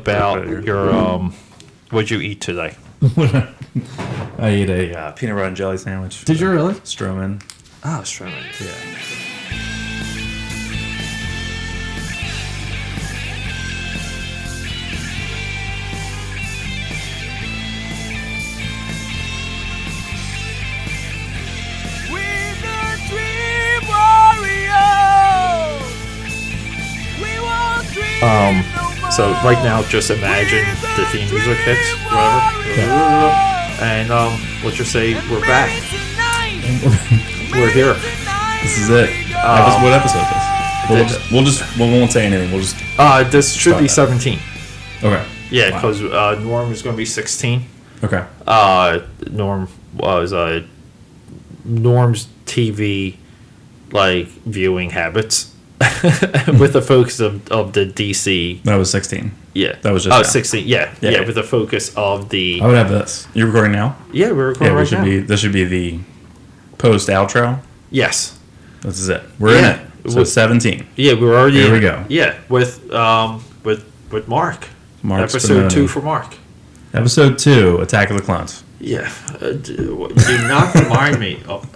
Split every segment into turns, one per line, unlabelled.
about your what'd you eat today?
I ate a peanut butter and jelly sandwich.
Did you really?
Stroman.
Oh, Australian.
Yeah.
So right now, just imagine the theme music hits, whatever.
Yeah.
And let's just say we're back. We're here.
This is it. What episode is this? We won't say anything. We'll just.
This should be 17.
Okay.
Yeah, because Norm is going to be 16.
Okay.
Norm was Norm's TV viewing habits. With the focus of the DC.
That was 16.
Yeah.
That was just
16. Yeah. With the focus of the.
I would have this. You're recording now?
Yeah, we're recording right now.
This should be the post outro.
Yes.
This is it. We're in it. So 17.
Yeah, we're already.
Here we go.
Yeah, with Mark.
Mark's
Episode 2 for Mark.
Episode 2, Attack of the Clones.
Yeah. Do not remind me of.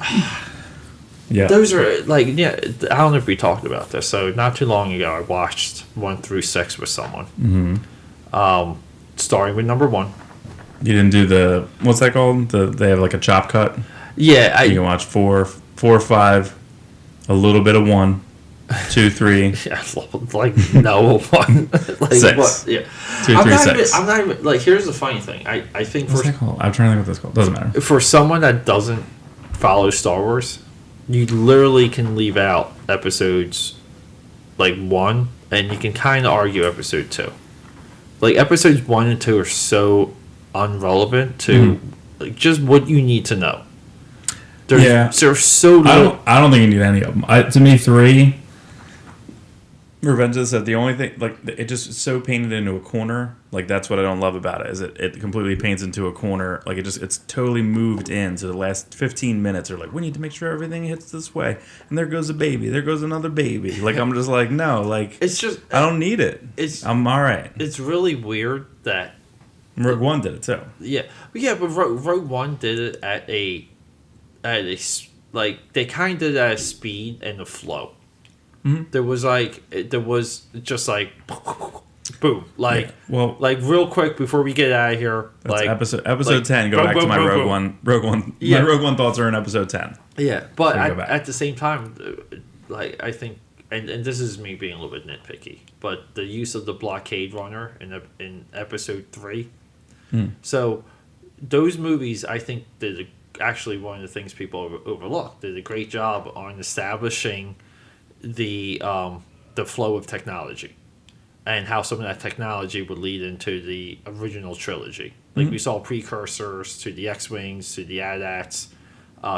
Yeah.
Those are I don't know if we talked about this. So not too long ago, I watched 1 through 6 with someone. Mm-hmm. Starting with number 1.
You didn't do the what's that called? They have a chop cut.
Yeah,
you can watch 4, 5, a little bit of 1, 2, 3.
Yeah, no 1.
6.
What? Yeah.
2, 3, 6.
I'm not even here's the funny thing. I think
what's that called? I'm trying to think what that's called. Doesn't matter.
For someone that doesn't follow Star Wars. You literally can leave out episodes 1, and you can kind of argue episode 2. Episodes 1 and 2 are so irrelevant to just what you need to know. They're so little.
I don't think you need any of them. To me, 3. Revenge of the Sith. The only thing, it just is so painted into a corner. That's what I don't love about it. Is it completely paints into a corner. It's totally moved in. So the last 15 minutes are we need to make sure everything hits this way. And there goes a baby. There goes another baby. I'm just no.
It's just
I don't need it. I'm all right.
It's really weird that
Rogue One did it too.
Yeah, but Rogue One did it at a they kind of did it at a speed and a flow. Mm-hmm. There was just boom, real quick before we get out of here.
Episode 10. Go back to my Rogue One. Yeah. My Rogue One thoughts are in episode 10.
Yeah, but at the same time, I think, and this is me being a little bit nitpicky, but the use of the blockade runner in episode 3. So those movies, I think, did actually one of the things people overlook. Did a great job on establishing the flow of technology and how some of that technology would lead into the original trilogy. We saw precursors to the X-Wings, to the AT-ATs,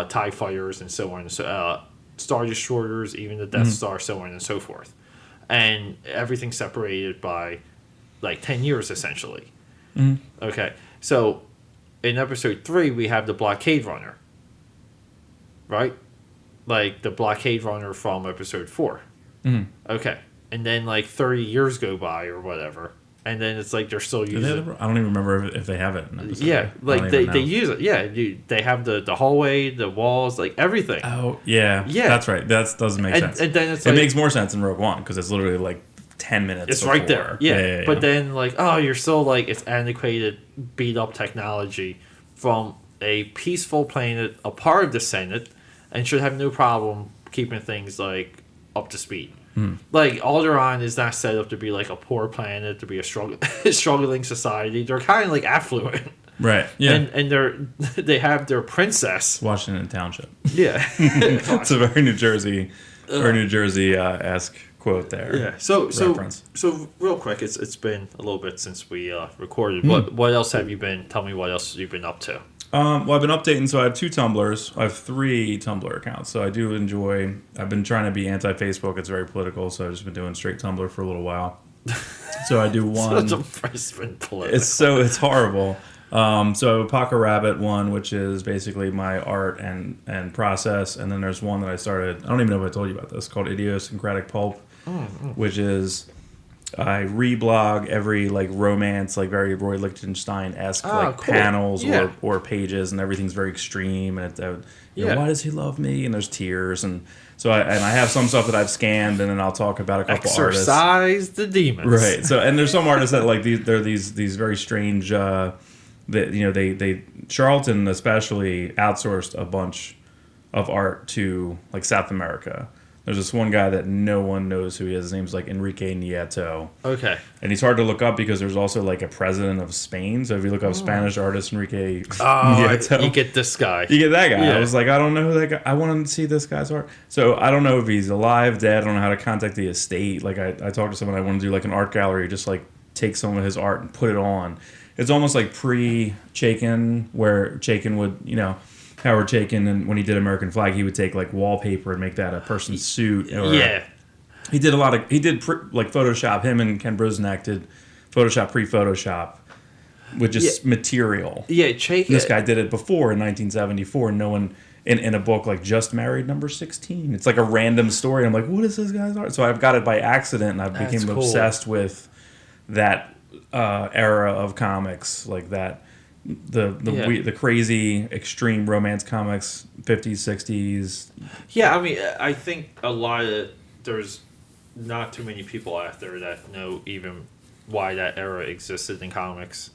TIE fighters, and so on, and so Star Destroyers, even the Death Star, so on and so forth. And everything separated by 10 years, essentially. Okay, so in episode 3, we have the blockade runner, right? The blockade runner from episode 4. Okay. And then 30 years go by or whatever. And then it's they're still using it.
I don't even remember if they have it in episode.
Yeah. They use it. Yeah. They have the hallway, the walls, everything.
Oh, yeah. Yeah. That's right. That doesn't make sense. And then it makes more sense in Rogue One because it's literally 10 minutes
It's
before.
right there. Yeah. But then you're still it's antiquated, beat up technology from a peaceful planet, a part of the Senate, and should have no problem keeping things up to speed. Alderaan is not set up to be a poor planet, to be a struggling society. They're kind of affluent,
right? Yeah,
and they have their princess,
Washington Township.
Yeah,
it's a very New Jersey esque quote there.
Yeah. So real quick, it's been a little bit since we recorded. What else have you been? Tell me what else you've been up to.
Well, I've been updating. So I have 2 Tumblrs. I have 3 Tumblr accounts. So I do enjoy. I've been trying to be anti-Facebook. It's very political. So I've just been doing straight Tumblr for a little while. So I do one. It's horrible. So Apoca Rabbit one, which is basically my art and process, and then there's one that I started. I don't even know if I told you about this. Called Idiosyncratic Pulp, which is I reblog every like romance, like very Roy Lichtenstein-esque like
cool.
panels
Yeah.
or pages, and everything's very extreme. And you know, why does he love me? And there's tears, and so I have some stuff that I've scanned, and then I'll talk about a couple artists.
Exorcise the demons.
Right. So and there's some artists that like they're these very strange. That you know they Charlton especially outsourced a bunch of art to like South America. There's this one guy that no one knows who he is. His name's like Enrique Nieto.
Okay.
And he's hard to look up because there's also like a president of Spain. So if you look up Spanish artist Enrique
Nieto, you get this guy.
You get that guy.
Yeah.
I was like, I don't know who that guy. I want to see this guy's art. So I don't know if he's alive, dead. I don't know how to contact the estate. Like I talked to someone. I want to do like an art gallery, just like take some of his art and put it on. It's almost like pre-Chaikin, where Chaikin would, you know, Howard Chaikin, and when he did American Flag, he would take like wallpaper and make that a person's suit. Or, he did like Photoshop. Him and Ken Brosnack did Photoshop pre-Photoshop with just material.
Yeah, Chaikin.
This guy did it before in 1974. No one in a book like Just Married number 16. It's like a random story. I'm like, what is this guy's art? So I've got it by accident, and I became obsessed with that era of comics, like that. The crazy extreme romance comics, 50s, 60s.
Yeah, I mean, I think a lot of there's not too many people out there that know even why that era existed in comics.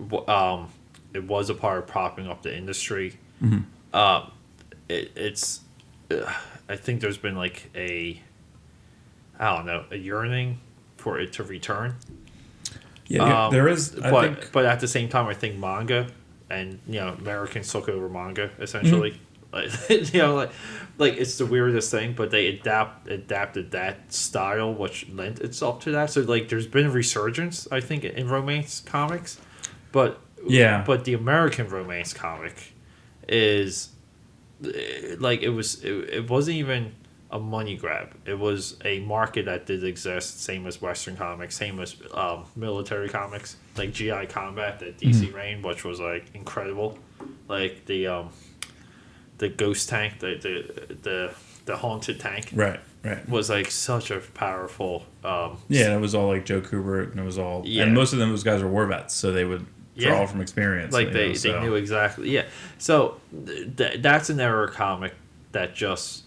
It was a part of propping up the industry. Mm-hmm. It's I think there's been like a yearning for it to return.
Yeah, there is.
But at the same time, I think manga and Americans took over manga essentially. Mm-hmm. Like it's the weirdest thing, but they adapted that style, which lent itself to that. So like, there's been a resurgence, I think, in romance comics, but the American romance comic is like it wasn't even a money grab. It was a market that did exist, same as Western comics, same as military comics, like GI Combat that DC ran, which was like incredible. Like the ghost tank, the haunted tank,
right,
was like such a powerful.
It was all like Joe Kubert, and it was all, and most of them those guys were war vets, so they would draw from experience.
Like they knew exactly. Yeah, so that's an era comic that just.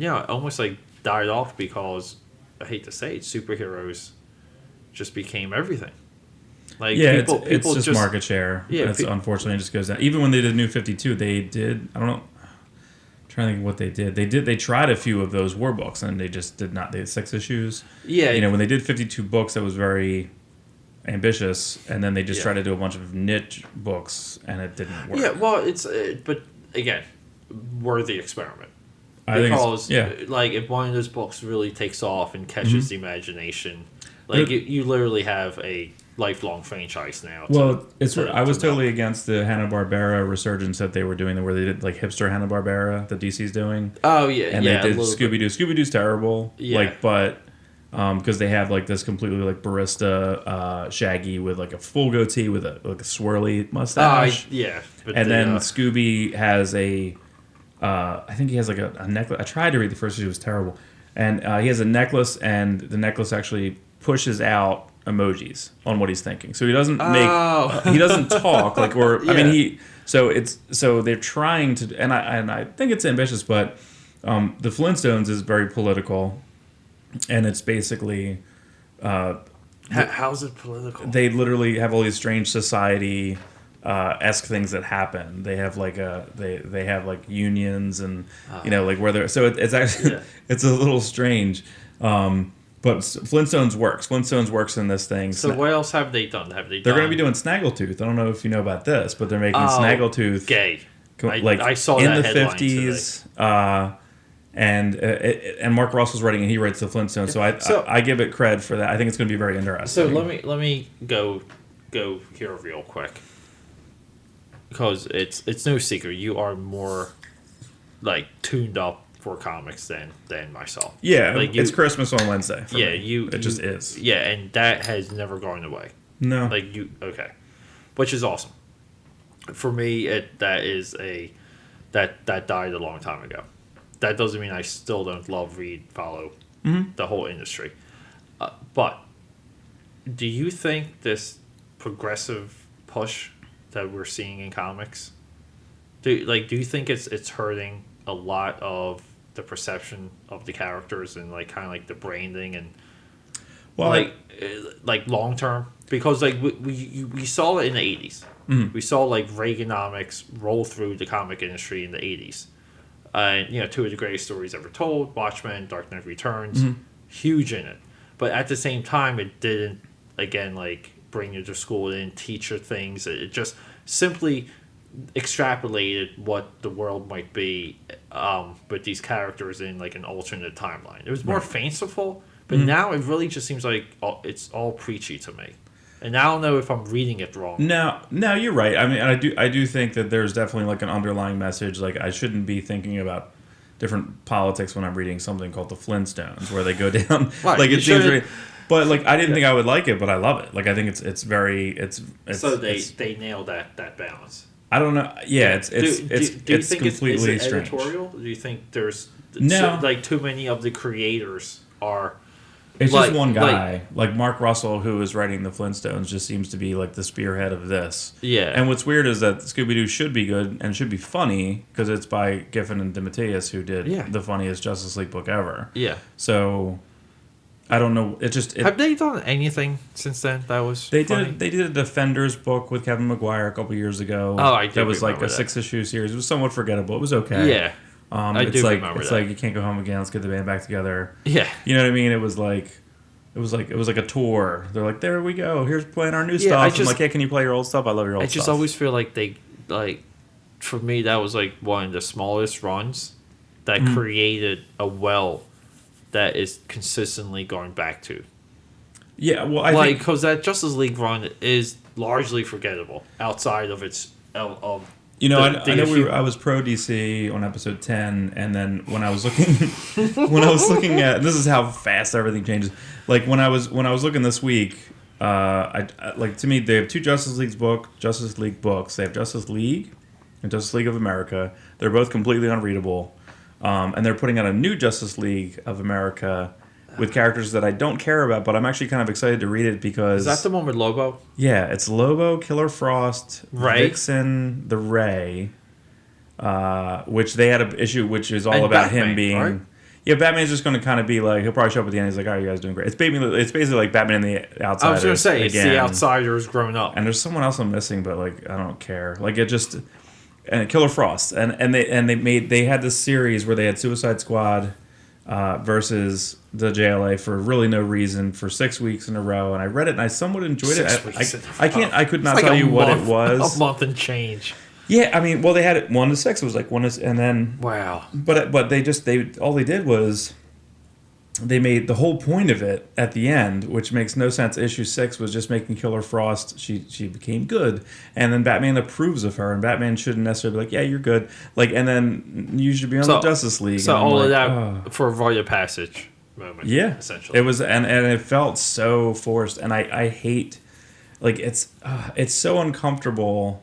Almost like died off because, I hate to say it, superheroes just became everything. Like people
it's just market share. Yeah, that's unfortunately just goes down. Even when they did New 52, they did. I don't know. I'm trying to think of what they did. They tried a few of those war books, and they just did not. They had 6 issues. Yeah, when they did 52 books, that was very ambitious, and then they just tried to do a bunch of niche books, and it didn't work.
Yeah, well, but again, worthy experiment.
Because
like if one of those books really takes off and catches the imagination, like you literally have a lifelong franchise now.
I was totally against the Hanna-Barbera resurgence that they were doing, where they did like hipster Hanna-Barbera that DC's doing.
Oh yeah,
and they did Scooby-Doo. Scooby-Doo's terrible. Yeah, because they have like this completely like barista Shaggy with like a full goatee with a swirly mustache.
And
then Scooby has a. I think he has like a necklace. I tried to read the first issue; it was terrible. And he has a necklace, and the necklace actually pushes out emojis on what he's thinking. So he doesn't he doesn't talk like I mean so they're trying to, and I think it's ambitious, but the Flintstones is very political, and it's basically
how's it political?
They literally have all these strange society. Esque things that happen. They have like they have like unions and like where they're it's actually it's a little strange, but Flintstones works. Flintstones works in this thing.
So what else have they done?
They're going to be doing Snaggletooth. I don't know if you know about this, but they're making Snaggletooth
gay.
I saw in the 50s. And Mark Russell's writing, and he writes the Flintstones. So I give it cred for that. I think it's going to be very interesting.
So let me go here real quick. Because it's no secret, you are more like tuned up for comics than myself.
Yeah, like it's Christmas on Wednesday.
It
just is.
Yeah, and that has never gone away.
No,
like which is awesome. For me, that died a long time ago. That doesn't mean I still don't love, read, follow the whole industry. But do you think this progressive push that we're seeing in comics, do you think it's hurting a lot of the perception of the characters and like kind of like the branding and like long term? Because like we saw it in the 80s. Mm-hmm. We saw like Reaganomics roll through the comic industry in the 80s. And two of the greatest stories ever told, Watchmen, Dark Knight Returns, huge in it. But at the same time, it didn't, again, like bring you to school. It didn't teach you things. It just simply extrapolated what the world might be with these characters in like an alternate timeline. It was more fanciful, but now it really just seems like it's all preachy to me. And I don't know if I'm reading it wrong.
No, you're right. I mean, I do think that there's definitely like an underlying message. Like I shouldn't be thinking about different politics when I'm reading something called the Flintstones, where they go down.
Right,
like it seems very, but like I didn't think I would like it, but I love it. Like I think it's
so they nailed that balance.
I don't know. Yeah, do you think completely
it's
strange.
Editorial? Do you think there's too many of the creators are?
It's just one guy, like Mark Russell, who is writing the Flintstones, just seems to be like the spearhead of this.
Yeah.
And what's weird is that Scooby-Doo should be good and should be funny because it's by Giffen and DeMatteis, who did the funniest Justice League book ever.
Yeah.
So I don't know.
Have they done anything since then that was funny?
They did a Defenders book with Kevin Maguire a couple years ago.
Oh, I do.
That was like a 6-issue series. It was somewhat forgettable. It was okay.
Yeah. I do remember that.
It's like you can't go home again. Let's get the band back together.
Yeah.
You know what I mean? It was like a tour. They're like, there we go. Here's playing our new stuff. I'm like, hey, can you play your old stuff? I love your old stuff.
I just always feel like they for me that was like one of the smallest runs that created a well that is consistently going back to.
Yeah, well, I think
because that Justice League run is largely forgettable outside of its of.
I know I was pro DC on episode 10, and then when I was looking at, and this is how fast everything changes. Like when I was looking this week, I to me they have two Justice League books. They have Justice League and Justice League of America. They're both completely unreadable, and they're putting out a new Justice League of America with characters that I don't care about, but I'm actually kind of excited to read it because...
Is that the one with Lobo?
Yeah, it's Lobo, Killer Frost,
Ray?
Vixen, the Ray, which they had an issue which is all about
Batman,
him being...
Right?
Yeah, Batman's just going to kind of be like... He'll probably show up at the end. He's like, oh, you guys doing great. It's basically like Batman and the Outsiders.
I was going to say, it's
again.
the Outsiders grown up.
And there's someone else I'm missing, but like I don't care. Like it just... And Killer Frost. And they had this series where they had Suicide Squad... versus the JLA for really no reason for 6 weeks in a row, and I read it and I somewhat enjoyed it. I could not tell you what it was.
A month and change.
Yeah, I mean, well, they had it 1 to 6. It was like 1 to, and then
wow.
But all they did was they made the whole point of it at the end, which makes no sense. Issue 6 was just making Killer Frost. She became good, and then Batman approves of her, and Batman shouldn't necessarily be like, yeah, you're good. Like, and then you should be on the Justice League.
So all of that for a rite of passage moment.
Yeah,
essentially.
It was, and it felt so forced, and I hate, like it's so uncomfortable.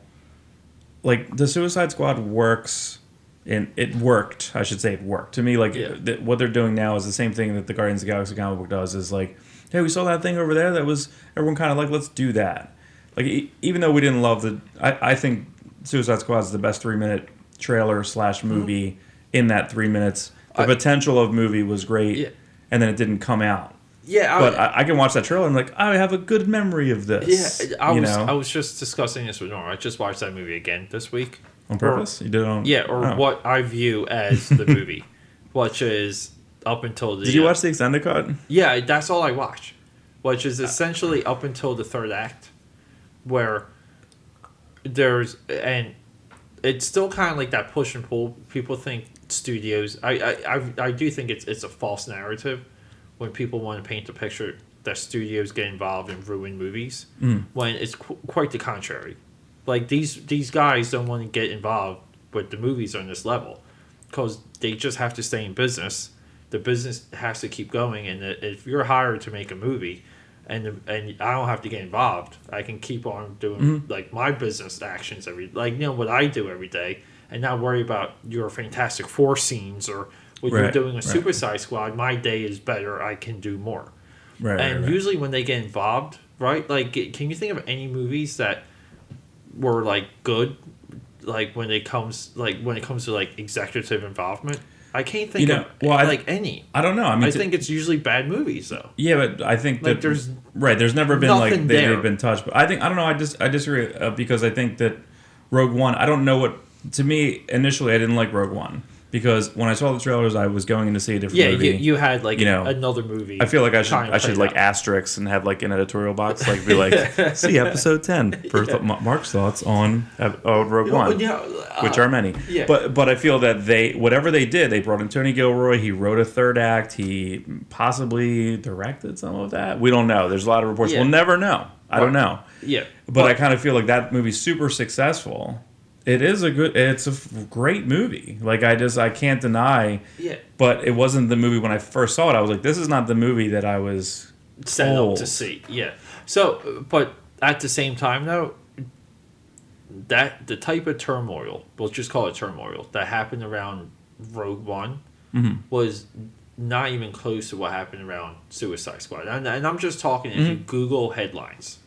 Like the Suicide Squad works. And it worked. I should say it worked. To me, like, what they're doing now is the same thing that the Guardians of the Galaxy comic book does. Is like, hey, we saw that thing over there that was... Everyone kind of like, let's do that. Like, even though we didn't love the... I think Suicide Squad is the best 3-minute trailer / movie in that 3 minutes. The potential of movie was great, and then it didn't come out.
Yeah,
but I can watch that trailer and I'm like, I have a good memory of this.
Yeah, I was just discussing this with Nora. I just watched that movie again this week.
On purpose? You did it on...
what I view as the movie, which is up until the...
Did you watch the extended cut?
Yeah, that's all I watched, which is essentially up until the third act, where there's... And it's still kind of like that push and pull. People think studios... I do think it's a false narrative when people want to paint the picture that studios get involved and ruin movies, when it's quite the contrary. Like, these guys don't want to get involved with the movies on this level because they just have to stay in business. The business has to keep going, and if you're hired to make a movie and I don't have to get involved, I can keep on doing, like, my business actions what I do every day and not worry about your Fantastic Four scenes or when you're doing a Suicide Squad, my day is better, I can do more. Usually when they get involved right? Like, can you think of any movies that were like good, like when it comes to like executive involvement? I can't think of any.
I don't know. I mean,
I think it's usually bad movies though.
Yeah, but I think
like
that there's never been like they've been touched. But I don't know. I disagree because I think that Rogue One. I don't know what. To me, initially, I didn't like Rogue One because when I saw the trailers, I was going in to see a different movie.
Yeah, you had like another movie.
I feel like I should like asterisks and have like an editorial box, like be like, see episode 10 for Mark's thoughts on Rogue One, which are many.
Yeah.
But I feel that whatever they did, they brought in Tony Gilroy. He wrote a third act. He possibly directed some of that. We don't know. There's a lot of reports. We'll never know. I don't know.
Yeah.
But I kind of feel like that movie's super successful. It's a great movie. Like I can't deny.
Yeah.
But it wasn't the movie when I first saw it. I was like, this is not the movie that I was
set up to see. Yeah. So, but at the same time, though, that the type of turmoil, we'll just call it turmoil, that happened around Rogue One was not even close to what happened around Suicide Squad. And I'm just talking if you Google headlines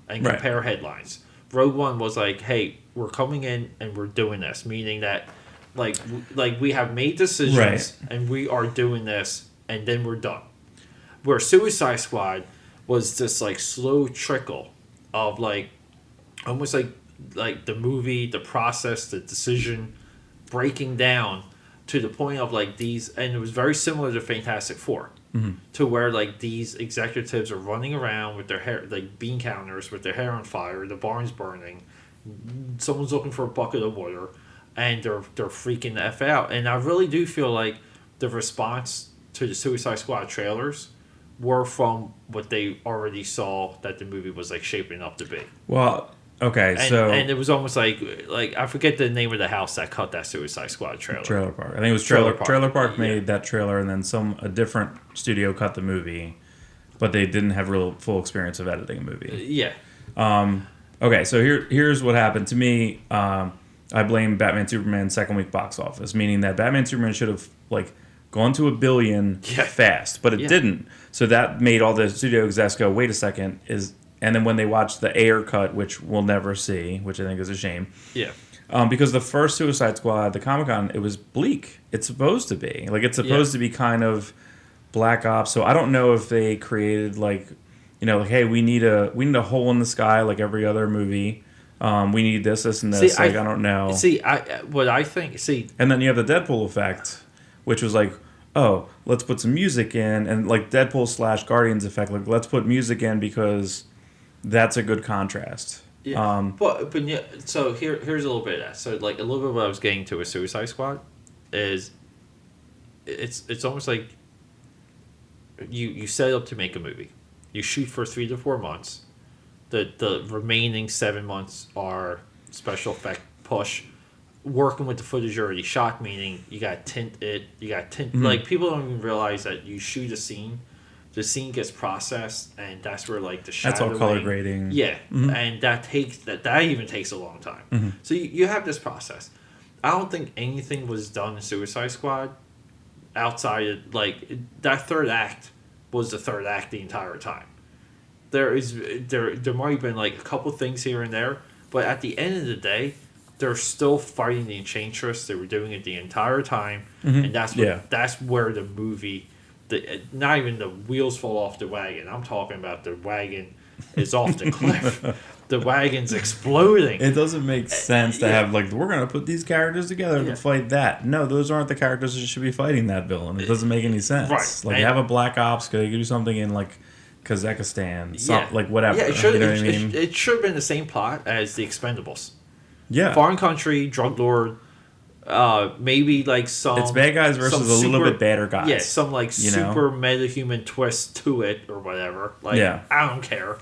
and compare headlines. Rogue One was like, hey, we're coming in and we're doing this, meaning that like we have made decisions and we are doing this and then we're done. Where Suicide Squad was this like slow trickle of like almost like the movie, the process, the decision breaking down to the point of like these, and it was very similar to Fantastic Four. To where like these executives are running around with their hair, like bean counters, with their hair on fire, the barn's burning, someone's looking for a bucket of water, and they're freaking the F out. And I really do feel like the response to the Suicide Squad trailers were from what they already saw that the movie was like shaping up to be.
Well, okay,
and it was almost like I forget the name of the house that cut that Suicide Squad trailer.
Trailer Park. I think it was Trailer Park. Trailer Park made that trailer, and then a different studio cut the movie, but they didn't have real full experience of editing a movie.
Yeah.
Okay, so here's what happened to me. I blame Batman Superman second week box office, meaning that Batman Superman should have like gone to $1 billion fast, but it didn't. So that made all the studio execs go, wait a second, and then when they watched the Ayer cut, which we'll never see, which I think is a shame.
Yeah.
Because the first Suicide Squad, the Comic-Con, it was bleak. It's supposed to be. Like, it's supposed to be kind of Black Ops. So I don't know if they created, like, like, hey, we need a hole in the sky like every other movie. We need this, and this. I don't know.
And
then you have the Deadpool effect, which was like, oh, let's put some music in. And, like, Deadpool / Guardians effect, like, let's put music in because that's a good contrast.
Yeah. But yeah, so here's a little bit of that. So like a little bit of what I was getting to with Suicide Squad is it's almost like you set up to make a movie. You shoot for 3 to 4 months. The remaining 7 months are special effect push. Working with the footage you already shot, meaning you got tint it, like people don't even realize that you shoot a scene. The scene gets processed, and that's where like the shadowing.
That's all color grading.
Yeah, and that even takes a long time. So you have this process. I don't think anything was done in Suicide Squad outside of like that third act was the third act the entire time. There might have been like a couple things here and there, but at the end of the day, they're still fighting the Enchantress. They were doing it the entire time, and that's where the movie. Not even the wheels fall off the wagon. I'm talking about the wagon is off the cliff. The wagon's exploding.
It doesn't make sense to have like we're gonna put these characters together to fight that. No, those aren't the characters that should be fighting that villain. It doesn't make any sense.
Right.
Like you have a Black Ops, go do something in like Kazakhstan, like whatever.
Yeah, it should have been the same plot as the Expendables.
Yeah.
Foreign country, drug lord. Maybe like some.
It's bad guys versus a little bit badder guys.
Yeah, some like super meta-human twist to it or whatever. Like, I don't care.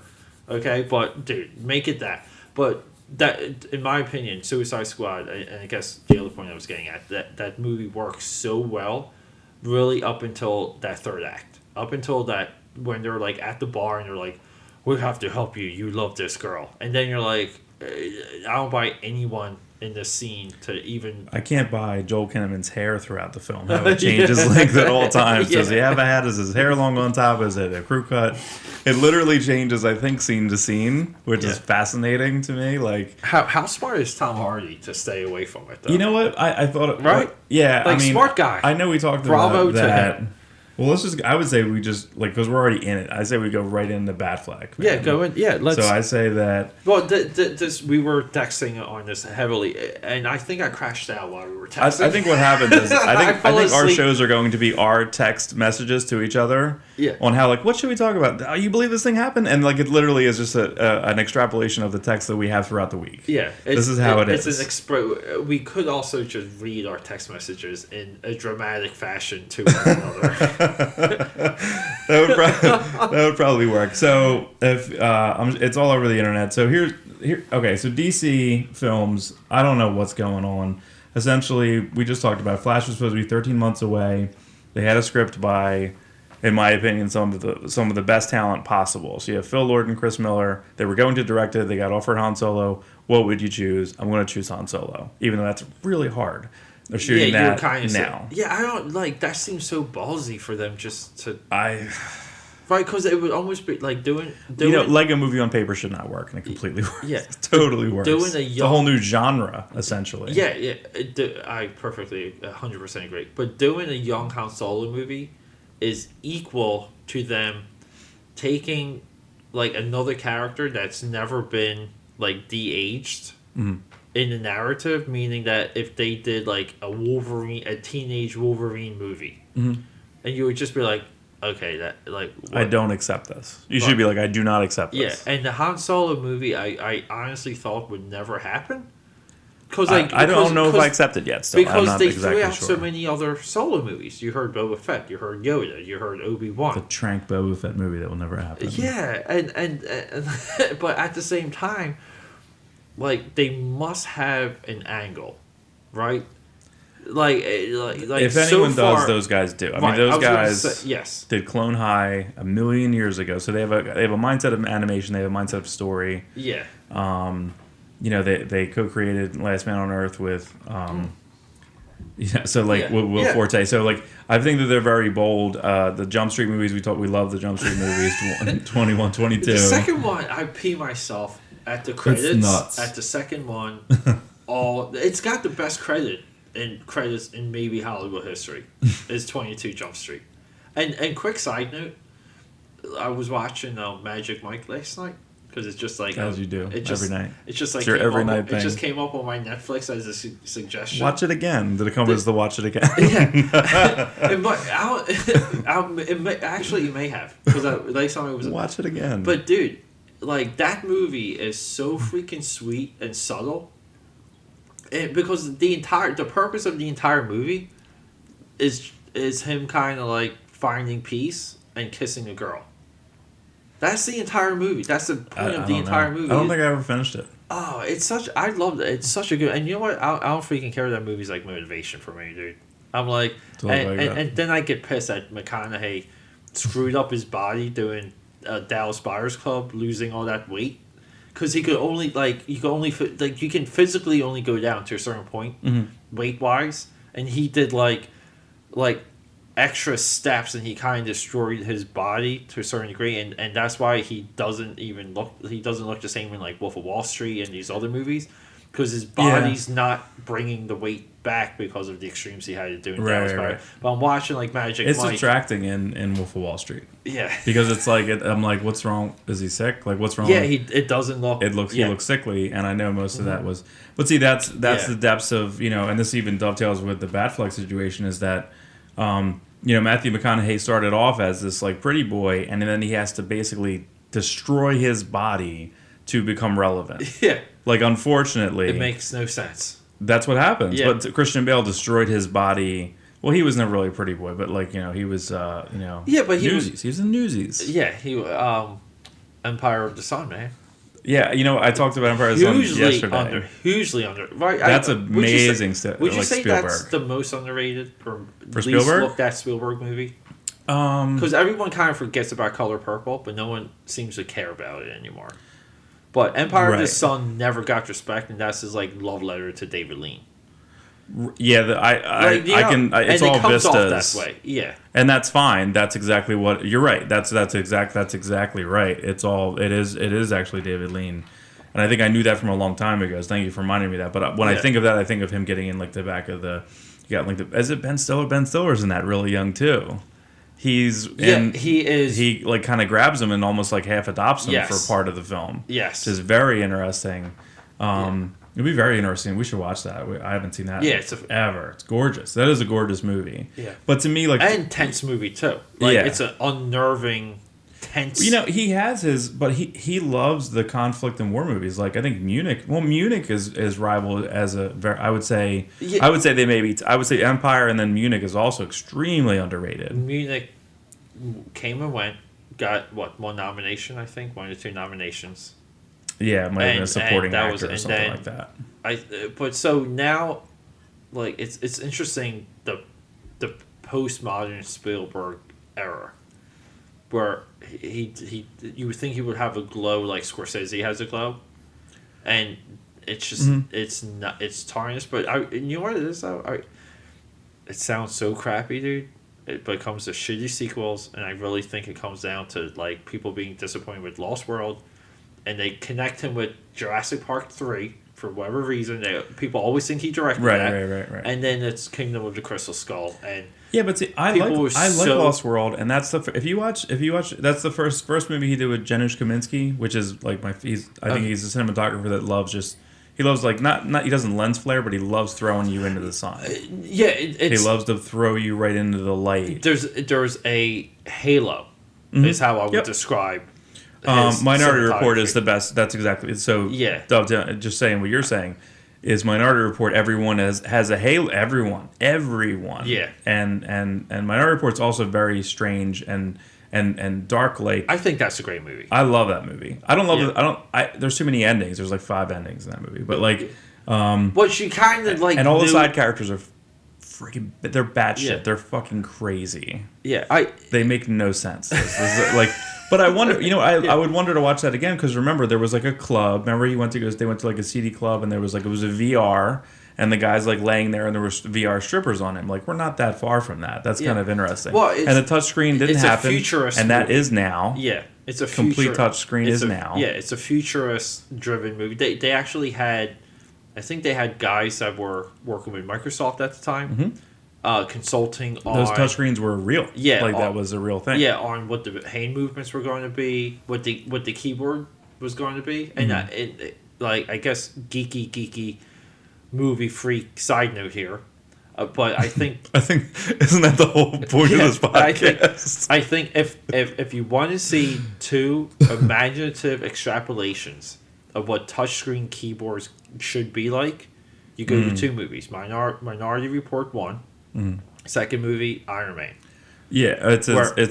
Okay, but dude, make it that. But that, in my opinion, Suicide Squad, and I guess the other point I was getting at, that movie works so well, really up until that third act. Up until that, when they're like at the bar and they're like, we have to help you. You love this girl. And then you're like, I don't buy anyone in this scene to even.
I can't buy Joel Kinnaman's hair throughout the film. How it changes length at all times. Does he have a hat? Is his hair long on top? Is it a crew cut? It literally changes, I think, scene to scene, which is fascinating to me. Like,
how smart is Tom Hardy to stay away from it, though?
You know what? I thought...
Right?
Yeah,
like, smart guy.
I know we talked
Bravo
about that.
to him.
Well, I would say we just, like, because we're already in it, I say we go right into Batfleck.
Yeah, go in. Yeah, let's.
So I say that.
Well, we were texting on this heavily, and I think I crashed out while we were texting.
I think what happened is I think our
asleep.
shows are going to be our text messages to each other.
Yeah.
On how, like, what should we talk about? Oh, you believe this thing happened? And, like, it literally is just an extrapolation of the text that we have throughout the week.
Yeah.
This is how it is.
It's we could also just read our text messages in a dramatic fashion to one another.
that would probably work. So if it's all over the internet. So here. Okay, so DC films. I don't know what's going on. Essentially, we just talked about Flash was supposed to be 13 months away. They had a script by, in my opinion, some of the best talent possible. So you have Phil Lord and Chris Miller. They were going to direct it. They got offered Han Solo. What would you choose? I'm going to choose Han Solo, even though that's really hard. They're shooting that now.
Yeah, I don't like that. Seems so ballsy for them just to.
Right,
because it would almost be like doing.
Lego Movie on paper should not work, and it completely works. Yeah, it totally works. It's a whole new genre, essentially.
Yeah. I perfectly 100% agree. But doing a young Han Solo movie is equal to them taking like another character that's never been like de-aged. Mm-hmm. In the narrative, meaning that if they did like a teenage Wolverine movie, and you would just be like, okay, that like what?
I don't accept this. You should be like, I do not accept this.
Yeah, and the Han Solo movie, I honestly thought would never happen.
I don't know if I accept it yet. Still,
because
I'm not
they
exactly
threw out
sure.
so many other Solo movies. You heard Boba Fett, you heard Yoda, you heard Obi-Wan.
The Trank Boba Fett movie that will never happen.
Yeah, and but at the same time. Like they must have an angle, right? Like
if anyone does, those guys do. I mean, those guys did Clone High a million years ago, so they have a mindset of animation. They have a mindset of story.
Yeah.
They co-created Last Man on Earth with Will Forte. So like I think that they're very bold. The Jump Street movies we love the Jump Street movies 21, 22.
The second one I pee myself. At the credits, at the second one, it's got the best credits in maybe Hollywood history. Is 22 Jump Street, and quick side note, I was watching Magic Mike last night because it's just like
as you do every night.
It's just like
it's your every night thing.
It just came up on my Netflix as a suggestion.
Watch it again. Did it come as the watch it again?
Yeah, it may have because last time it was
watch it again.
But dude. Like, that movie is so freaking sweet and subtle. Because the purpose of the entire movie is him kind of, like, finding peace and kissing a girl. That's the entire movie. That's the point of the entire movie.
I don't think I ever finished it.
Oh, I loved it. It's such a good... And you know what? I don't freaking care that movie's, like, motivation for me, dude. I'm like... And then I get pissed that McConaughey screwed up his body doing... Dallas Buyers Club losing all that weight because you can physically only go down to a certain point weight wise, and he did like extra steps and he kind of destroyed his body to a certain degree, and that's why he doesn't look the same in like Wolf of Wall Street and these other movies because his body's not bringing the weight back because of the extremes he had to do in Dallas Buyers. But I'm watching like Magic
Mike. It's
Mike.
distracting in Wolf of Wall Street.
Yeah,
because it's like I'm like, what's wrong? Is he sick? Like, what's wrong?
Yeah, it doesn't look.
He looks sickly, and I know most of that was. But see, that's the depths of and this even dovetails with the Batfleck situation is that, Matthew McConaughey started off as this like pretty boy, and then he has to basically destroy his body to become relevant. Yeah, like unfortunately,
it makes no sense.
That's what happens. Yeah. But Christian Bale destroyed his body. Well, he was never really a pretty boy, but like he was
Yeah, but
Newsies. He was in Newsies.
Yeah, he Empire of the Sun, man.
Yeah, I talked about Empire of the Sun yesterday.
Hugely under. Right,
that's amazing.
Would you say
Spielberg.
That's the most underrated or
for Spielberg?
Looked at Spielberg movie? Because everyone kind of forgets about Color Purple, but no one seems to care about it anymore. But Empire of the
Right.
Sun never got respect, and that's his like love letter to David Lean.
Yeah, it's
and
all
it comes off
vistas.
that way. Yeah,
And that's fine. That's exactly what you're right. That's exactly right. It is actually David Lean. And I think I knew that from a long time ago. So thank you for reminding me of that. But when I think of that, I think of him getting in like the back of the. You got like is it Ben Stiller? Ben Stiller's in that really young too.
he is.
He like kind of grabs him and almost like half adopts him for part of the film.
Yes,
which is very interesting. It'd be very interesting. We should watch that. I haven't seen that. Ever. It's gorgeous. That is a gorgeous movie.
Yeah,
but to me, like
an intense movie too. Like it's an unnerving. Tense.
You know, he has his, but he loves the conflict and war movies. Like I think Munich. Well, Munich is rivaled as a very. I would say they maybe. I would say Empire, and then Munich is also extremely underrated.
Munich came and went. Got one nomination? I think 1 or 2 nominations.
Yeah, it might have been a supporting actor or something like that.
But so now, like it's interesting the postmodern Spielberg era. Where you would think he would have a glow like Scorsese has a glow, and it's just it's tarnished. But you know what it is though? It sounds so crappy, dude. But it comes to shitty sequels, and I really think it comes down to like people being disappointed with Lost World, and they connect him with Jurassic Park 3 for whatever reason. People always think he directed that,
right.
And then it's Kingdom of the Crystal Skull, and
yeah, but see, I like Lost World, and that's if you watch that's the first movie he did with Janusz Kaminski, which is like I think he's a cinematographer that loves he loves like not he doesn't lens flare, but he loves throwing you into the sun. He loves to throw you right into the light.
There's a halo, is how I would describe.
Minority Report is the best. That's exactly so. Yeah, just saying what you're saying. Is Minority Report? Everyone has a halo. Everyone. Yeah. And Minority Report's also very strange and Dark Lake.
I think that's a great movie.
I love that movie. I don't love it. There's too many endings. There's like 5 endings in that movie. But like,
but she kind of like,
and all the side characters are freaking. They're batshit. They're fucking crazy.
Yeah,
they make no sense. This is like. But I wonder, I would wonder to watch that again because remember there was like a club. Remember they went to like a CD club and there was like it was a VR and the guy's like laying there and there were VR strippers on him. Like we're not that far from that. That's kind of interesting. Well, and the touchscreen didn't happen, and that is now.
Yeah, it's a
complete touchscreen is now.
Yeah, it's a futurist-driven movie. They actually had, I think they had guys that were working with Microsoft at the time. Mm-hmm. Consulting on
those touchscrein were real. Yeah, like that was a real thing.
Yeah, on what the hand movements were going to be, what the keyboard was going to be, and like I guess geeky movie freak side note here, but I think
isn't that the whole point of this podcast?
I think if you want to see 2 imaginative extrapolations of what touchscreen keyboards should be like, you go to 2 movies: Minority Report 1. Second movie, Iron Man.
Yeah, it's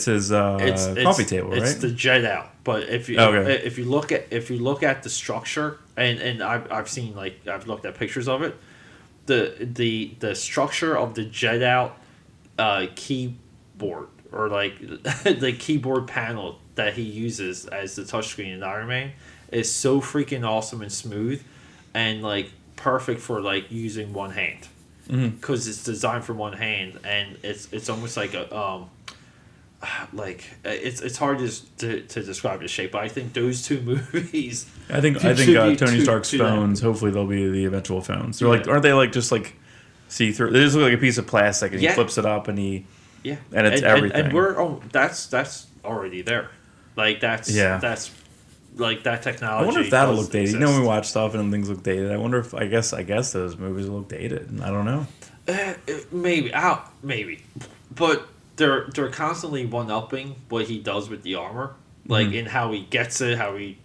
his coffee table, right?
It's the Jet Out. But if you look at the structure, and I've looked at pictures of it, the structure of the Jet Out keyboard or like the keyboard panel that he uses as the touchscreen in Iron Man is so freaking awesome and smooth, and like perfect for like using one hand. Because it's designed for one hand, and it's almost like a it's hard to describe the shape. But I think those 2 movies.
I think Tony Stark's phones. Hopefully, they'll be the eventual phones. They're like, aren't they like just like see through? They just look like a piece of plastic, and he flips it up, and and it's everything.
And we're that's already there. Like that's like that technology.
I wonder if that'll look dated. Exist. We watch stuff and things look dated. I wonder if I guess those movies will look dated. I don't know.
Maybe, but they're constantly one-upping what he does with the armor, like in how he gets it, how he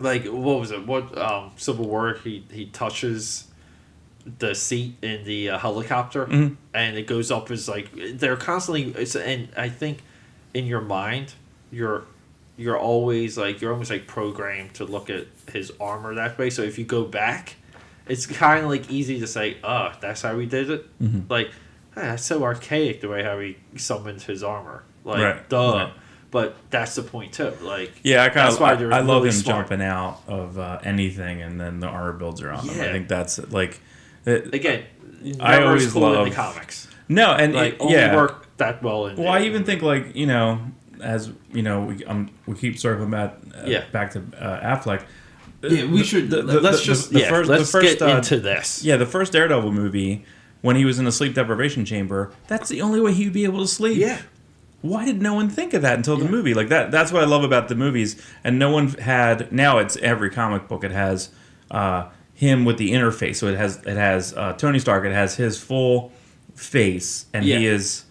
like what was it? What Civil War? He touches the seat in the helicopter, and it goes up as like they're constantly. And I think in your mind, you're always like you're almost like programmed to look at his armor that way. So if you go back, it's kind of like easy to say, that's how he did it. Like that's so archaic the way how he summoned his armor. Like duh. Right. but that's the point too. Like,
yeah, I love
really
him
smart.
jumping out of anything, and then the armor builds are on him. I
Yeah.
think that's like.
Again,
I
never
always
as cool in
love
the comics.
No, and
Like, only work that well in.
Well, I even think like as we keep circling back back to Affleck.
Yeah, we should. Let's get into this.
Yeah, the first Daredevil movie, when he was in the sleep deprivation chamber, that's the only way he'd be able to sleep.
Yeah.
Why did no one think of that until the movie? Like that's what I love about the movies. And no one had. Now it's every comic book. It has him with the interface. So it has Tony Stark. It has his full face, and he is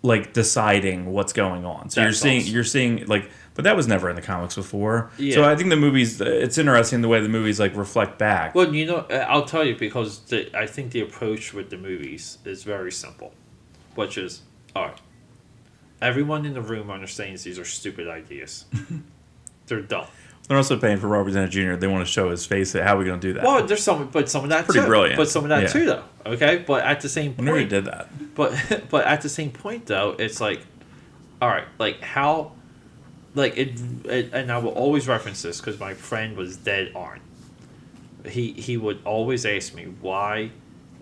like deciding what's going on. So you're seeing like. But that was never in the comics before. Yeah. So I think the movies, it's interesting the way the movies like reflect back.
Well, I'll tell you, because I think the approach with the movies is very simple, which is, all right, everyone in the room understands these are stupid ideas. They're dumb.
They're also paying for Robert Downey Jr. They want to show his face. How are we going to do that?
Well, there's some of that
pretty
too.
Brilliant.
But some of that too, though. Okay, but at the same point,
I never did that.
But at the same point, though, it's like, all right, like how. Like it, and I will always reference this because my friend was dead on. He would always ask me, why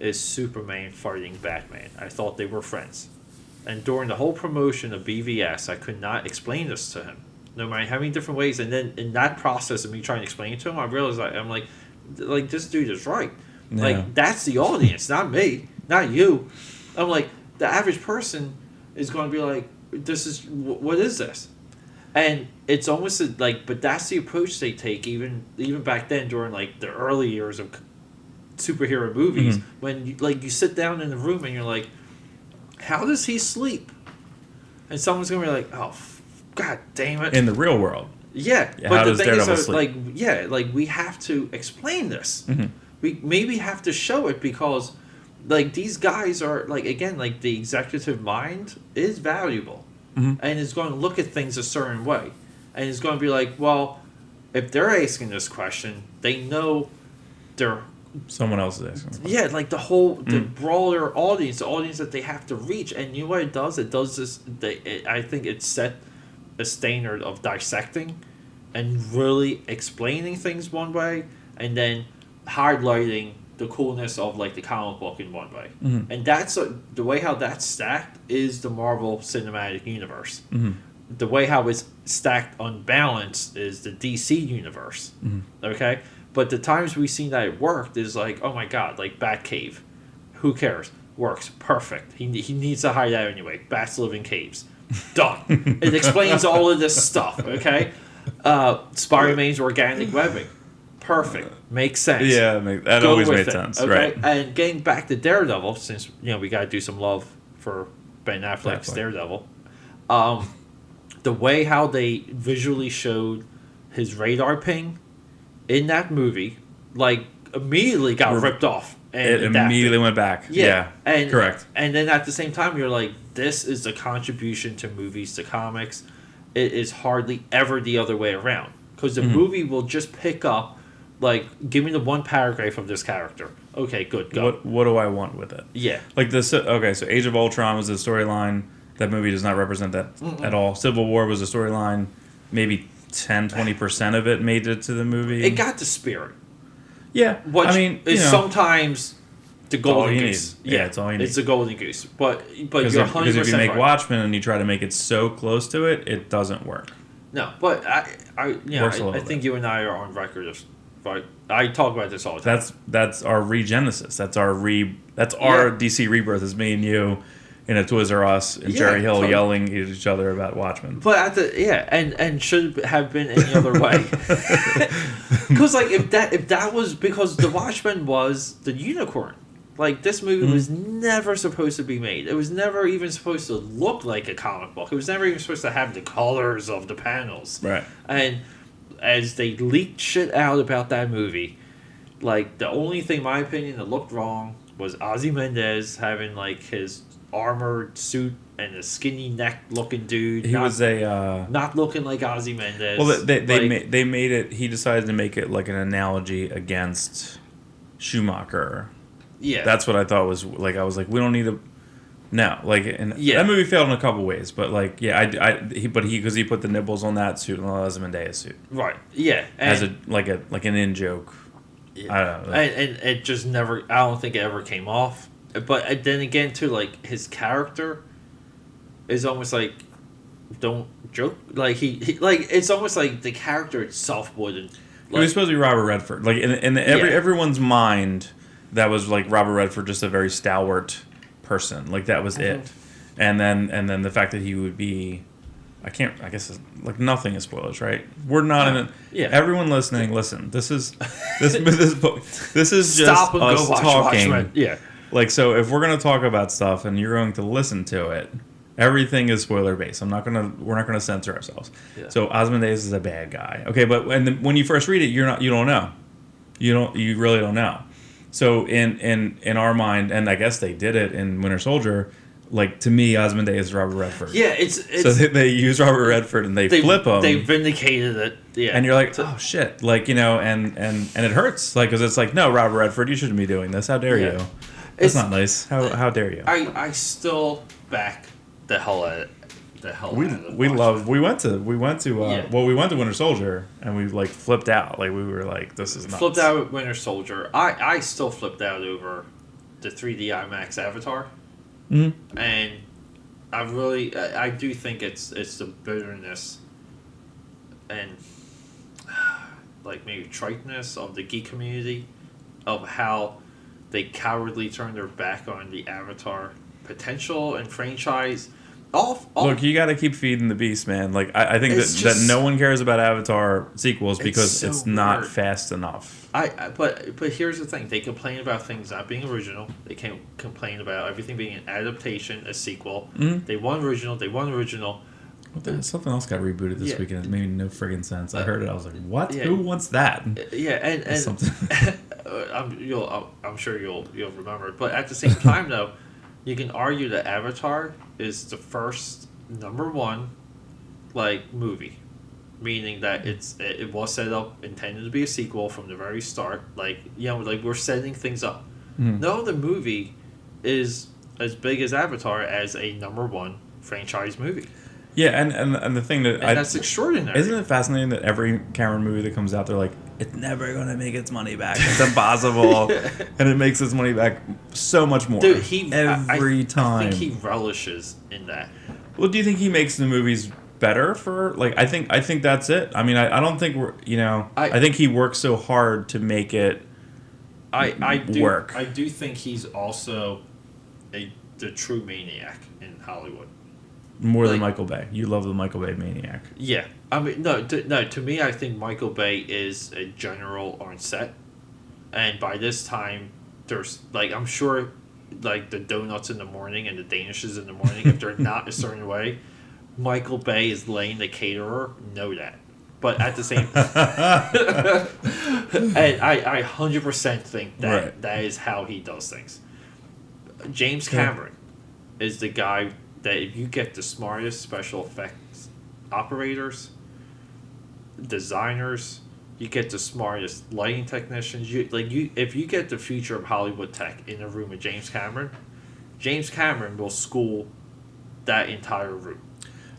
is Superman fighting Batman? I thought they were friends. And during the whole promotion of BVS, I could not explain this to him, no matter how many different ways. And then in that process of me trying to explain it to him, I realized I'm like this dude is right. Yeah. Like, that's the audience, not me, not you. I'm like, the average person is going to be like, what is this? And it's almost like, but that's the approach they take even back then during like the early years of superhero movies, when you sit down in the room and you're like, how does he sleep? And someone's gonna be like, oh, god damn it!
In the real world,
but the thing is, like we have to explain this. We maybe have to show it because, like, these guys are like, again, like the executive mind is valuable. And is going to look at things a certain way. And it's going to be like, well, if they're asking this question, they know they're...
Someone else is asking.
Yeah, like the broader audience, the audience that they have to reach. And you know what it does? It does this... I think it set a standard of dissecting and really explaining things one way, and then highlighting the coolness of like the comic book in one way. And that's the way how that's stacked is the Marvel Cinematic Universe. The way how it's stacked unbalanced is the DC Universe. Okay? But the times we've seen that it worked is like, oh my god, like Batcave. Who cares? Works. Perfect. He needs to hide out anyway. Bats live in caves. Done. It explains all of this stuff, okay? Spider-Man's organic webbing. Perfect. Makes sense.
Yeah, that always made sense. Okay? Right.
And getting back to Daredevil, since we got to do some love for Ben Affleck's Daredevil, the way how they visually showed his radar ping in that movie, like, immediately got ripped off. And
it immediately went back. Yeah.
And,
correct.
And then at the same time, you're like, this is the contribution to movies, to comics. It is hardly ever the other way around. Because the movie will just pick up, like, give me the one paragraph of this character. Okay, good, go.
What do I want with it?
Yeah.
Like this. Okay, so Age of Ultron was a storyline. That movie does not represent that at all. Civil War was a storyline. Maybe 10-20% of it made it to the movie.
It got the spirit.
Yeah.
Which is sometimes the golden goose.
Yeah, it's all you need.
It's the golden goose. But you're 100%
because if you make
right.
Watchmen and you try to make it so close to it, it doesn't work.
No, but I think you and I are on record of... Right. I talk about this all the time.
That's our regenesis. That's our DC rebirth. Is me and you in a Toys R Us and Jerry Hill yelling at each other about Watchmen.
But and should have been any other way. Because like if that was because the Watchmen was the unicorn. Like, this movie was never supposed to be made. It was never even supposed to look like a comic book. It was never even supposed to have the colors of the panels.
Right.
And as they leaked shit out about that movie, like, the only thing, in my opinion, that looked wrong was Ozymandias having, like, his armored suit and a skinny neck looking dude.
He was
not looking like Ozymandias.
Well, they made it. He decided to make it like an analogy against Schumacher.
Yeah,
that's what I thought was like. I was like, we don't need to No, like, and that movie failed in a couple ways, but like, yeah, because he put the nibbles on that suit, on the Ozymandias suit,
right? Yeah,
as an in joke.
Yeah.
I don't know,
and it just never. I don't think it ever came off. But then again, too, like his character is almost like don't joke. Like he like it's almost like the character itself wouldn't. Like,
it was supposed to be Robert Redford. Like in everyone's mind, that was like Robert Redford, just a very stalwart person. Like that was it. And then the fact that he would be, I guess like nothing is spoilers, right? We're not in it. Yeah. Everyone listening, listen. This is just
Stop and
us
go watch
talking.
Watchmen. Yeah.
Like, so if we're gonna talk about stuff and you're going to listen to it, everything is spoiler based. We're not gonna censor ourselves. Yeah. So Ozymandias is a bad guy. Okay, but when you first read it, you don't know. You really don't know. So in our mind, and I guess they did it in Winter Soldier. Like, to me, Ozymandias is Robert Redford.
Yeah, it's
so they use Robert Redford and they flip him.
They vindicated it. Yeah,
and you're like, oh shit, like, you know, and it hurts, like, because it's like, no, Robert Redford, you shouldn't be doing this. How dare you? That's not nice. How dare you?
I still back the hell at it.
We went to Winter Soldier and we like flipped out. Like, we were like, this is nuts.
Flipped out at Winter Soldier. I still flipped out over the 3D IMAX Avatar. Mm-hmm. And I do think it's the bitterness and like maybe triteness of the geek community of how they cowardly turned their back on the Avatar potential and franchise.
Look, you got to keep feeding the beast, man. Like, I think that no one cares about Avatar sequels because it's not fast enough.
But here's the thing: they complain about things not being original. They can't complain about everything being an adaptation, a sequel. Mm-hmm. They want original.
Something else got rebooted this weekend. It made no friggin' sense. I heard it. I was like, "What? Who wants that?"
Yeah, and something. I'm sure you'll remember it. But at the same time, though, you can argue that Avatar is the first #1 like movie, meaning that it was set up intended to be a sequel from the very start. Like, you know, like we're setting things up. Mm. No other movie is as big as Avatar as a #1 franchise movie.
Yeah, and the thing that
that's extraordinary.
Isn't it fascinating that every Cameron movie that comes out, they're like, it's never gonna make its money back. It's impossible, and it makes its money back so much more.
Dude,
every time.
I think he relishes in that.
Well, do you think he makes the movies better for like? I think that's it. I mean, I don't think we're I think he works so hard to make it. Work.
I do think he's also the true maniac in Hollywood.
More than Michael Bay. You love the Michael Bay maniac.
Yeah. I mean, no. To me, I think Michael Bay is a general on set. And by this time, there's, like, I'm sure, like, the donuts in the morning and the Danishes in the morning, if they're not a certain way, Michael Bay is laying the caterer, know that. But at the same and I 100% think that that is how he does things. James Cameron is the guy that if you get the smartest special effects operators, designers, you get the smartest lighting technicians. If you get the future of Hollywood tech in a room with James Cameron will school that entire room.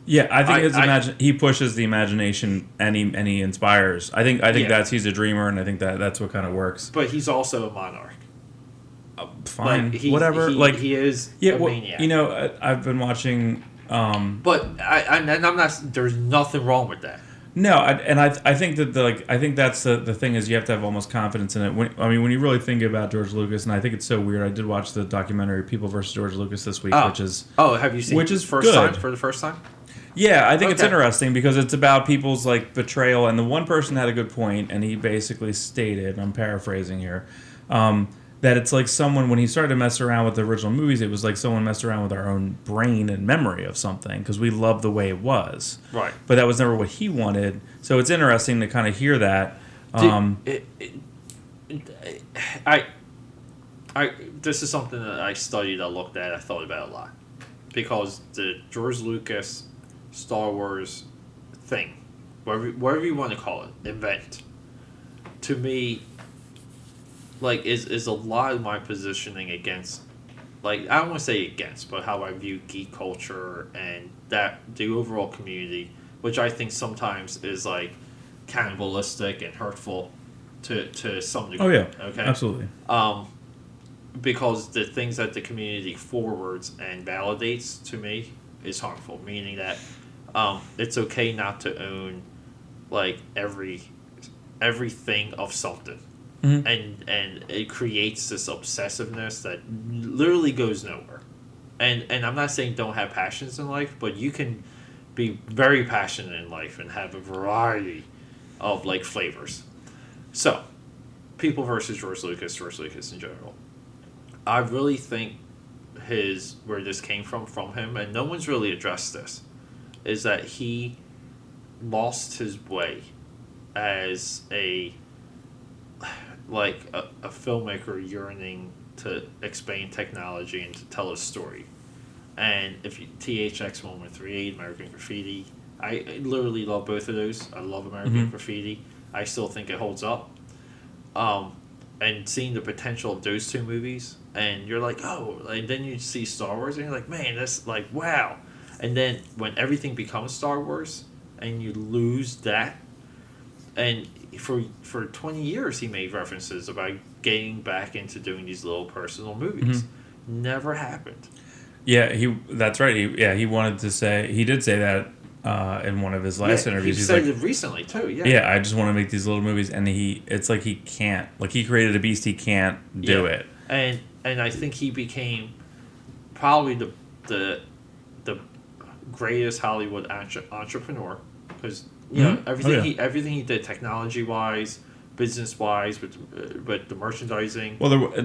Yeah, I think he pushes the imagination and he inspires. I think he's a dreamer, and I think that's what kind of works.
But he's also a monarch.
Fine, whatever.
He is a maniac.
You know, I've been watching.
But I'm not. There's nothing wrong with that.
No, I think that I think that's the thing is you have to have almost confidence in it. When you really think about George Lucas, and I think it's so weird. I did watch the documentary People versus George Lucas this week, which is
have you seen?
Which is
for the first time?
Yeah, I think it's interesting because it's about people's like betrayal, and the one person had a good point, and he basically stated, I'm paraphrasing here, that it's like someone, when he started to mess around with the original movies, it was like someone messed around with our own brain and memory of something because we loved the way it was.
Right.
But that was never what he wanted. So it's interesting to kind of hear that.
This is something that I studied, I looked at, I thought about a lot. Because the George Lucas Star Wars thing, whatever you want to call it, event, to me, like, is a lot of my positioning against, like, I don't want to say against, but how I view geek culture and that the overall community, which I think sometimes is like cannibalistic and hurtful to some degree.
Oh yeah,
okay,
absolutely.
Because the things that the community forwards and validates to me is harmful. Meaning that it's okay not to own like everything of something.
Mm-hmm.
And it creates this obsessiveness that literally goes nowhere. And I'm not saying don't have passions in life, but you can be very passionate in life and have a variety of like flavors. So, people versus George Lucas in general. I really think where this came from him, and no one's really addressed this, is that he lost his way as a filmmaker yearning to explain technology and to tell a story. And if you THX 138, American Graffiti, I literally love both of those. I love American Graffiti. I still think it holds up. And seeing the potential of those two movies, and you're like, oh, and then you see Star Wars, and you're like, man, that's like, wow. And then when everything becomes Star Wars, and you lose that, and for 20 years he made references about getting back into doing these little personal movies. Never happened.
Yeah, that's right. He wanted to say, he did say that in one of his last interviews.
He said it recently too.
Yeah, I just want to make these little movies, and it's like he can't. Like, he created a beast, he can't do it.
And I think he became probably the greatest Hollywood entrepreneur, because everything he did technology wise, business wise, with the merchandising,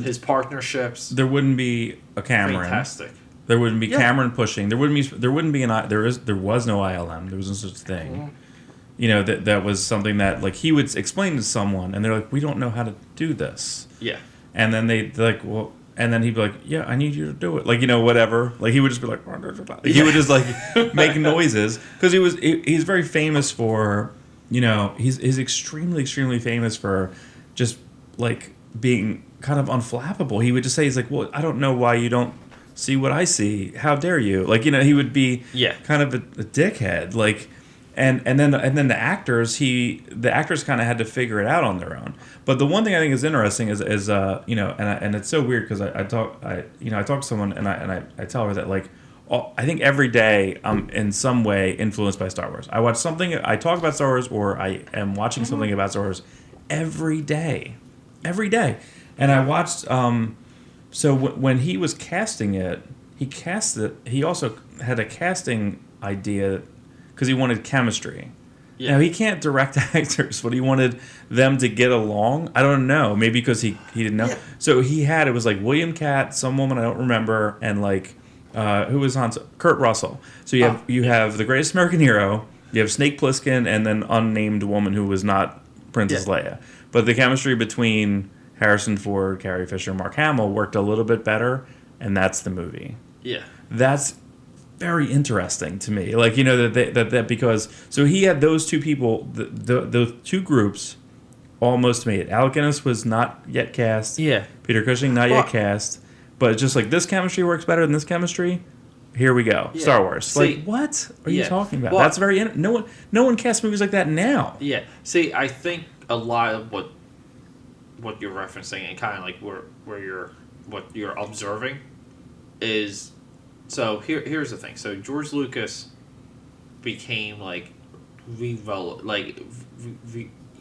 his partnerships.
There wouldn't be a Cameron.
Fantastic.
There wouldn't be Cameron pushing. There was no ILM. There was no such thing. You know, that was something that, like, he would explain to someone, and they're like, we don't know how to do this.
Yeah.
And then they're like, well, and then he'd be like, yeah, I need you to do it. Like, you know, whatever. Like, he would just be like, he would just like make noises, because he's very famous for, you know, he's extremely, extremely famous for just like being kind of unflappable. He would just say, he's like, well, I don't know why you don't see what I see. How dare you? Like, you know, he would be kind of a dickhead. Like, and then the actors kind of had to figure it out on their own. But the one thing I think is interesting is you know, and it's so weird, because I talk to someone, and I tell her that, like, I think every day I'm in some way influenced by Star Wars. I watch something, I talk about Star Wars, or I am watching something about Star Wars every day. And I watched. So when he was casting it, he also had a casting idea, because he wanted chemistry. Yeah. Now, he can't direct actors, but he wanted them to get along. I don't know, maybe because he didn't know. Yeah. So it was like William Catt, some woman I don't remember, and like who was on Kurt Russell. So you have the greatest American hero, you have Snake Plissken, and then unnamed woman who was not Princess Leia. But the chemistry between Harrison Ford, Carrie Fisher, Mark Hamill worked a little bit better, and that's the movie. Yeah. That's very interesting to me. Like, you know, that because, so he had those two people, those two groups almost made it. Alec Guinness was not yet cast. Yeah. Peter Cushing, not yet cast. But just like, this chemistry works better than this chemistry, here we go. Yeah. Star Wars. See, like, what are you talking about? Well, that's very, no one casts movies like that now.
Yeah. See, I think a lot of what you're referencing, and kind of like what you're observing is, so here's the thing. So George Lucas became like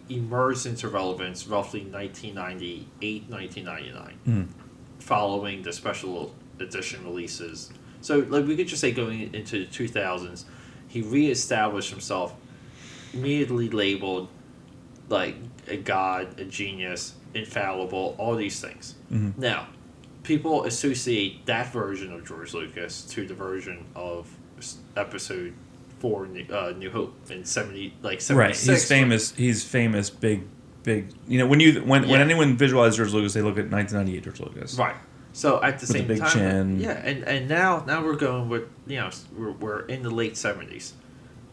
emerged into relevance roughly 1998, 1999, following the special edition releases. So like, we could just say going into the 2000s, he reestablished himself, immediately labeled like a god, a genius, infallible, all these things. Mm-hmm. Now, people associate that version of George Lucas to the version of Episode 4, New Hope, in 76.
Right, he's famous, big. You know, when anyone visualizes George Lucas, they look at 1998 George Lucas.
Right. So at the same
big
time,
chin.
Yeah, and now we're going with, you know, we're in the late 70s.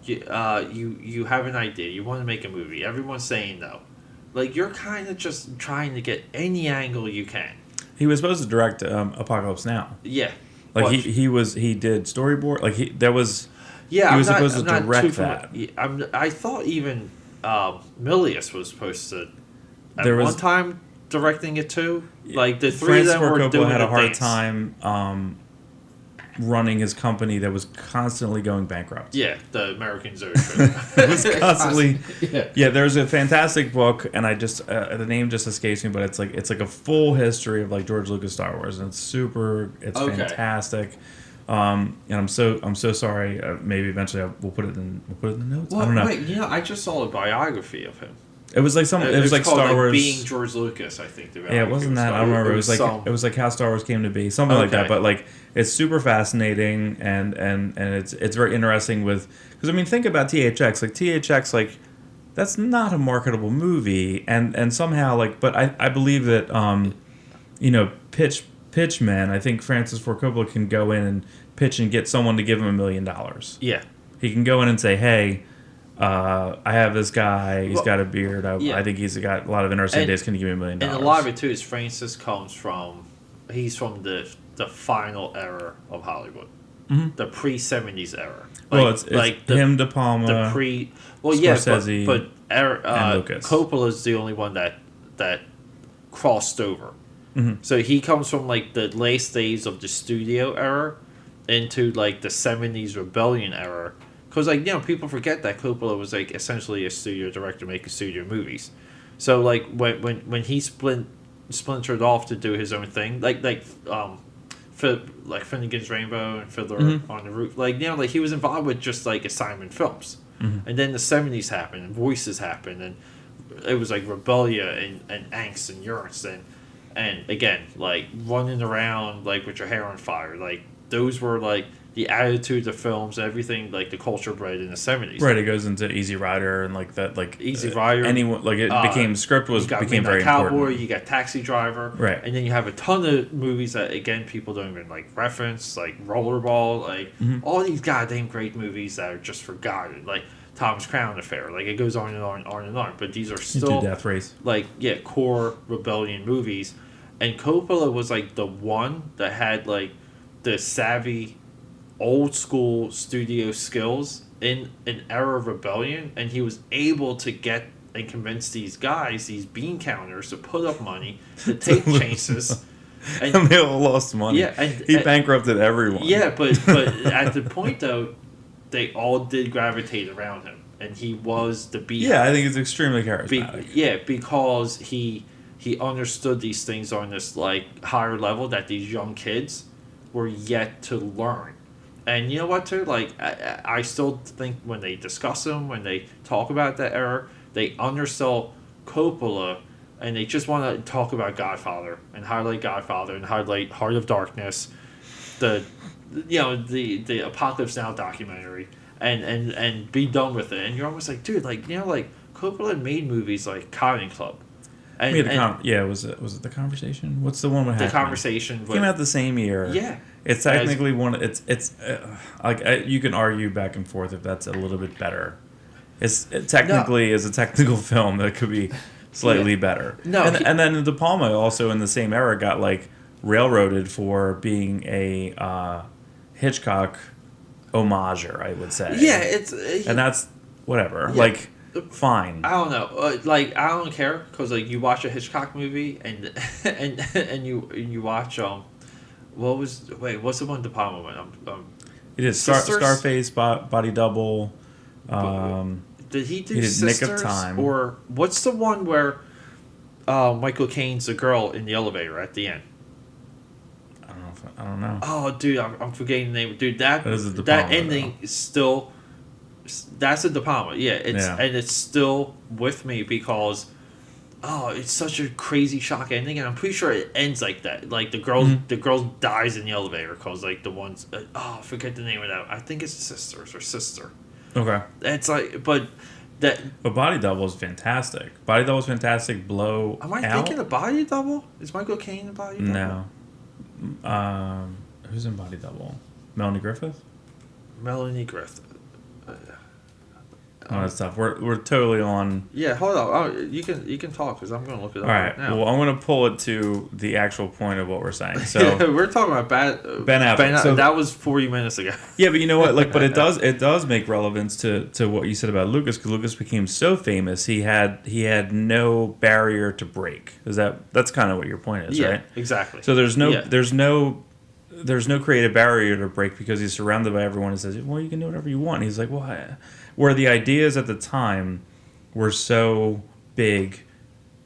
You have an idea, you want to make a movie. Everyone's saying no. Like, you're kind of just trying to get any angle you can.
He was supposed to direct Apocalypse Now.
Yeah.
Like he did storyboard. Like he was supposed to direct that.
I thought even Milius was supposed to
There was
one time directing it too. Like the three
Francis
of them
Ford
were
Coppola
doing
had a hard
dance.
time running his company that was constantly going bankrupt.
Yeah, the American Zoetrope.
It was constantly.
Yeah.
There's a fantastic book, and I just the name just escapes me, but it's like a full history of like George Lucas Star Wars, and it's fantastic. And I'm so sorry. Maybe eventually we'll put it in the notes.
Well,
I don't know.
wait, I just saw a biography of him.
It was like it was like
called,
Star Wars
Being George Lucas, I think.
Yeah, it wasn't that. I don't remember. It was like how Star Wars came to be, something like that. But like it's super fascinating and it's very interesting with because I mean think about THX. Like THX, like that's not a marketable movie, and somehow like but I believe that Pitchman. I think Francis Ford Coppola can go in and pitch and get someone to give him $1 million.
Yeah,
he can go in and say, hey. I have this guy. He's got a beard. I think he's got a lot of interesting ideas. Can you give me $1 million?
And a lot of it too is Francis comes from. He's from the final era of Hollywood, the pre-70s era.
It's him, De Palma,
the pre. Well,
Scorsese,
but
and Lucas.
Coppola's the only one that crossed over.
Mm-hmm.
So he comes from like the last days of the studio era into like the 70s rebellion era. Because, like, people forget that Coppola was, like, essentially a studio director making studio movies. So, like, when he splintered off to do his own thing, like Finnegan's Rainbow and Fiddler on the Roof, like, he was involved with just, like, assignment films. Mm-hmm. And then the 70s happened, and Voices happened, and it was, like, Rebellia and Angst and Urnst, and again, like, running around, like, with your hair on fire. Like, those were, like... the attitude of films, everything like the culture bred in the 70s.
Right, it goes into Easy Rider and like that, like
Easy Rider.
Anyone like it became script was became very
Cowboy,
important.
You got Taxi Driver,
right,
and then you have a ton of movies that again people don't even like reference, like Rollerball, like all these goddamn great movies that are just forgotten, like Tom's Crown Affair. Like it goes on and on and on and on. But these are still
Death Race,
like core rebellion movies, and Coppola was like the one that had like the savvy old school studio skills in an era of rebellion, and he was able to get and convince these guys, these bean counters, to put up money to take chances.
And they all lost money. Yeah, he bankrupted everyone.
Yeah, but at the point though, they all did gravitate around him, and he was the beat.
Yeah, I think it's extremely charismatic.
Because he understood these things on this like higher level that these young kids were yet to learn. And you know what, too? Like, I still think when they discuss them, when they talk about that era, they undersell Coppola, and they just want to talk about Godfather and highlight Heart of Darkness, the Apocalypse Now documentary, and be done with it. And you're almost like, dude, like Coppola made movies like Cotton Club.
Was it The Conversation? What's the one with
The Conversation
came out the same year.
Yeah,
it's technically you can argue back and forth if that's a little bit better. It technically is a technical film that could be slightly better.
No,
and then De Palma also in the same era got like railroaded for being a Hitchcock homager, I would say.
Yeah,
and that's whatever. Yeah. Like. Fine.
I don't know. I don't care because like you watch a Hitchcock movie and you watch what's the one De Palma one?
It is Scarface, Body Double.
Did he do Sisters?
Nick of Time.
Or what's the one where Michael Caine's the girl in the elevator at the end?
I don't know.
Oh, dude, I'm forgetting the name. Dude, that ending is still. That's a De Palma, yeah. And it's still with me because, it's such a crazy shock ending, and I'm pretty sure it ends like that. Like the girl dies in the elevator because like the ones, I forget the name of that. I think it's Sisters or Sister.
Okay.
It's like, but
Body Double is fantastic. Body Double is fantastic. Blow.
Am I thinking of Body Double? Is Michael Caine in Body Double?
No. Who's in Body Double? Melanie Griffith. all that stuff. We're totally on.
Yeah, hold on. Oh, you can talk because I'm going to look it up
All right.
now.
Well, I'm going to pull it to the actual point of what we're saying. So
yeah, we're talking about Ben Affleck. So that was 40 minutes ago.
Yeah, but you know what? Like, but it does make relevance to what you said about Lucas, because Lucas became so famous. He had no barrier to break. That's kind of what your point is, right?
Exactly.
So there's no creative barrier to break because he's surrounded by everyone who says, well, you can do whatever you want. And he's like, well, where the ideas at the time were so big,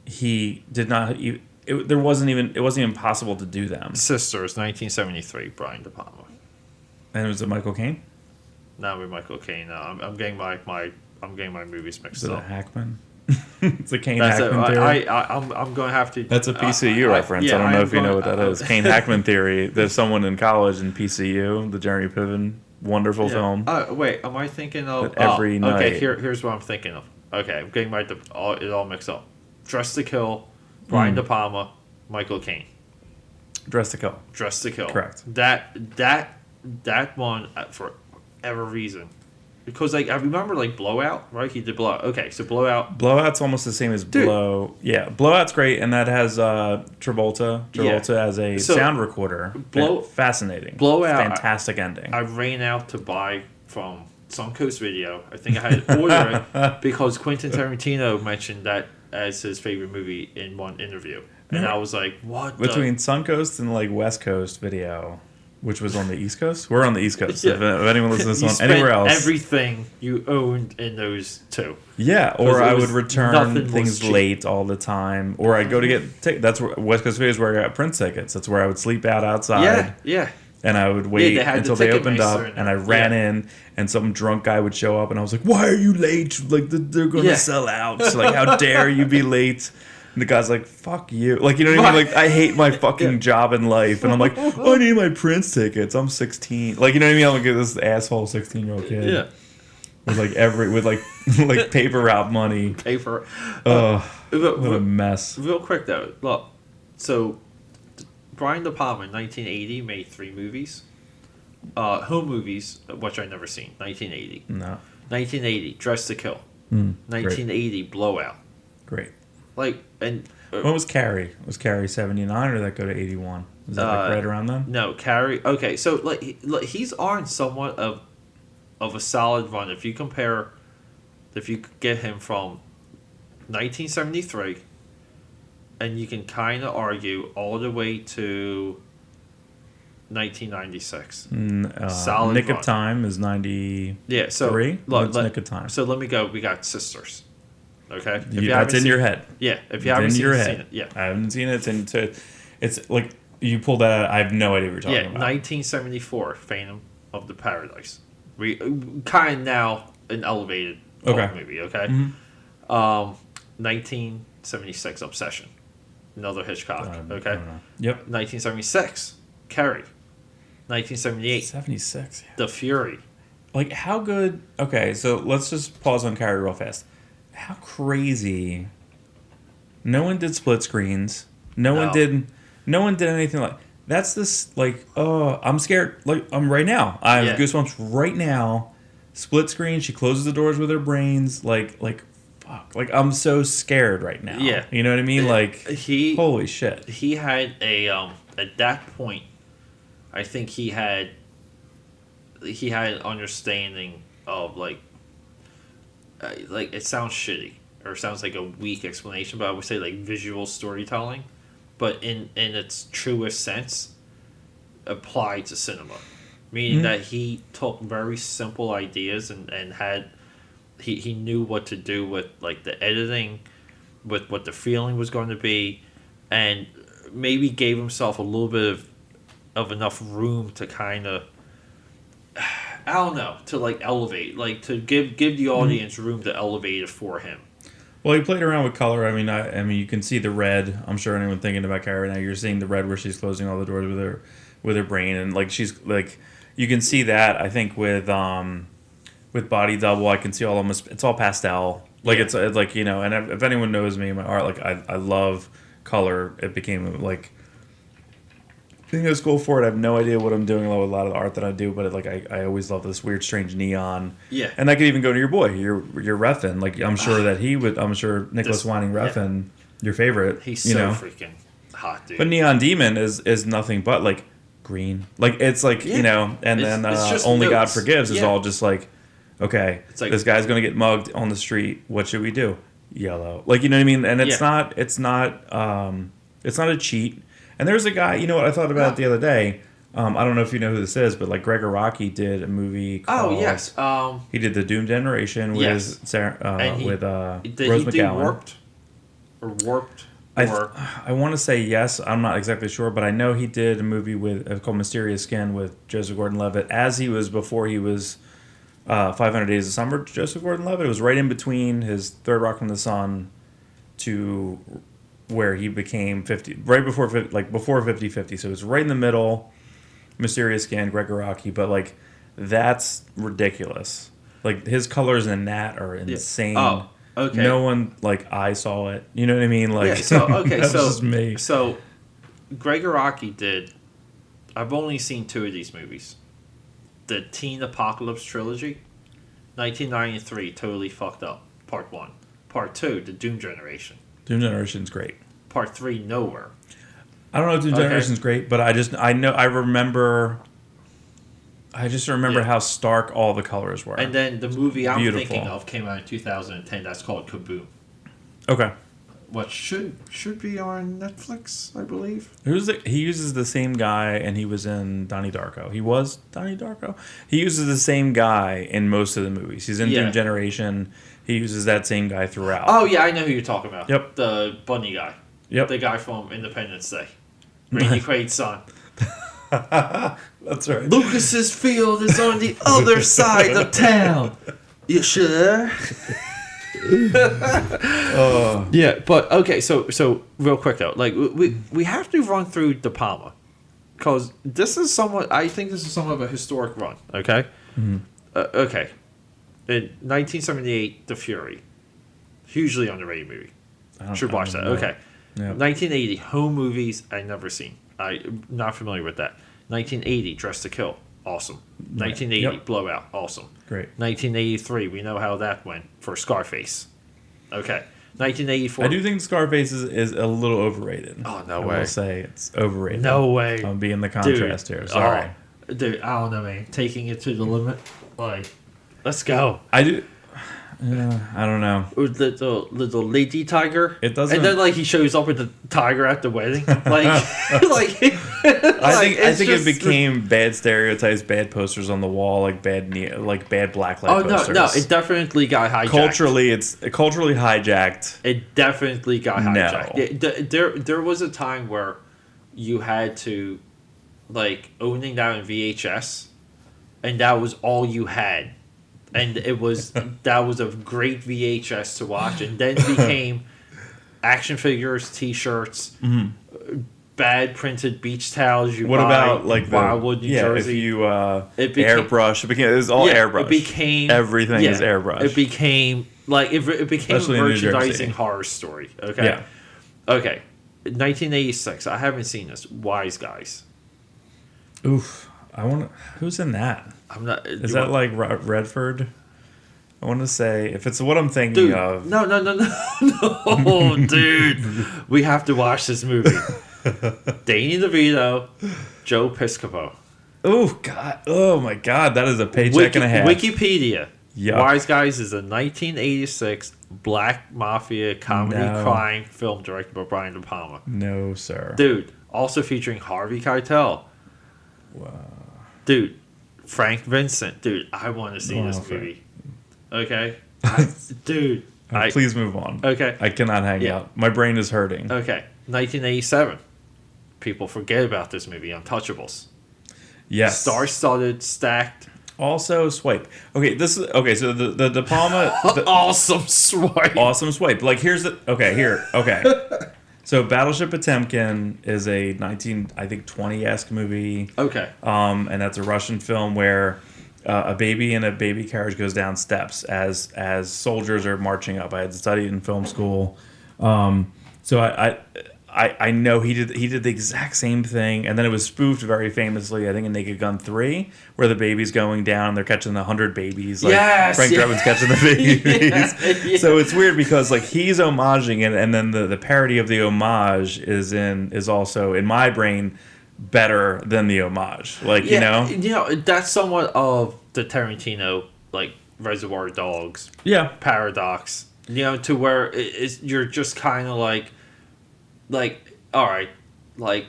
he did not. It wasn't even possible to do them.
Sisters, 1973, Brian De Palma.
And was it Michael Caine?
Not with Michael Caine. No, I'm getting my movies mixed up.
Is it Hackman? It's a Kane Hackman theory.
I'm going to have to.
That's a PCU reference. I don't know if you know what that is. Kane Hackman theory. There's someone in college in PCU, the Jeremy Piven wonderful film.
Wait, am I thinking of
every night?
Okay, here's what I'm thinking of. Okay, I'm getting it all mixed up. Dressed to Kill, Brian De Palma, Michael Caine.
Dressed to Kill.
Dressed to Kill.
Correct.
That one for whatever reason. Because I remember Blowout, right? He did Blowout. Okay, so Blowout.
Blowout's almost the same as Blow. Yeah, Blowout's great, and that has Travolta as a sound recorder. Fascinating.
Blowout.
Fantastic ending.
I ran out to buy from Suncoast Video. I think I had to order it because Quentin Tarantino mentioned that as his favorite movie in one interview, and I was like, "What?"
Between Suncoast and West Coast Video. Which was on the East Coast? We're on the East Coast. Yeah. If anyone listens to this on anywhere else.
Everything you owned in those two.
Yeah, or I would return things late all the time. Or I'd go to get... that's where West Coast Video is where I got Prince tickets. That's where I would sleep out outside.
Yeah.
And I would wait until they opened up. And I ran in, and some drunk guy would show up. And I was like, why are you late? They're going to sell out. So, how dare you be late? And the guy's like, fuck you. You know what I mean? I hate my fucking job in life. And I'm like, I need my Prince tickets. I'm 16. You know what I mean? I'm like this asshole 16-year-old kid.
Yeah.
With paper route money.
Paper.
What a mess.
Real quick, though. Look, so Brian De Palma in 1980 made 3 movies. Home movies, which I've never seen. 1980.
No.
1980, Dressed to Kill. 1980, Blowout.
Great.
When
was Carrie? Was Carrie 79 or did that go to 81? Is that right around then?
No, Carrie. Okay, so he's on somewhat of a solid run. If you get him from 1973, and you can kind of argue all the way to 1996. Solid
Nick
run.
of Time is 93.
Yeah, so
Nick of Time?
So let me go. We got Sisters. Okay,
that's in your head.
Yeah, if you haven't seen it, yeah,
I haven't seen it. It's like you pulled that out. I have no idea what you're talking about.
1974, Phantom of the Paradise. We kind of now an elevated movie. Okay, 1976, Obsession, another Hitchcock. Okay,
yep.
1976, Carrie. 1978,
76.
The Fury.
How good? Okay, so let's just pause on Carrie real fast. How crazy! No one did split screens. No one did anything like. That's this I'm scared. I'm right now. I have goosebumps right now. Split screen. She closes the doors with her brains. Fuck. I'm so scared right now.
Yeah.
You know what I mean? Holy shit.
He had at that point, I think he had an understanding of it sounds shitty or sounds like a weak explanation, but I would say visual storytelling, but in its truest sense, applied to cinema, meaning that he took very simple ideas and had he knew what to do with the editing, with what the feeling was going to be, and maybe gave himself a little bit of enough room to kind of. I don't know, to elevate, to give the audience room to elevate it for him.
Well, he played around with color. I mean, you can see the red. I'm sure anyone thinking about Carrie right now, you're seeing the red where she's closing all the doors with her brain, and she's you can see that. I think with Body Double, I can see all almost. It's all pastel. It's and if anyone knows me, my art, I love color. It became think it was cool for it. I have no idea what I'm doing with a lot of the art that I do, but I always love this weird, strange neon.
Yeah.
And that could even go to your boy, your Refn. Like I'm sure that he would. I'm sure Nicholas Winding Refn, your favorite.
He's so freaking hot, dude.
But Neon Demon is nothing but like green. Like it's like and then Only God Forgives is all just like, okay, it's like, this guy's gonna get mugged on the street. What should we do? Yellow. Like you know what I mean? And it's not a cheat. And there's a guy, you know what I thought about it the other day. I don't know if you know who this is, but like Gregor Rocky did a movie called...
Oh, yes.
He did The Doom Generation with Sarah, with Rose McGowan.
Warped?
I want to say yes. I'm not exactly sure, but I know he did a movie called Mysterious Skin with Joseph Gordon-Levitt before he was 500 Days of Summer. Joseph Gordon-Levitt. It was right in between his third Rock from the Sun to... where he became 50, right before 50-50. So it's right in the middle, Mysterious Skin, Gregor Rocky, but like that's ridiculous. Like his colors in that are insane.
Oh, okay.
No one I saw it. You know what I mean? Like
that's
just me.
So Gregor Rocky did. I've only seen 2 of these movies. The Teen Apocalypse trilogy, 1993, totally fucked up. Part 1. Part 2, The Doom Generation.
Doom Generation's great.
Part 3, Nowhere.
I don't know if Doom Generation's great, but I just remember how stark all the colors were.
And then the movie I'm thinking of came out in 2010. That's called Kaboom.
Okay.
What should be on Netflix, I believe.
He uses the same guy, and he was in Donnie Darko. He was Donnie Darko. He uses the same guy in most of the movies. He's in Doom Generation. He uses that same guy throughout.
Oh, yeah, I know who you're talking about.
Yep.
The bunny guy.
Yep.
The guy from Independence Day. Randy Quaid's son.
That's right.
Lucas's field is on the other side of town. You sure? Yeah, but okay, so real quick though, like we have to run through De Palma because I think this is somewhat of a historic run. Okay.
Mm-hmm.
Okay. In 1978, The Fury, hugely underrated movie. Should watch that. Okay.
Yep.
1980, home movies I never seen. I'm not familiar with that. 1980, Dress to Kill, awesome. 1980, Blowout, awesome.
Great.
1983, we know how that went for Scarface. Okay. 1984.
I do think Scarface is a little overrated.
Oh, no way.
I will say it's overrated.
No way.
I'm being the contrast here. Sorry.
Dude, I don't know, man. Taking it to the limit. Like, let's go.
I do. I don't know.
The lady tiger.
It doesn't.
And then he shows up with the tiger at the wedding. I
think it became bad stereotypes, bad posters on the wall, like bad blacklight posters.
No, it definitely got hijacked.
It's culturally hijacked.
It definitely got hijacked.
No.
There was a time where you had to owning that on VHS, and that was all you had. And that was a great VHS to watch, and then became action figures, T-shirts, bad printed beach towels.
What about
Wildwood, New Jersey?
If you airbrush, it was all airbrush.
It became
everything is airbrush.
It became it became
especially
a merchandising horror story. Okay,
yeah.
Okay, 1986. I haven't seen this. Wise Guys.
Oof, who's in that?
I'm not.
Is that Redford? I want to say if it's what I'm thinking of.
No, dude. We have to watch this movie. Danny DeVito, Joe Piscopo.
Oh God! Oh my God! That is a paycheck and a half.
Wikipedia.
Yep.
Wise Guys is a 1986 black mafia comedy crime film directed by Brian De Palma.
No, sir.
Dude, also featuring Harvey Keitel.
Wow.
Dude. Frank Vincent, dude, I want to see this movie. Okay,
please move on.
Okay,
I cannot hang out. My brain is hurting.
Okay, 1987. People forget about this movie, Untouchables.
Yes,
star-studded, stacked.
Also, Swipe. Okay, this is okay. So the De Palma,
awesome swipe.
Awesome swipe. Okay. So Battleship Potemkin is a 20-esque movie.
Okay.
And that's a Russian film where a baby in a baby carriage goes down steps as soldiers are marching up. I had studied in film school. So I know he did the exact same thing, and then it was spoofed very famously, I think, in Naked Gun 3, where the baby's going down, they're catching 100 babies, like Frank Drebin's catching the babies. Yeah. So it's weird because like he's homaging it, and then the parody of the homage is also in my brain better than the homage. Like you know,
that's somewhat of the Tarantino like Reservoir Dogs paradox. You know, to where you're just kind of like, all right, like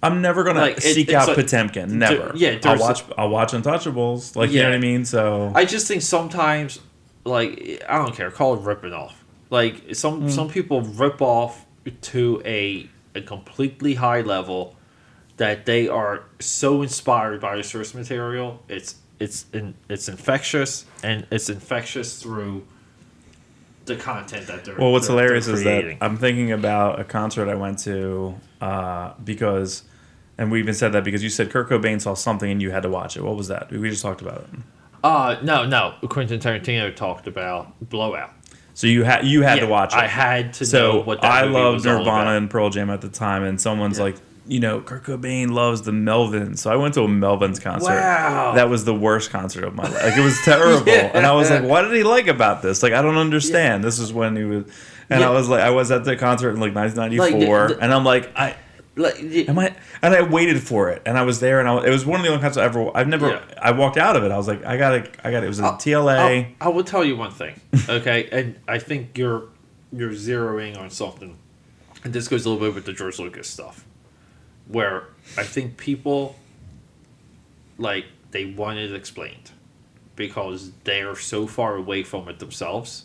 I'm never gonna seek out Potemkin. Never. I'll watch Untouchables. Like you know what I mean. So
I just think sometimes, like I don't care, call it ripping off. Like some people rip off to a completely high level that they are so inspired by the source material. It's infectious, and it's infectious through the content that they're
what's hilarious
is
that I'm thinking about a concert I went to because, and we even said that because you said Kurt Cobain saw something and you had to watch it. What was that? We just talked about it.
No. Quentin Tarantino talked about Blowout.
So you had to watch it.
I had to know what that movie
loved
was all
Nirvana
about.
and Pearl Jam at the time, and someone's like, you know, Kurt Cobain loves the Melvins. So I went to a Melvins concert.
Wow.
That was the worst concert of my life. Like, it was terrible. And I was like, what did he like about this? Like, I don't understand. This is when he was... And I was like, I was at the concert in like 1994. And I'm like, And I waited for it. And I was there. And it was one of the only concerts I walked out of it. I was like, I got it. It was in TLA.
I will tell you one thing. Okay? And I think you're zeroing on something. And this goes a little bit with the George Lucas stuff. Where I think people, like, they want it explained because they are so far away from it themselves,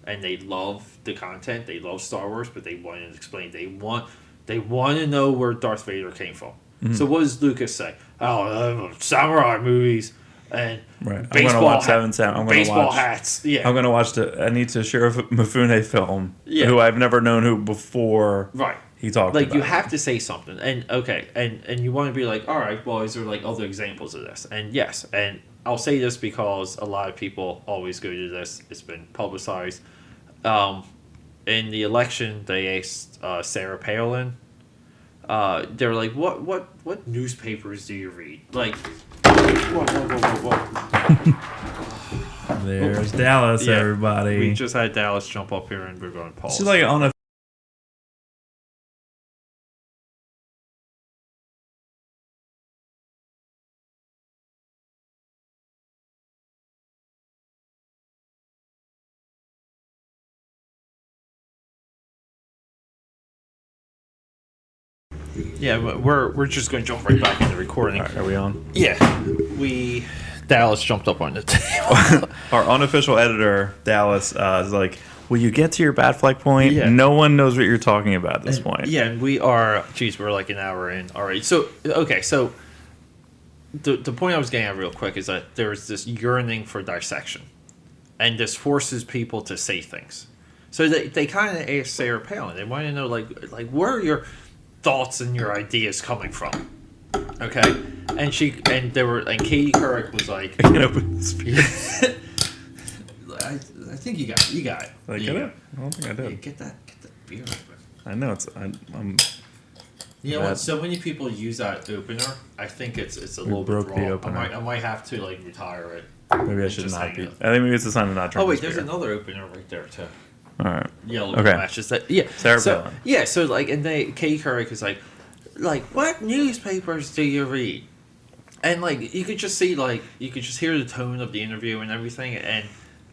and they love the content, they love Star Wars, but they want it explained. They want to know where Darth Vader came from. Mm-hmm. So what does Lucas say? Samurai movies and baseball hats. Yeah,
I'm gonna watch I need to Sheriff Mifune film. Yeah. Who I've never known who before.
Right.
He talked
like
about
you have to say something, and and you want to be like, all right, well, is there like other examples of this? And yes, and I'll say this because a lot of people always go to this. It's been publicized. In the election, they asked Sarah Palin. They're like, what newspapers do you read? Like, whoa.
There's Dallas, everybody.
We just had Dallas jump up here, and we're going to pause.
She's like on a.
Yeah, we're just going to jump right back into recording.
All right, are we on?
Yeah, Dallas jumped up on the table.
Our unofficial editor, Dallas, is like, will you get to your Batfleck point?
Yeah.
No one knows what you're talking about at this point.
Yeah, and we are, we're like an hour in. All right, so the point I was getting at real quick is that there's this yearning for dissection, and this forces people to say things. So they kind of asked Sarah Palin. They want to know, like where are your thoughts and your ideas coming from? Okay, and Katie Couric was like,
I can't open this beer.
I think you got it.
Did I get it? I don't think I did.
Yeah, get that beer open.
I know I'm.
You know what? So many people use that opener. I think it's a little bit wrong. I might have to like retire it.
Maybe I should not be. I think maybe it's a sign to not drink.
Oh wait, there's another opener right there too.
All right.
Yellow matches that. Yeah.
Sarah Palin.
Yeah. So like, and Katie Couric is like, what newspapers do you read? And like, you could just see you could just hear the tone of the interview and everything,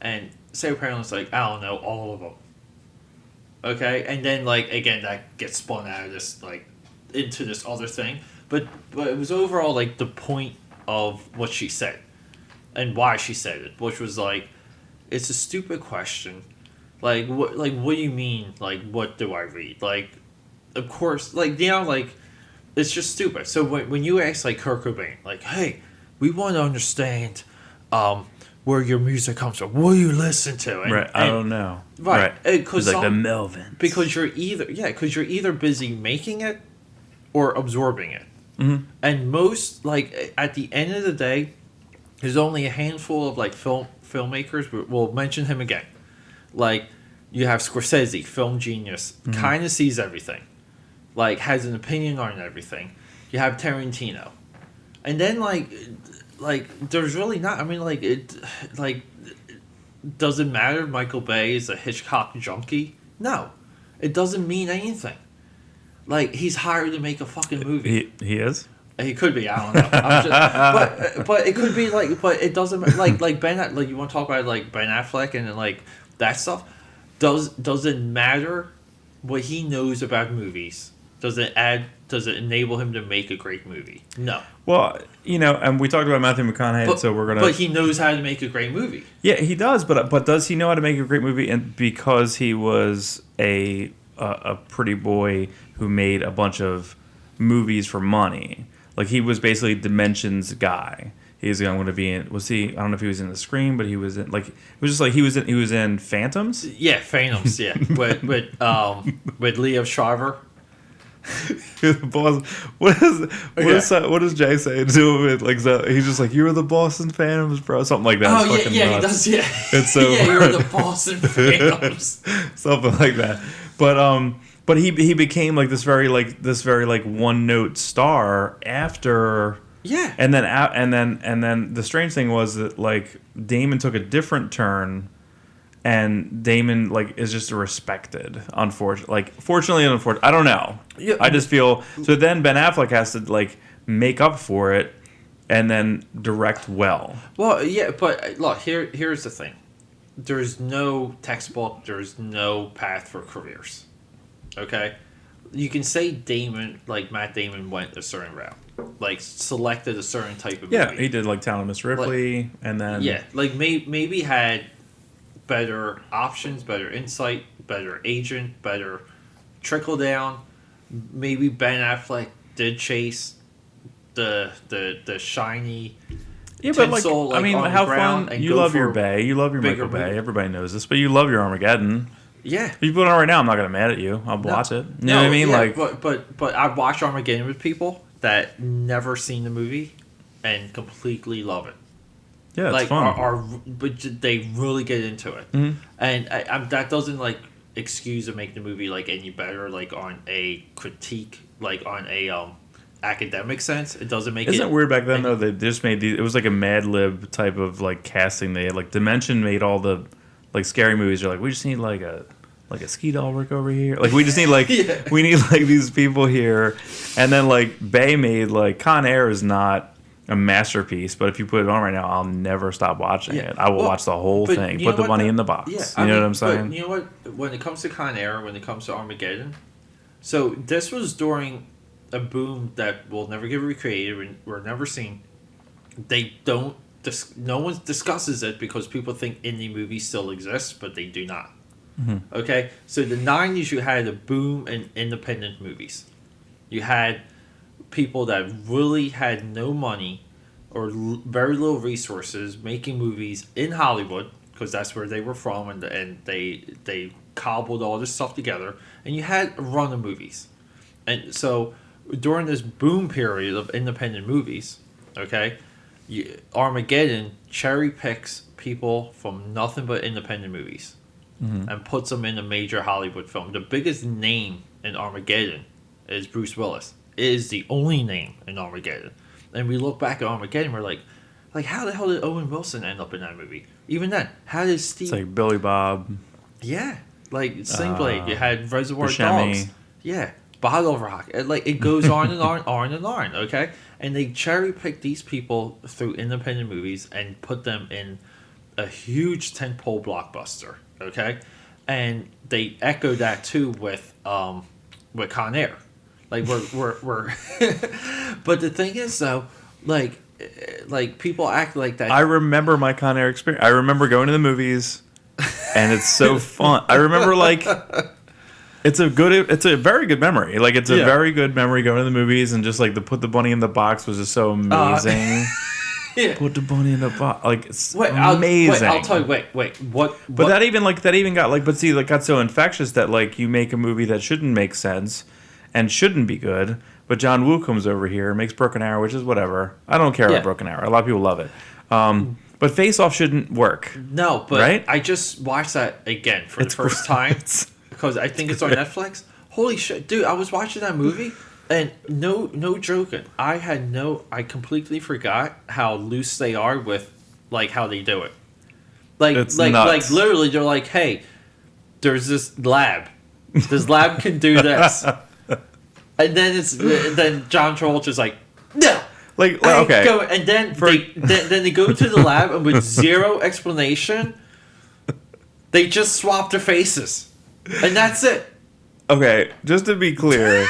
and Sarah Palin's like, I don't know, all of them. Okay, and then like again that gets spun out of this like into this other thing, but it was overall like the point of what she said and why she said it, which was like, it's a stupid question. Like what do you mean? Like what do I read? Like, of course, like it's just stupid. So when you ask like Kurt Cobain, like, hey, we want to understand where your music comes from. What do you listen to? And,
I don't know.
Right.
Because like the Melvins.
Because you're either busy making it or absorbing it. Mm-hmm. And most, like, at the end of the day, there's only a handful of like filmmakers. We'll mention him again. Like, you have Scorsese, film genius, kind of sees everything. like has an opinion on everything. You have Tarantino, and then like there's really not. I mean, like it, like does it matter? Michael Bay is a Hitchcock junkie. No, it doesn't mean anything. Like he's hired to make a fucking movie.
He is.
He could be. I don't know. I'm just, but it could be like. But it doesn't like Ben. Like you want to talk about like Ben Affleck and like that stuff. Does it matter what he knows about movies? Does it enable him to make a great movie? No.
Well, and we talked about Matthew McConaughey, so we're gonna.
But he knows how to make a great movie.
Yeah, he does. But does he know how to make a great movie? And because he was a pretty boy who made a bunch of movies for money, like he was basically Dimensions guy. He's going to be in. Was he? I don't know if he was in The Scream, but he was in. Like it was just like he was in Phantoms.
Yeah, Phantoms. Yeah, with Leo Schreiber.
You're the boss. What does Jay say to him? Like so, he's just like, "You're the boss in Phantoms, bro." Something like that.
Oh yeah, he does. Yeah,
it's so
yeah, you're the boss in Phantoms.
Something like that. But he became like this very one note star after.
Yeah.
And then the strange thing was that like Damon took a different turn, and Damon like is just respected. Fortunately and unfortunately, I don't know. Yeah. I just feel so. Then Ben Affleck has to like make up for it, and then direct well.
Well, yeah, but look, here's the thing. There's no textbook. There's no path for careers. Okay, you can say Matt Damon went a certain route. Like selected a certain type of movie.
Yeah, he did like Town of Miss Ripley, and then
like maybe had better options, better insight, better agent, better trickle down. Maybe Ben Affleck did chase the shiny.
Yeah, but I mean, how fun! You love your Bay, you love your Michael Bay. Everybody knows this, but you love your Armageddon.
Yeah,
if you put it on right now, I'm not gonna be mad at you. I'll watch it. You know what I mean?
Yeah, but I've watched Armageddon with people that never seen the movie and completely love it.
Yeah, it's fun.
But they really get into it, and that doesn't like excuse to make the movie like any better, like on a critique, like on a academic sense. It doesn't make.
Isn't it weird back then though? They just made these. It was like a Mad Lib type of like casting. They had like Dimension made all the like scary movies. They're like, we just need like a ski doll work over here. Like we just need like we need like these people here. And then like Bay made like Con Air is not a masterpiece, but if you put it on right now, I'll never stop watching it. I will watch the whole thing. Put the money in the box. Yeah, you know what I'm saying?
But you know what? When it comes to Con Air, when it comes to Armageddon, so this was during a boom that will never get recreated. We're never seen. They don't. No one discusses it because people think indie movies still exist, but they do not. Mm-hmm. Okay, so the 90s you had a boom in independent movies. You had people that really had no money or very little resources making movies in Hollywood because that's where they were from, and they cobbled all this stuff together, and you had a run of movies. And so during this boom period of independent movies, okay, Armageddon cherry picks people from nothing but independent movies. Mm-hmm. And puts them in a major Hollywood film. The biggest name in Armageddon is Bruce Willis. It is the only name in Armageddon. And we look back at Armageddon, we're like how the hell did Owen Wilson end up in that movie? Even then, how did Steve...
It's like Billy Bob.
Yeah. Like Sling Blade. You had Reservoir Dogs. Yeah. Bottle Rock. It goes on and on and on, okay? And they cherry pick these people through independent movies and put them in a huge tentpole blockbuster. Okay, and they echo that too with Con Air, like we're but the thing is though, like people act like that.
I remember my Con Air experience. I remember going to the movies, and it's so fun. I remember like it's a very good memory. Like it's a very good memory going to the movies, and just like the put the bunny in the box was just so amazing. Yeah. Put the bunny in the box. Like it's amazing.
I'll tell you. Wait. What?
But that even got like. But see, like got so infectious that like you make a movie that shouldn't make sense, and shouldn't be good. But John Woo comes over here and makes Broken Arrow, which is whatever. I don't care about Broken Arrow. A lot of people love it. But Face Off shouldn't work.
No, but
right?
I just watched that again for the first time because I think it's on Netflix. Holy shit, dude! I was watching that movie, and no joking. I completely forgot how loose they are with, like, how they do it.
It's nuts.
Literally, they're like, hey, there's this lab. This lab can do this, and then John Travolta's like, no.
Like, okay.
And then they go to the lab, and with zero explanation, they just swap their faces, and that's it.
Okay, just to be clear,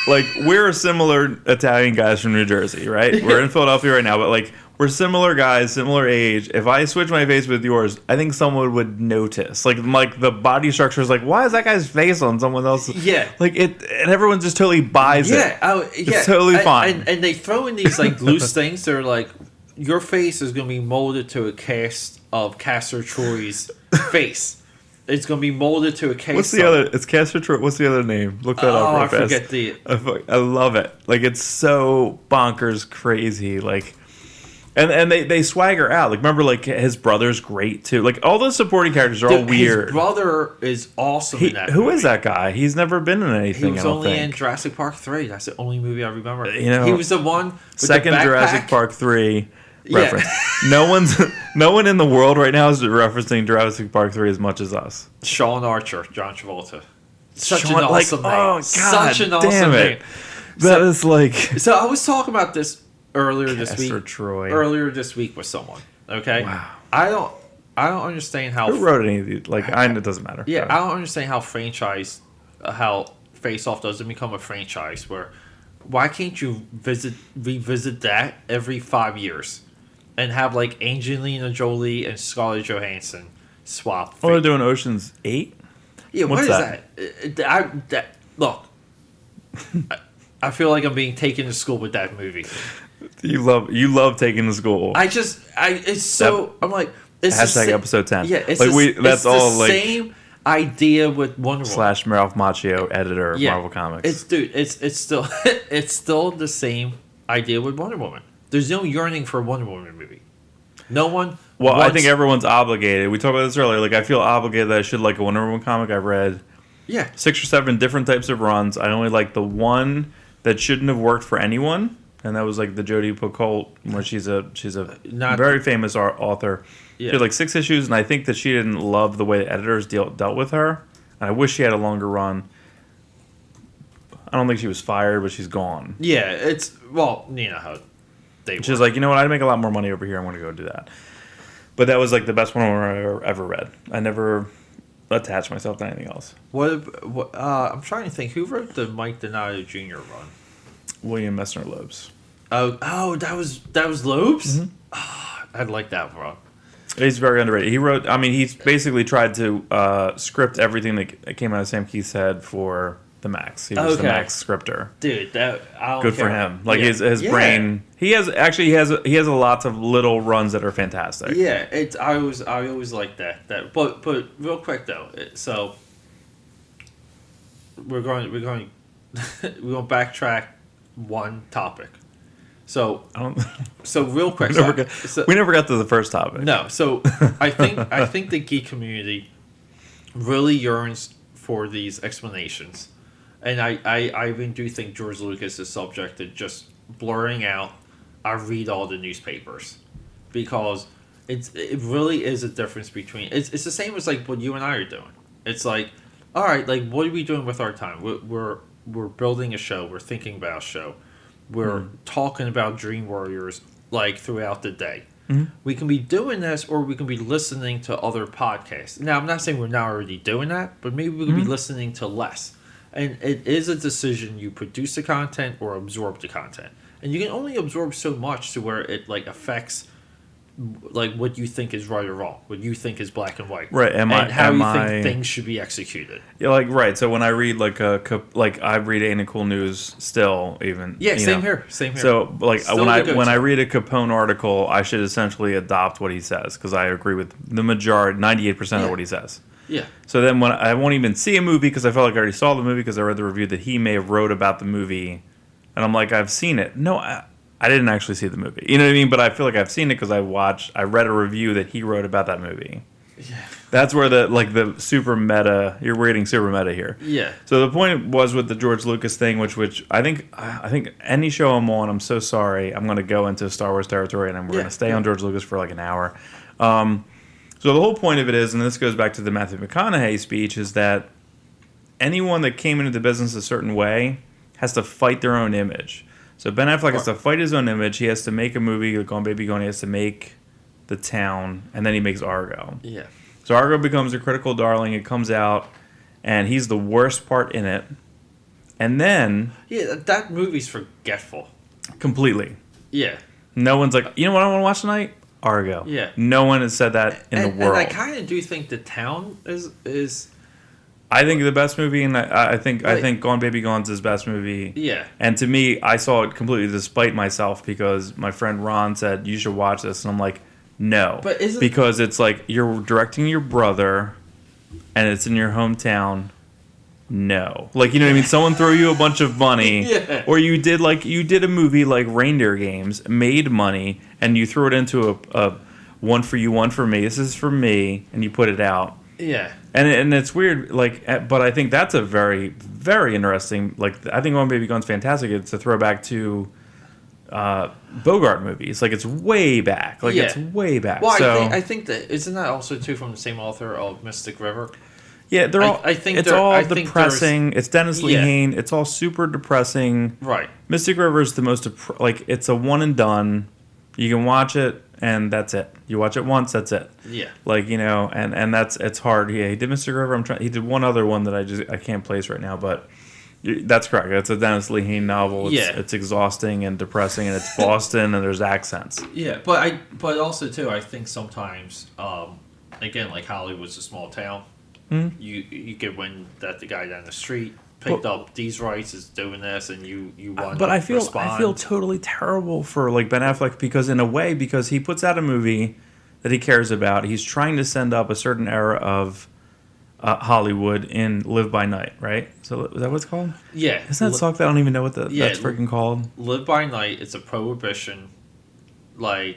like, we're similar Italian guys from New Jersey, right? We're in Philadelphia right now, but, like, we're similar guys, similar age. If I switch my face with yours, I think someone would notice. Like the body structure is like, why is that guy's face on someone else?
Yeah.
Like, and everyone just totally buys it.
Yeah.
It's totally fine.
And they throw in these, like, loose things. They're like, your face is going to be molded to a cast of Castor Troy's face. It's going to be molded to a case.
What's the other? It's Castor Troy. What's the other name? Look that up real fast.
I forget
I love it. Like, it's so bonkers crazy. Like, and they swagger out. Like, remember, like, his brother's great too. Like, all those supporting characters are all weird.
His brother is awesome in that
Who
movie.
is that guy? He's never been in anything.
He was only in Jurassic Park 3. That's the only movie I remember.
You know,
he was the one with
second
the
Jurassic Park 3 reference.
Yeah.
No one in the world right now is referencing Jurassic Park 3 as much as us.
Sean Archer, John Travolta. Such
an
awesome name.
Oh, God,
such an awesome
damn it.
name.
That is like...
So I was talking about this earlier this week.
Troy.
Earlier this week with someone. Okay?
Wow.
I don't understand how...
Who wrote any of these? Like, it doesn't matter.
Yeah, I don't understand how how Face Off doesn't become a franchise where... Why can't you revisit that every 5 years? And have, like, Angelina Jolie and Scarlett Johansson swap.
Oh, they're doing Ocean's 8?
Yeah,
What's
that? Look, I feel like I'm being taken to school with that movie.
You love taking to school.
I'm like, it's
hashtag episode 10.
Yeah, it's
like that's
it's
all
the
like
same idea with Wonder Woman.
/ Ralph Macchio, editor of Marvel Comics.
It's still it's still the same idea with Wonder Woman. There's no yearning for a Wonder Woman movie. No one.
Well, I think everyone's obligated. We talked about this earlier. Like, I feel obligated that I should like a Wonder Woman comic. I've read 6 or 7 different types of runs. I only like the one that shouldn't have worked for anyone, and that was like the Jodi Picoult, where she's a very famous author. Yeah. She had like 6 issues, and I think that she didn't love the way the editors dealt with her. And I wish she had a longer run. I don't think she was fired, but she's gone.
Yeah, you know how they.
She's like, you know what? I'd make a lot more money over here. I'm going to go do that. But that was like the best one I ever read. I never attached myself to anything else.
I'm trying to think. Who wrote the Mike Donato Jr. run?
William Messner Loebs.
Oh, that was Loebs?
Mm-hmm.
Oh, I'd like that run.
He's very underrated. He's basically tried to script everything that came out of Sam Keith's head for the Max. He was the Max scriptor.
Dude, I don't
good
care.
for him. Like his brain. He has a lots of little runs that are fantastic.
Yeah, I always like that. But real quick though, so we're going to backtrack one topic. So real quick,
we never got to the first topic.
No, so I think the geek community really yearns for these explanations, and I even do think George Lucas is subject to just blurring out. I read all the newspapers, because it really is a difference between it's the same as like what you and I are doing. It's like, all right, like what are we doing with our time? We're building a show. We're thinking about a show. We're talking about Dream Warriors like throughout the day. Mm-hmm. We can be doing this, or we can be listening to other podcasts. Now, I'm not saying we're not already doing that, but maybe we can be listening to less. And it is a decision. You produce the content or absorb the content, and you can only absorb so much to where it like affects like what you think is right or wrong, what you think is black and white,
right?
How you think things should be executed.
Yeah, like right. So when I read I read Ain't It Cool News still, even
same here.
So like still when I read a Capone article, I should essentially adopt what he says, because I agree with the majority, 98% of what he says.
Yeah.
So then when I won't even see a movie because I felt like I already saw the movie because I read the review that he may have wrote about the movie, and I'm like, I've seen it. No, I didn't actually see the movie. You know what I mean? But I feel like I've seen it because I read a review that he wrote about that movie. That's where the super meta. We're getting super meta here.
Yeah.
So the point was with the George Lucas thing, which I think any show I'm on, I'm so sorry, I'm going to go into Star Wars territory, and we're going to stay on George Lucas for like an hour. So the whole point of it is, and this goes back to the Matthew McConaughey speech, is that anyone that came into the business a certain way has to fight their own image. So Ben Affleck has to fight his own image. He has to make a movie like Gone Baby Gone. He has to make The Town, and then he makes Argo.
Yeah.
So Argo becomes a critical darling. It comes out, and he's the worst part in it. And then...
Yeah, that movie's forgetful.
Completely.
Yeah.
No one's like, you know what I want to watch tonight? Argo.
Yeah.
No one has said that in the world.
And I kind of do think The Town is...
I think the best movie, and I think Gone Baby Gone's his best movie.
Yeah.
And to me, I saw it completely despite myself because my friend Ron said, you should watch this. And I'm like... No,
but
because it's like you're directing your brother, and it's in your hometown. No, like you know what I mean. Someone threw you a bunch of money, or you did a movie like Reindeer Games, made money, and you threw it into a one for you, one for me. This is for me, and you put it out.
Yeah,
and it's weird, but I think that's a very very interesting. Like I think Gone Baby Gone's fantastic. It's a throwback to. Bogart movies, like it's way back, it's way back.
Well,
so,
I think that isn't that also too from the same author of Mystic River.
Yeah, they're all.
I think
it's all depressing. It's Dennis Lehane. It's all super depressing.
Right.
Mystic River is the most it's a one and done. You can watch it and that's it. You watch it once, that's it.
Yeah.
And it's hard. Yeah, he did Mystic River. He did one other one that I can't place right now, but. That's correct. It's a Dennis Lehane novel. It's exhausting and depressing, and it's Boston, and there's accents.
Yeah, but also too, I think sometimes, again, like Hollywood's a small town. Mm-hmm. You get wind that the guy down the street picked up these rights, is doing this, and you want.
But I feel totally terrible for like Ben Affleck because in a way because he puts out a movie that he cares about. He's trying to send up a certain era of. Hollywood in Live by Night, right? So is that what it's called?
Yeah.
Isn't that song that I don't even know what that's freaking called?
Live by Night. It's a prohibition.
I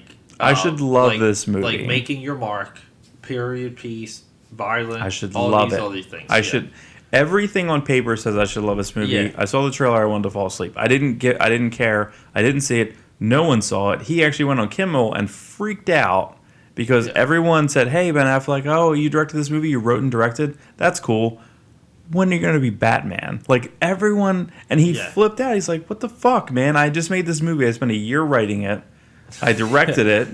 should love this movie.
Like Making Your Mark, period piece, violent.
I should love it.
All these things.
Should. Everything on paper says I should love this movie. Yeah. I saw the trailer. I wanted to fall asleep. I didn't care. I didn't see it. No one saw it. He actually went on Kimmel and freaked out. Because everyone said, hey, Ben Affleck, oh, you directed this movie, you wrote and directed? That's cool. When are you going to be Batman? Like, everyone... And he flipped out. He's like, what the fuck, man? I just made this movie. I spent a year writing it. I directed it.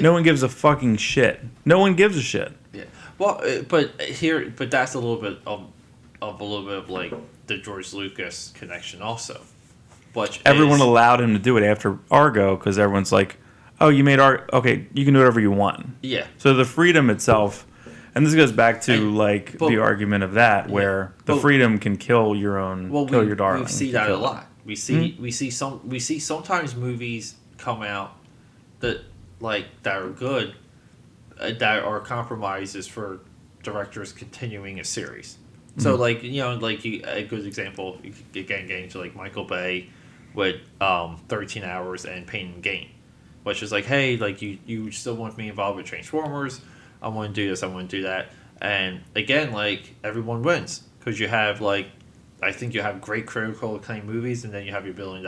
No one gives a fucking shit. No one gives a shit.
Yeah. Well, but that's a little bit of like the George Lucas connection also. But
everyone allowed him to do it after Argo because everyone's like... Oh, you made art. Okay, you can do whatever you want.
Yeah.
So the freedom itself, and this goes back to the argument of that, where the freedom can kill your own, kill your darling.
We see that a lot. We see sometimes movies come out that are good, that are compromises for directors continuing a series. So a good example again getting to like Michael Bay with 13 Hours and Pain and Gain. Which is like, hey, like you still want me involved with Transformers? I want to do this, I want to do that, and again, like everyone wins because you have I think you have great critical acclaim movies, and then you have your $1 billion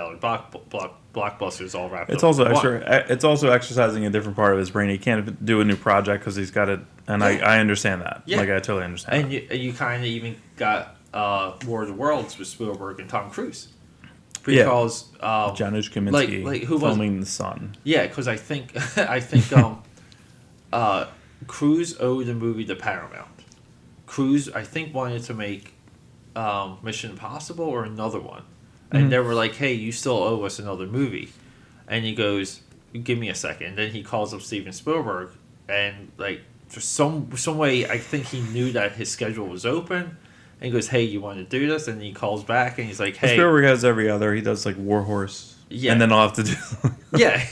blockbusters all wrapped
it's
up.
It's also exercising a different part of his brain. He can't do a new project because he's got it, and I understand that. Yeah. I totally understand.
And you kind of even got War of the Worlds with Spielberg and Tom Cruise. Because
Janusz Kaminski
who
filming The Sun.
Yeah, because I think Cruise owed the movie to Paramount. Cruise, I think, wanted to make Mission Impossible or another one, and they were like, "Hey, you still owe us another movie," and he goes, "Give me a second." And then he calls up Steven Spielberg, and for some way, I think he knew that his schedule was open. And he goes, hey, you want to do this? And he calls back, and he's like, hey.
Spielberg has every other. He does, War Horse. Yeah. And then I'll have to do...
Yeah.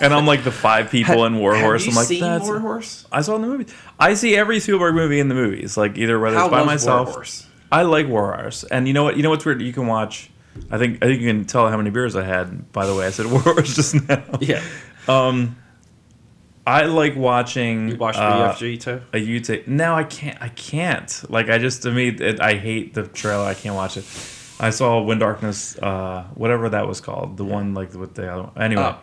And I'm like the 5 people in War Horse.
Have you seen War Horse?
I saw it in the movie. I see every Spielberg movie in the movies. Either whether it's by myself... War Horse? I like War Horse. And you know what? You know what's weird? You can watch... I think you can tell how many beers I had, by the way. I said War Horse just now.
Yeah.
I like watching.
You watch BFG too?
A YouTube. No, I can't. Like, to me, I hate the trailer. I can't watch it. I saw Wind Darkness, whatever that was called. The one like with the other one. Anyway.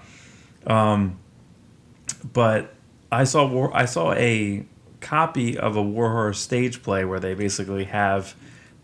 But I saw a copy of a War Horse stage play where they basically have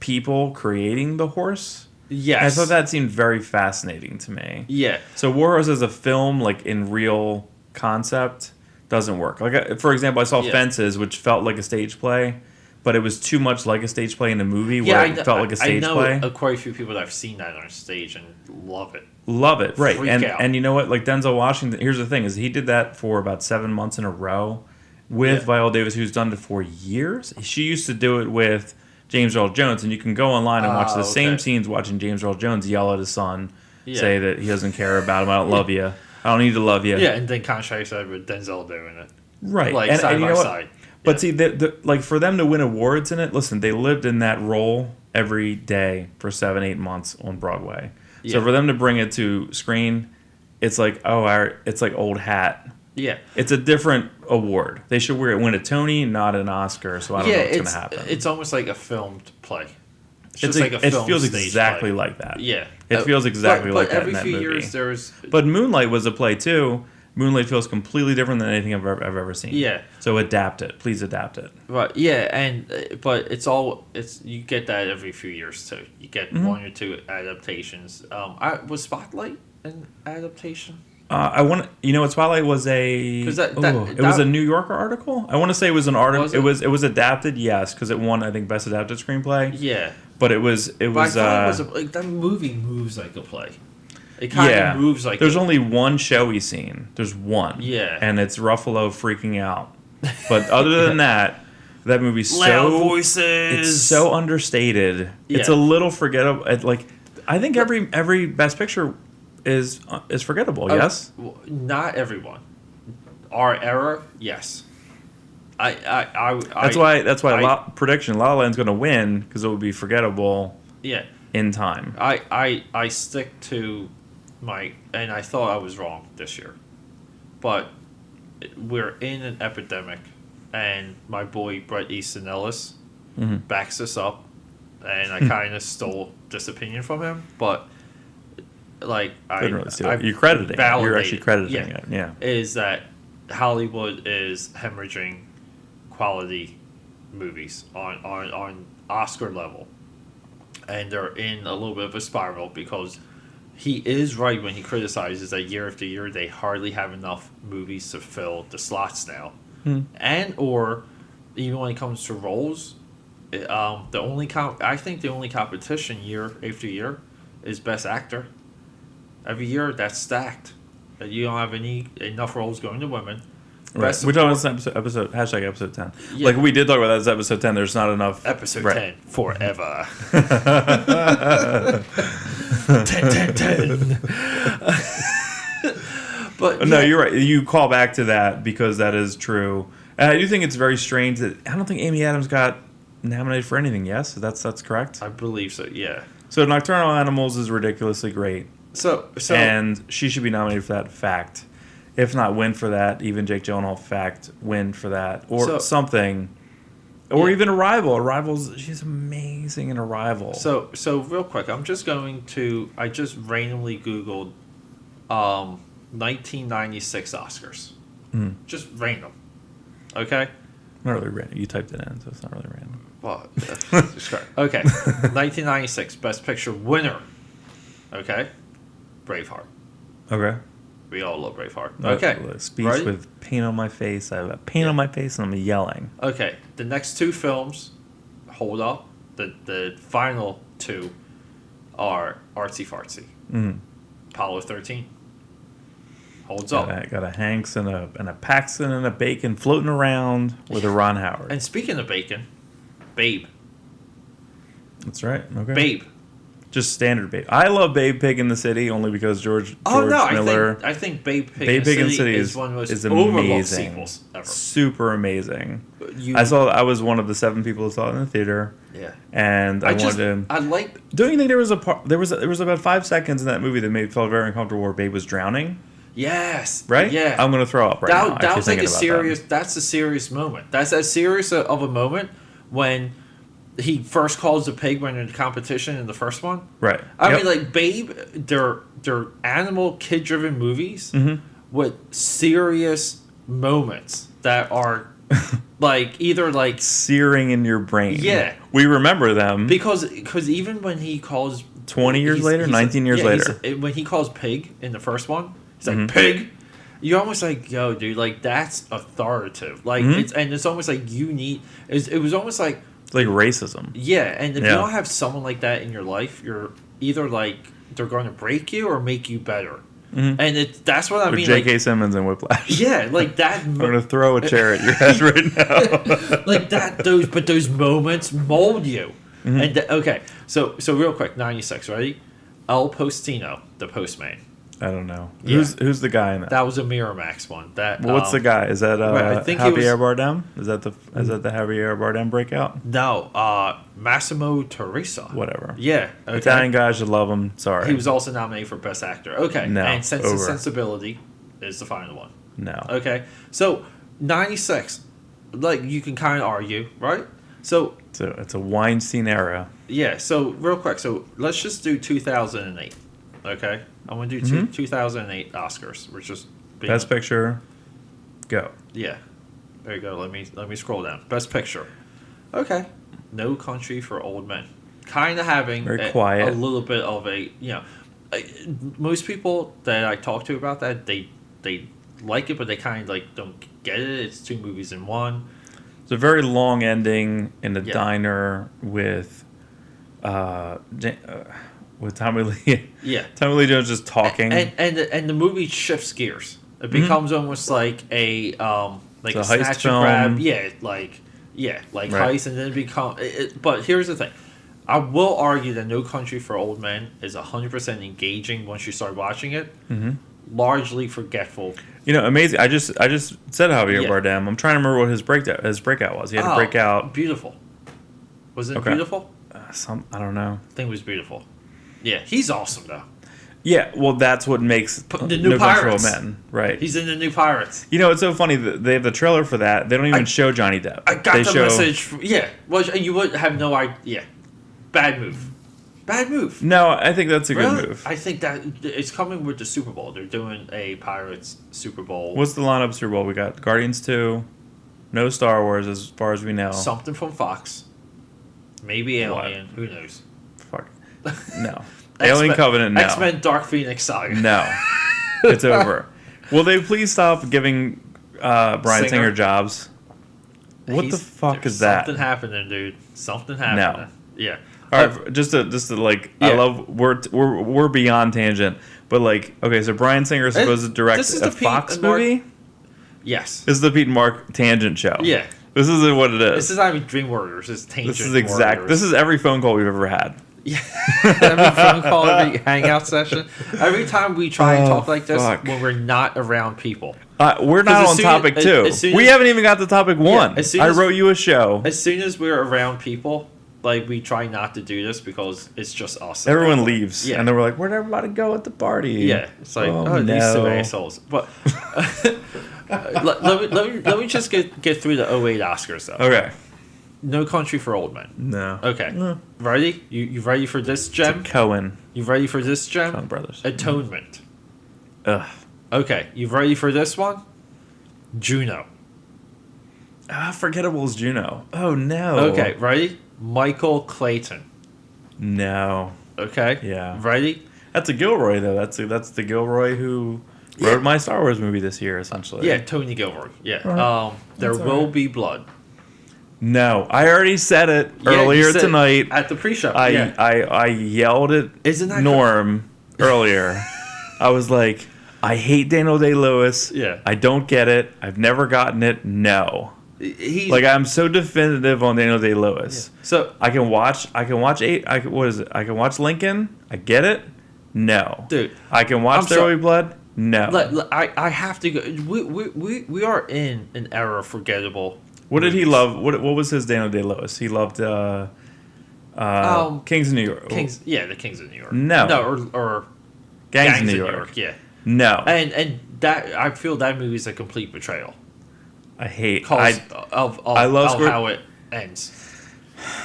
people creating the horse.
Yes.
I thought that seemed very fascinating to me.
Yeah.
So War Horse as a film, like in real concept, doesn't work. Like, for example, I saw Fences, which felt like a stage play, but it was too much like a stage play in a movie where it felt like a stage play.
I know quite a few people that have seen that on stage and love it.
Love it, right.
Freak out.
And you know what? Like Denzel Washington, here's the thing, is he did that for about 7 months in a row with Viola Davis, who's done it for years. She used to do it with James Earl Jones, and you can go online and watch the same scenes watching James Earl Jones yell at his son, say that he doesn't care about him, I don't love you, I don't need to love you.
Yeah, and then contrast that with Denzel doing it.
Right.
Like, side by side.
But see, like for them to win awards in it, listen, they lived in that role every day for 7-8 months on Broadway. Yeah. So for them to bring it to screen, it's like, it's like old hat. Yeah. It's a different award. They should win a Tony, not an Oscar, so I don't know what's going to happen.
It's almost like a filmed play.
It feels exactly like that.
Yeah.
It feels exactly like that in that
movie. But every few
movie.
years there's...
But Moonlight was a play too. Moonlight feels completely different than anything I've ever seen. Yeah. So adapt it. Please adapt it.
Right. Yeah, but you get that every few years too. You get one or two adaptations. Was Spotlight an adaptation?
What Spotlight was it was a New Yorker article. I want to say it was an article. It was adapted, yes, because it won, I think, Best Adapted Screenplay. Yeah. But it was. I thought
it was that movie moves like a play. It kind of moves like.
There's only one showy scene. There's one. Yeah. And it's Ruffalo freaking out. But other than that movie's
loud voices.
It's so understated. Yeah. It's a little forgettable. Like, I think every Best Picture is forgettable. Yes.
Not everyone. Our era, yes.
That's why prediction La La Land's going to win, because it would be forgettable. Yeah. In time.
I stick to and I thought I was wrong this year, but we're in an epidemic, and my boy Bret Easton Ellis backs us up, and I kind of stole this opinion from him, but like
you're crediting it. You're actually crediting it. Yeah,
is that Hollywood is hemorrhaging quality movies on Oscar level, and they're in a little bit of a spiral, because he is right when he criticizes that year after year they hardly have enough movies to fill the slots now, and or even when it comes to roles, I think the only competition year after year is Best Actor. Every year that's stacked. You don't have enough roles going to women.
Right. We're talking about episode #episode 10. Yeah. Like we did talk about that as episode 10. There's not enough.
Episode 10 forever. 10. But
no, you're right. You call back to that because that is true. And I do think it's very strange that I don't think Amy Adams got nominated for anything. Yes, that's correct.
I believe so. Yeah.
So Nocturnal Animals is ridiculously great.
So
and she should be nominated for that. Fact. If not win for that, even Jake Gyllenhaal, fact, win for that. Or something. Or even Arrival. She's amazing in Arrival.
So real quick, I just randomly Googled 1996 Oscars. Just random. Okay?
Not really random. You typed it in, so it's not really random.
Well, okay. 1996 Best Picture winner. Okay? Braveheart.
Okay.
We all love Braveheart. Okay.
Speech with paint on my face. I have a paint on my face and I'm yelling.
Okay. The next two films, hold up. The final two are artsy fartsy. Apollo 13. Holds up.
Got a Hanks and a Paxton and a Bacon floating around with a Ron Howard.
And speaking of Bacon, Babe.
That's right. Okay.
Babe.
Just standard Babe. I love Babe Pig in the City only because George Miller.
I think Babe Pig in the City is one of the most overlooked sequels ever.
Super amazing. I was one of the 7 people who saw it in the theater. Yeah. And don't you think there was there was about 5 seconds in that movie that felt very uncomfortable where Babe was drowning?
Yes.
Right?
Yeah.
I'm going to throw up right now.
That was like a serious.
That.
That's a serious moment. That's as serious of a moment when he first calls the pig when in the competition in the first one.
Right.
I mean, like Babe, they're animal kid driven movies with serious moments that are like either like
searing in your brain.
Yeah.
We remember them
because even when he calls
20 years later, 19 years later,
when he calls pig in the first one, he's like pig. You're almost like, yo, dude, like that's authoritative. Like it's almost like you need. It was almost like
racism.
Yeah, and if you don't have someone like that in your life, you're either like they're going to break you or make you better. And that's what I mean.
J.K.
Like,
Simmons and Whiplash.
Yeah, like that.
I'm gonna throw a chair at your head right now.
Like that. Those moments mold you. And okay, so real quick, 96, ready? El Postino, the postman.
I don't know.
Yeah.
Who's the guy in that?
That was a Miramax one. That
what's the guy? Is that
I think
Javier Bardem? Is that the Javier Bardem breakout?
No, Massimo Teresa.
Whatever.
Yeah, okay.
Italian guys should love him. Sorry.
He was also nominated for Best Actor. Okay,
No,
and Sense and
over.
Sensibility is the final one.
No.
Okay, so 96, like you can kind of argue, right? So
it's a Weinstein era.
yeah. So real quick, so let's just do 2008. Okay, I want to do 2008 Oscars. We're just
Best Picture. Go.
Yeah, there you go. Let me scroll down. Best Picture. Okay, No Country for Old Men. Kind of having
Very quiet.
A little bit of a most people that I talk to about that they like it, but they kind of like don't get it. It's two movies in one.
It's a very long ending in a diner with Tommy Lee.
Yeah,
Tommy Lee Jones just talking,
and the movie shifts gears. It becomes almost like a like
it's
a
a heist
snatch
film.
and grab. Yeah, like
Right.
heist, and then it become. But here's the thing. I will argue that No Country for Old Men is 100% engaging once you start watching it. Largely forgetful.
Amazing. I just said Javier
Yeah.
Bardem. I'm trying to remember what his breakout was. He had to break out.
Beautiful. Was it
Okay.
beautiful?
I don't know.
I think it was beautiful. Yeah, he's awesome though.
Yeah, well, that's what makes
The new
No Country for Old
Pirates.
Men, right?
He's in the new Pirates.
It's so funny that they have the trailer for that. They don't even show Johnny Depp.
I got
they
the
show,
message. Well, you would have no idea. Yeah. Bad move.
No, I think that's a
Really?
good move.
I think that it's coming with the Super Bowl. They're doing a Pirates Super Bowl.
What's the lineup Super Bowl? We got Guardians 2, no Star Wars as far as we know.
Something from Fox. Maybe Alien. Who knows?
Fuck. No. Alien Covenant, no.
X-Men Dark Phoenix Saga.
No. It's over. Will they please stop giving Bryan Singer jobs? What the fuck is that?
Something happening, dude. Something happening.
No.
Yeah.
All right, just to like, I love we're beyond tangent, but like, okay, so Bryan Singer is supposed to direct a Fox movie.
Yes.
This is the Pete and Mark tangent show.
Yeah.
This is what it is.
This is not even Dream Warriors. It's Tangent
This is exact.
Warriors.
This is every phone call we've ever had.
Yeah. Every phone call, every hangout session, every time we try and talk like this when we're not around people.
We're not on topic 2. We haven't even got to topic 1. I wrote you a show.
As soon as we're around people, like we try not to do this because it's just us.
Everyone leaves, and then we're like, "Where'd everybody go at the party?"
Yeah, it's like, these two assholes. But let me just get through the 08 Oscars though.
Okay.
No Country for Old Men.
No.
Okay.
No.
Ready? You ready for this gem?
It's a Cohen.
You ready for this gem?
Coen Brothers.
Atonement.
Ugh.
Okay. You ready for this one? Juno.
Forgettable is Juno. Oh no.
Okay. Ready? Michael Clayton.
No.
Okay.
Yeah.
Ready?
That's a Gilroy though. That's the Gilroy who wrote my Star Wars movie this year, essentially.
Yeah, Tony Gilroy. Yeah.
Right.
There will be blood.
No, I already said it earlier tonight
at the pre-show.
I yelled at Norm earlier. I was like, I hate Daniel Day-Lewis. Yeah. I don't get it. I've never gotten it. No. I'm so definitive on Daniel Day-Lewis.
Yeah. So
I can watch I can watch Lincoln. I get it. No.
Dude.
I can watch There Will Be Blood. No.
I have to go. We are in an era of forgettable.
What did he love? What was his Daniel Day-Lewis? He loved Kings of New York.
The Kings of New York.
No.
or
Gangs of New York.
Yeah.
No.
And I feel that movie is a complete betrayal. Of how it ends.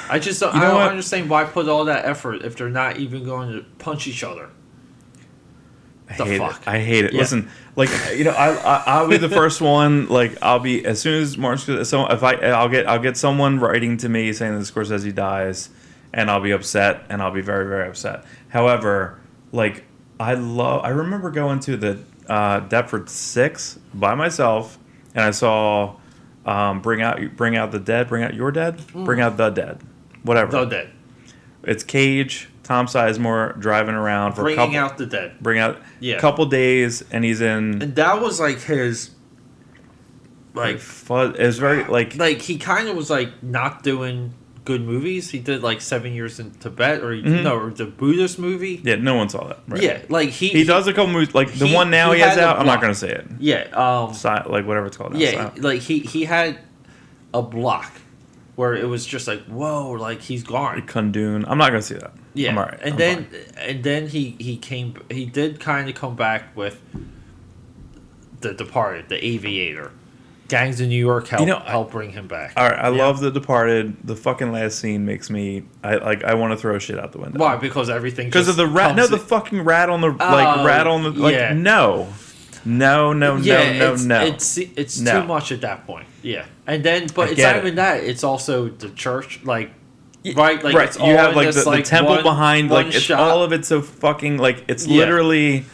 I don't understand why put all that effort if they're not even going to punch each other.
I hate it. Yeah. Listen, like, I'll be the first one. Like, I'll be as soon as March. So I'll get someone writing to me saying that Scorsese dies, and I'll be upset, and I'll be very, very upset. However, like, I remember going to the Deptford 6 by myself, and I saw Bring Out the Dead, Bring Out Your Dead, Bring Out the Dead, whatever.
The Dead.
It's Cage, Tom Sizemore driving around for
Bringing Out the Dead.
A couple days, and he's in.
And that was like his. Like
it was very like
he kind of was like not doing good movies. He did like 7 Years in Tibet, or the Buddhist movie.
Yeah, no one saw that. Right.
Yeah, like
he does a couple movies. Like the one now he has out. I'm not going to say it.
Yeah,
like whatever it's called.
Yeah, like he had a block where it was just like, whoa, like he's gone.
Kundun. I'm not going to see that.
Yeah,
I'm all right.
And then he did kind of come back with The Departed, The Aviator. Gangs of New York help bring him back.
All right, I love The Departed. The fucking last scene makes me I want to throw shit out the window.
Why? Because everything
because of the rat. No, the fucking rat on the rat on the no.
It's too much at that point. Yeah, and then it's not even that. It's also the church, right. It's all
you have like
this,
the temple behind, like it's
shot.
all of it so fucking like it's literally.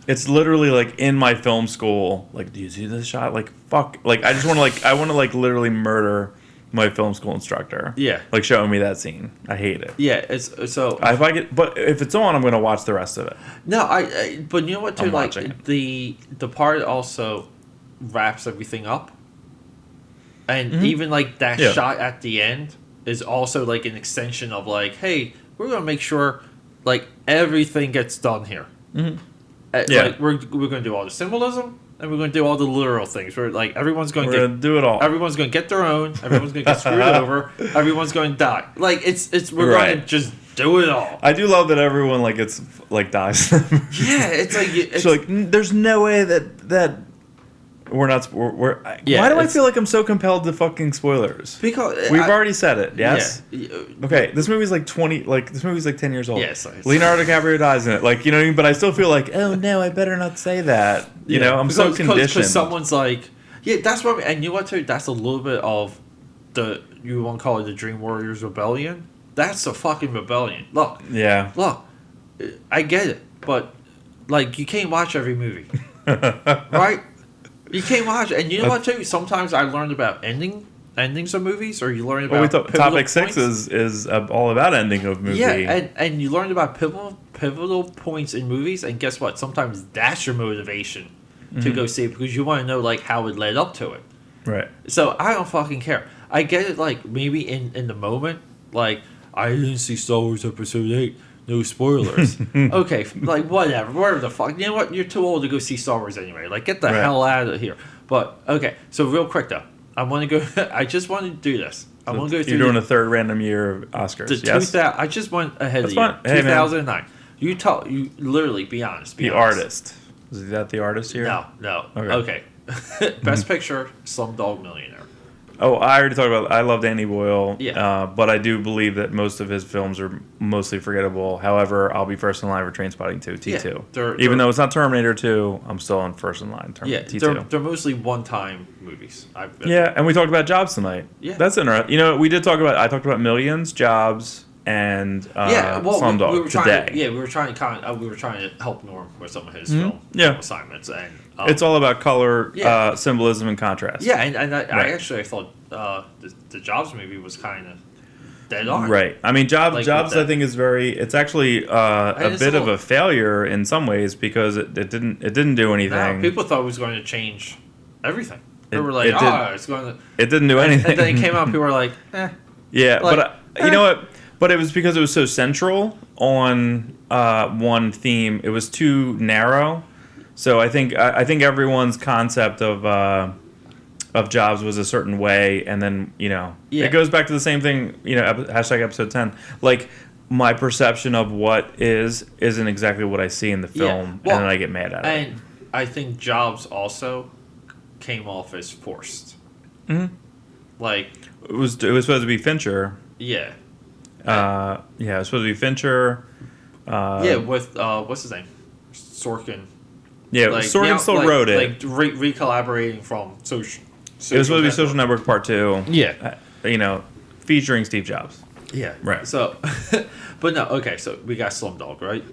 It's literally like in my film school. Like, do you see this shot? Like, fuck. Like, I just want to literally murder my film school instructor.
Yeah.
Like showing me that scene. I hate it.
Yeah. It's so.
But if it's on, I'm gonna watch the rest of it.
No, but you know what? Too,
I'm
like
watching.
the part also wraps everything up, and even like that shot at the end is also like an extension of like, hey, we're gonna make sure like everything gets done here. Mm-hmm. Like we're going to do all the symbolism, and we're going to do all the literal things. We're like everyone's going to
do it all.
Everyone's going to get their own. Everyone's going to get screwed over. Everyone's going to die. Like we're going to just do it all.
I do love that everyone like it's like dies.
Yeah, it's like it's
so like there's no way that we're not. Why do I feel like I'm so compelled to fucking spoilers?
Because
we've already said it. Yes.
Yeah.
Okay. This movie's like 20. Like this movie's like 10 years old.
Yes.
Leonardo DiCaprio dies in it. Like you know what I mean. But I still feel like, oh no, I better not say that. You know, I'm so conditioned.
Because someone's like, yeah, that's what. And you know what? Too, that's a little bit of you want to call it the Dream Warriors rebellion. That's a fucking rebellion. Look.
Yeah.
Look. I get it, but like you can't watch every movie, right? You can't watch it. And you know what, too? Sometimes I learned about endings of movies, or you learn about
Topic 6 is all about ending of movie.
Yeah, and you learn about pivotal points in movies, and guess what? Sometimes that's your motivation to go see it, because you want to know, like, how it led up to it.
Right.
So I don't fucking care. I get it, like, maybe in the moment, like, I didn't see Star Wars Episode 8. No spoilers. Okay, like whatever the fuck. You know what? You're too old to go see Star Wars anyway. Like, get the hell out of here. But okay, so real quick though, I want to go. I just want to do this. I want to go through.
You're doing a third random year of Oscars. Yes.
I just went ahead of you. 2009. You literally be honest.
The artist. Is that the artist here?
No. Okay. Best Picture, Slumdog Millionaire.
Oh, I already talked about. I love Danny Boyle.
Yeah.
But I do believe that most of his films are mostly forgettable. However, I'll be first in line for Trainspotting 2, T2.
Yeah,
even though it's not Terminator 2, I'm still on first in line. T2.
They're mostly one-time movies.
And we talked about Jobs tonight.
Yeah.
That's interesting. You know, we did talk about. I talked about Millions, Jobs, and Slumdog today.
We were trying to help Norm with some of his film assignments, and
it's all about color, symbolism, and contrast.
Yeah, and I thought the Jobs movie was kind of dead on.
Right. I mean, Jobs I think is very. It's actually a bit of a failure in some ways because it didn't do anything.
No, people thought it was going to change everything. They were like, it's going to.
It didn't do anything.
And then it came out. People were like, eh.
Yeah, like, but you know what? But it was because it was so central on one theme. It was too narrow. So I think everyone's concept of Jobs was a certain way, and then it goes back to the same thing. Hashtag episode 10. Like my perception of what isn't exactly what I see in the film, and then I get mad at it.
I think Jobs also came off as forced.
Mm-hmm.
Like
it was supposed to be Fincher.
Yeah.
It was supposed to be Fincher.
With what's his name, Sorkin.
Yeah,
like,
Sorkin still wrote it.
Like re-collaborating from Social.
It was supposed to be Social Network Part 2.
Yeah.
Featuring Steve Jobs.
Yeah.
Right.
So, but no. Okay. So we got Slumdog, right?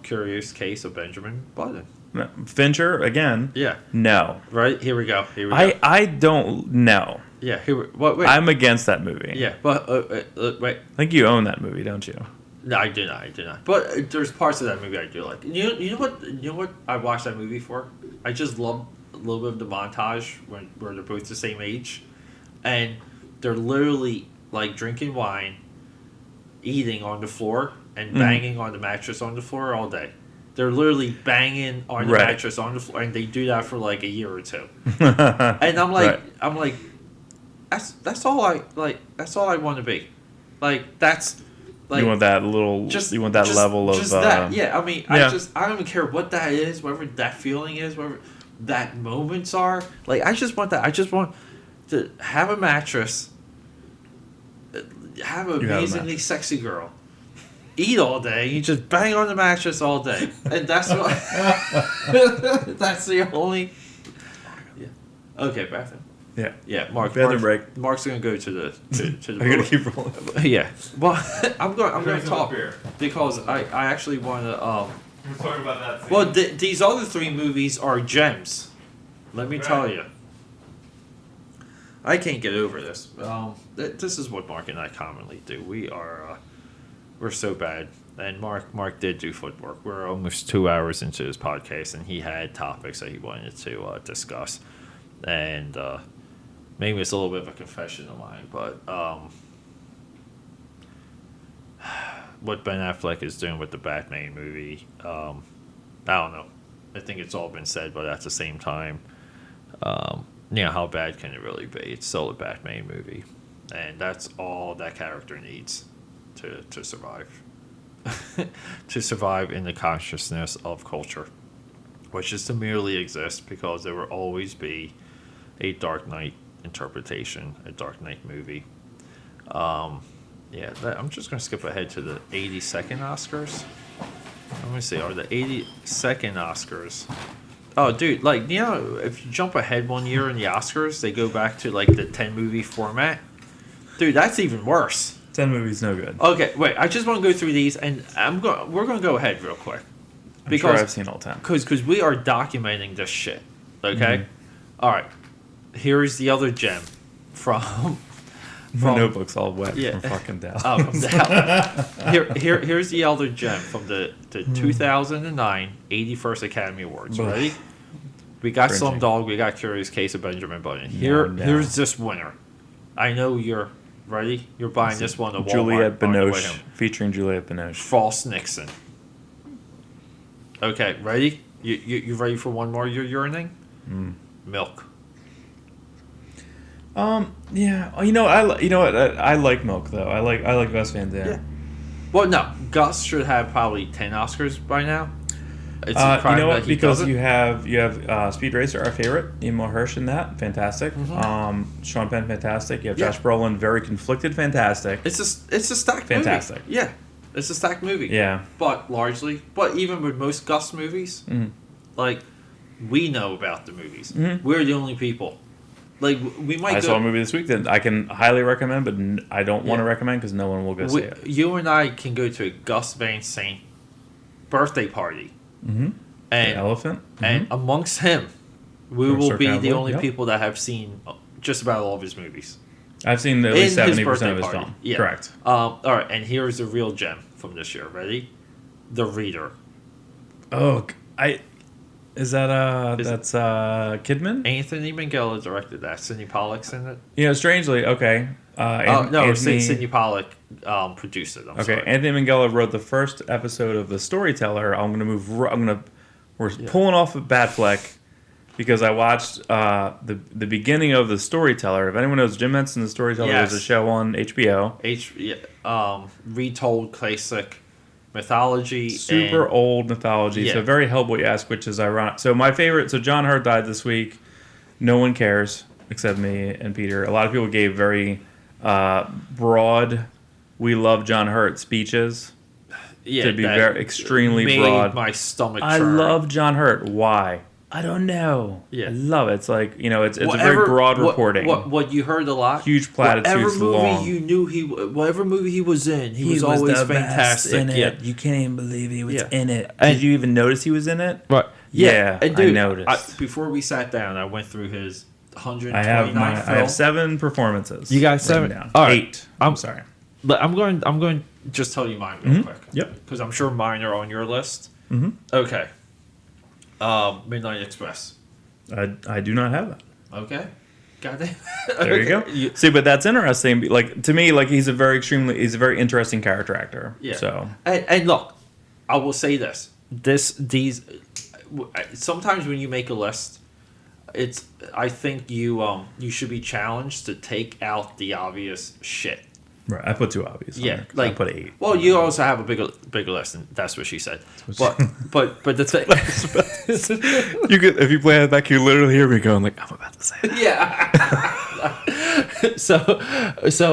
Curious Case of Benjamin Button.
Fincher again.
Yeah.
No.
Right. Here we go.
I don't know.
Yeah. Wait.
I'm against that movie.
Yeah. But wait.
I think you own that movie, don't you?
No, I do not. But there's parts of that movie I do like. You know what I watched that movie for? I just love a little bit of the montage where they're both the same age, and they're literally like drinking wine, eating on the floor, and banging on the mattress on the floor all day. They're literally banging on the mattress on the floor, and they do that for like a year or two. And I'm like, that's all I like. That's all I want to be. Like that's. Like,
you want that little, level of...
Just that, yeah. I mean, I don't even care what that is, whatever that feeling is, whatever that moments are. Like, I just want that. I just want to have a mattress, have an amazingly sexy girl, eat all day, you just bang on the mattress all day. And that's what... that's the only... Yeah. Okay, bathroom. Yeah, Mark's gonna go to the.
I gotta keep rolling.
Yeah, well, I'm going to talk because I actually want to.
We're talking about that.
Well, these other three movies are gems. Let me tell you. I can't get over this. This is what Mark and I commonly do. We're so bad. And Mark did do footwork. We're almost 2 hours into his podcast, and he had topics that he wanted to discuss, and. Maybe it's a little bit of a confession of mine, but what Ben Affleck is doing with the Batman movie, I don't know. I think it's all been said, but at the same time, how bad can it really be? It's still a Batman movie, and that's all that character needs to survive. To survive in the consciousness of culture, which is to merely exist because there will always be a Dark Knight interpretation, a Dark Knight movie. I'm just going to skip ahead to the 82nd Oscars. Let me see, are the 82nd Oscars... Oh, dude, if you jump ahead 1 year in the Oscars, they go back to, the 10-movie format. Dude, that's even worse.
10 movies, no good.
Okay, wait, I just want to go through these, and we're going to go ahead real quick.
I'm sure I've seen all 10.
Because we are documenting this shit, okay?
Mm-hmm.
All right. Here's the other gem from
my notebook's all wet from fucking down.
Oh, from down. Here's the other gem from the 2009 81st Academy Awards. Ready? We got Slumdog. We got Curious Case of Benjamin Button. Here's this winner. I know you're ready. You're buying this one at Walmart.
Juliette Binoche, featuring Juliette Binoche.
False Nixon. Okay, ready? You ready for one more? You're urinating? Milk.
Yeah. I like Milk though. I like Gus Van Damme.
Yeah. Well, no, Gus should have probably 10 Oscars by now.
It's because you have Speed Racer, our favorite, Emil Hirsch in that, fantastic. Mm-hmm. Sean Penn, fantastic. You have Josh Brolin, very conflicted, fantastic.
It's a stacked
fantastic.
Movie. Yeah, it's a stacked movie.
Yeah,
but even with most Gus movies, we know about the movies. Mm-hmm. We're the only people. I
saw a movie this week that I can highly recommend, but I don't want to recommend because no one will go see it.
You and I can go to a Gus Van Sant birthday party.
Mm-hmm.
And
the elephant. Mm-hmm.
And amongst him, we will be the only people that have seen just about all of his movies.
I've seen at least 70% of his film.
Yeah.
Correct.
All right, and here's a real gem from this year. Ready? The Reader.
Oh, Is that that's Kidman?
Anthony Minghella directed that. Sidney Pollack's in it.
Strangely, okay.
Sidney Pollack produced it. I'm sorry.
Anthony Minghella wrote the first episode of The Storyteller. We're pulling off of Batfleck because I watched the beginning of The Storyteller. If anyone knows Jim Henson, The Storyteller was a show on HBO.
Retold classic mythology.
Super old mythology.
Yeah.
So very Hellboy-esque, which is ironic. So my favorite. So John Hurt died this week. No one cares except me and Peter. A lot of people gave very broad, "We love John Hurt" speeches.
Yeah,
to be very extremely
made
broad.
My stomach.
I
churn.
love John Hurt. Why? I don't know.
Yeah.
I love it. It's like, it's a very broad reporting.
What you heard a lot.
Huge platitudes, long.
Whatever movie he was in, he was always fantastic.
In it.
Yeah.
You can't even believe he was in it.
And,
did you even notice he was in it?
Right.
Yeah,
and dude,
I noticed.
Before we sat down, I went through his 129
I have 7 performances.
You got 7
down.
All right.
8. I'm sorry.
But I'm going to just tell you mine real quick.
Yep.
Because I'm sure mine are on your list.
Mm-hmm.
Okay. Midnight Express.
I do not have that.
Okay. Goddamn.
There you go. See, but that's interesting. Like, to me, like, he's a very interesting character actor.
Yeah.
So.
And look, I will say this. Sometimes when you make a list, I think you should be challenged to take out the obvious shit.
Right, I put 2 obvious.
Yeah,
I put 8.
Well, you also have a bigger list, and that's what she said. But the thing,
you could, if you play it back, you literally hear me going like, "I'm about to say that."
Yeah. so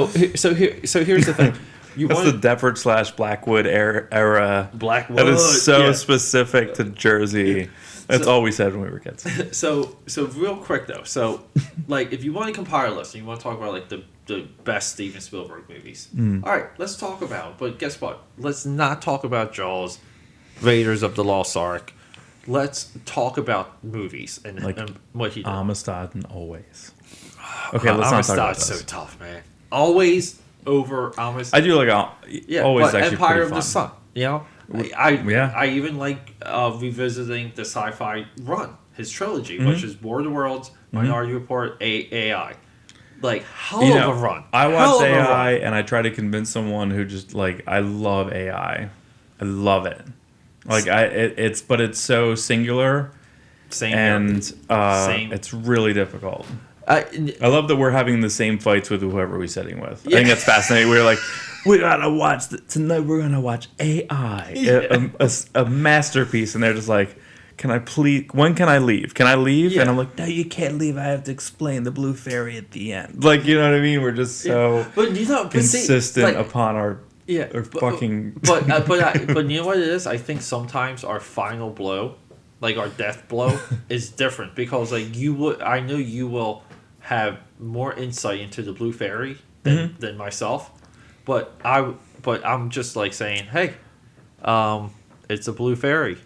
here's the thing.
That's the Deptford / Blackwood era.
Blackwood.
That is so specific to Jersey. That's all we said when we were kids.
So real quick though. So like if you want to compile a list and you want to talk about like the best Steven Spielberg movies. All right, let's talk about. But guess what? Let's not talk about Jaws, Raiders of the Lost Ark. Let's talk about movies and what he did.
Amistad and Always. Okay, let's not talk about this.
Amistad's so tough, man. Always over Amistad.
I do like Always.
But
actually
Empire
pretty
of
fun.
the Sun. You know, I even like revisiting the sci-fi run, his trilogy, which is War of the Worlds, Minority Report, AI. Like hell of a run.
I watched AI and I try to convince someone who just like I love AI. I love it. Like it's so singular.
Same
and
Same.
It's really difficult.
I
love that we're having the same fights with whoever we're sitting with. I think that's fascinating. We're like, we gotta watch tonight. We're gonna watch AI, a masterpiece, and they're just like, "Can I please? When can I leave? Can I leave?" Yeah. And I'm like, "No, you can't leave. I have to explain the blue fairy at the end." Like, you know what I mean? We're just so insistent upon our fucking.
But you know what it is? I think sometimes our final blow, like our death blow, is different because like I know you will have more insight into the blue fairy than myself, but I'm just like saying, hey, it's a blue fairy.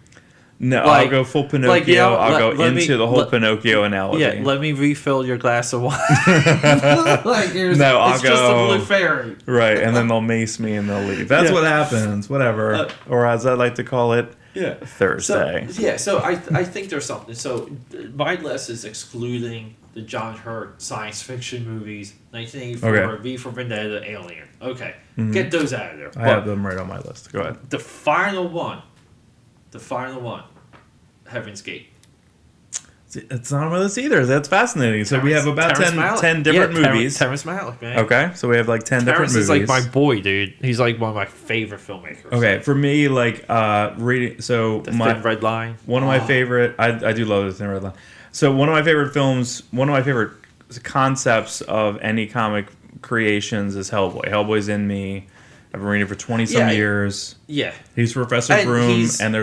No, I'll go full Pinocchio. I'll go into the whole Pinocchio analogy.
Yeah, let me refill your glass of wine. It's just a blue fairy.
Right, and then they'll mace me and they'll leave. That's what happens. Whatever, or as I like to call it, Thursday.
So I think there's something. So my list is excluding the John Hurt science fiction movies, 1984, V for Vendetta, Alien. Okay, get those out of there.
I have them right on my list. Go ahead.
The final one, Heaven's Gate.
It's not on my list either. That's fascinating. So we have about 10 different movies.
Terrence Malick, man.
Okay, so we have like 10 different movies.
Terrence is like my boy, dude. He's like one of my favorite filmmakers.
Okay, for me, like reading. So
The Thin Red Line.
One of my favorite. I do love The Thin Red Line. So one of my favorite films, one of my favorite concepts of any comic creations is Hellboy. Hellboy's in me. I've been reading for 20-some years. Yeah. He's Professor Broom, and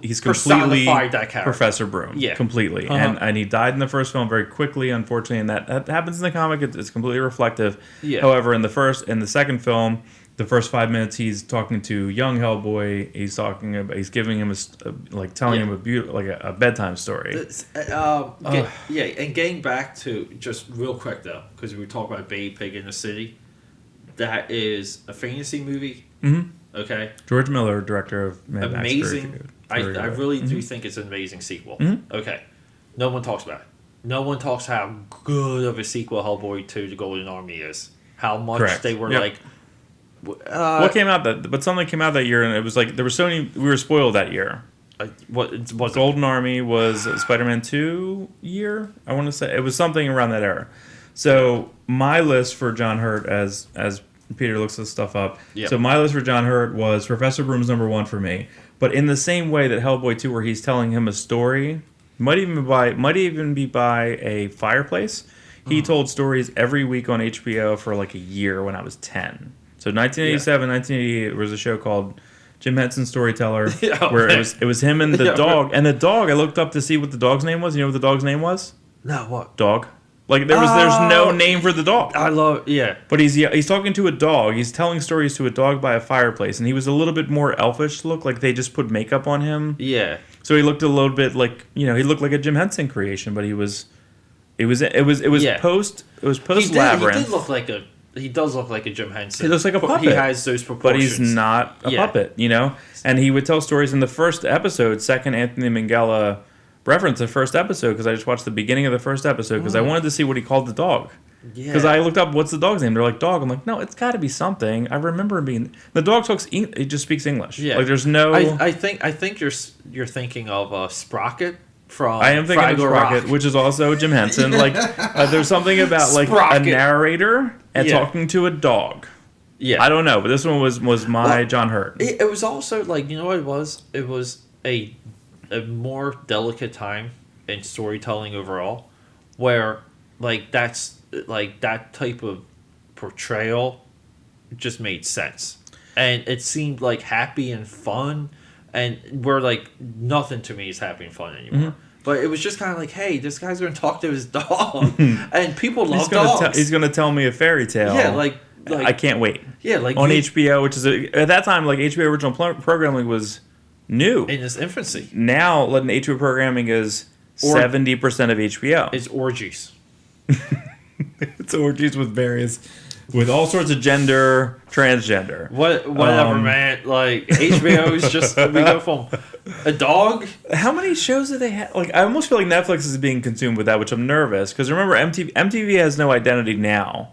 he's completely
that character.
Professor Broom. Yeah. Completely. And he died in the first film very quickly, unfortunately, and that happens in the comic. It's completely reflective. Yeah. However, in the second film, the first 5 minutes, he's talking to young Hellboy. He's giving him telling him a bedtime story.
And getting back to just real quick though, because we were talking about Babe Pig in the City. That is a fantasy movie. Mm-hmm. Okay.
George Miller, director of Mad Max.
Amazing. I really do think it's an amazing sequel. Mm-hmm. Okay. No one talks about it. No one talks how good of a sequel Hellboy 2: The Golden Army is. How much they were like.
What came out but something came out that year, and it was like there were so many. We were spoiled that year. Golden Army was Spider-Man 2 year. I want to say it was something around that era. So my list for John Hurt as Peter looks this stuff up.
Yep.
So my list for John Hurt was Professor Broom's number 1 for me. But in the same way that Hellboy 2, where he's telling him a story, might even be by a fireplace. He told stories every week on HBO for like a year when I was 10. So 1987, 1988, there was a show called Jim Henson's Storyteller, where it was him and the dog. And the dog, I looked up to see what the dog's name was. You know what the dog's name was?
No, what?
Dog. Like there's no name for the dog.
I love
But he's talking to a dog. He's telling stories to a dog by a fireplace, and he was a little bit more elfish look, like they just put makeup on him.
Yeah.
So he looked a little bit like, he looked like a Jim Henson creation, but it was post Labyrinth.
He does look like a Jim Henson.
He looks like a puppet.
He has those proportions.
But he's not a puppet, And he would tell stories in the first episode, second Anthony Minghella reference the first episode, because I just watched the beginning of the first episode because I wanted to see what he called the dog. Because I looked up, what's the dog's name? They're like, dog. I'm like, no, it's got to be something. I remember him being... The dog it just speaks English.
Yeah.
Like, there's no...
I think you're thinking of Sprocket from
I am thinking of Sprocket, which is also Jim Henson. Like, there's something about like Sprocket. A narrator and talking to a dog. Yeah. I don't know, but this one was my John Hurt.
It was also like, you know what it was? It was a more delicate time in storytelling overall, where like that type of portrayal just made sense, and it seemed like happy and fun, and where like nothing to me is happy and fun anymore. But it was just kind of like, hey, this guy's going to talk to his dog, and people love dogs.
He's going to tell me a fairy tale.
Yeah, like
I can't wait.
Yeah, like
on HBO, which is at that time like HBO original programming was new
in its infancy.
Now, letting HBO programming is 70% of HBO.
It's orgies.
It's orgies with all sorts of gender, transgender.
Whatever, man. Like HBO is just we go from a dog.
How many shows do they have? Like I almost feel like Netflix is being consumed with that, which I'm nervous because remember MTV has no identity now.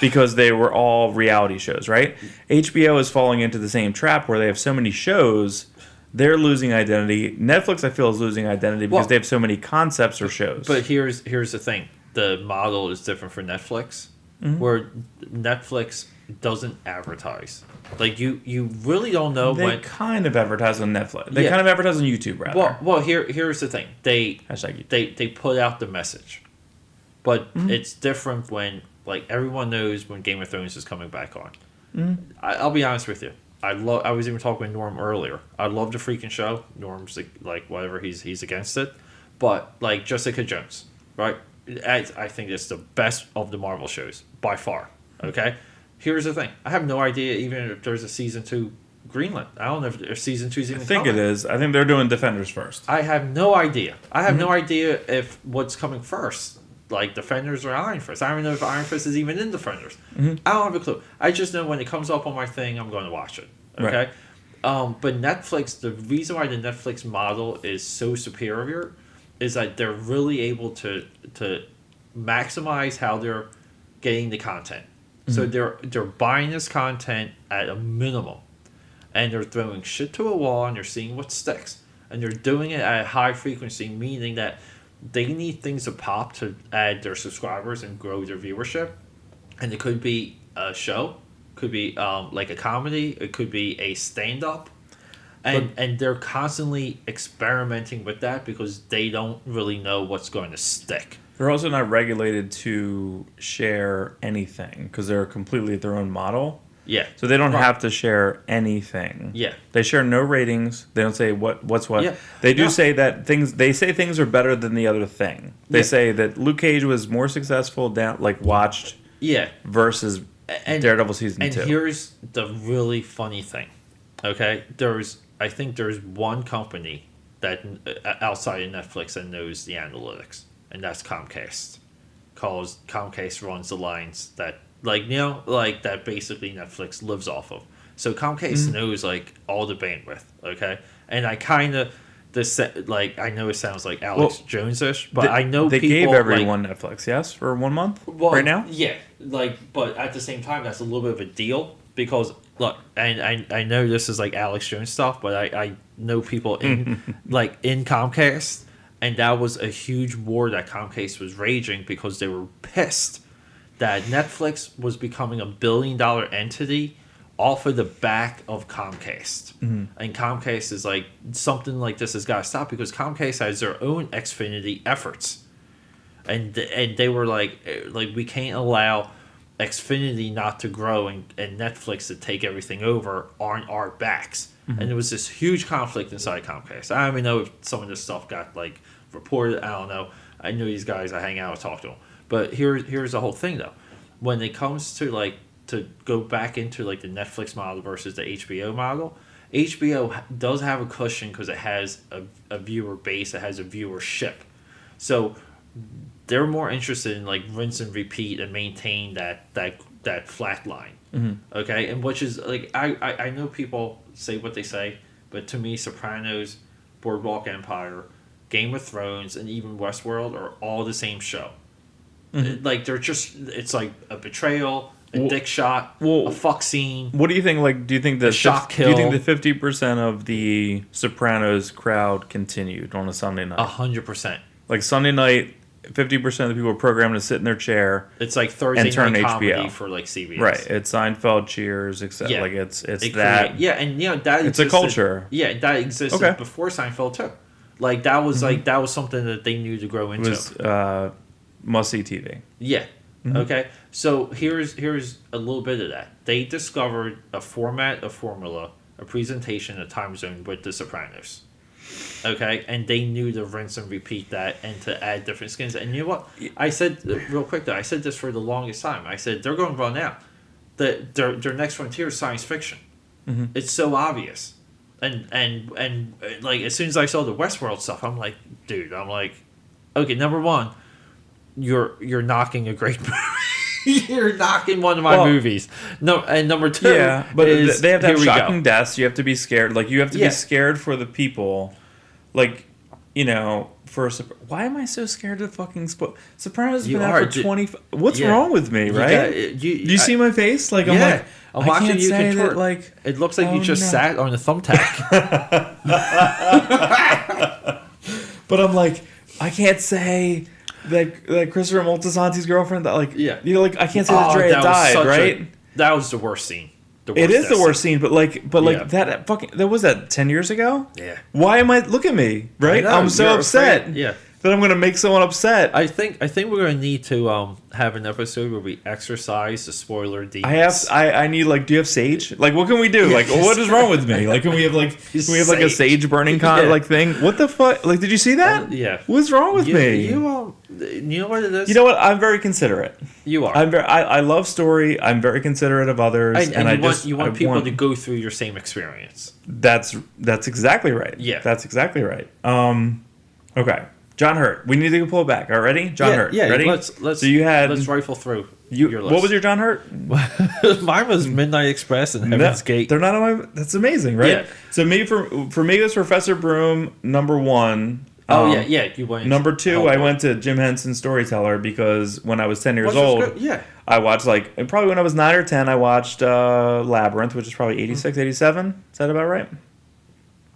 Because they were all reality shows, right? HBO is falling into the same trap where they have so many shows, they're losing identity. Netflix, I feel, is losing identity because they have so many concepts or shows.
But here's the thing. The model is different for Netflix, where Netflix doesn't advertise. Like, you really don't know when...
They kind of advertise on Netflix. They kind of advertise on YouTube, rather.
Well, here's the thing. They put out the message. But it's different when... Like, everyone knows when Game of Thrones is coming back on. I'll be honest with you. I was even talking with Norm earlier. I love the freaking show. Norm's like whatever, he's against it. But like Jessica Jones, right? I think it's the best of the Marvel shows by far. Okay? Here's the thing. I have no idea even if there's a season 2 Greenland. I don't know if season 2 is even coming.
I think it is. I think they're doing Defenders first.
I have no idea. I have no idea if what's coming first. Like Defenders or Iron Fist. I don't even know if Iron Fist is even in Defenders. I don't have a clue. I just know when it comes up on my thing, I'm going to watch it. Okay? Right. But Netflix, the reason why the Netflix model is so superior is that they're really able to maximize how they're getting the content. So they're buying this content at a minimum. And they're throwing shit to a wall and they're seeing what sticks. And they're doing it at a high frequency, meaning that they need things to pop to add their subscribers and grow their viewership. And it could be a show, could be like a comedy, it could be a stand-up. And they're constantly experimenting with that because they don't really know what's going to stick.
They're also not regulated to share anything because they're completely their own model.
Yeah.
So they don't have to share anything.
Yeah.
They share no ratings. They don't say what's what. Yeah. They do say that things are better than the other thing. They say that Luke Cage was more successful watched.
Yeah.
Versus Daredevil season 2.
And here's the really funny thing. Okay? I think there's one company that outside of Netflix that knows the analytics, and that's Comcast. Because Comcast runs the lines that that basically Netflix lives off of. So Comcast knows all the bandwidth, okay? And I kind of I know it sounds like Alex Jones-ish, but I know
they
people
gave everyone Netflix, yes, for 1 month right now.
Yeah, but at the same time, that's a little bit of a deal because look, and I know this is Alex Jones stuff, but I know people in in Comcast, and that was a huge war that Comcast was raging because they were pissed that Netflix was becoming a $1 billion entity off of the back of Comcast. Mm-hmm. And Comcast is like, something like this has got to stop because Comcast has their own Xfinity efforts. And they were like we can't allow Xfinity not to grow and Netflix to take everything over on our backs. Mm-hmm. And there was this huge conflict inside Comcast. I don't even know if some of this stuff got like reported. I don't know. I know these guys. I hang out and talk to them. But here's the whole thing though. When it comes to like to go back into like the Netflix model versus the HBO model, HBO does have a cushion because it has a viewer base. It has a viewership. So they're more interested in like rinse and repeat and maintain that flat line. Mm-hmm. Okay, and which is like I know people say what they say, but to me, Sopranos, Boardwalk Empire, Game of Thrones, and even Westworld are all the same show. Mm-hmm. Like they're just it's like a betrayal, a dick shot, a fuck scene.
What do you think? Like, do you think the
shock kill?
Do you think the 50% of the Sopranos crowd continued on a Sunday night?
100%.
Like Sunday night. 50% of the people are programmed to sit in their chair.
It's like Thursday night comedy for like CBS.
Right. It's Seinfeld, Cheers, etc. Yeah. Like it's that.
Yeah, and you know that
it's a culture.
Yeah, that existed before Seinfeld too. Like that was like that was something that they knew to grow into.
It was must see TV.
Yeah. Mm-hmm. Okay. So here's a little bit of that. They discovered a format, a formula, a presentation, a time zone with The Sopranos. Okay, and they knew to rinse and repeat that and to add different skins. And you know what? I said, real quick though, I said this for the longest time. I said, they're going to run out. Their next frontier is science fiction. Mm-hmm. It's so obvious. And like, as soon as I saw the Westworld stuff, I'm like, dude, okay, number one, you're knocking a great movie. You're knocking one of my movies. No, and number two,
but they have to have shocking deaths. You have to be scared. Like you have to be scared for the people. Like, you know, why am I so scared of fucking Sopranos? Has been out for 20. What's wrong with me? Right? Do you see my face? Like I'm
watching you contort. Like it looks like you just sat on a thumbtack.
But I'm like, I can't say. That Christopher Moltisanti's girlfriend, that like, you know, like I can't say that Dre died, right?
That was the worst scene.
It is the worst scene, but that fucking that was that 10 years ago.
Yeah.
Why am I look at me, right? I'm so upset.
Afraid. Yeah.
That I'm gonna make someone upset.
I think we're gonna need to have an episode where we exercise the spoiler demons.
I need like, do you have sage? Like, what can we do? Like, what is wrong with me? Like, can we have like a sage burning like thing? What the fuck? Like, did you see that?
Yeah.
What's wrong with me?
You know what it is?
You know what? I'm very considerate.
You are.
I love story. I'm very considerate of others, and
you want people to go through your same experience.
That's exactly right.
Yeah.
That's exactly right. Okay. John Hurt. We need to pull it back. All right, ready? John Hurt.
Yeah.
Ready?
Let's rifle through your list.
What was your John Hurt?
Mine was Midnight Express and Heaven's Gate.
They're not on my. That's amazing, right? Yeah. So for me, it was Professor Broom number 1.
You went.
Number 2, I went to Jim Henson's Storyteller because when I was 10 years old, I watched probably when I was 9 or 10, I watched Labyrinth, which is probably 86, 87. Is that about right?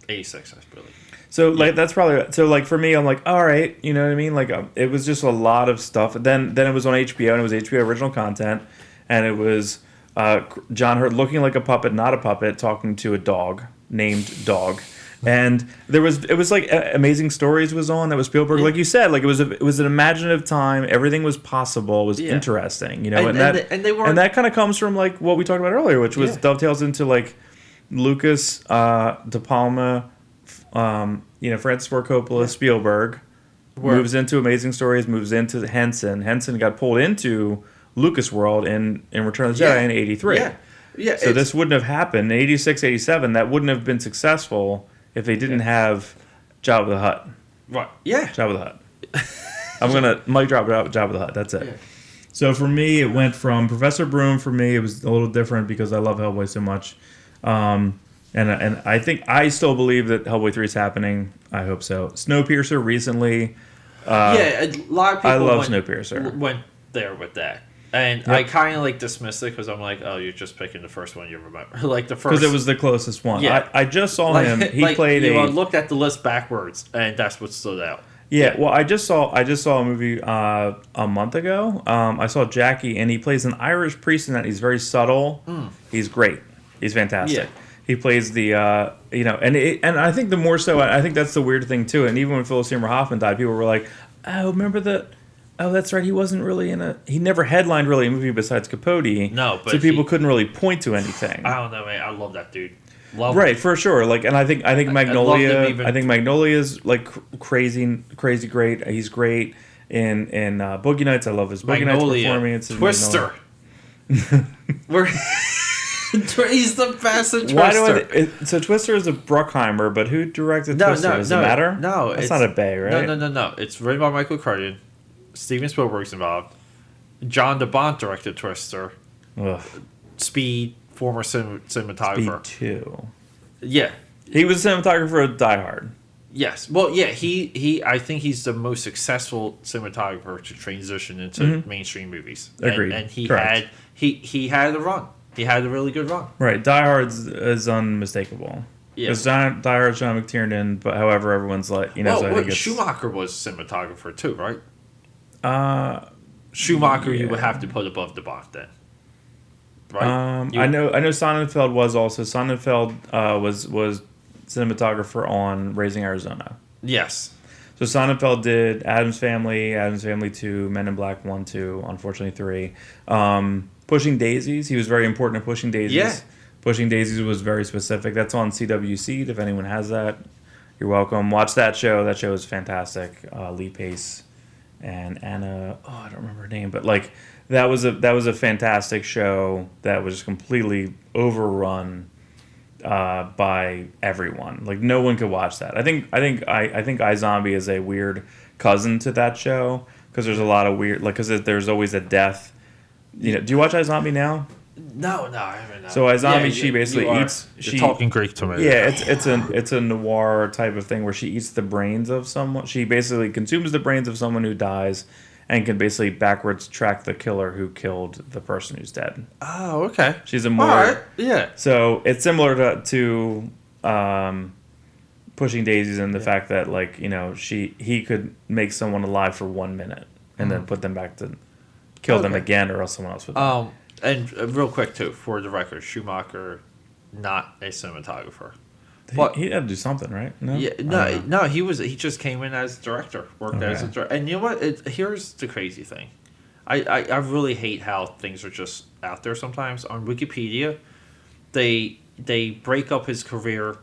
86, I believe.
So that's probably so. Like for me, I'm like, all right, you know what I mean. Like it was just a lot of stuff. Then it was on HBO, and it was HBO original content, and it was John Hurt looking like a puppet, not a puppet, talking to a dog named Dog. And it was like Amazing Stories was on. That was Spielberg, like you said. Like it was an imaginative time. Everything was possible. It was interesting, you know. And that kind of comes from like what we talked about earlier, which was dovetails into like Lucas, De Palma. Francis Ford Coppola, Spielberg, moves into Amazing Stories, moves into Henson. Henson got pulled into Lucas World in Return of the Jedi in 83. Yeah. So this wouldn't have happened. In 86, 87, that wouldn't have been successful if they didn't have Jabba the Hutt.
Right. Yeah.
Jabba the Hutt. I'm going to mic drop Jabba the Hutt. That's it. Yeah. So for me, it went from Professor Broom. For me, it was a little different because I love Hellboy so much. And I still believe that Hellboy 3 is happening. I hope so. Snowpiercer recently.
A lot of people
I love Snowpiercer.
Went there with that. And I kind of like dismissed it because I'm like, oh, you're just picking the first one you remember. Like the first.
Because it was the closest one. Yeah. I just saw him. He played
I looked at the list backwards, and that's what stood out.
Yeah, well, I just saw a movie a month ago. I saw Jackie, and he plays an Irish priest in that. He's very subtle. He's great. He's fantastic.
Yeah.
He plays the and I think the more so, I think that's the weird thing too. And even when Philip Seymour Hoffman died, people were like, "Oh, remember the? Oh, that's right. He wasn't really he never headlined really a movie besides Capote.
No, but
so people couldn't really point to anything.
I don't know, man. I love that dude.
Right, for sure. Like, and I think Magnolia. I think Magnolia is like crazy great. He's great in Boogie Nights. I love his Boogie Nights performance.
Twister. He's the best in Twister.
Why so Twister is a Bruckheimer, but who directed Twister? Does it matter?
No,
it's not a Bay, right?
No. It's written by Michael Curtin. Steven Spielberg's involved. John DeBont directed Twister.
Ugh.
Speed, former cinematographer.
Speed 2.
Yeah.
He was a cinematographer of Die Hard.
Yes. Well, yeah, he I think he's the most successful cinematographer to transition into mainstream movies.
Agreed.
And he
Correct.
had a run. He had a really good run.
Right. Die Hard is unmistakable.
Yeah.
It's Die Hard, John McTiernan, but however, everyone's like,
Well,
so I think
Schumacher was cinematographer too, right? Schumacher, you would have to put above DeBont then. Right?
I know Sonnenfeld was also. Sonnenfeld was cinematographer on Raising Arizona.
Yes.
So Sonnenfeld did Addams Family 2, Men in Black 1, 2, unfortunately 3. Pushing Daisies, he was very important in Pushing Daisies.
Yeah.
Pushing Daisies was very specific. That's on CWC. If anyone has that, you're welcome. Watch that show. That show is fantastic. Lee Pace and Anna. Oh, I don't remember her name, but like that was a fantastic show that was completely overrun by everyone. Like no one could watch that. I think iZombie is a weird cousin to that show because there's a lot of weird because there's always a death. Do you watch iZombie now?
No, I haven't.
So iZombie, she basically eats.
You're talking Greek to me.
Yeah, it's a noir type of thing where she eats the brains of someone. She basically consumes the brains of someone who dies, and can basically backwards track the killer who killed the person who's dead.
Oh, okay.
She's a more
right. Yeah.
So it's similar to Pushing Daisies in the fact that he could make someone alive for 1 minute and then put them back to kill them again, or else someone else would die.
And real quick too, for the record, Schumacher, not a cinematographer. But
he had to do something, right? No,
yeah, no. He just came in as director, worked as a director. And you know what? Here's the crazy thing. I really hate how things are just out there sometimes. On Wikipedia, they break up his career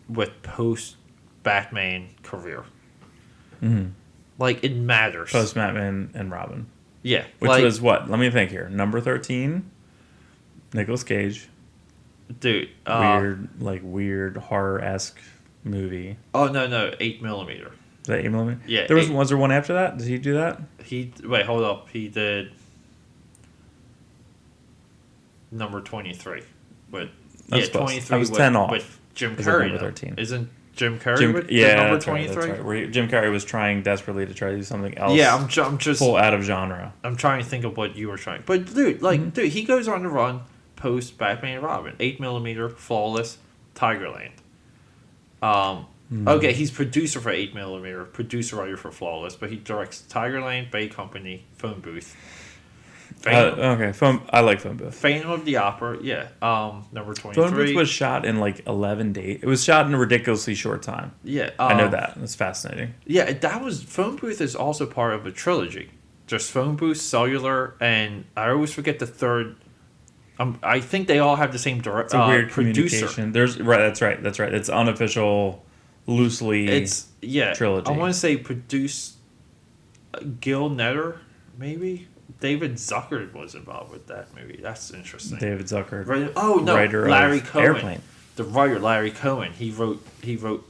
with post Batman career. Mm-hmm. Like it matters.
Post Batman and Robin.
Yeah.
Which was what? Let me think here. Number 13, Nicolas Cage.
Dude.
Weird horror-esque movie.
Oh, no. 8mm.
Is that 8mm?
Yeah.
Was there one after that? Did he do that?
Wait, hold up. He did number 23. But,
That's
23.
I was 10 off.
With Jim Carrey.
Number 13.
Isn't Jim Carrey with number 23?
Right, that's right. Jim Carrey was trying desperately to try to do something else.
Yeah, I'm just
pull out of genre.
I'm trying to think of what you were trying. But dude, dude, he goes on the run post Batman and Robin, 8mm, Flawless, Tigerland. Okay, he's producer for 8mm, producer writer for Flawless, but he directs Tigerland, Bay Company, Phone Booth.
I like Phone Booth.
Phantom of the Opera, yeah. Number 23.
Phone Booth was shot in 11 days. It was shot in a ridiculously short time.
Yeah.
I know that. That's fascinating.
Yeah, Phone Booth is also part of a trilogy. There's Phone Booth, Cellular, and I always forget the third. I think they all have the same
it's a weird
producer.
Communication. That's right. It's unofficial, loosely trilogy.
I want to say produced Gil Netter, maybe? David Zucker was involved with that movie. That's interesting.
David Zucker.
Writer Larry Cohen.
Airplane.
The writer Larry Cohen. He wrote.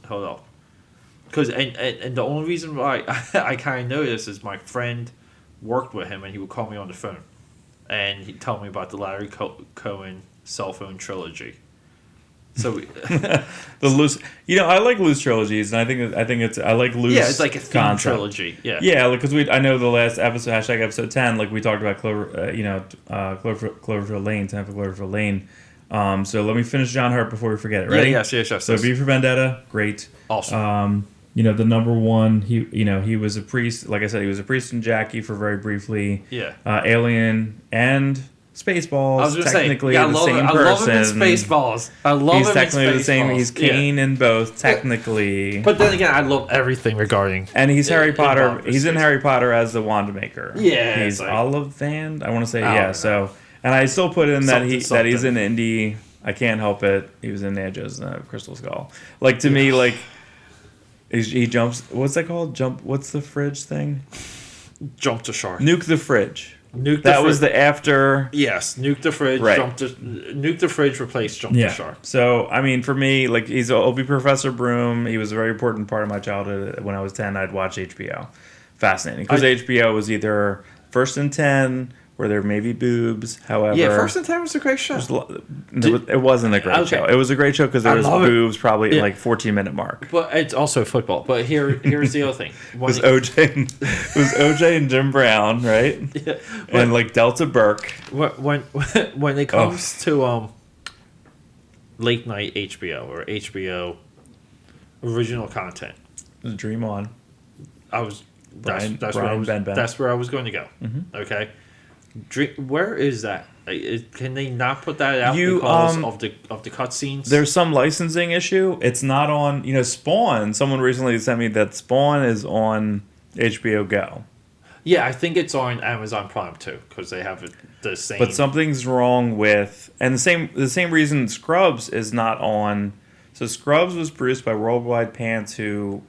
Hold on. Because and the only reason why I kind of know this is my friend worked with him and he would call me on the phone, and he'd tell me about the Larry Cohen cell phone trilogy. So
the loose, I like loose trilogies, and I like loose.
Yeah, it's like a theme
concept.
trilogy. Yeah,
because I know the last episode episode 10, we talked about Cloverfield Lane, 10 for Cloverfield Lane. So let me finish John Hurt before we forget it. Ready?
Yes.
So V for Vendetta, great.
Awesome.
the number one. He was a priest. Like I said, he was a priest in Jackie for very briefly.
Yeah.
Alien and Spaceballs.
I was just
technically
saying,
the same
I
person.
love him in Spaceballs. I love
he's
him
technically
in Spaceballs.
the same. He's Kane in both, technically.
But then again, I love everything regarding.
And he's Harry Potter.
Bob
He's in Harry Potter as the Wand Maker.
Yeah,
he's Ollivand. I want to say
know.
So, and I still put in that
Something.
he's in Indy. I can't help it. He was in Ninja's Crystal Skull. Like to me, like he jumps. What's that called? Jump. What's the fridge thing?
Jump the shark.
Nuke the fridge.
That
was the after.
Yes, nuke the fridge.
Right.
Nuke the fridge. Replace jump the shark.
So I mean, for me, like he'll be Professor Broom. He was a very important part of my childhood. When I was 10, I'd watch HBO. Fascinating, because HBO was either First and 10, where there may be boobs. However,
First and 10 was a great show.
It wasn't a great show. It was a great show because there was boobs, probably like 14-minute mark.
But it's also football. But here's the other thing.
It was OJ and Jim Brown, right? Yeah. And like Delta Burke.
When it comes to late night HBO or HBO original content,
Dream On.
That's where I was going to go. Mm-hmm. Okay. Where is that? Can they not put that out because of the cutscenes?
There's some licensing issue. It's not on. Spawn. Someone recently sent me that Spawn is on HBO Go.
Yeah, I think it's on Amazon Prime too because they have the same.
But something's wrong with, and the same reason Scrubs is not on. So Scrubs was produced by Worldwide Pants, who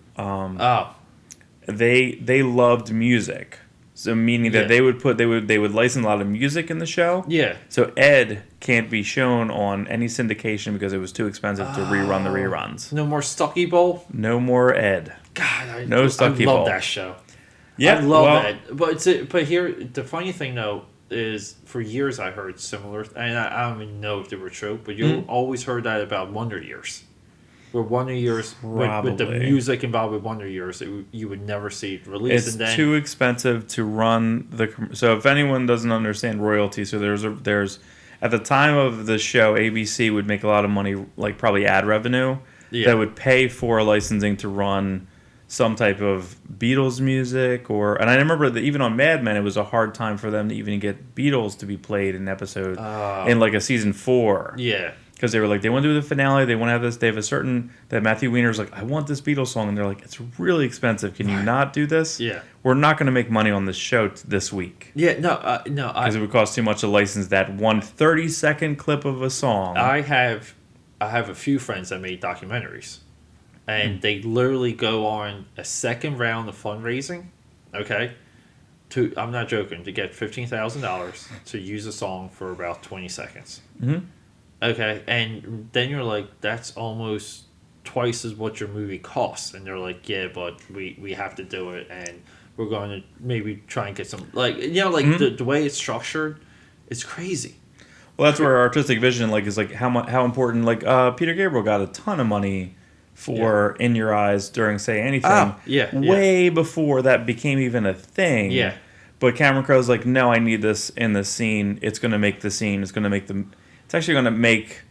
they loved music. So meaning that they would license a lot of music in the show. Yeah. So Ed can't be shown on any syndication because it was too expensive to rerun the reruns.
No more Stucky Bowl.
No more Ed.
God, I love that show.
Yeah,
I love Ed. But here the funny thing though is for years I heard similar, and I don't even know if they were true, but you always heard that about Wonder Years. Where Wonder Years, with the music involved with Wonder Years, you would never see it released.
It's too expensive to run So if anyone doesn't understand royalty, so there's at the time of the show, ABC would make a lot of money, like probably ad revenue, that would pay for licensing to run some type of Beatles music, and I remember that even on Mad Men, it was a hard time for them to even get Beatles to be played in episode in like a season 4. Yeah. Because they were like, they want to do the finale, they want to have this, they have that Matthew Weiner's like, I want this Beatles song, and they're like, it's really expensive, can you not do this? Yeah. We're not going to make money on this show this week.
Yeah, no.
Because it would cost too much to license that 1 30-second clip of a song.
I have a few friends that made documentaries, and they literally go on a second round of fundraising, okay? I'm not joking, to get $15,000 to use a song for about 20 seconds. Mm-hmm. Okay, and then you're like, that's almost twice as what your movie costs. And they're like, yeah, but we have to do it, and we're going to maybe try and get some, the way it's structured, it's crazy.
Well, that's where artistic vision, is how important, Peter Gabriel got a ton of money for In Your Eyes during Say Anything. Way before that became even a thing. Yeah. But Cameron Crowe's like, no, I need this in the scene. It's going to make the scene. It's going to make the... It's actually going to make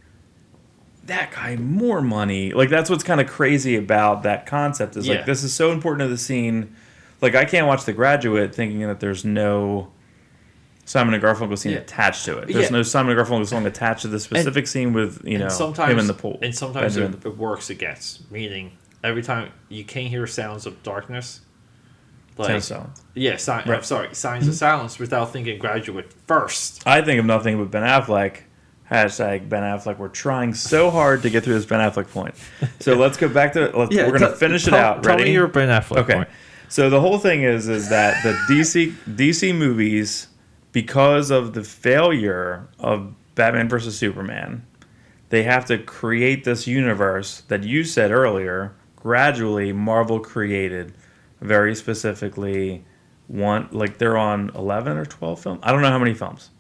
that guy more money. That's what's kind of crazy about that concept is this is so important to the scene. I can't watch The Graduate thinking that there's no Simon and Garfunkel scene attached to it. There's no Simon and Garfunkel song attached to the specific scene with him in the pool.
And sometimes it works against, meaning every time you can't hear sounds of darkness.
Sounds of silence.
Yeah, signs of silence without thinking Graduate first.
I think of nothing but Ben Affleck. Hashtag Ben Affleck. We're trying so hard to get through this Ben Affleck point. So let's go back to... we're going to finish it out.
Tell
Ready?
me your Ben Affleck point.
So the whole thing is that the DC movies, because of the failure of Batman vs. Superman, they have to create this universe that you said earlier, gradually Marvel created very specifically. They're on 11 or 12 films? I don't know how many films.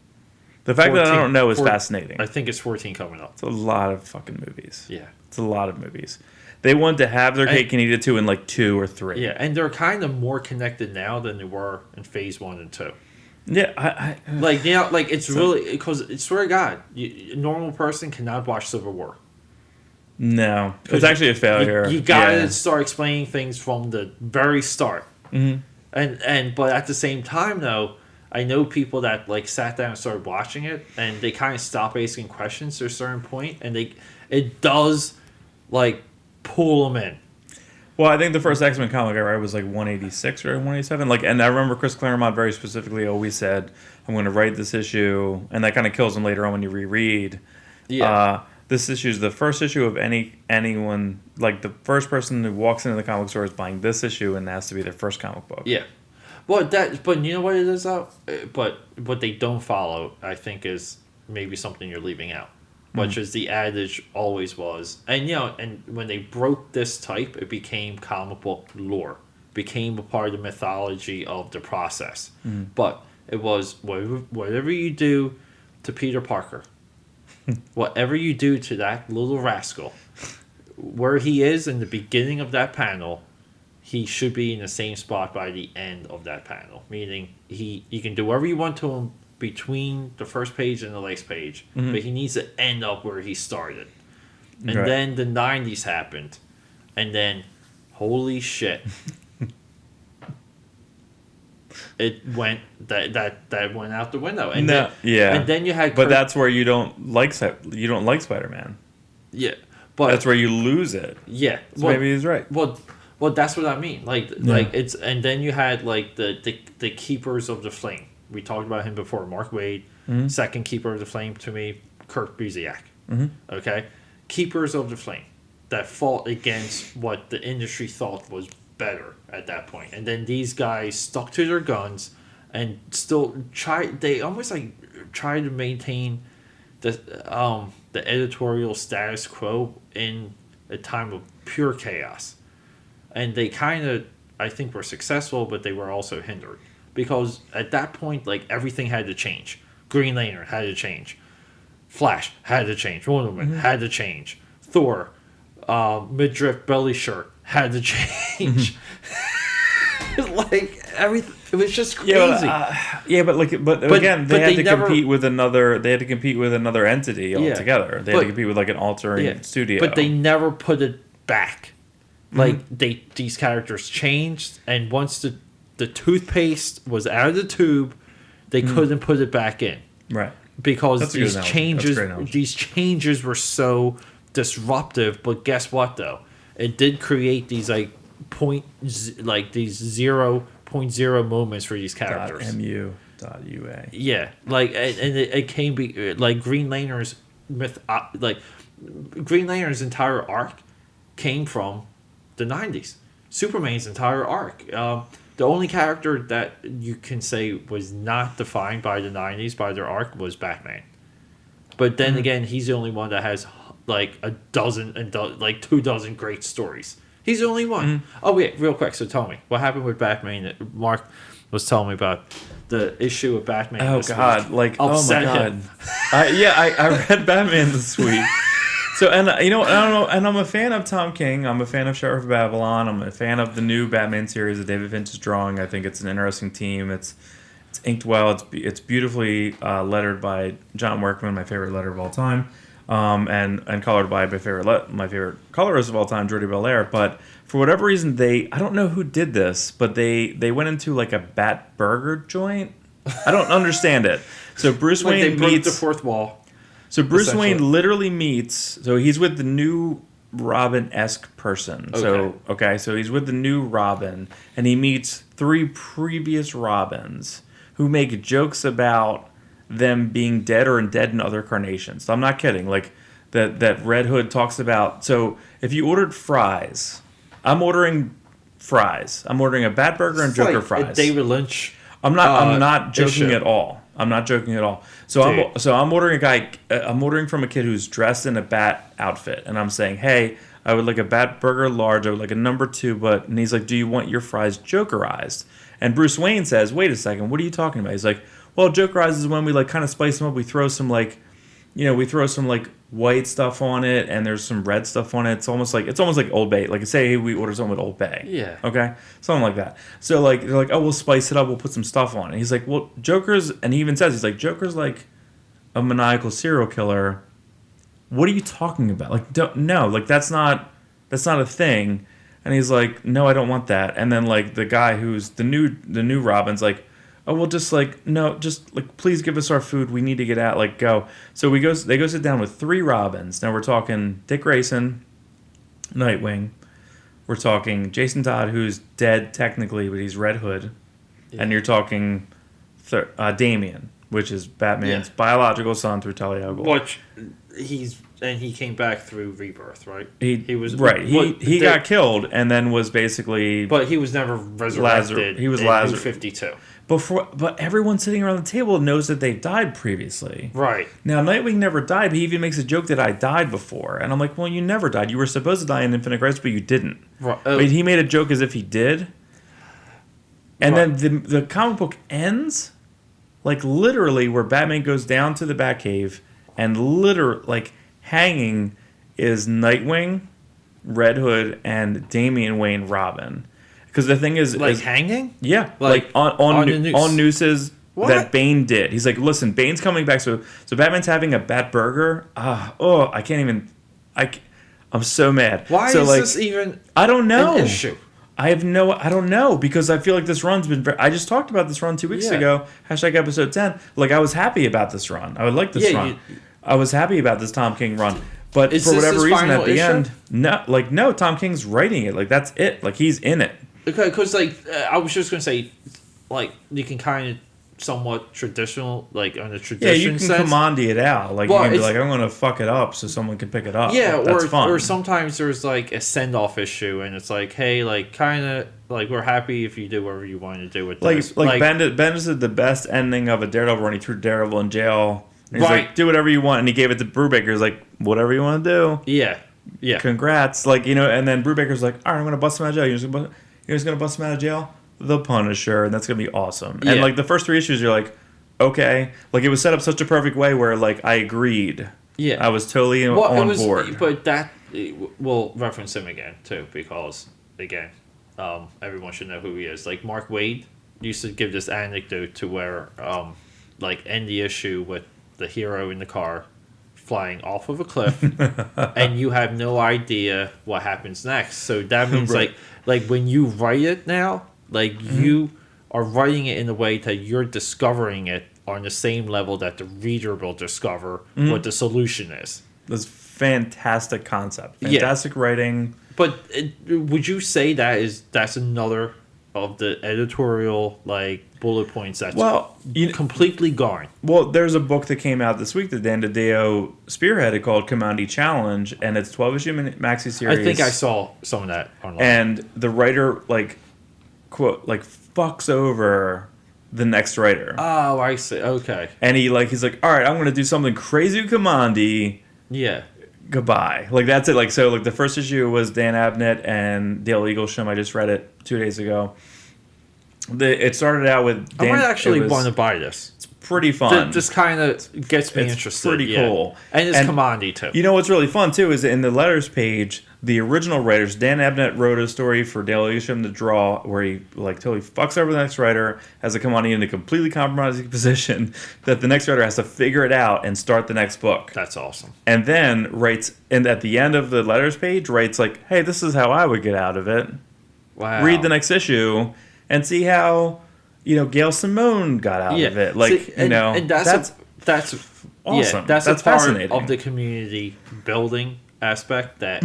The fact 14, that I don't know is fascinating.
I think it's 14 coming up.
It's a lot of fucking movies.
Yeah.
It's a lot of movies. They wanted to have their cake and eat it too in 2 or 3.
Yeah, and they're kind of more connected now than they were in Phase 1 and 2.
Yeah,
it's really... Because, I swear to God, a normal person cannot watch Civil War.
No, it's actually a failure.
You gotta start explaining things from the very start.
Mm-hmm.
But at the same time, though, I know people that like sat down and started watching it, and they kind of stopped asking questions to a certain point, and it does like pull them in.
Well, I think the first X-Men comic I read was like 186 or 187. Like, and I remember Chris Claremont very specifically always said, "I'm going to write this issue," and that kind of kills him later on when you reread.
Yeah.
This issue is the first issue of anyone, like the first person who walks into the comic store is buying this issue, and it has to be their first comic book.
Yeah. But you know what it is though? But what they don't follow, I think, is maybe something you're leaving out, which is the adage always was. And and when they broke this type, it became comic book lore, became a part of the mythology of the process. But it was whatever you do to Peter Parker, whatever you do to that little rascal, where he is in the beginning of that panel, he should be in the same spot by the end of that panel. Meaning, you can do whatever you want to him between the first page and the last page, but he needs to end up where he started. And then the 90s happened, and then, holy shit, it went that went out the window. And and then you had,
but that's where you don't like Spider-Man.
Yeah, but
that's where you lose it.
Yeah,
so maybe he's right.
Well, that's what I mean. Like it's, and then you had like the keepers of the flame. We talked about him before. Mark Waid, second keeper of the flame to me. Kurt Busiek. Okay, keepers of the flame that fought against what the industry thought was better at that point, and then these guys stuck to their guns and still they almost like try to maintain the editorial status quo in a time of pure chaos. And they kind of, I think, were successful, but they were also hindered. Because at that point, like, everything had to change. Green Lantern had to change. Flash had to change. Wonder Woman had to change. Thor, midriff belly shirt had to change. Like, everything, it was just crazy.
But again, they had to compete with another. They had to compete with another entity altogether. They had to compete with like an altering studio.
But they never put it back. Like these characters changed, and once the toothpaste was out of the tube, they couldn't put it back in.
Right.
Because these changes were so disruptive. But guess what though? It did create these these 0.0 moments for these characters.
.mu.ua.
Yeah, like and it came like Green Lantern's Green Lantern's entire arc came from the 90s. Superman's entire arc. The only character that you can say was not defined by the 90s by their arc was Batman. But then again, he's the only one that has like a dozen and 24 great stories. He's the only one. Oh wait, real quick. So tell me, what happened with Batman? Mark was telling me about the issue of Batman.
Oh God!
Week.
Like upset him. I read Batman this week. So, and I don't know, and I'm a fan of Tom King. I'm a fan of Sheriff of Babylon. I'm a fan of the new Batman series that David Finch is drawing. I think it's an interesting team. It's inked well. It's beautifully lettered by John Workman, my favorite letterer of all time, and colored by my favorite colorist of all time, Jordi Belair. But for whatever reason, I don't know who did this, but they went into like a Bat Burger joint. I don't understand it. So Bruce Wayne
they broke
meets
the fourth wall.
So Bruce Wayne literally meets. So he's with the new Robin-esque person.
Okay.
So he's with the new Robin, and he meets 3 previous Robins who make jokes about them being dead or dead in other carnations. So I'm not kidding. Like that Red Hood talks about. So if you ordered fries, I'm ordering fries. I'm ordering a Bat Burger and Joker fries.
David Lynch.
I'm not joking at all. I'm not joking at all. So I'm ordering I'm ordering from a kid who's dressed in a bat outfit, and I'm saying, hey, I would like a Bat Burger large. I would like a number 2, and he's like, do you want your fries Jokerized? And Bruce Wayne says, wait a second, what are you talking about? He's like, well, Jokerized is when we like kind of spice them up. We throw some white stuff on it, and there's some red stuff on it. It's almost like Old Bay. Like say we order something with Old Bay.
Yeah.
Okay. Something like that. So like they're like, oh, we'll spice it up. We'll put some stuff on it. And he's like, well, Joker's, and he even says he's like, Joker's like a maniacal serial killer. what are you talking about? Like, no, like that's not a thing. And he's like, no, I don't want that. And then like the guy who's the new Robin's like, oh, well, just like, no, just like, please give us our food. We need to get out. Like, go. So they go sit down with 3 Robins. Now we're talking Dick Grayson, Nightwing. We're talking Jason Todd, who's dead technically, but he's Red Hood. Yeah. And you're talking Damian, which is Batman's biological son through Talia al Ghul.
Which he came back through Rebirth, right?
He was right. He got killed and then was basically.
But he was never resurrected.
He was Lazarus.
52.
But everyone sitting around the table knows that they've died previously.
Right.
Now, Nightwing never died, but he even makes a joke that I died before. And I'm like, well, you never died. You were supposed to die in Infinite Crisis, but you didn't.
Right.
But he made a joke as if he did. And then the comic book ends, like literally, where Batman goes down to the Batcave and literally, like, hanging is Nightwing, Red Hood, and Damian Wayne Robin. Because the thing is...
Like hanging?
Yeah. Like on
the noose.
On nooses
what?
That Bane did. He's like, listen, Bane's coming back. So Batman's having a Bat Burger. I can't even... I'm so mad.
Why is this even
I don't know.
An issue?
I don't know. Because I feel like this run's been... I just talked about this run 2 weeks ago. #episode 10. Like, I was happy about this run. I would like this run. I was happy about this Tom King run. But for whatever reason, at the end... No, Tom King's writing it. Like, that's it. Like, he's in it.
Okay, because, like, I was just going to say, like, you can kind of somewhat traditional, like, on a tradition
Yeah, you can
sense.
commandy it out. Like, you can be like, I'm going to fuck it up so someone can pick it up.
Yeah,
like, that's fun.
Or sometimes there's, like, a send-off issue, and it's like, hey, like, kind of, like, we're happy if you do whatever you want to do with this.
Like Bendis did the best ending of a Daredevil run. He threw Daredevil in jail. And he's like, do whatever you want. And he gave it to Brubaker. He's like, whatever you want to do.
Yeah.
Congrats. Like, and then Brubaker's like, all right, I'm going to bust him out of jail. You're just going to bust him out of jail? The Punisher. And that's going to be awesome. Yeah. And, like, the first 3 issues, you're like, okay. Like, it was set up such a perfect way where, like, I agreed.
Yeah.
I was totally on board.
But that, we'll reference him again, too, because, again, everyone should know who he is. Like, Mark Waid used to give this anecdote to where, like, end the issue with the hero in the car flying off of a cliff and you have no idea what happens next. So that means right. like when you write it now, like you are writing it in a way that you're discovering it on the same level that the reader will discover what the solution is.
That's fantastic concept. Fantastic writing.
But would you say that's another of the editorial like bullet points that's completely gone?
Well, there's a book that came out this week that Dan DiDio spearheaded called Commandy Challenge, and it's 12-issue maxi series.
I think I saw some of that online.
And the writer quote fucks over the next writer.
Oh, I see. Okay.
And he's like, all right, I'm going to do something crazy with Commandy.
Yeah.
Goodbye. Like, that's it. Like, so, like, the first issue was Dan Abnett and Dale Eaglesham. I just read it 2 days ago. It started out with Dan.
I might actually want to buy this.
It's pretty fun.
This kind of gets me interested.
Pretty cool.
And it's Commandy, too.
You know what's really fun, too, is in the letters page, the original writers, Dan Abnett wrote a story for Dale Eaglesham to draw where he, like, totally fucks over the next writer, has a Commandy in a completely compromising position that the next writer has to figure it out and start the next book.
That's awesome.
And then writes, and at the end of the letters page, writes, like, hey, this is how I would get out of it.
Wow.
Read the next issue and see how, Gail Simone got out of it. Like,
see, and that's awesome. That's a part
fascinating.
Of the community building aspect that,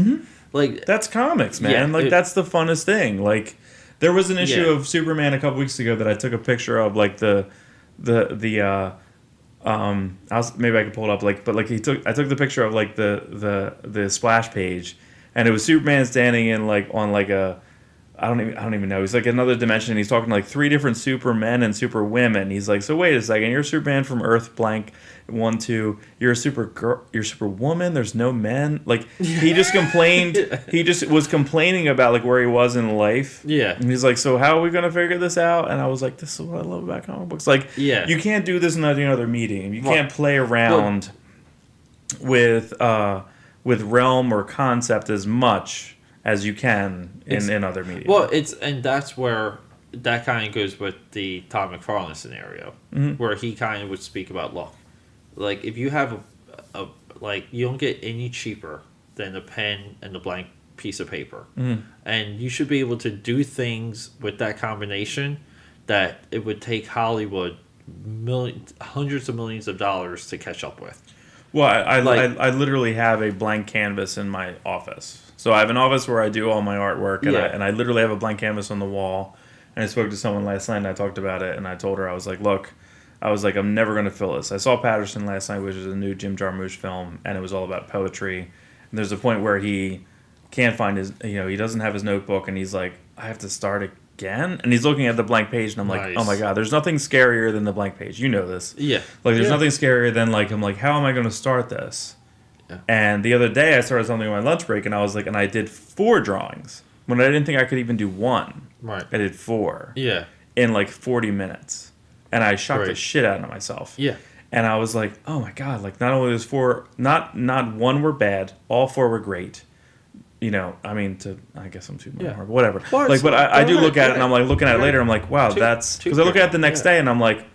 like,
that's comics, man. That's the funnest thing. Like, there was an issue of Superman a couple weeks ago that I took a picture of, like maybe I could pull it up, like, but like I took the picture of like the splash page, and it was Superman standing in like on like a. I don't even know. He's like another dimension. And he's talking to like 3 different Supermen and Superwomen. He's like, so wait a second, you're Superman from Earth blank 1, 2. You're a Superwoman. There's no men. Like he just complained. He just was complaining about like where he was in life.
Yeah.
And he's like, so how are we gonna figure this out? And I was like, this is what I love about comic books. Like, you can't do this in another medium. You can't play around with realm or concept as much as you can in other media.
Well, that's where that kind of goes with the Todd McFarlane scenario, where he kind of would speak about, look, like if you have a like you don't get any cheaper than a pen and a blank piece of paper, and you should be able to do things with that combination that it would take Hollywood hundreds of millions of dollars to catch up with.
Well, I literally have a blank canvas in my office. So I have an office where I do all my artwork, and I literally have a blank canvas on the wall. And I spoke to someone last night, and I talked about it, and I told her, I was like, look, I'm never going to fill this. I saw Patterson last night, which is a new Jim Jarmusch film, and it was all about poetry. And there's a point where he can't find his, he doesn't have his notebook, and he's like, I have to start again? And he's looking at the blank page, and I'm like, oh my God, there's nothing scarier than the blank page. You know this.
Yeah.
Like, there's nothing scarier than, like, I'm like, how am I going to start this? Yeah. And the other day, I started something on my lunch break, and I was like, and I did 4 drawings when I didn't think I could even do 1.
Right.
I did 4.
Yeah.
In like 40 minutes. And I shocked the shit out of myself.
Yeah.
And I was like, oh my God, like not only was 4, not 1 were bad, all 4 were great. I guess I'm too much, whatever. Well, like, but I do look at it, and I'm like looking at it later. I'm like, wow, that's because I look at it the next day, and I'm like,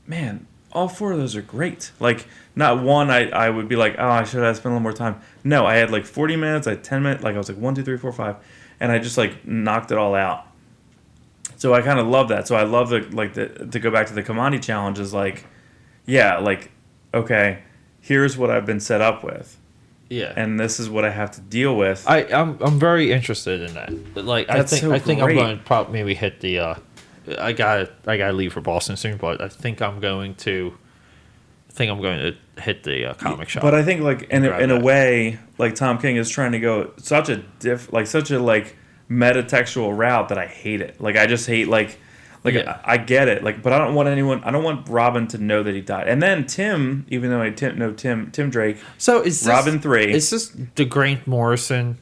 man, all 4 of those are great. Like, not one I would be like, oh, I should have spent a little more time. No, I had like 40 minutes, I had 10 minutes, like I was like 1, 2, 3, 4, 5, and I just like knocked it all out. So I kind of love that. So I love to go back to the Kamani challenge is like, yeah, like, okay, here's what I've been set up with.
Yeah.
And this is what I have to deal with.
I'm very interested in that. Like, I think I'm going to probably maybe hit the I gotta leave for Boston soon, but I think I'm going to hit the comic shop.
But I think like in a way, like Tom King is trying to go such a metatextual route that I hate it. Like I just hate I get it. Like, but I don't want Robin to know that he died. And then Tim, even though Tim Drake.
So is this,
Robin 3?
Is this the Grant Morrison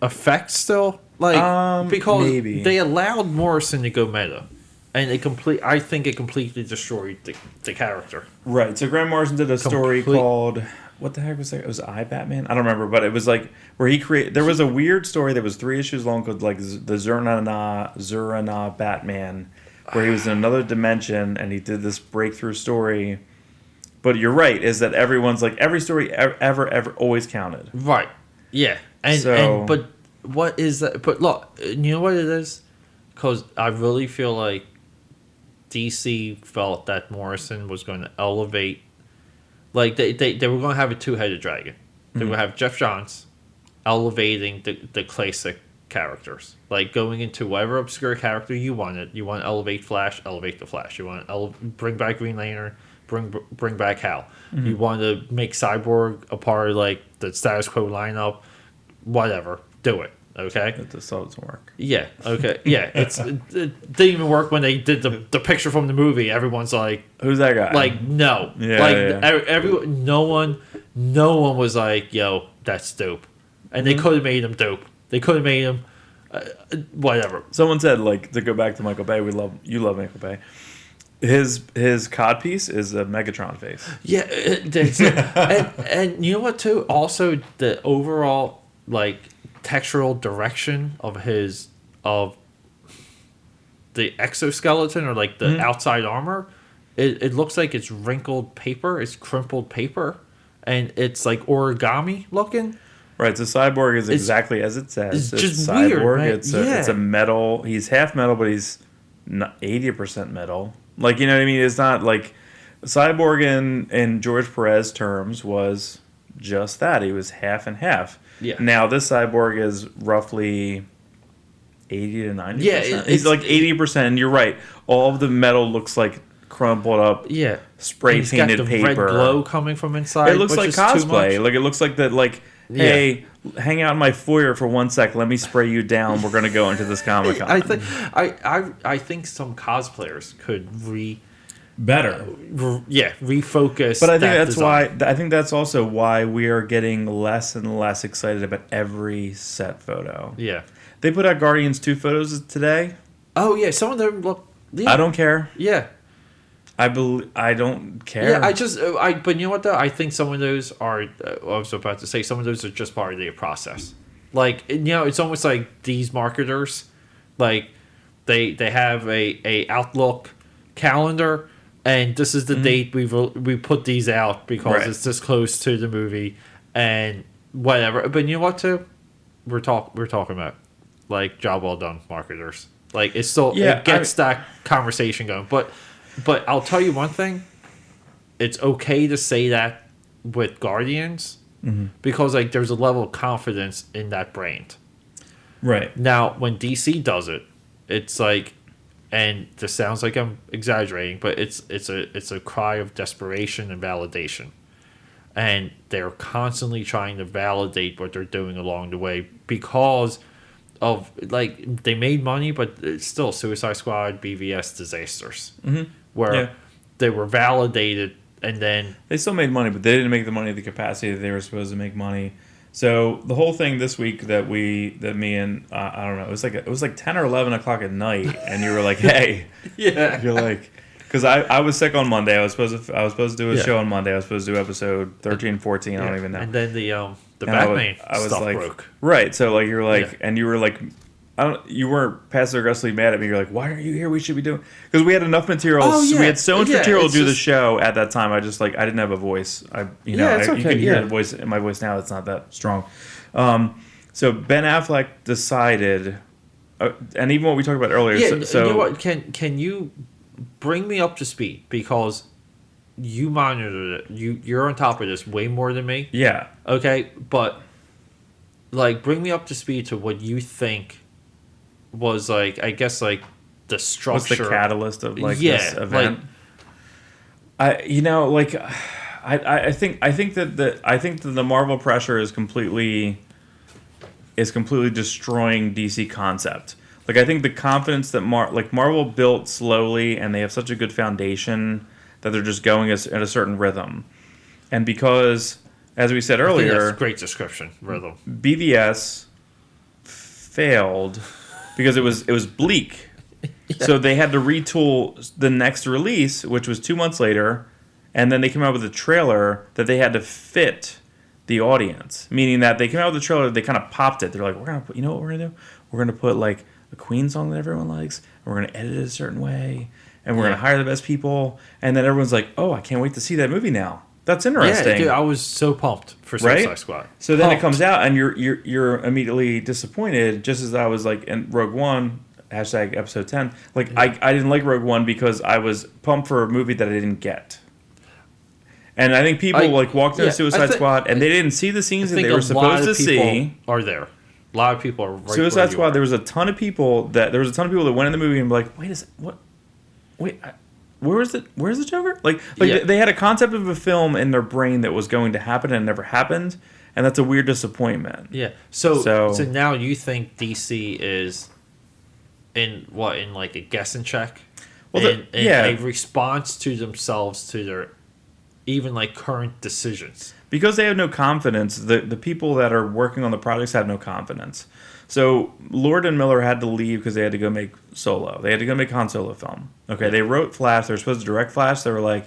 effect still? Like, because
maybe.
They allowed Morrison to go meta, and I think it completely destroyed the character.
Right. So Grant Morrison did a story called, what the heck was that? It was I, Batman? I don't remember, but it was like where he created. There was a weird story that was 3 issues long called like the Zurana Batman, where he was in another dimension and he did this breakthrough story. But you're right, is that everyone's like every story ever always counted.
Right. Yeah. But what is that? But look, you know what it is? Because I really feel like DC felt that Morrison was going to elevate. Like, they were going to have a 2-headed dragon. They were going to have Jeff Johns elevating the classic characters. Like, going into whatever obscure character you wanted. You want to elevate Flash, elevate the Flash. You want to bring back Green Lantern, bring back Hal. Mm-hmm. You want to make Cyborg a part of, like, the status quo lineup. Whatever. Do it. Okay?
It just doesn't work.
Yeah. Okay. Yeah. It didn't even work when they did the picture from the movie. Everyone's like,
who's that guy?
Like, no.
Yeah.
Like,
everyone,
no one was like, yo, that's dope. And they could have made him dope. They could have made him whatever.
Someone said, like, to go back to Michael Bay, you love Michael Bay. His codpiece is a Megatron face.
Yeah. And you know what, too? Also, the overall, like, textural direction of the exoskeleton or like the outside armor, it looks like it's wrinkled paper, it's crumpled paper, and it's like origami looking.
Right, so Cyborg is exactly as it says.
It's just
Cyborg.
Weird, man.
It's a metal. He's half metal, but he's 80% metal. Like, you know what I mean? It's not like Cyborg in George Perez terms was just that. He was half and half.
Yeah.
Now this Cyborg is roughly 80 to 90%.
Yeah,
he's like 80%. And you're right. All of the metal looks like crumpled up.
Yeah.
Spray painted
got the
paper.
Red glow coming from inside.
It looks like cosplay. Like it looks like that. Like, hey, hang out in my foyer for 1 sec. Let me spray you down. We're gonna go into this Comic-Con.
I think some cosplayers could refocus.
But I think that's design. I think that's also why we are getting less and less excited about every set photo.
Yeah.
They put out Guardians 2 photos today.
Oh yeah, some of them look. Yeah.
I don't care.
Yeah.
I don't care.
Yeah, but you know what though? I think some of those are. I was about to say some of those are just part of the process. Like, you know, it's almost like these marketers, like they have a Outlook calendar and this is the date we put these out because it's this close to the movie and whatever. But you know what? Too, we're talking about like job well done, marketers. Like it's still it gets that conversation going. But I'll tell you one thing. It's okay to say that with Guardians because like there's a level of confidence in that brand.
Right.
Now, when DC does it, it's like, and this sounds like I'm exaggerating, but it's a cry of desperation and validation. And they're constantly trying to validate what they're doing along the way because of, like, they made money, but it's still Suicide Squad, BVS disasters. Where they were validated and then...
They still made money, but they didn't make the money at the capacity that they were supposed to make money. So the whole thing this week that me and I don't know, it was like 10 or 11 o'clock at night, and you were like, "Hey," you're like, because I was sick on Monday. I was supposed to do a show on Monday. I was supposed to do episode 13, 14. I don't even know.
And then the Batman stuff
like,
broke.
Right. So like you're like, and you were like, you weren't passive aggressively mad at me. You're like, why aren't you here? We should be doing, because we had enough material. We had so much material to do the show at that time. I just I didn't have a voice. You can hear the voice in my voice now. It's not that strong. So Ben Affleck decided, and even what we talked about earlier. So
you know what? Can you bring me up to speed because you monitored it. You're on top of this way more than me.
Yeah.
Okay, but like bring me up to speed to what you think was like, I guess, like the structure.
What's the catalyst of this event? I think that the Marvel pressure is completely destroying DC concept. Like I think the confidence that Marvel built slowly, and they have such a good foundation that they're just going at a certain rhythm, and because, as we said earlier,
I think that's a great description, rhythm.
BVS failed because it was bleak. So they had to retool the next release, which was 2 months later, and then they came out with a trailer that they had to fit the audience. Meaning that they came out with a trailer, they kind of popped it. They're like, we're gonna put, you know what we're gonna do? We're gonna put like a Queen song that everyone likes, and we're gonna edit it a certain way, and we're gonna hire the best people, and then everyone's like, oh, I can't wait to see that movie now. That's interesting.
Yeah, dude, I was so pumped for Suicide Squad.
So then it comes out, and you're immediately disappointed, just as I was like in Rogue One, hashtag episode 10. Like, I didn't like Rogue One because I was pumped for a movie that I didn't get. And I think people walked into Suicide Squad, and they didn't see the scenes that they were supposed to see.
Are there? A lot of people are right
Suicide Squad, there was a ton of people that went in the movie and were like, where's the Joker? They had a concept of a film in their brain that was going to happen and never happened, and that's a weird disappointment.
Yeah. So now you think DC is in like a guessing check? Well, a response to themselves, to their even like current decisions.
Because they have no confidence, the people that are working on the projects have no confidence. So Lord and Miller had to leave because they had to go make Solo. They had to go make Han Solo film. Okay, they wrote Flash. They were supposed to direct Flash. They were like,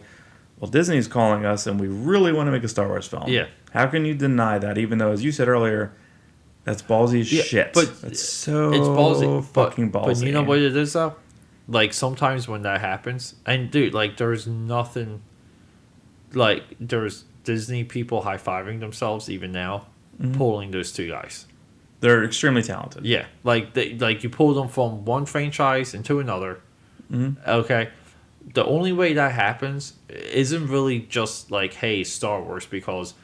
well, Disney's calling us, and we really want to make a Star Wars film. Yeah. How can you deny that, even though, as you said earlier, that's ballsy shit. But it's ballsy, fucking ballsy.
But you know what it is, though? Like, sometimes when that happens, and dude, like, there's nothing, like, there's Disney people high-fiving themselves even now, pulling those two guys.
They're extremely talented.
Yeah, like you pull them from one franchise into another. Okay, the only way that happens isn't really just like, hey, Star Wars, because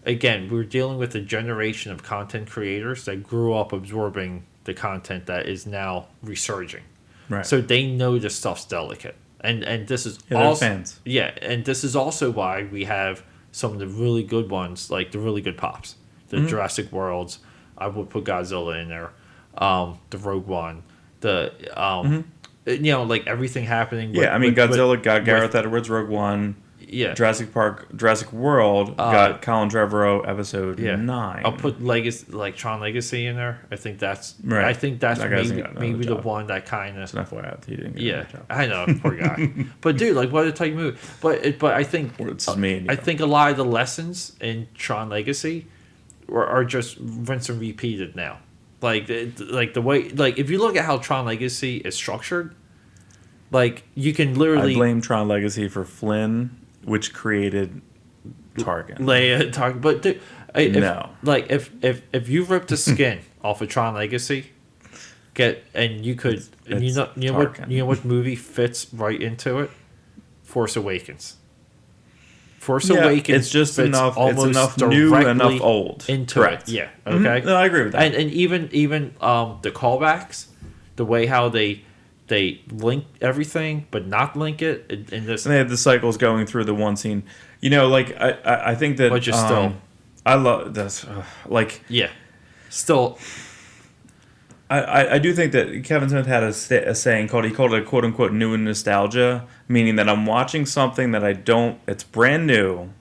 again, we're dealing with a generation of content creators that grew up absorbing the content that is now resurging. Right. So they know this stuff's delicate, and this is also fans. Yeah, and this is also why we have some of the really good ones, like the really good pops, the Jurassic Worlds. I would put Godzilla in there, the Rogue One, like everything happening.
Godzilla got Gareth Edwards, Rogue One. Yeah. Jurassic World got Colin Trevorrow, episode 9.
I'll put Tron Legacy in there. I think that's right. I think that's maybe the one that kind of.
It's an FYI, he didn't get
yeah, I know, poor guy. But dude, like, what a tight movie. But I think I think a lot of the lessons in Tron Legacy are just rinse and repeated now. Like the way, like if you look at how Tron Legacy is structured, Like, you can literally...
I blame Tron Legacy for Flynn, which created Tarkin.
Leia, Tarkin. But, dude,
No.
Like, if you ripped the skin off of Tron Legacy, you know what movie fits right into it? Force Awakens. Force Awakens.
It's just enough. It's enough new, enough old.
Into
Correct.
it. Yeah. Okay.
No, I agree with that.
And even the callbacks, the way how they link everything but not link it in this.
And they had the cycles going through the one scene. You know, like I think that.
But just still.
I love this.
Yeah. Still.
I do think that Kevin Smith had a saying he called it quote unquote new nostalgia, meaning that I'm watching something that it's brand new,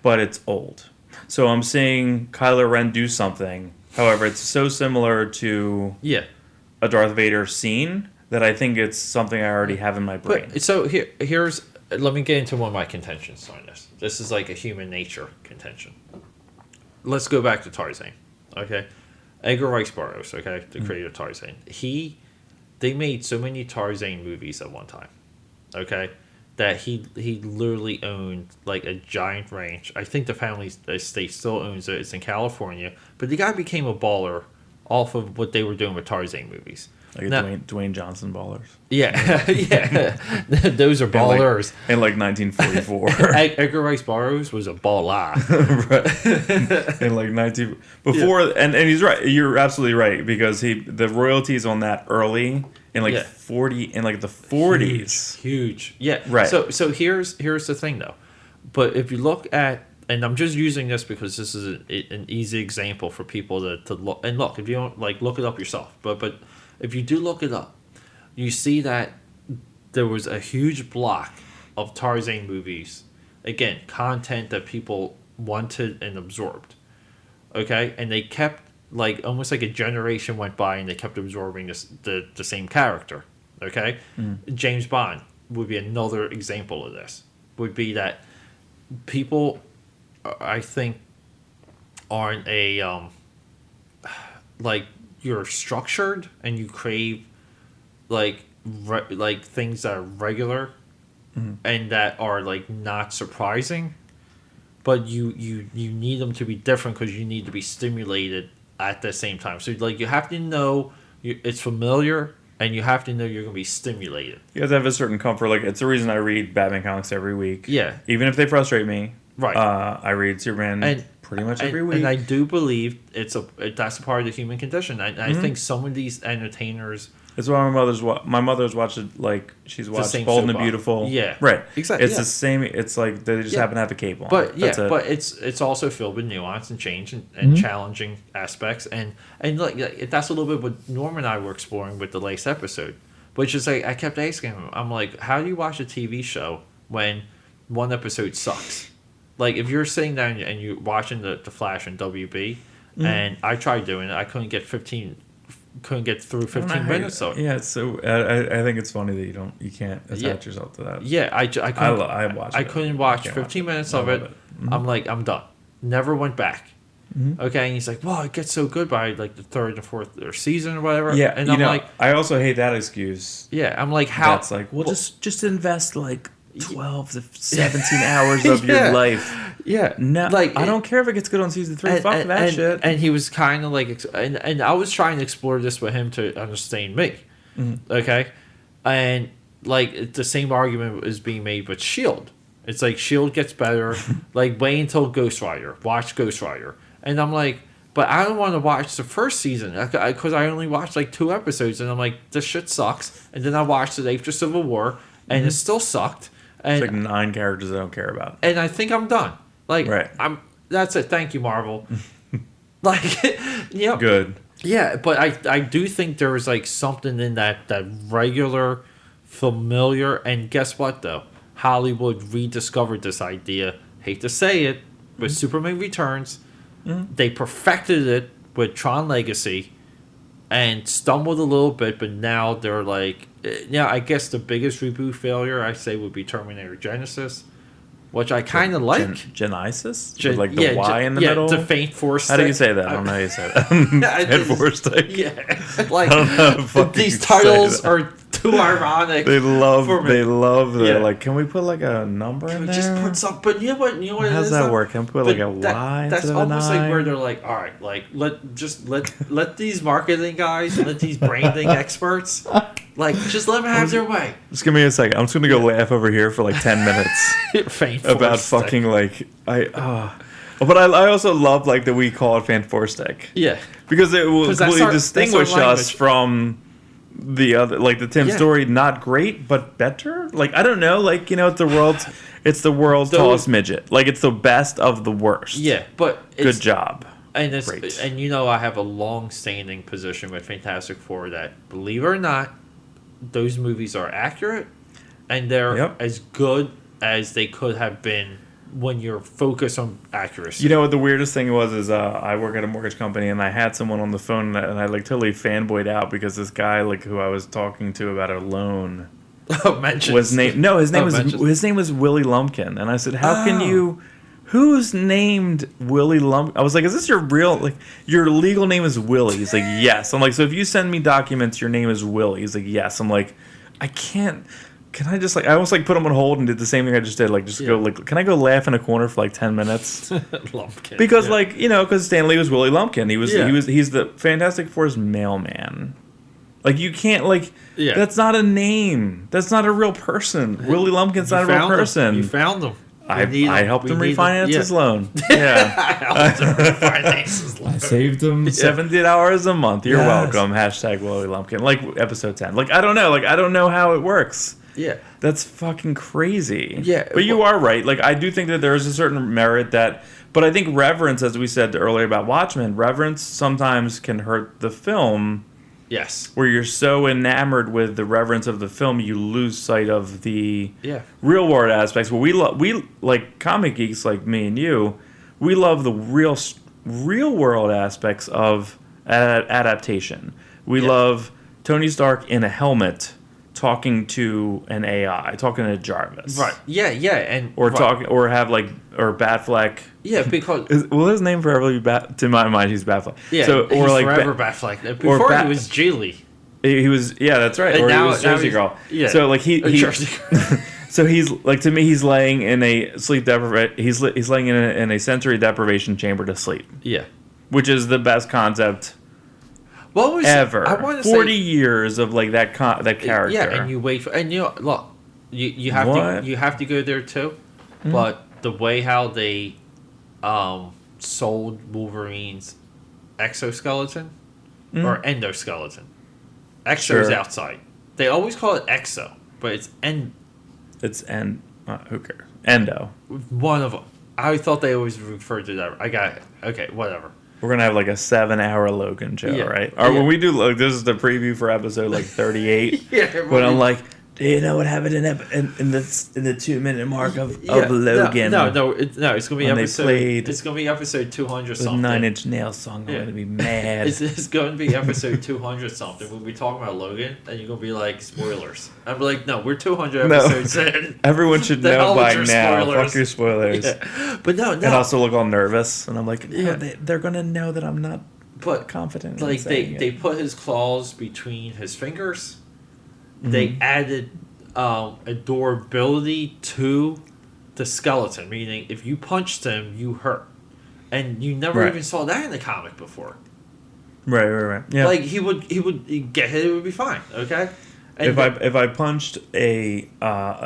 but it's old. So I'm seeing Kylo Ren do something. However, it's so similar to a Darth Vader scene that I think it's something I already have in my brain.
But, so here's let me get into one of my contentions on this. This is like a human nature contention. Let's go back to Tarzan, okay? Edgar Rice Burroughs, okay, the creator of Tarzan. They made so many Tarzan movies at one time, okay, that he literally owned like a giant ranch. I think the family estate still owns it. It's in California, but the guy became a baller off of what they were doing with Tarzan movies.
Like Dwayne Johnson ballers.
Yeah, yeah, those are ballers.
In like 1944.
Edgar Rice Burroughs was a baller.
Right. In like and he's right. You're absolutely right because the royalties on that early in like 40 in like the 40s.
Huge. Yeah.
Right.
So here's the thing though, but if you look at, and I'm just using this because this is an easy example for people to look, and look, if you don't like look it up yourself, but if you do look it up, you see that there was a huge block of Tarzan movies. Again, content that people wanted and absorbed. Okay? And they kept, like, almost like a generation went by and they kept absorbing the same character. Okay? James Bond would be another example of this. Would be that people, I think, aren't like, you're structured and you crave like things that are regular and that are like not surprising, but you need them to be different because you need to be stimulated at the same time. So like you have to know it's familiar and you have to know you're going to be stimulated. You have
to have a certain comfort. Like it's the reason I read Batman comics every week.
Yeah,
even if they frustrate me.
Right.
I read Superman pretty much every week.
And I do believe that's a part of the human condition. I think some of these entertainers...
It's why my mother's watched it, like, she's watched Bold and the Beautiful.
Yeah.
Right.
Exactly.
It's the same, it's like they just happen to have a cape on.
But but it's also filled with nuance and change and challenging aspects. And like that's a little bit what Norm and I were exploring with the latest episode. Which is like, I kept asking him, I'm like, how do you watch a TV show when one episode sucks? Like, if you're sitting down and you're watching the Flash and WB, and I tried doing it, I couldn't get through 15 minutes of it.
Yeah, so I think it's funny that you can't attach yourself to that.
Yeah, I couldn't watch 15 minutes of it. I'm like, I'm done. Never went back. Okay, and he's like, well, it gets so good by like the third and fourth or season or whatever.
Yeah,
and I'm like,
I also hate that excuse.
Yeah, I'm like, how?
That's like, just invest like 12 to 17 hours of your life.
Yeah.
No, like, I don't care if it gets good on season 3. Fuck that shit.
And he was kind of like... And I was trying to explore this with him to understand me. Okay? And, like, the same argument is being made with S.H.I.E.L.D. It's like, S.H.I.E.L.D. gets better. Like, wait until Ghost Rider. Watch Ghost Rider. And I'm like... But I don't want to watch the first season because I only watched, like, 2 episodes. And I'm like, this shit sucks. And then I watched it after Civil War. And it still sucked. And,
it's like 9 characters I don't care about.
And I think I'm done. Like,
right.
That's it. Thank you, Marvel. Like,
good.
Yeah, but I do think there was like something in that regular, familiar, and guess what though? Hollywood rediscovered this idea. Hate to say it, with Superman Returns, they perfected it with Tron Legacy, and stumbled a little bit, but now they're like, I guess the biggest reboot failure I say would be Terminator Genesis. Which I kind of like.
Genesis? Like the Y in the middle?
Yeah, the faint force
How do you say that? I don't know how you say that. Head force thing?
Yeah. Like, these titles are too ironic.
They love the like. Can we put like a number in there?
Just put some. But you know what? You know what?
How does that work? Can we put like a Y?
That's
instead
almost
of a 9?
like where they're like, all right, like let these marketing guys, let these branding experts, like just let them have their way.
Just give me a second. I'm just gonna go laugh over here for like 10 minutes about fucking like But I also love like that we call it Fanforstic.
Yeah,
because it will completely distinguish us from the other, like the Tim Story, not great but better. Like I don't know, like it's the world's tallest midget. Like it's the best of the worst.
Yeah, but
good job.
And I have a long-standing position with Fantastic Four that, believe it or not, those movies are accurate and they're as good as they could have been when you're focused on accuracy. You
know what the weirdest thing was is I work at a mortgage company and I had someone on the phone and I like totally fanboyed out because this guy like who I was talking to about a loan his name was Willie Lumpkin, and I said, how can you, who's named Willie Lumpkin? I was like, is this your real, like your legal name is Willie? He's like, yes. I'm like, so if you send me documents your name is Willie? He's like, yes. I'm like, I can't. Can I just like? I almost like put him on hold and did the same thing I just did. Like, go like, can I go laugh in a corner for like 10 minutes?
Lumpkin.
Because because Stan Lee was Willie Lumpkin. He's the Fantastic Four's mailman. Like you can't like. Yeah. That's not a name. That's not a real person. Willie Lumpkin's not a real person.
You found him.
I helped him refinance his loan. Yeah.
I helped him refinance his loan.
I saved him $70 a month. You're welcome. # Willie Lumpkin. Like episode 10. Like I don't know how it works.
Yeah.
That's fucking crazy.
Yeah.
But you are right. Like I do think that there is a certain merit that, but I think reverence, as we said earlier about Watchmen, reverence sometimes can hurt the film.
Yes.
Where you're so enamored with the reverence of the film, you lose sight of the real world aspects. Well, we like comic geeks like me and you, we love the real world aspects of adaptation. We love Tony Stark in a helmet talking to an AI, talking to Jarvis.
Right. Yeah, and
Batfleck.
Yeah, because
his name forever be to my mind he's Batfleck.
Yeah, so, or he's like forever Batfleck. Before he was Geely.
He was that's right. And or now, he was Jersey Girl. Yeah. So like he Jersey Girl. So he's like, to me, he's laying in a sleep deprivation. He's laying in a sensory deprivation chamber to sleep.
Yeah.
Which is the best concept.
What was
ever? I want to 40 years of like that character.
Yeah, and you wait for, and look, you have to go there too. Mm-hmm. But the way how they sold Wolverine's exoskeleton or endoskeleton. Exo's outside. They always call it exo, but it's
who cares? Endo.
One of them. I thought they always referred to that. I got it. Okay, whatever.
We're going to have like a 7-hour Logan show, right? Or when we do, this is the preview for episode like 38. When I'm like, do you know what happened in the 2-minute mark of Logan?
No, it's going to be episode. It's going to be episode 200 something.
The 9 Inch Nails song. I'm going to be mad.
It's going to be episode 200 something. We'll be talking about Logan, and you're going to be like, spoilers. I'm like, no, we're 200 episodes in.
Everyone should know by now.
Spoilers.
Fuck your spoilers.
Yeah. But no.
And also look all nervous, and I'm like, they're going to know that I'm not confident.
Like they put his claws between his fingers. They added a durability to the skeleton, meaning if you punched him, you hurt. And you never even saw that in the comic before.
Right. Yeah.
Like he would get hit, it would be fine. Okay. And
if I punched a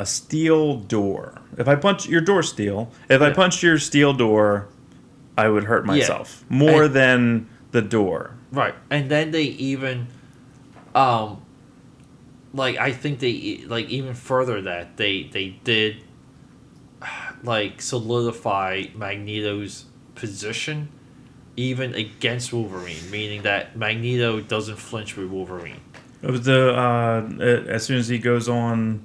steel door, if I punched your door steel, I punched your steel door, I would hurt myself more than the door. Right.
And then they even like I think they like even further that they did like solidify Magneto's position even against Wolverine, meaning that Magneto doesn't flinch with Wolverine.
It was as soon as he goes on,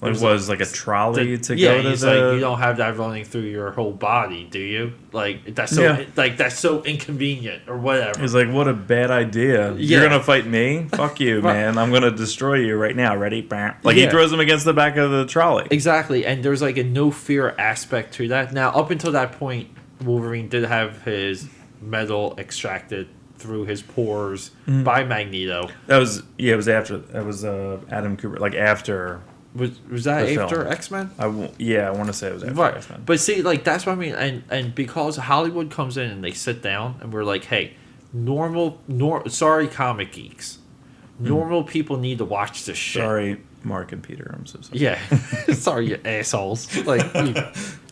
like was like a trolley to go to
he's like, you don't have that running through your whole body, do you? Like that's so that's so inconvenient or whatever.
He's like, what a bad idea. You're gonna fight me? Fuck you, man. I'm gonna destroy you right now. Ready? Like he throws him against the back of the trolley.
Exactly, and there's like a no fear aspect to that. Now, up until that point, Wolverine did have his metal extracted through his pores by Magneto.
That was it was after Adam Cooper, like after.
Was that after X-Men?
I want to say it was after X-Men.
But see, like that's what I mean, and because Hollywood comes in and they sit down and we're like, hey, sorry, comic geeks, normal people need to watch this shit.
Sorry, Mark and Peter, I'm so sorry.
Yeah, sorry, you assholes. Like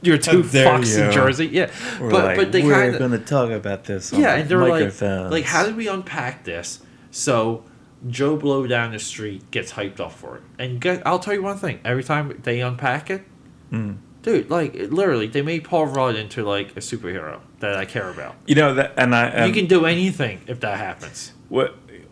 you're two fucks in Jersey. Yeah, but they
we're going to talk about this. On
and they're
microphones.
like, how do we unpack this? So Joe Blow down the street gets hyped up for it, and I'll tell you one thing: every time they unpack it, dude, like literally, they made Paul Rudd into like a superhero that I care about.
You know that, and
you can do anything if that happens.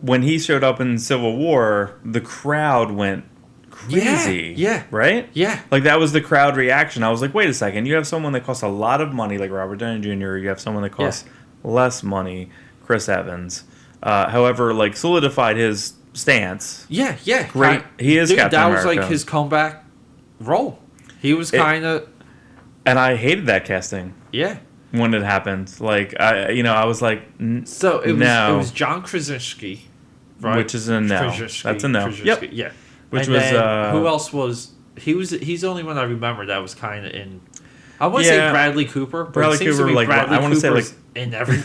When he showed up in Civil War, the crowd went crazy.
Yeah.
Right?
Yeah.
Like that was the crowd reaction. I was like, wait a second, you have someone that costs a lot of money, like Robert Downey Jr. You have someone that costs less money, Chris Evans. However, like solidified his stance.
Yeah.
Great. He is Captain America.
That was like his comeback role. He was kind of.
And I hated that casting.
Yeah.
When it happened, like I was like,
so it was John Krasinski, right?
Which is a no. That's a no. Yep.
Yeah.
Which
and
was
then, who else was he's the only one I remember that was kind of in. I want to say Bradley Cooper. But
Bradley Cooper, like
Bradley
I want to say like
in every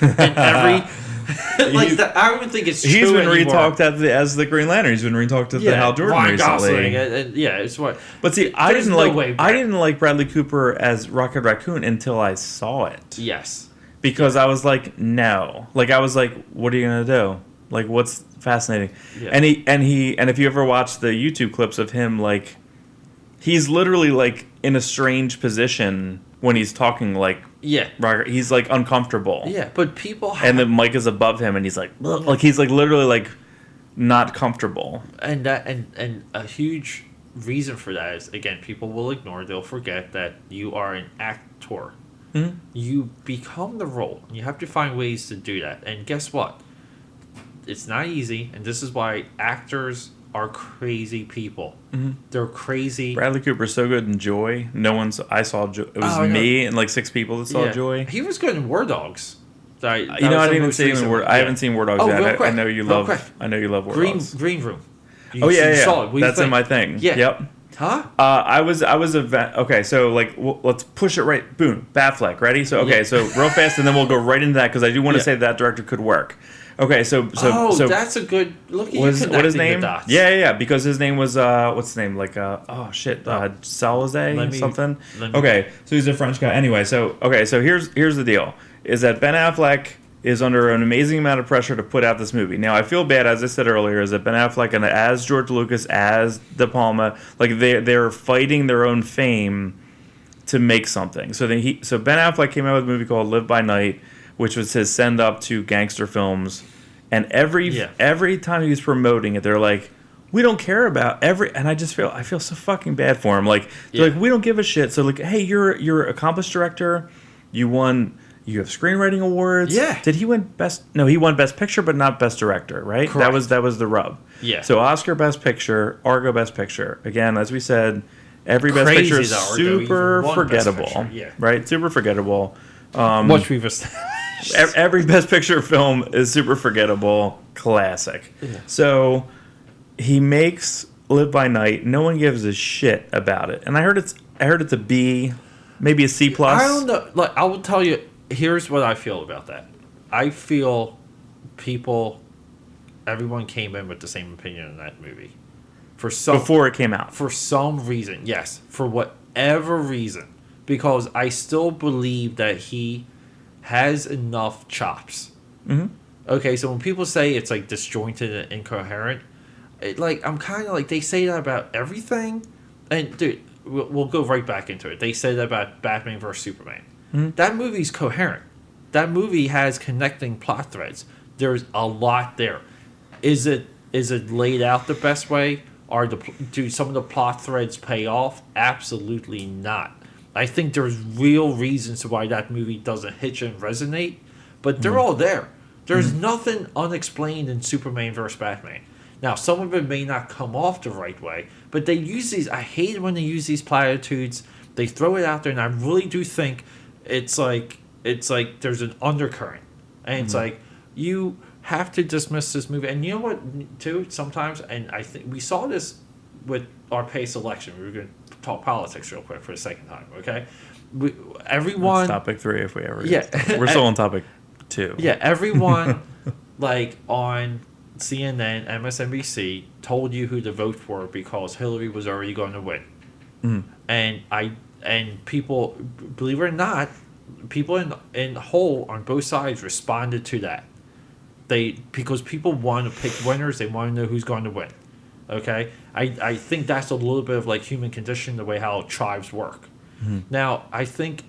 like I don't think it's true
he's been
anymore.
retalked as the Green Lantern. He's been retalked as the Hal Jordan
Ryan
recently.
Gosling, and it's what.
But see, I didn't like Bradley Cooper as Rocket Raccoon until I saw it.
Yes.
Because I was like, no. Like I was like, what are you gonna do? Like what's fascinating? Yeah. And if you ever watch the YouTube clips of him, like he's literally like in a strange position when he's talking, like he's like uncomfortable.
Yeah, but people
and the mic is above him, and he's like he's like literally like not comfortable.
And a huge reason for that is, again, people will ignore. They'll forget that you are an actor. Mm-hmm. You become the role. You have to find ways to do that. And guess what? It's not easy, and this is why actors are crazy people. Mm-hmm. They're crazy.
Bradley Cooper's so good in Joy. I saw Joy. It was me and like 6 people that saw Joy.
He was good in War Dogs.
I didn't even see him in War. I haven't seen War Dogs yet. I know you love. I know you love War Dogs.
Green Room.
You saw it. That's in my thing.
Yeah.
Yep.
Huh?
I was okay. So like, let's push it right. Boom. Batfleck. Ready? So so real fast, and then we'll go right into that because I do want to say that director could work. Okay, so
that's a good look. At
what his name? Yeah, because his name was what's his name? Like Salazar something. Okay, so he's a French guy. Anyway, so here's the deal: is that Ben Affleck is under an amazing amount of pressure to put out this movie. Now I feel bad, as I said earlier, is that Ben Affleck and as George Lucas as De Palma, like they're fighting their own fame to make something. So Ben Affleck came out with a movie called Live by Night, which was his send up to gangster films, and every time he was promoting it, they're like, we don't care about and I feel so fucking bad for him. Like they're like, we don't give a shit. So like, hey, you're an accomplished director, you have screenwriting awards.
Yeah.
Did he win best? No, he won Best Picture, but not Best Director, right?
Correct.
That was the rub.
Yeah.
So Oscar Best Picture, Argo Best Picture. Again, as we said, every Best Picture is super forgettable. Right? Super forgettable.
Which we've established.
Every Best Picture film is super forgettable, classic. Yeah. So he makes Live by Night. No one gives a shit about it, and I heard it's a B, maybe a C plus.
I don't know. Like I will tell you, here's what I feel about that. I feel everyone came in with the same opinion in that movie.
Before it came out.
For some reason, yes, for whatever reason, because I still believe that he has enough chops. Mm-hmm. Okay, so when people say it's like disjointed and incoherent, I'm kind of like, they say that about everything. And dude, we'll go right back into it. They say that about Batman vs Superman. Mm-hmm. That movie's coherent. That movie has connecting plot threads. There's a lot there. Is it laid out the best way? Do some of the plot threads pay off? Absolutely not. I think there's real reasons why that movie doesn't hit and resonate, but they're all there. There's nothing unexplained in Superman vs. Batman. Now, some of it may not come off the right way, but they use these. I hate when they use these platitudes. They throw it out there, and I really do think it's like there's an undercurrent, and it's like have to dismiss this movie. And you know what, too, sometimes, and I think we saw this with our pace election. We were going to talk politics real quick for a second time, okay? Everyone...
That's topic 3 if we ever
Yeah.
We're still on topic 2.
Yeah, everyone, like, on CNN, MSNBC, told you who to vote for because Hillary was already going to win. And people, believe it or not, people in whole on both sides responded to that. Because people want to pick winners, they want to know who's going to win. Okay, I think that's a little bit of like human condition, the way how tribes work. Now I think,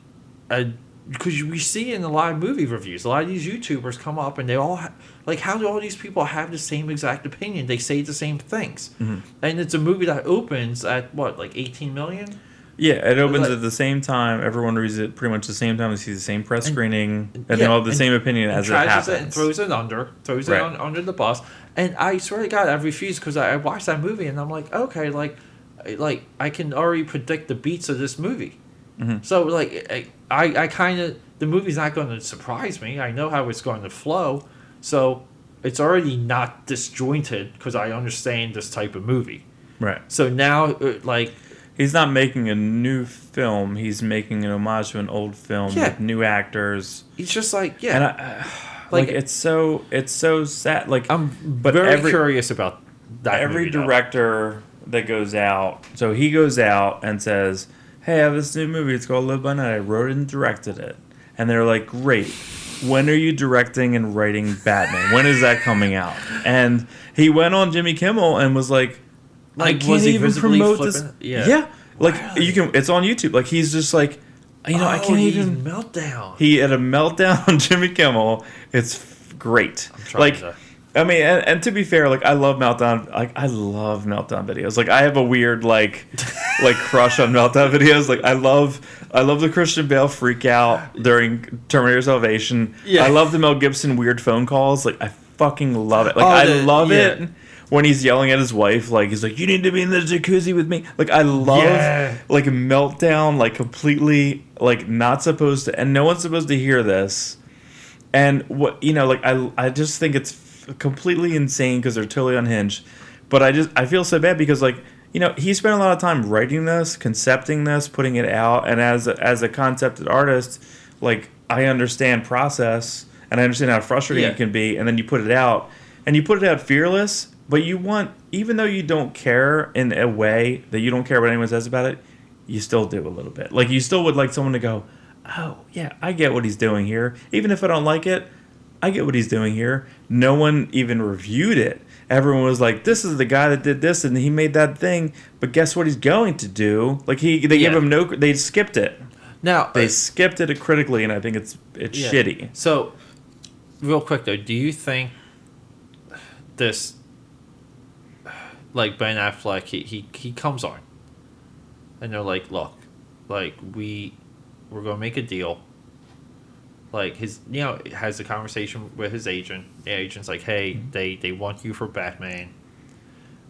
because we see in a lot of movie reviews, a lot of these YouTubers come up and they all like, how do all these people have the same exact opinion? They say the same things, and it's a movie that opens at what, like 18 million.
Yeah, it opens at the same time. Everyone reads it pretty much the same time. They see the same press screening, and they all have the same opinion as it happens.
It and throws it under the bus. And I swear to God, I refused, because I watched that movie and I'm like, okay, like I can already predict the beats of this movie. So like I kind of, the movie's not going to surprise me. I know how it's going to flow, so it's already not disjointed because I understand this type of movie. Right. So now like.
He's not making a new film. He's making an homage to an old film with new actors.
He's just like,
and like it's so sad. Like
I'm very curious about that.
Every
movie,
director that goes out, so he goes out and says, "Hey, I have this new movie. It's called Live by Night. I wrote it and directed it." And they're like, "Great. When are you directing and writing Batman? When is that coming out?" And he went on Jimmy Kimmel and was like, I can't even promote this. Yeah. Like, you can. It's on YouTube. Like, he's just like, I can't even.
Meltdown.
He had a meltdown on Jimmy Kimmel. It's great. And to be fair, like, I love meltdown. Like, I love meltdown videos. Like, I have a weird like crush on meltdown videos. Like, I love the Christian Bale freak out during Terminator Salvation. Yeah. I love the Mel Gibson weird phone calls. Like, I fucking love it. Like, I love it. When he's yelling at his wife, like, he's like, "You need to be in the jacuzzi with me." Like, I love, like, meltdown, like, completely, like, not supposed to, and no one's supposed to hear this. And, what, like, I just think it's completely insane because they're totally unhinged. But I feel so bad because, like, he spent a lot of time writing this, concepting this, putting it out. And as a concepted artist, like, I understand process and I understand how frustrating it can be. And then you put it out, and you put it out fearless. But you want, even though you don't care in a way that you don't care what anyone says about it, you still do a little bit. Like, you still would like someone to go, "Oh, yeah, I get what he's doing here. Even if I don't like it, I get what he's doing here." No one even reviewed it. Everyone was like, "This is the guy that did this, and he made that thing. But guess what he's going to do?" Like, they gave him they skipped it.
Now
they skipped it critically, and I think it's shitty.
So, real quick though, do you think this? Like, Ben Affleck, he comes on, and they're like, "Look, like, we're gonna make a deal." Like, has a conversation with his agent. The agent's like, "Hey, they want you for Batman.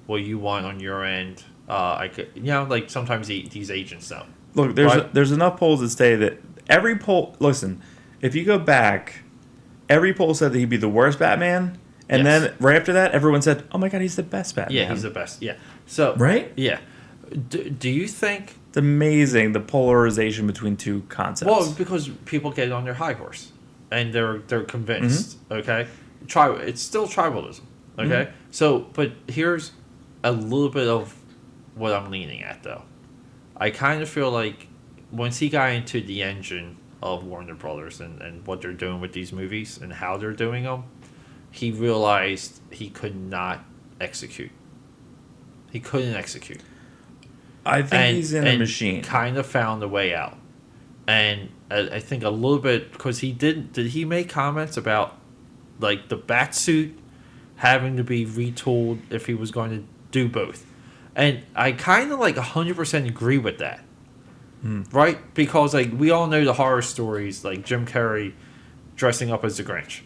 What you want on your end?" I could, like, sometimes these agents know.
Look, there's enough polls that say that every poll. Listen, if you go back, every poll said that he'd be the worst Batman. And then right after that, everyone said, "Oh my God, he's the best Batman."
Yeah, he's the best. Yeah. So
right?
Yeah. Do you think
it's amazing the polarization between two concepts?
Well, because people get on their high horse, and they're convinced. Okay, it's still tribalism. Okay, so but here's a little bit of what I'm leaning at, though. I kind of feel like once he got into the engine of Warner Brothers and what they're doing with these movies and how they're doing them, he realized he could not execute. He couldn't execute.
I think he's in a machine.
Kind of found a way out. And I think a little bit, because did he make comments about, like, the Batsuit having to be retooled if he was going to do both? And I kind of, like, 100% agree with that. Right? Because, like, we all know the horror stories, like Jim Carrey dressing up as the Grinch.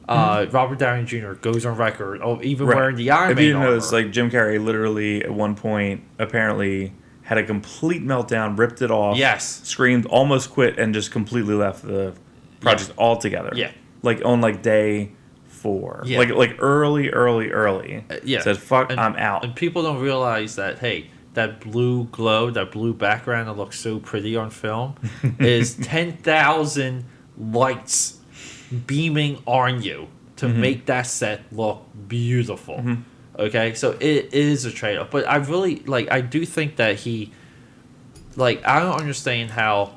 Robert Downey Jr. goes on record, even wearing the Iron Man armor.
If you notice, like, Jim Carrey literally at one point apparently had a complete meltdown, ripped it off, screamed, almost quit, and just completely left the project altogether. Yeah. Like, on, like, day before.
Yeah.
Like early.
Yeah.
Said, fuck,
and,
I'm out.
And people don't realize that, hey, that blue glow, that blue background that looks so pretty on film is 10,000 lights beaming on you to make that set look beautiful. Okay, so it is a trade-off. But I really, I do think that he, I don't understand how,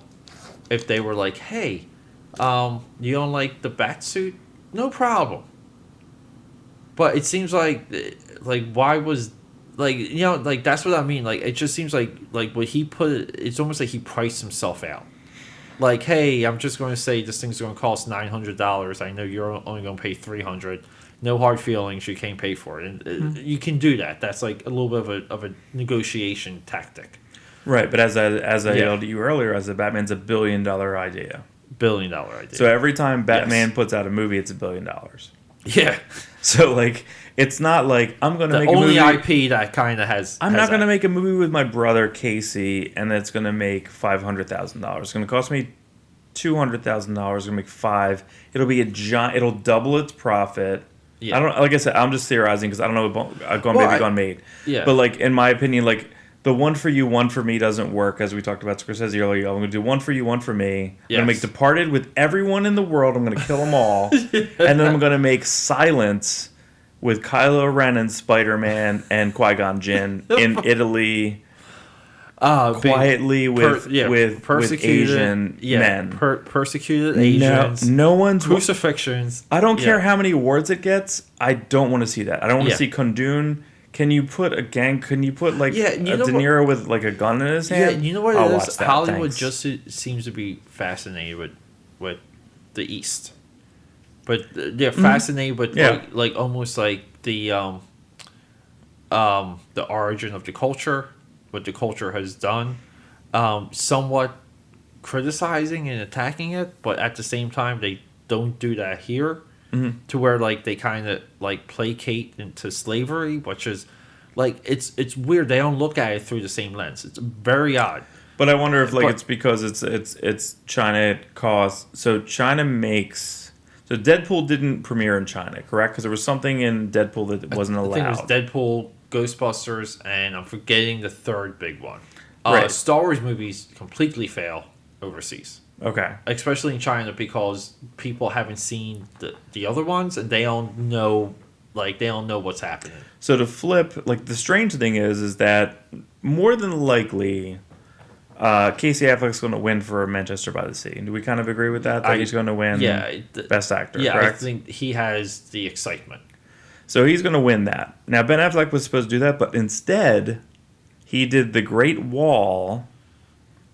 if they were like, hey, you don't like the bat suit? No problem. But it seems like why was, that's what I mean. It just seems like what he put, it's almost like he priced himself out. Like, hey, I'm just going to say this thing's going to cost $900. I know you're only going to pay $300. No hard feelings. You can't pay for it. And you can do that. That's like a little bit of a negotiation tactic.
Right, but as I yelled at you earlier, I said Batman's $1 billion idea.
$1 billion idea.
So every time Batman puts out a movie, it's $1 billion.
Yeah.
So it's not like I'm going to make a movie.
The only IP that kind of has.
I'm not going to make a movie with my brother Casey, and that's going to make $500,000. It's going to cost me $200,000. It's going to make $5. It'll be a giant. It'll double its profit. Yeah. I don't. Like I said, I'm just theorizing because I don't know what Gone made.
Yeah.
But in my opinion, the one for you, one for me doesn't work, as we talked about Scorsese earlier. I'm going to do one for you, one for me.
Yes.
I'm going to make Departed with everyone in the world. I'm going to kill them all. And then I'm going to make Silence with Kylo Ren and Spider-Man and Qui-Gon Jinn in Italy, quietly with Asian men.
Persecuted Asians.
No one's...
Crucifixions.
I don't care how many awards it gets. I don't want to see that. I don't want to see Kundun. Can you put a gang? Can you put De Niro with a gun in his hand?
Yeah, you know what it is? Hollywood just seems to be fascinated with the East, but they're fascinated with almost like the origin of the culture, what the culture has done, somewhat criticizing and attacking it, but at the same time they don't do that here. To where they kind of placate into slavery, which is it's weird. They don't look at it through the same lens. It's very odd.
But I wonder if it's because it's China. It costs China makes Deadpool didn't premiere in China, correct? Because there was something in Deadpool that wasn't allowed.
I think it was Deadpool, Ghostbusters, and I'm forgetting the third big one.
Right.
Star Wars movies completely fail overseas.
Okay.
Especially in China because people haven't seen the other ones and they don't know what's happening.
So to flip, the strange thing is that more than likely Casey Affleck's going to win for Manchester by the Sea. Do we kind of agree with that? That he's going to win Best Actor, correct? I think
he has the excitement.
So he's going to win that. Now Ben Affleck was supposed to do that, but instead he did The Great Wall,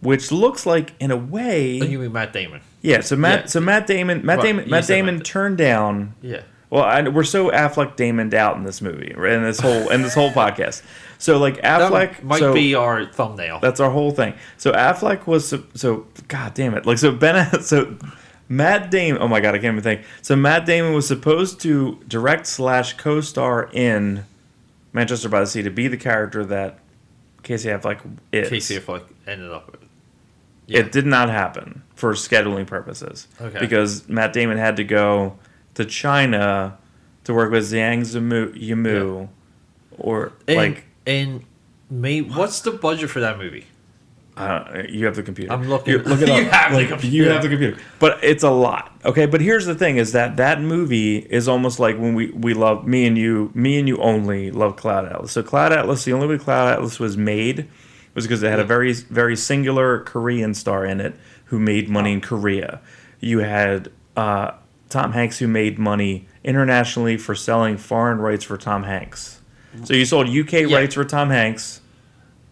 which looks like, in a way...
Oh, you mean Matt Damon?
Yeah, so Matt Damon turned down...
Yeah.
Well, we're so Affleck-Damoned out in this movie, in this whole
podcast.
So, Affleck...
That might be our thumbnail.
That's our whole thing. So, Affleck was... God damn it. Matt Damon... Oh, my God, I can't even think. So, Matt Damon was supposed to direct/co-star in Manchester by the Sea to be the character that Casey Affleck is.
Casey Affleck ended up with.
Yeah. It did not happen for scheduling purposes. Okay. Because Matt Damon had to go to China to work with Zhang Yimou.
What's the budget for that movie?
You have the computer.
I'm looking.
Look it up. You have the computer. But it's a lot. Okay, but here's the thing: is that movie is almost like when we love me and you only love Cloud Atlas. So Cloud Atlas, the only way Cloud Atlas was made was because it had a very, very singular Korean star in it who made money in Korea. You had Tom Hanks, who made money internationally for selling foreign rights for Tom Hanks. So you sold UK rights for Tom Hanks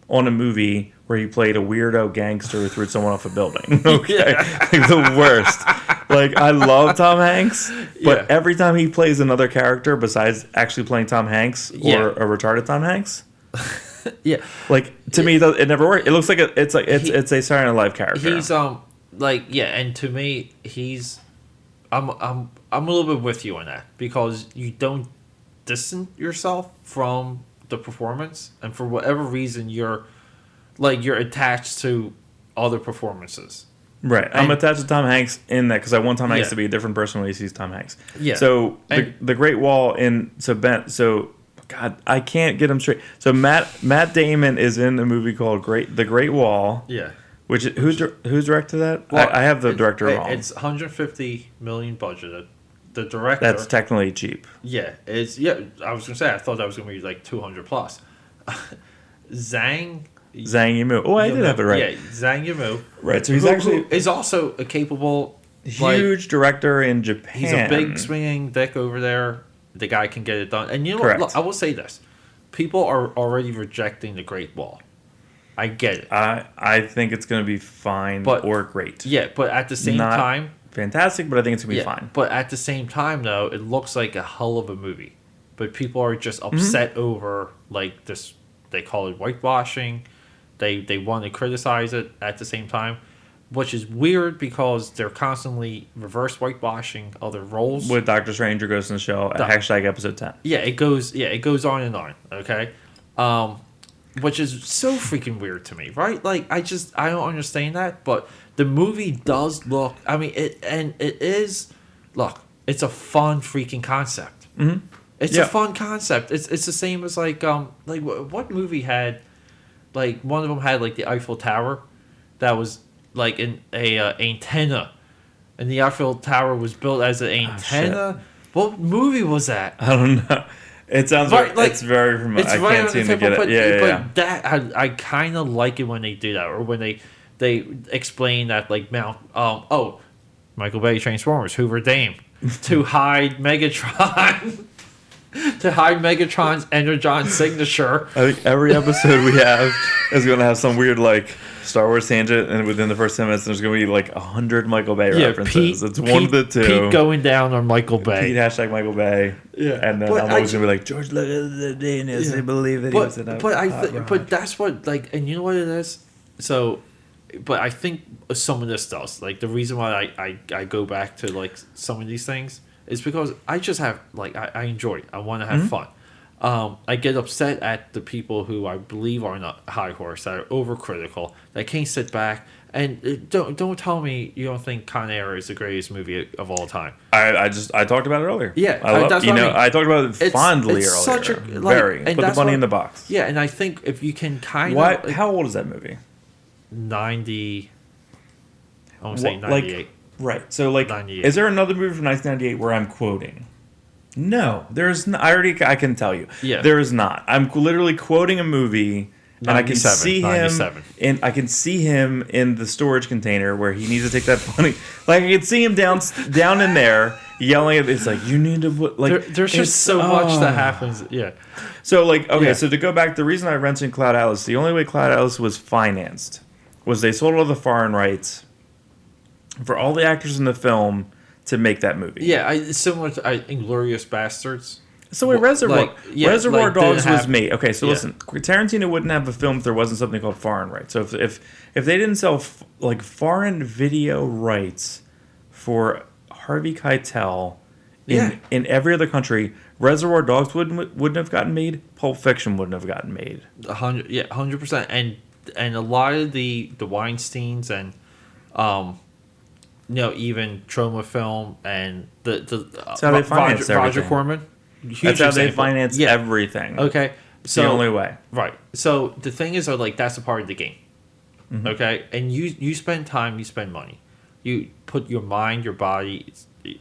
on a movie where he played a weirdo gangster who threw someone off a building. Okay, the worst. I love Tom Hanks, but every time he plays another character besides actually playing Tom Hanks or a retarded Tom Hanks, to me it never worked. It looks like it's a Saturday Night Live character.
He's and to me he's I'm a little bit with you on that because you don't distance yourself from the performance, and for whatever reason you're attached to other performances.
Right. I'm attached to Tom Hanks in that because I want Tom Hanks
Yeah.
to be a different person when he sees Tom Hanks.
Yeah.
So
And-
the Great Wall God, I can't get him straight. So Matt Damon is in a movie called The Great Wall.
Yeah.
Who's directed that?
Well,
I have the director wrong.
It's 150 million budgeted. The director.
That's technically cheap.
Yeah, I was gonna say I thought that was gonna be like 200 plus. Zhang
Yimou. Oh, I did have it right.
Yeah, Zhang Yimou.
Right. So he's actually
is also a capable,
huge director in Japan.
He's a big swinging dick over there. The guy can get it done. And you know
Correct.
what? Look, I will say this: people are already rejecting the Great Wall. I get it.
I think it's going to be fine or great.
Yeah, but at the same
Not
time,
fantastic, but I think it's going to be fine.
But at the same time, though, it looks like a hell of a movie. But people are just upset over like this. They call it whitewashing. They want to criticize it at the same time, which is weird because they're constantly reverse whitewashing other roles.
With Doctor Stranger Ghost in the Shell, hashtag episode 10.
Yeah, it goes on and on. Okay, which is so freaking weird to me, right? Like I don't understand that. But the movie does look. I mean, it is. Look, it's a fun freaking concept.
Mm-hmm.
It's a fun concept. It's the same as like what movie had, like one of them had like the Eiffel Tower, that was like a antenna, and the Eiffel Tower was built as an antenna. What movie was that?
I don't know. It sounds it's very familiar. I can't seem to get it.
But that I kind of like it when they do that, or when they explain that like Michael Bay Transformers, Hoover Dame, to hide Megatron. To hide Megatron's Energon signature.
I think every episode we have is going to have some weird like Star Wars tangent, and within the first 10 minutes, there's going to be like 100 Michael Bay references. It's one of the two.
Pete going down on Michael Bay.
Pete hashtag Michael Bay.
Yeah,
and then I'm always going to be like, George Lucas, the genius. I believe that he was in a
but that's what like, and you know what it is. So, but I think some of this does like the reason why I go back to like some of these things. It's because I just have, like, I enjoy it. I want to have fun. I get upset at the people who I believe are not high horse, that are overcritical, that can't sit back. And don't tell me you don't think Con Air is the greatest movie of all time.
I talked about it earlier.
Yeah.
I talked about it fondly earlier.
Such a,
very. Put the money in the box.
Yeah, and I think if you can kind of... Like,
how old is that movie?
90... I want to say 98.
Like, right. So, like,
98.
Is there another movie from 1998 where I'm quoting? No. There's not. I can tell you.
Yeah.
There is not. I'm literally quoting a movie, and I can see him I can see him in the storage container where he needs to take that money. Like, I can see him down in there yelling at it's like, you need to put, like...
There's just so much that happens. Yeah.
So, like, okay, so to go back, the reason I mentioned Cloud Atlas, the only way Cloud Atlas was financed was they sold all the foreign rights for all the actors in the film to make that movie.
Yeah, it's similar to Inglourious Bastards.
So wait, Reservoir Dogs was made. Okay, so listen, Tarantino wouldn't have a film if there wasn't something called foreign rights. So if they didn't sell foreign video rights for Harvey Keitel in every other country, Reservoir Dogs wouldn't have gotten made. Pulp Fiction wouldn't have gotten made.
100%. And a lot of the Weinsteins and even Trauma Film and
that's how they finance
Roger Corman.
That's how they finance everything.
Okay,
it's the only way.
Right. So the thing is, like, that's a part of the game.
Mm-hmm.
Okay, and you spend time, you spend money, you put your mind, your body,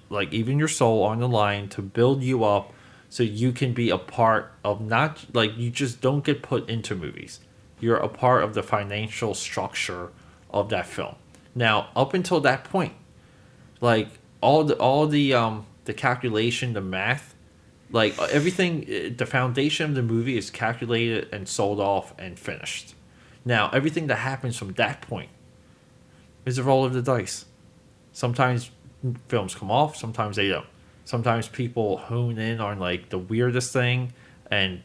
like even your soul on the line to build you up, so you can be a part of, not like, you just don't get put into movies. You're a part of the financial structure of that film. Now, up until that point, like all the calculation, the math, like everything, the foundation of the movie is calculated and sold off and finished. Now, everything that happens from that point is a roll of the dice. Sometimes films come off, sometimes they don't. Sometimes people hone in on like the weirdest thing, and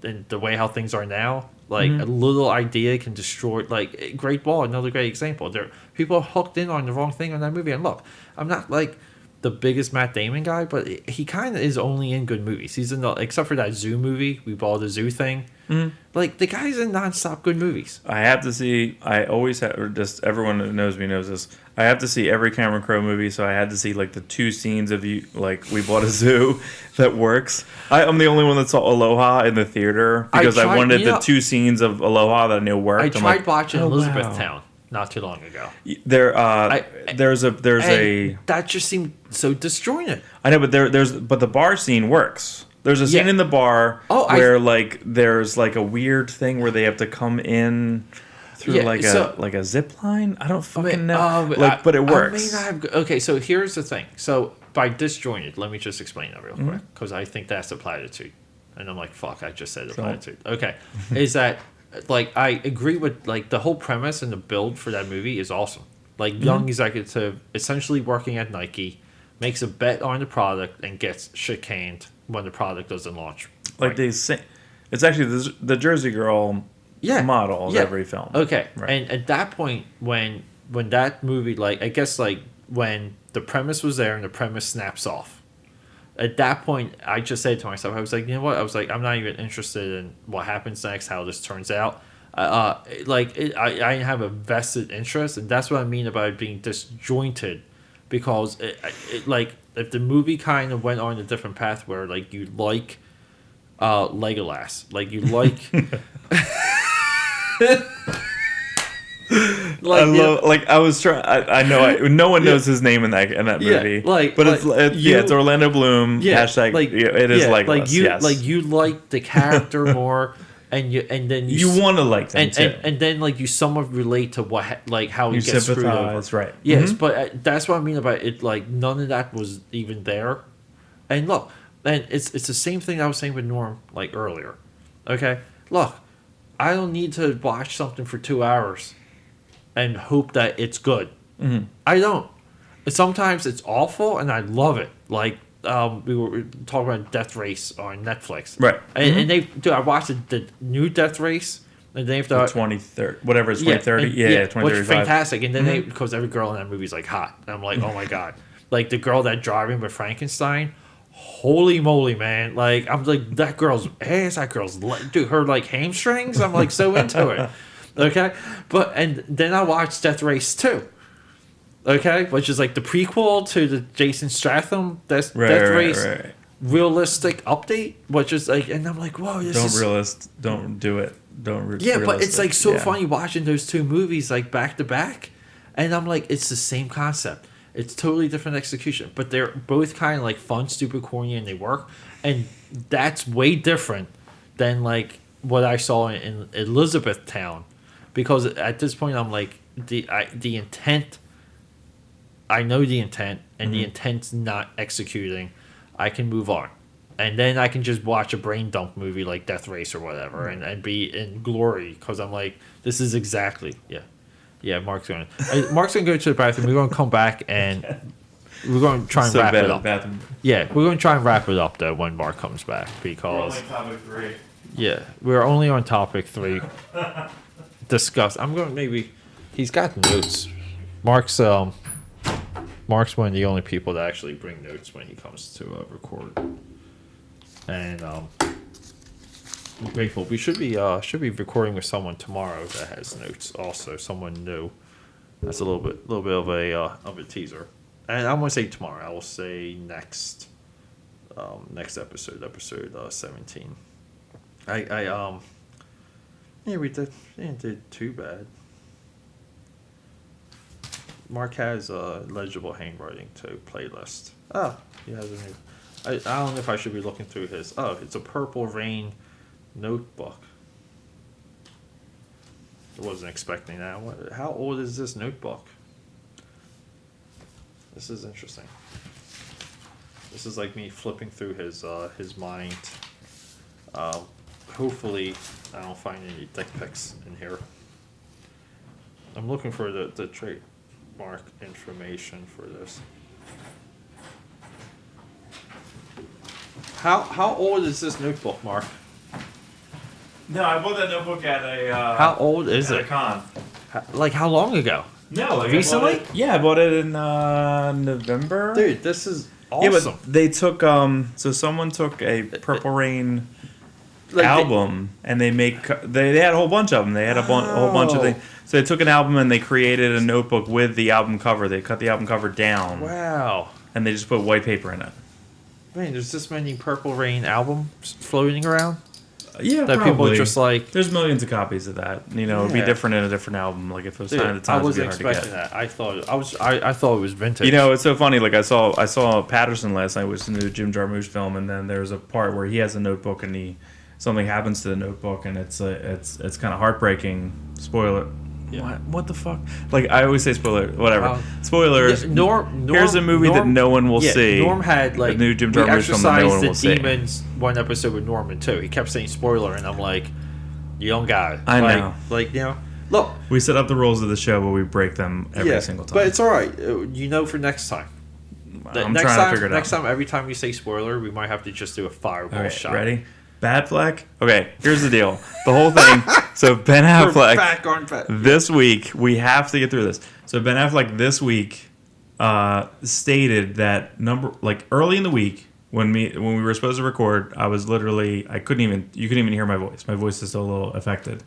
the way how things are now. Like, a little idea can destroy, like, Great Wall, another great example. People are hooked in on the wrong thing on that movie. And look, I'm not, like, the biggest Matt Damon guy, but he kind of is only in good movies. He's in except for that Zoo movie, we bought the Zoo thing. Mm-hmm. Like, the guy's in nonstop good movies.
I have to see. I always have. Or just everyone that knows me knows this. I have to see every Cameron Crowe movie, so I had to see like the 2 scenes of you. Like, we bought a zoo that works. I'm the only one that saw Aloha in the theater because I wanted the 2 scenes of Aloha that I knew worked.
I tried watching Elizabethtown not too long ago.
There's a
that just seemed so disjointed.
I know, but but the bar scene works. There's a scene in the bar where like there's like a weird thing where they have to come in through like a zip line. I don't fucking know. But it works.
Okay, so here's the thing. So by disjointed, let me just explain that real quick because I think that's a platitude, and I'm like, fuck, I just said a platitude. Okay, is that like I agree with like the whole premise and the build for that movie is awesome. Like young executive essentially working at Nike makes a bet on the product and gets chicaned when the product doesn't launch.
Like they say, it's actually the Jersey Girl model of every film.
Okay, right. And at that point, when that movie, like I guess like when the premise was there and the premise snaps off, at that point I just said to myself, I was like, you know what? I was like, I'm not even interested in what happens next, how this turns out. I have a vested interest, and that's what I mean about it being disjointed. Because like if the movie kind of went on a different path where like you like Legolas, like you like
I know no one knows his name in that movie. It's Orlando Bloom. Hashtag it is Legolas.
Like you like the character more. And then
you want to like them too,
and then like you somewhat relate to how he gets screwed over.
Right?
Yes, but that's what I mean about it. Like none of that was even there. And look, and it's the same thing I was saying with Norm like earlier. Okay, look, I don't need to watch something for 2 hours and hope that it's good. Mm-hmm. I don't. Sometimes it's awful, and I love it. Like. We were talking about Death Race on Netflix,
right?
And I watched the new Death Race, and they have to
2030, whatever it's 2030, 2035,
which is fantastic. And then because every girl in that movie is like hot, and I'm like, oh my god, like the girl that driving with Frankenstein, holy moly, man! Like I'm like that girl's ass, that girl's dude, her like hamstrings. I'm like so into it. Okay, and then I watched Death Race 2. Okay, which is like the prequel to the Jason Statham Death Race realistic update, which is like, and I'm like, whoa,
don't do it, don't.
But it's like so funny watching those 2 movies like back to back, and I'm like, it's the same concept, it's totally different execution, but they're both kind of like fun, stupid, corny, and they work, and that's way different than like what I saw in Elizabethtown, because at this point I'm like the intent. I know the intent, and the intent's not executing. I can move on. And then I can just watch a brain dump movie like Death Race or whatever and be in glory because I'm like, this is exactly, Mark's going to go to the bathroom. We're going to come back and we're going to try and wrap it up. Bathroom. Yeah, we're going to try and wrap it up, though, when Mark comes back because... We're only topic 3. Yeah, we're only on topic 3. Discuss. I'm going to maybe... He's got notes. Mark's one of the only people that actually bring notes when he comes to record, and I'm grateful. We should be recording with someone tomorrow that has notes. Also, someone new. That's a little bit of a teaser. And I'm gonna say tomorrow. I will say next episode 17. We didn't do too bad. Mark has legible handwriting to playlist. Oh, he has a new. I don't know if I should be looking through his. Oh, it's a Purple Rain notebook. I wasn't expecting that. How old is this notebook? This is interesting. This is like me flipping through his mind. Hopefully, I don't find any dick pics in here. I'm looking for the trademark information for this. How old is this notebook, Mark?
No, I bought that notebook at a.
How old is
at
it?
A con.
Like how long ago?
No, like
recently?
I bought it in November.
Dude, this is awesome.
Yeah, but they took so someone took a Purple Rain
Like
album and they had a whole bunch of them. They had a whole bunch of things. So they took an album and they created a notebook with the album cover. They cut the album cover down.
Wow.
And they just put white paper in it.
Man, there's this many Purple Rain albums floating around.
Yeah,
that
probably.
People are just like.
There's millions of copies of that. You know, it'd be different in a different album. Like if it was Sign of the Times,
I wasn't
it'd be hard
expecting
to get.
that. I thought it was vintage.
You know, it's so funny. Like I saw Patterson last night, which is the new Jim Jarmusch film, and then there's a part where he has a notebook and something happens to the notebook, and it's kind of heartbreaking. Spoiler. Yeah. What the fuck? Like I always say, spoiler. Whatever. Spoilers.
Yeah,
here's a movie that no one will see.
Norm had
the new Jim Jarmusch film that no one will see.
Demons one episode with Norman too. He kept saying spoiler, and I'm like, you don't got it.
I know.
Look.
We set up the rules of the show, but we break them every single time.
But it's all right. You know, for next time.
I'm trying to figure it out.
Next time, every time you say spoiler, we might have to just do a fireball shot.
Ready? Batfleck? Okay, here's the deal. The whole thing. So Ben Affleck.
Back on
this week, we have to get through this. So Ben Affleck this week stated that early in the week when we were supposed to record, I was literally you couldn't even hear my voice. My voice is still a little affected.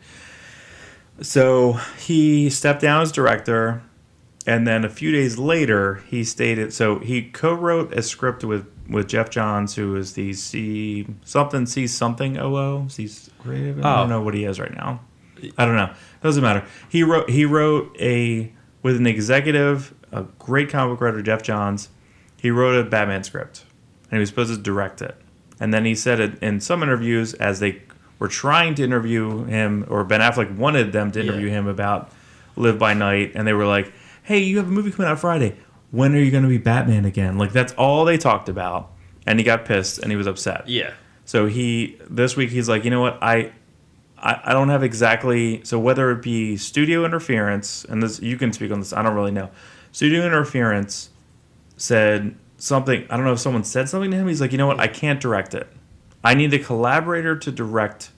So he stepped down as director, and then a few days later he stated he co-wrote a script with Jeff Johns, who is the C something OO. He's creative. I don't know what he is right now. I don't know. Doesn't matter. He wrote with an executive, a great comic book writer, Jeff Johns. He wrote a Batman script, and he was supposed to direct it. And then he said it in some interviews as they were trying to interview him, or Ben Affleck wanted them to interview him about Live by Night, and they were like, "Hey, you have a movie coming out Friday. When are you going to be Batman again?" Like, that's all they talked about. And he got pissed and he was upset.
Yeah.
So this week he's like, you know what? I don't have exactly, so whether it be studio interference, and this, you can speak on this, I don't really know. Studio interference said something, I don't know if someone said something to him. He's like, you know what? I can't direct it. I need a collaborator to direct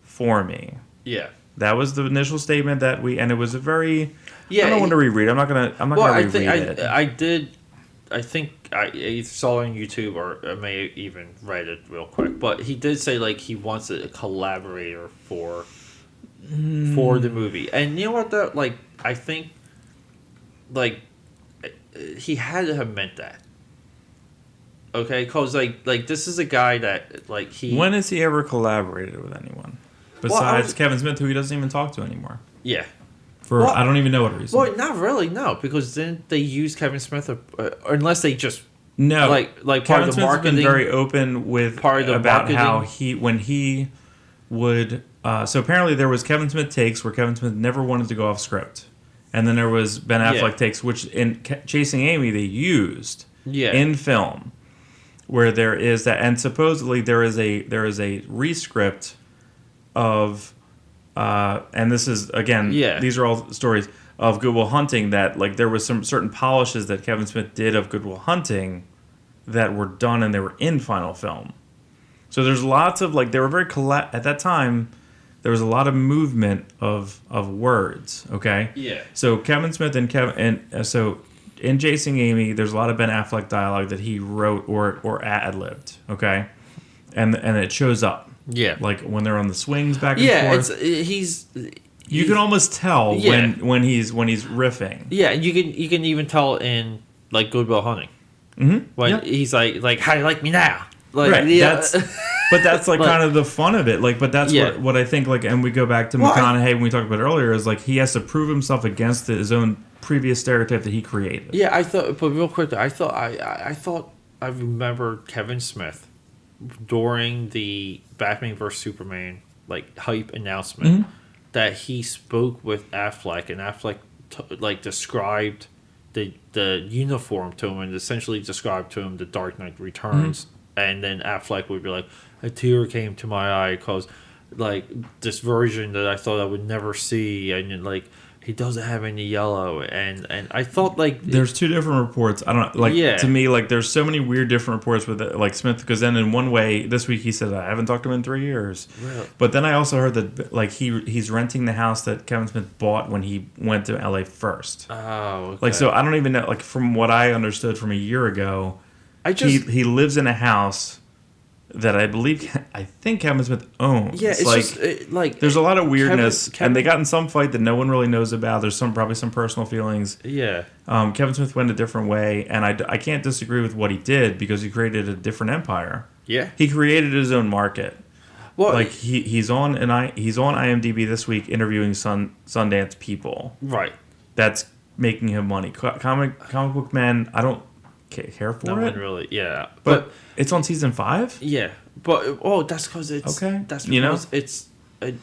for me.
Yeah.
That was the initial statement and it was a very... I don't want to reread. I'm not gonna reread it.
I think I saw it on YouTube, or I may even read it real quick. But he did say he wants a collaborator for the movie. And you know what though? I think he had to have meant that. Okay, because this is a guy that he.
When has he ever collaborated with anyone besides Kevin Smith, who he doesn't even talk to anymore?
Yeah.
I don't even know what reason.
Well, not really, no, because then they use Kevin Smith, unless they just
no,
part
Kevin
of the
Smith's
marketing.
been very open with about how when he would. So apparently there was Kevin Smith takes where Kevin Smith never wanted to go off script, and then there was Ben Affleck takes, which in Chasing Amy they used in film, where there is that, and supposedly there is a rescript of. And this is, again, these are all stories of Good Will Hunting, that there was some certain polishes that Kevin Smith did of Good Will Hunting that were done and they were in final film. So there's lots of, they were very, at that time, there was a lot of movement of words, okay?
Yeah.
So Kevin Smith so in Chasing Amy, there's a lot of Ben Affleck dialogue that he wrote or ad-libbed, okay? And it shows up. Yeah, when they're on the swings back and forth. You can almost tell when he's riffing.
Yeah, and you can even tell in Good Will Hunting. Mm-hmm. When he's like, how do you like me now?
Right. That's kind of the fun of it. But that's what I think. And we go back to McConaughey when we talked about it earlier. Is he has to prove himself against his own previous stereotype that he created.
Yeah, I thought. But real quick, I thought I remember Kevin Smith during the Batman vs Superman hype announcement that he spoke with Affleck, and Affleck described the uniform to him and essentially described to him the Dark Knight Returns, and then Affleck would be like, a tear came to my eye because like this version that I thought I would never see, and like he doesn't have any yellow, and I thought like
there's two different reports. I don't like to me like there's so many weird different reports with like Smith, because then in one way this week he said I haven't talked to him in 3 years, but then I also heard that like he's renting the house that Kevin Smith bought when he went to LA first.
Oh, okay.
Like so I don't even know, like from what I understood from a year ago, he lives in a house that I think Kevin Smith owns.
Yeah, it's
like,
just like
there's a lot of weirdness,
Kevin,
and they got in some fight that no one really knows about. There's probably some personal feelings.
Yeah.
Kevin Smith went a different way, and I can't disagree with what he did because he created a different empire.
Yeah.
He created his own market.
Well,
like he's on IMDb this week interviewing Sundance people.
Right.
That's making him money. Comic book men, I don't care for it.
No one really, yeah.
But it's on season 5?
Yeah. But that's because it's
okay.
That's because it's a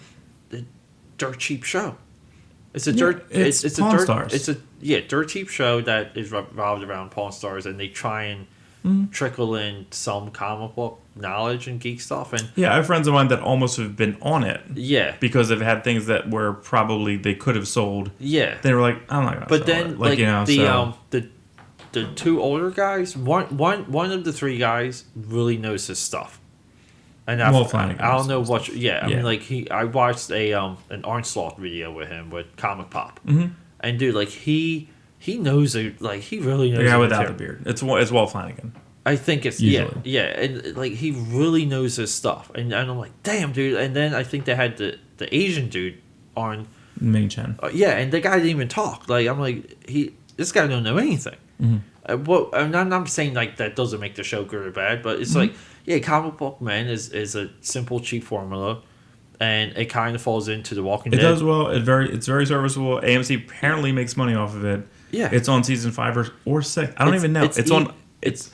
dirt cheap show. It's a dirt. It's a
Pawn
dirt.
Stars.
It's a dirt cheap show that is revolved around Pawn Stars, and they try and trickle in some comic book knowledge and geek stuff. And
yeah, I have friends of mine that almost have been on it.
Yeah,
because they've had things that were probably they could have sold.
Yeah,
they were like, I'm not gonna.
But
sell
then
it. Like you know,
the two older guys, one of the three guys really knows his stuff. And I don't know what. I mean, like I watched an Onslaught video with him with Comic Pop, and dude, like he knows it. Like he really knows.
Yeah, without the beard, it's Walt Flanagan.
I think it's usually. yeah, and like he really knows his stuff, and I'm like, damn, dude. And then I think they had the Asian dude on
Ming Chen.
And the guy didn't even talk. Like I'm like this guy don't know anything. I'm not saying like that doesn't make the show good or bad, but it's like Comic Book Men is a simple cheap formula, and it kind of falls into The Walking Dead.
It does well. It's very serviceable. AMC apparently makes money off of it.
Yeah,
it's on season 5 or 6. I don't even know.
It's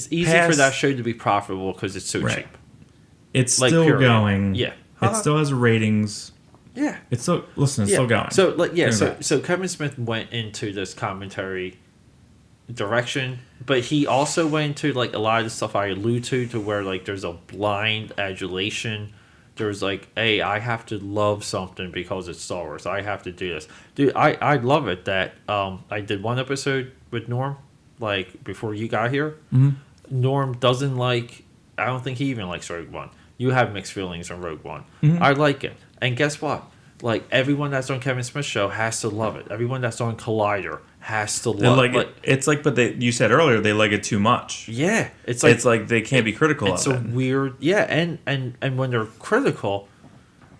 easy for that show to be profitable because it's so cheap.
It's like, still going.
Yeah,
it still has ratings.
Yeah,
it's still still going.
So Kevin Smith went into this commentary direction, but he also went into like a lot of the stuff I allude to where like there's a blind adulation. There's like, hey, I have to love something because it's Star Wars. I have to do this, dude. I love it that I did one episode with Norm, like before you got here. Norm doesn't like. I don't think he even likes Rogue One. You have mixed feelings on Rogue One. I like it, and guess what? Like everyone that's on Kevin Smith's show has to love it. Everyone that's on Collider has to love it.
It's like, but you said earlier they like it too much.
Yeah, it's like they
can't be critical of it.
It's a weird, and when they're critical,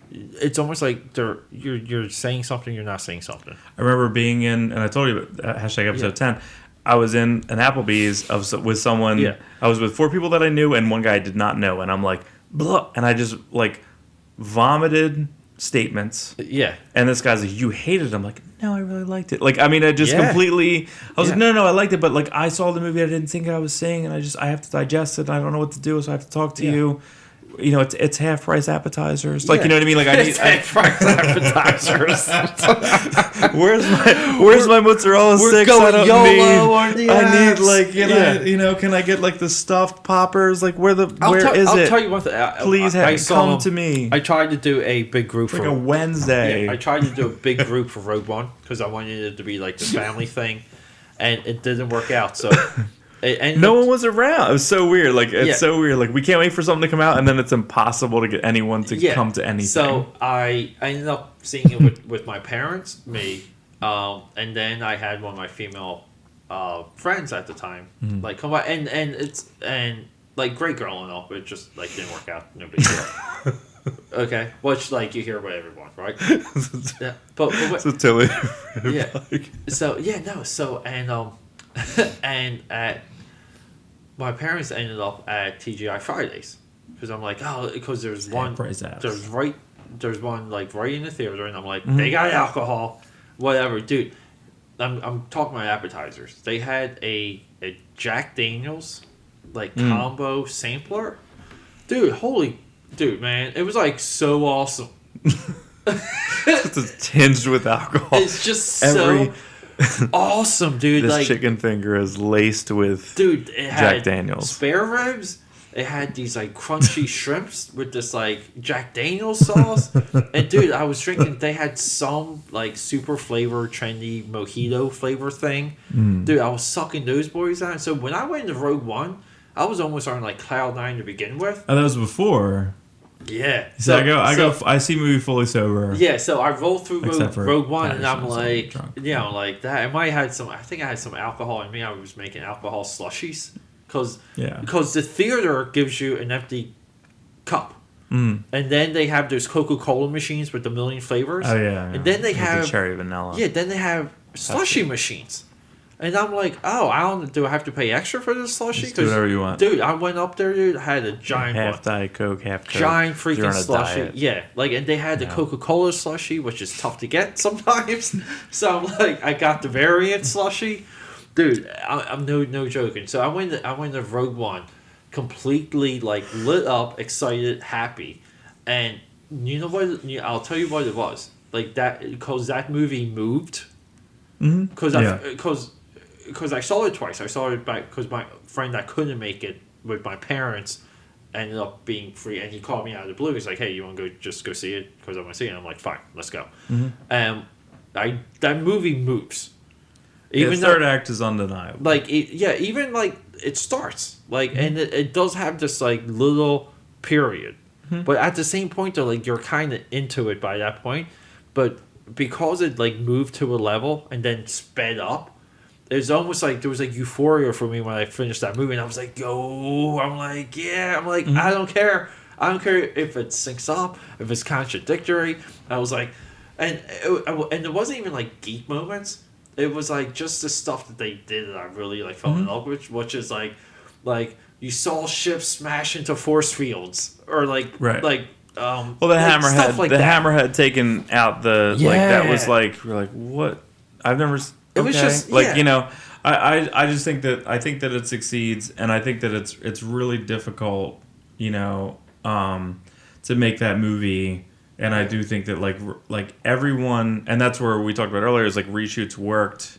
it's almost like you're saying something, you're not saying something.
I remember being in, and I told you about #episode 10. I was in an Applebee's with someone. Yeah. I was with 4 people that I knew and one guy I did not know, and I'm like, blah, and I just like vomited statements.
Yeah.
And this guy's like, you hated it. I'm like, no, I really liked it. Like, I mean, I just completely, I was like, no, I liked it. But like, I saw the movie I didn't think I was seeing, and I have to digest it. And I don't know what to do. So I have to talk to you. You know, it's half price appetizers. Like, you know what I mean? Like, I need
half price appetizers.
where's my mozzarella sticks? I need like, you know, can I get like the stuffed poppers? Like, where is it?
I'll tell you one thing.
Please come to me.
I tried to do a big group for
like a Wednesday.
I tried to do a big group for Rogue One because I wanted it to be like the family thing, and it didn't work out. So.
No one was around. It was so weird. Like it's so weird. Like we can't wait for something to come out, and then it's impossible to get anyone to come to anything.
So I ended up seeing it with my parents, me, and then I had one of my female friends at the time, like come by, and like great girl and all, but it just like didn't work out. No big deal. Okay, which like you hear about everyone, right? Yeah, but
so totally.
And at my parents ended up at TGI Fridays because I'm like, because there's one like right in the theater, and I'm like, they got alcohol, whatever, dude. I'm talking about appetizers. They had a Jack Daniels like combo sampler, dude, man, it was like so awesome.
It's tinged with alcohol.
It's just so awesome, dude.
This
like
chicken finger is laced with
it
Jack Daniels,
spare ribs, It had these like crunchy shrimps with this like Jack Daniel's sauce. And dude, I was drinking. They had some like super flavor, trendy mojito flavor thing. Dude, I was sucking those boys out. So when I went into Rogue One, I was almost on like cloud 9 to begin with.
Oh, that was before.
Yeah.
So I see movie fully sober.
Yeah, so I rolled through Rogue One, and I'm like, like that. I think I had some alcohol in me. I was making alcohol slushies because the theater gives you an empty cup, and then they have those Coca-Cola machines with the million flavors.
Oh yeah.
And then they have
cherry vanilla.
Yeah, then they have slushy machines. And I'm like, do I have to pay extra for this slushie?
Just do whatever you want.
Dude, I went up there, dude, I had a giant
half Diet Coke, half Coke.
giant freaking slushie.
Diet.
Yeah, like, and they had the Coca-Cola slushie, which is tough to get sometimes. So I'm like, I got the variant slushie. Dude, I'm no joking. So I went to Rogue One, completely like lit up, excited, happy. And you know what? I'll tell you what it was. Like that, because that movie moved. Because I saw it twice. I saw it back because my friend that couldn't make it with my parents ended up being free, and he called me out of the blue. He's like, "Hey, you want to go see it? Because I want to see it." And I'm like, "Fine, let's go." That movie moves.
Even the third act is undeniable.
Like even like it starts like, and it does have this like little period, but at the same point though, like you're kind of into it by that point, but because it like moved to a level and then sped up. It was almost like there was like euphoria for me when I finished that movie, and I was like, "Yo!" I'm like, I don't care. I don't care if it syncs up, if it's contradictory. I was like, and it wasn't even like geek moments. It was like just the stuff that they did that I really like fell in love with, which is like you saw ships smash into force fields or
the
hammerhead
taken out the like that was like we're like what I've never.
It was just
I just think that it succeeds, and I think that it's really difficult, to make that movie, and I do think that like everyone, and that's where we talked about earlier is like reshoots worked,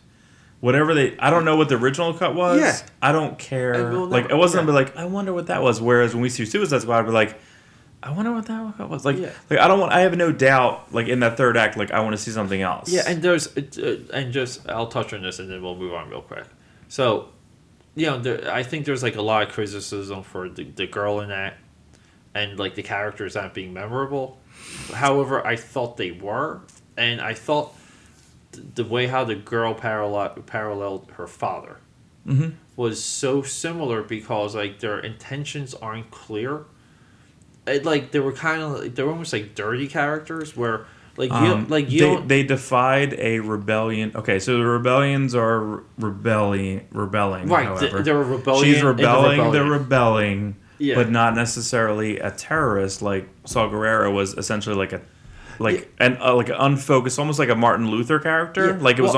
whatever I don't know what the original cut was. Yeah. I don't care. Like it wasn't like I wonder what that was. Whereas when we see Suicide Squad, we're like. I wonder what that was like. I have no doubt. Like in that third act, like I want to see something else.
Yeah, and I'll touch on this, and then we'll move on real quick. So, I think there's like a lot of criticism for the girl in that, and like the characters not being memorable. However, I thought they were, and I thought the way how the girl paralleled her father was so similar because like their intentions aren't clear. They were almost like dirty characters where they
defied a rebellion. Okay, so the rebellions are rebelling.
Right,
however.
they're a rebellion.
She's rebelling. They're rebelling,
yeah.
But not necessarily a terrorist. Like Saw Gerrera was essentially like an unfocused, almost like a Martin Luther character.
Yeah.
Like it was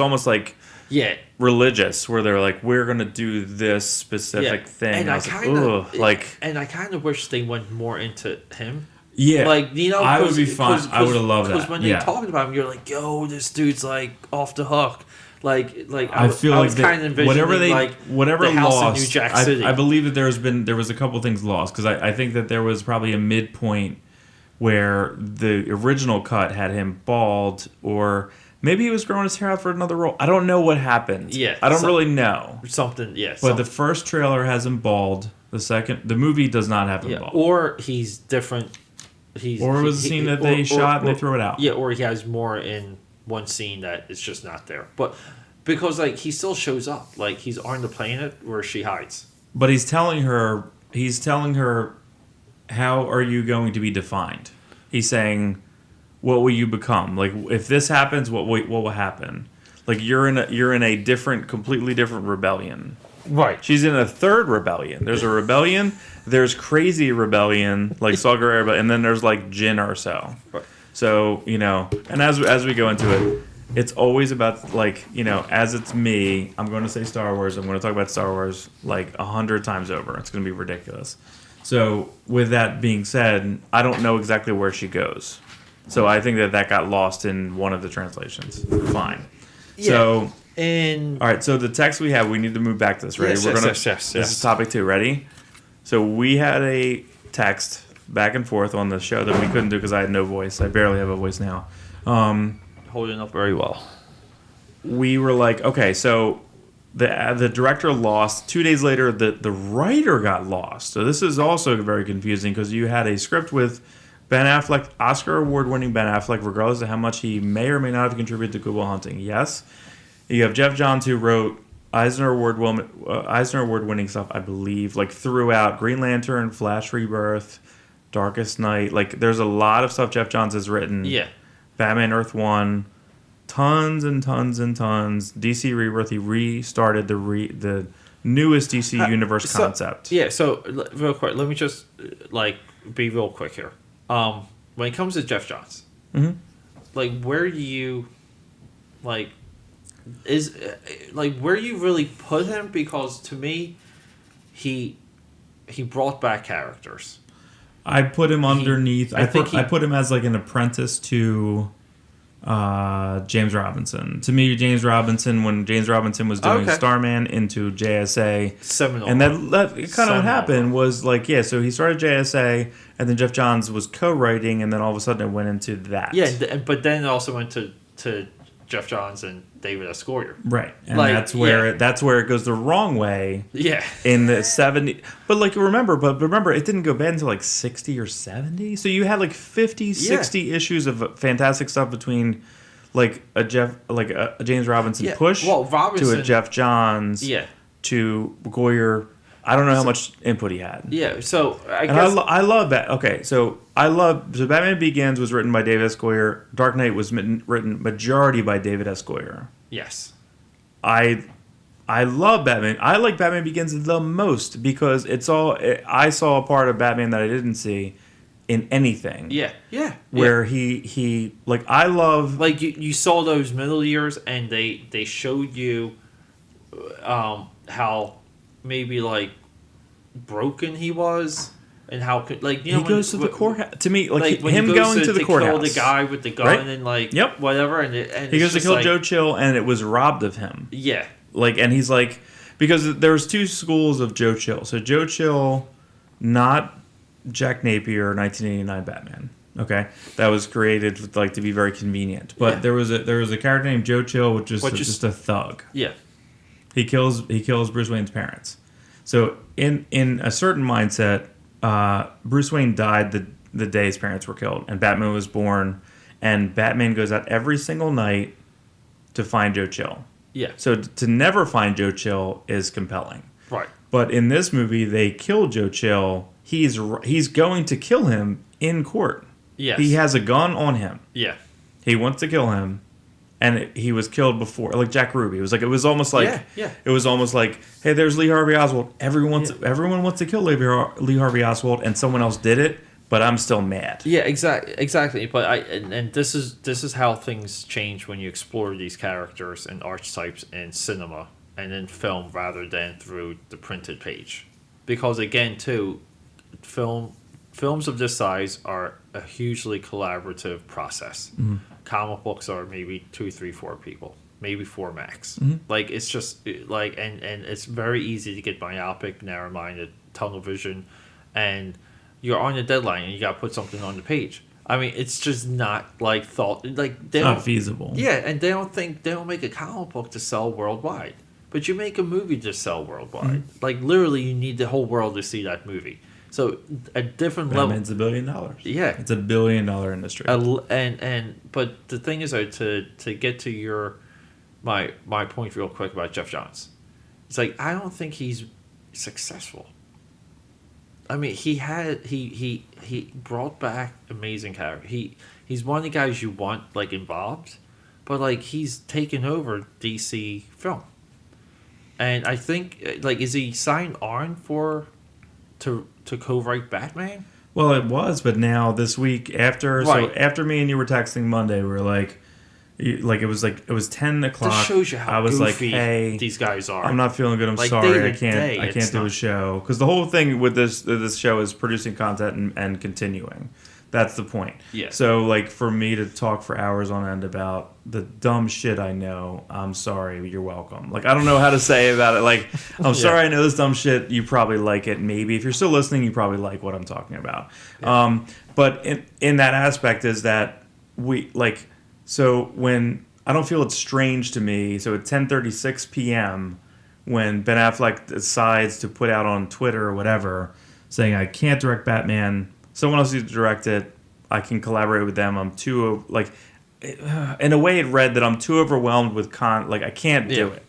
almost like.
Yeah,
religious, where they're like, we're gonna do this specific thing.
And I kind of wish they went more into him.
Yeah,
I
would be fine. I would have loved that.
Because when they talked about him, you're like, yo, this dude's like off the hook.
I feel like
kind of envisioning
whatever
the house
lost.
in New Jack City.
I believe that there was a couple things lost because I think that there was probably a midpoint where the original cut had him bald or. Maybe he was growing his hair out for another role. I don't know what happened.
Yeah,
I don't really know. But the first trailer has him bald. The movie does not have him bald.
Or he's different.
Or it was a scene that they shot and they threw it out.
Yeah, or he has more in one scene that is just not there. But because he still shows up. Like he's on the planet where she hides.
But he's telling her, how are you going to be defined? He's saying. What will you become? Like, if this happens, what will happen? Like, you're in a completely different rebellion.
Right.
She's in a third rebellion. There's a rebellion. There's crazy rebellion, like Saw Gerrera, and then there's like Jin or so.
Right.
So and as we go into it, it's always about as it's me. I'm going to say Star Wars. I'm going to talk about Star Wars like 100 times over. It's going to be ridiculous. So with that being said, I don't know exactly where she goes. So I think that got lost in one of the translations. Fine.
Yeah.
So,
all
right. So the text we have, we need to move back to this. Ready?
Yes.
This is topic 2. Ready? So we had a text back and forth on the show that we couldn't do because I had no voice. I barely have a voice now.
Holding up very well.
We were like, okay, so the director lost. 2 days later, the writer got lost. So this is also very confusing because you had a script with Ben Affleck, Oscar award-winning Ben Affleck, regardless of how much he may or may not have contributed to Good Will Hunting. Yes. You have Jeff Johns, who wrote Eisner Award-winning stuff, I believe, like throughout Green Lantern, Flash Rebirth, Darkest Night. Like, there's a lot of stuff Jeff Johns has written.
Yeah.
Batman Earth 1. Tons and tons and tons. DC Rebirth, he restarted the newest DC Universe concept.
Yeah, so real quick, let me just be real quick here. When it comes to Jeff Johns, where do you where do you really put him? Because to me, he brought back characters.
I put him underneath. I put him as like an apprentice to James Robinson. To me, James Robinson, when James Robinson was doing Starman into JSA,
seminal.
And that kind of what happened was like, yeah, so he started JSA, and then Jeff Johns was co-writing, and then all of a sudden it went into that.
Yeah, but then it also went to Jeff Johns and David S. Goyer.
Right, and that's where it goes the wrong way.
Yeah,
in the 70s. But remember, it didn't go bad until like 60 or 70. So you had like 50, 60 issues of fantastic stuff between like a James Robinson push to a Jeff Johns to Goyer. I don't know how much input he had.
Yeah, so
I love that. Okay, so Batman Begins was written by David S. Goyer. Dark Knight was written majority by David S. Goyer.
Yes.
I love Batman. I like Batman Begins the most because I saw a part of Batman that I didn't see in anything.
Yeah.
Where he I love
you saw those middle years and they showed you how maybe broken he was and how he
goes to the courthouse. To me, him going to the courthouse,
kill the guy with the gun and whatever, and
he goes to kill Joe Chill and it was robbed of him.
Yeah,
and he's because there's two schools of Joe Chill. So Joe Chill, not Jack Napier, 1989 Batman. Okay, that was created to be very convenient. But there was a character named Joe Chill, which is just a thug.
Yeah,
he kills Bruce Wayne's parents. So in a certain mindset, Bruce Wayne died the day his parents were killed, and Batman was born, and Batman goes out every single night to find Joe Chill.
Yeah.
So to never find Joe Chill is compelling.
Right.
But in this movie, they kill Joe Chill. He's going to kill him in court.
Yes.
He has a gun on him.
Yeah.
He wants to kill him. And he was killed before, like Jack Ruby. It was almost like, hey, there's Lee Harvey Oswald. Everyone wants to kill Lee Harvey Oswald, and someone else did it, but I'm still mad.
Yeah, exactly. But this is how things change when you explore these characters and archetypes in cinema and in film rather than through the printed page, because again, too, films of this size are a hugely collaborative process. Mm-hmm. Comic books are maybe 2, 3, 4 people, maybe 4 max. Mm-hmm. It's just and it's very easy to get myopic, narrow-minded, tunnel vision, and you're on a deadline and you got to put something on the page. I mean, it's just not thought
it's not feasible.
Yeah, and they don't make a comic book to sell worldwide, but you make a movie to sell worldwide. Mm-hmm. Literally, you need the whole world to see that movie. So a different
Batman's
level.
$1 billion.
Yeah,
it's $1 billion industry.
But the thing is, to get to my point real quick about Jeff Johns, it's I don't think he's successful. I mean, he brought back amazing character. He's one of the guys you want involved, but he's taken over DC film, and I think is he signed on to co-write Batman?
Well, it was, but now this week after me and you were texting Monday, we were it was 10 o'clock.
This shows you how
I was
goofy
hey,
these guys are.
I'm not feeling good. I'm sorry. I can't do a show because the whole thing with this show is producing content and continuing. That's the point.
Yeah.
So, like, for me to talk for hours on end about the dumb shit I know, I'm sorry, you're welcome. Like, I don't know how to say about it. Like, I'm sorry I know this dumb shit. You probably like it. Maybe if you're still listening, you probably like what I'm talking about. Yeah. But in that aspect is that so when I don't feel it's strange to me. So at 10:36 p.m. when Ben Affleck decides to put out on Twitter or whatever, saying I can't direct Batman. Someone else needs to direct it. I can collaborate with them. I'm too in a way it read that I'm too overwhelmed with I can't do it.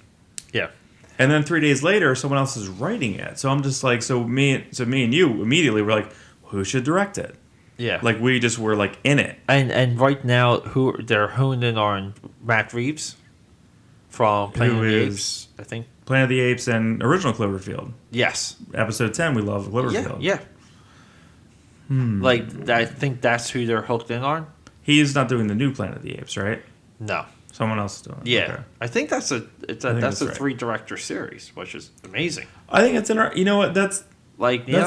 Yeah.
And then 3 days later, someone else is writing it. So I'm just like, so me and you immediately were like, who should direct it?
Yeah.
Like we just were like in it.
And right now, they're honed in on Matt Reeves from Planet of the Apes, I think.
Planet of the Apes and original Cloverfield.
Yes.
Episode 10, we love Cloverfield.
Yeah. Like, I think that's who they're hooked in on.
He's not doing the new Planet of the Apes, right?
No.
Someone else is doing it.
Yeah.
Okay.
I think that's a
right.
3-director series, which is amazing.
I think it's you know what? That's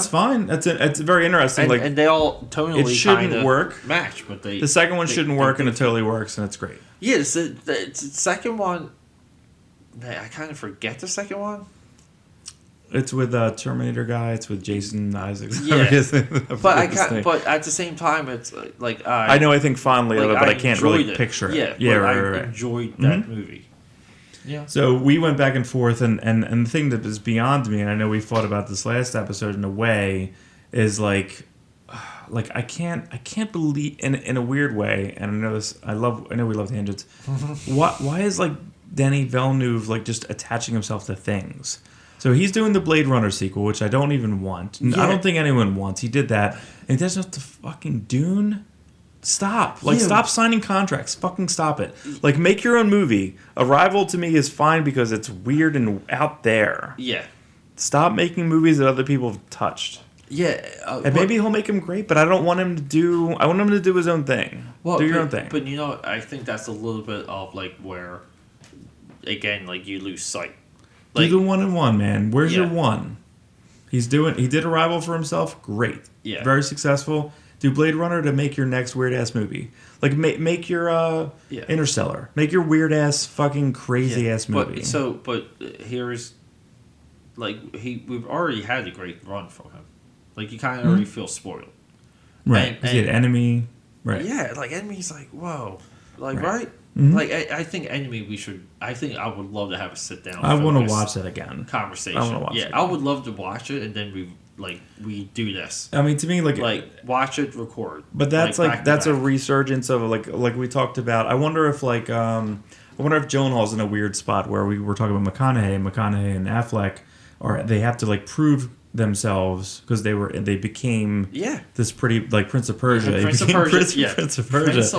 fine. It's very interesting.
And they all tonally
it shouldn't work.
Match, but the
second one shouldn't work, and it totally works, and it's great.
Yeah, the second one. I kind of forget the second one.
It's with Terminator guy. It's with Jason Isaacs.
Yeah, but at the same time, it's like
I know I think fondly of it, but I can't really picture it.
Yeah,
right.
I enjoyed that movie. Yeah.
So we went back and forth, and the thing that is beyond me, and I know we fought about this last episode in a way, is like I can't believe in a weird way, and I know we love tangents. Why is like Denis Villeneuve like just attaching himself to things? So he's doing the Blade Runner sequel, which I don't even want. Yeah. I don't think anyone wants. He did that, and he does not to fucking Dune. Stop. Stop signing contracts. Fucking stop it. Like, make your own movie. Arrival to me is fine because it's weird and out there.
Yeah.
Stop making movies that other people have touched.
Yeah.
And maybe he'll make them great, but I don't want him to do... I want him to do his own thing. Do your own thing.
But, you know, I think that's a little bit of, like, where, again, like, you lose sight. Like,
do the 1-in-1, man. Where's your one? He did Arrival for himself. Great.
Yeah.
Very successful. Do Blade Runner to make your next weird-ass movie. Like, make your Interstellar. Make your weird-ass, fucking crazy-ass movie.
But here's... Like, we've already had a great run from him. Like, you kind of already feel spoiled.
Right. He had Enemy. Right.
Yeah, like, Enemy's like, whoa. Like, right?
Mm-hmm.
Like, I think Enemy, I I would love to have a sit-down.
I want to watch that again.
Conversation.
I want to watch it.
I would love to watch it, and then we do this.
I mean, to me,
watch it, record.
But that's that's a resurgence of like we talked about. I wonder if Gyllenhaal's in a weird spot where we were talking about McConaughey and Affleck, or they have to like prove themselves because they became this pretty like Prince of Persia.
Prince of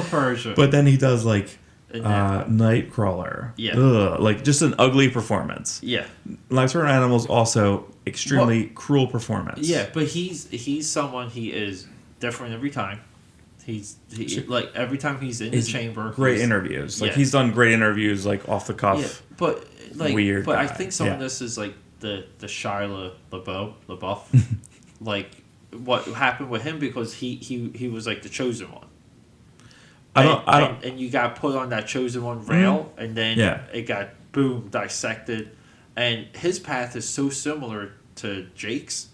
Persia.
But then he does like Nightcrawler.
Yeah.
Ugh, like just an ugly performance.
Yeah.
Nocturnal Animals also extremely cruel performance.
Yeah, but he's someone, he is different every time. Like every time he's in the chamber.
Great interviews. Like he's done great interviews like off the cuff.
Yeah, but like
weird.
But
guy.
I think some of this is like the Shia LaBeouf. Like what happened with him because he was like the chosen one. And you got put on that chosen one rail, and then it got dissected, and his path is so similar to Jake's.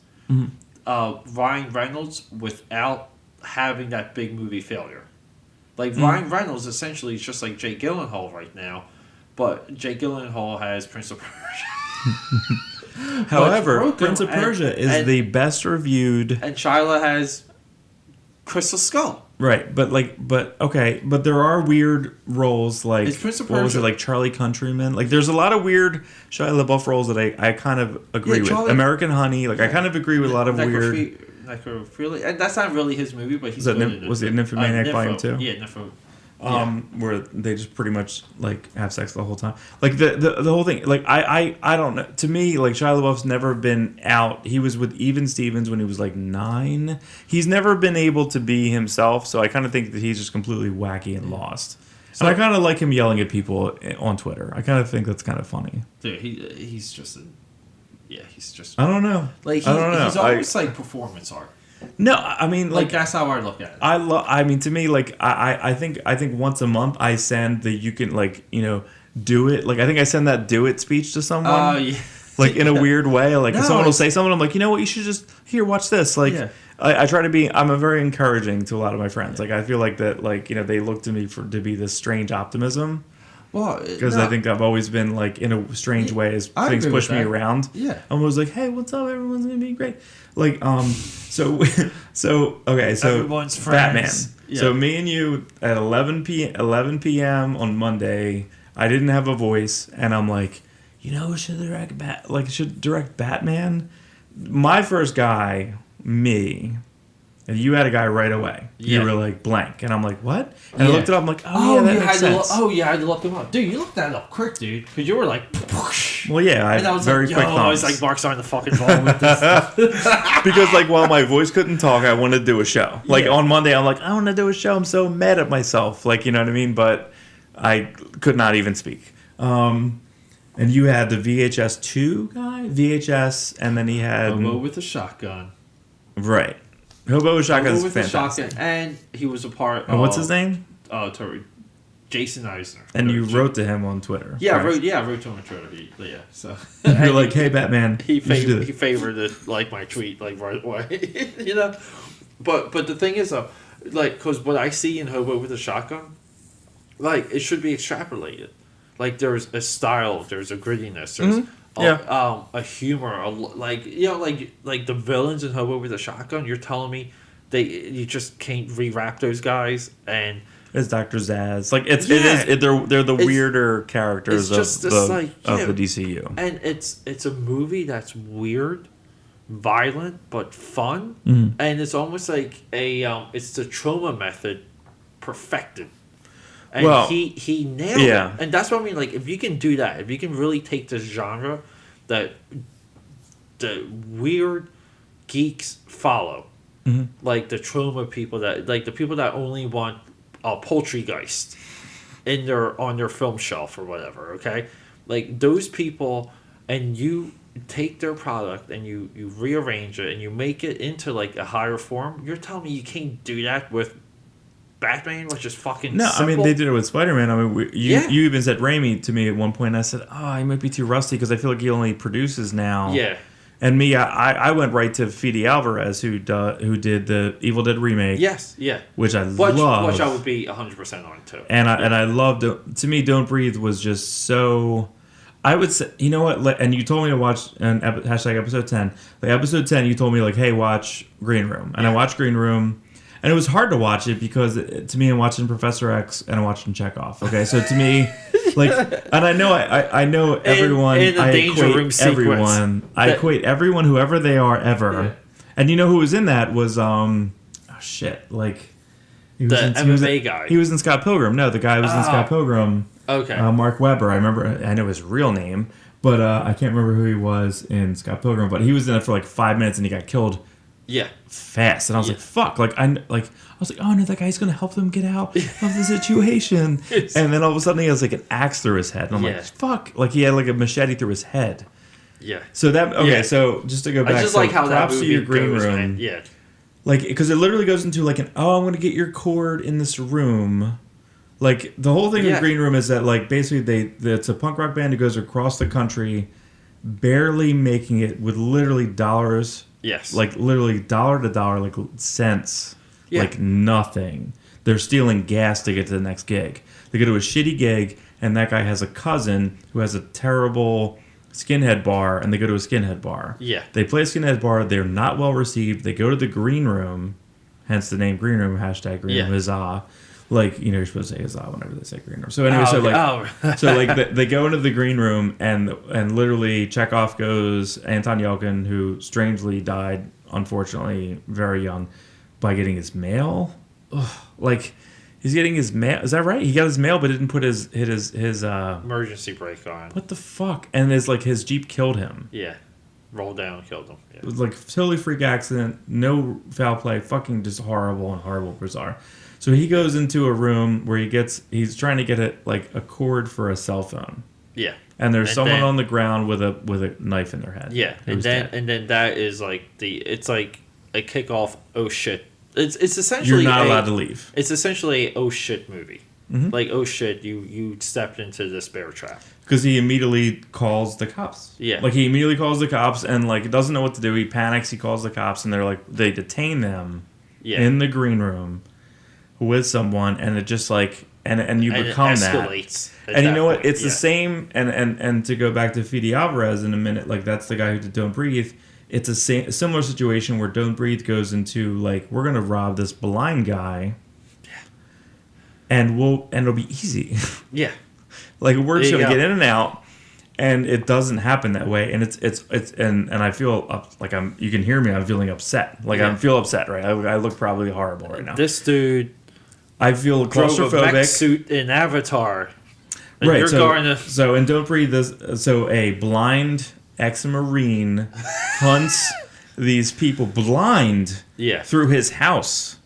Ryan Reynolds without having that big movie failure. Like Ryan Reynolds essentially is just like Jake Gyllenhaal right now, but Jake Gyllenhaal has Prince of Persia.
However, Prince of Persia is the best reviewed,
and Shia has Crystal Skull.
Right, but there are weird roles like
Prince of Persia.
What was it, like Charlie Countryman? Like there's a lot of weird Shia LaBeouf roles that I kind of agree with. American Honey, like I kind of agree with a lot of weird.
Necrophilia, and that's not really his movie, but he's
was it Nymphomaniac Volume 2?
Yeah, Nympho.
Where they just pretty much like have sex the whole time. Like the whole thing. Like I don't know. To me, like Shia LaBeouf's never been out. He was with Even Stevens when he was like 9. He's never been able to be himself. So I kind of think that he's just completely wacky and lost. So, and I kind of like him yelling at people on Twitter. I kind of think that's kind of funny.
Dude, he's just. He's just.
I don't know.
Like he's almost like performance art.
No, I mean,
Like that's how I look at it.
I mean, to me, like I think once a month I send the you can do it. Like I think I send that do it speech to someone.
Oh yeah.
Like in a weird way. Like
No,
someone will say something, I'm like, you know what, you should just watch this. Like I try to be. I'm a very encouraging to a lot of my friends. Like I feel like that. Like they look to me to be this strange optimism. Well, because I think I've always been like in a strange way as things push me around.
Yeah,
I'm always like, hey, what's up? Everyone's gonna be great. Like so okay, so
everyone's
Batman.
friends. Yeah.
So me and you at 11 p.m. on Monday. I didn't have a voice, and I'm like, who should direct Batman? My first guy, me. And you had a guy right away.
Yeah.
You were like blank, and I'm like, what? And I looked it up. I'm like, that makes sense.
I had to look him up, dude. You looked that up quick, dude, because you were like, whoosh.
Well, yeah, I was very quick thumbs.
I was like, Mark's on the fucking ball with this.
Because while my voice couldn't talk, I wanted to do a show. On Monday, I'm like, I want to do a show. I'm so mad at myself. You know what I mean? But I could not even speak. And you had the VHS 2 guy, and then he had
Hobo with a shotgun.
Right. Hobo with Shotgun is fantastic.
Shotgun, and he was a part.
What's his name?
Jason Eisner.
And you wrote to him on Twitter.
Yeah, I wrote to him on Twitter. So
you're like, hey, Batman.
He favored it, my tweet right away. But the thing is though, because what I see in Hobo with a Shotgun, it should be extrapolated. There's a style, there's a grittiness, there's a humor, like the villains in Hobo with a Shotgun. You're telling me you just can't rewrap those guys, and
it's Dr. Zsasz. They're the weirder characters of the DCU,
and it's a movie that's weird, violent but fun, and it's almost like it's the trauma method perfected. And he nailed it. And that's what I mean. If you can do that, if you can really take this genre that the weird geeks follow, the trauma people the people that only want a Poltergeist on their film shelf or whatever, okay? Those people, and you take their product and you rearrange it and you make it into a higher form. You're telling me you can't do that with Batman, which is fucking simple?
I mean, they did it with Spider-Man. I mean, you even said Raimi to me at one point. And I said, he might be too rusty because I feel like he only produces now.
Yeah.
And me, I went right to Fede Alvarez, who did the Evil Dead remake.
Yes, yeah.
Which I love.
Which I would be 100% on, too.
And I loved it. To me, Don't Breathe was just so... I would say, you know what? And you told me to watch hashtag episode 10. Episode 10, you told me, hey, watch Green Room. And I watched Green Room. And it was hard to watch it because, to me, I'm watching Professor X and I'm watching Chekhov. Okay, so to me, and I know everyone.
In the danger room sequence.
I equate everyone, whoever they are, ever. Yeah. And you know who was in that was
MMA guy.
He was in Scott Pilgrim. No, the guy who was in Scott Pilgrim.
Okay.
Mark Webber. I know his real name, but I can't remember who he was in Scott Pilgrim. But he was in it for 5 minutes and he got killed.
Yeah,
fast, and I was like, "Fuck!" I was like, "Oh no, that guy's gonna help them get out of the situation." And then all of a sudden, he has an axe through his head, and I'm like, "Fuck!" He had a machete through his head.
Yeah.
So So just to go back,
I just like how that movie
Green
goes,
Room.
Man. Yeah.
Because it literally goes into I'm gonna get your cord in this room. The whole thing with Green Room is that basically it's a punk rock band who goes across the country, barely making it with literally dollars.
Yes.
Literally dollar to dollar, cents. Yeah. Nothing. They're stealing gas to get to the next gig. They go to a shitty gig, and that guy has a cousin who has a terrible skinhead bar, and they go to a skinhead bar.
Yeah.
They play a skinhead bar. They're not well received. They go to the Green Room, hence the name Green Room, hashtag Green Room, huzzah. You're supposed to say huzzah whenever they say Green Room. So anyway, they go into the Green Room and literally Chekhov goes, Anton Yelkin, who strangely died, unfortunately, very young, by getting his mail. He's getting his mail. Is that right? He got his mail, but didn't put his
emergency brake on.
What the fuck? And his Jeep killed him.
Yeah. Rolled down, killed him. Yeah.
It was totally freak accident, no foul play, fucking just horrible, bizarre. So he goes into a room where he's trying to get a cord for a cell phone.
Yeah.
And there's someone on the ground with a knife in their head.
Yeah. And then that is it's a kickoff. Oh shit! It's essentially
you're not allowed to leave.
It's essentially a oh shit movie.
Mm-hmm.
Like oh shit, you stepped into this bear trap.
Because he immediately calls the cops.
Yeah.
Like, he immediately calls the cops and, like, doesn't know what to do. He panics. He calls the cops, and they detain them in the green room with someone, and it just, like, and you become
it
that.
And
you know what? It's the same, and to go back to Fede Alvarez in a minute, like, that's the guy who did Don't Breathe. It's a similar situation where Don't Breathe goes into, like, we're going to rob this blind guy, and it'll be easy.
Yeah.
Like, we're just gonna get in and out, and it doesn't happen that way. And and I feel like you can hear me. I'm feeling upset. Like, I feel upset, right? I look probably horrible right now.
This dude,
I feel claustrophobic.
drove a mech suit in Avatar. And
Right.
You're
So in Don't Breathe, so a blind ex-Marine hunts these people blind through his house.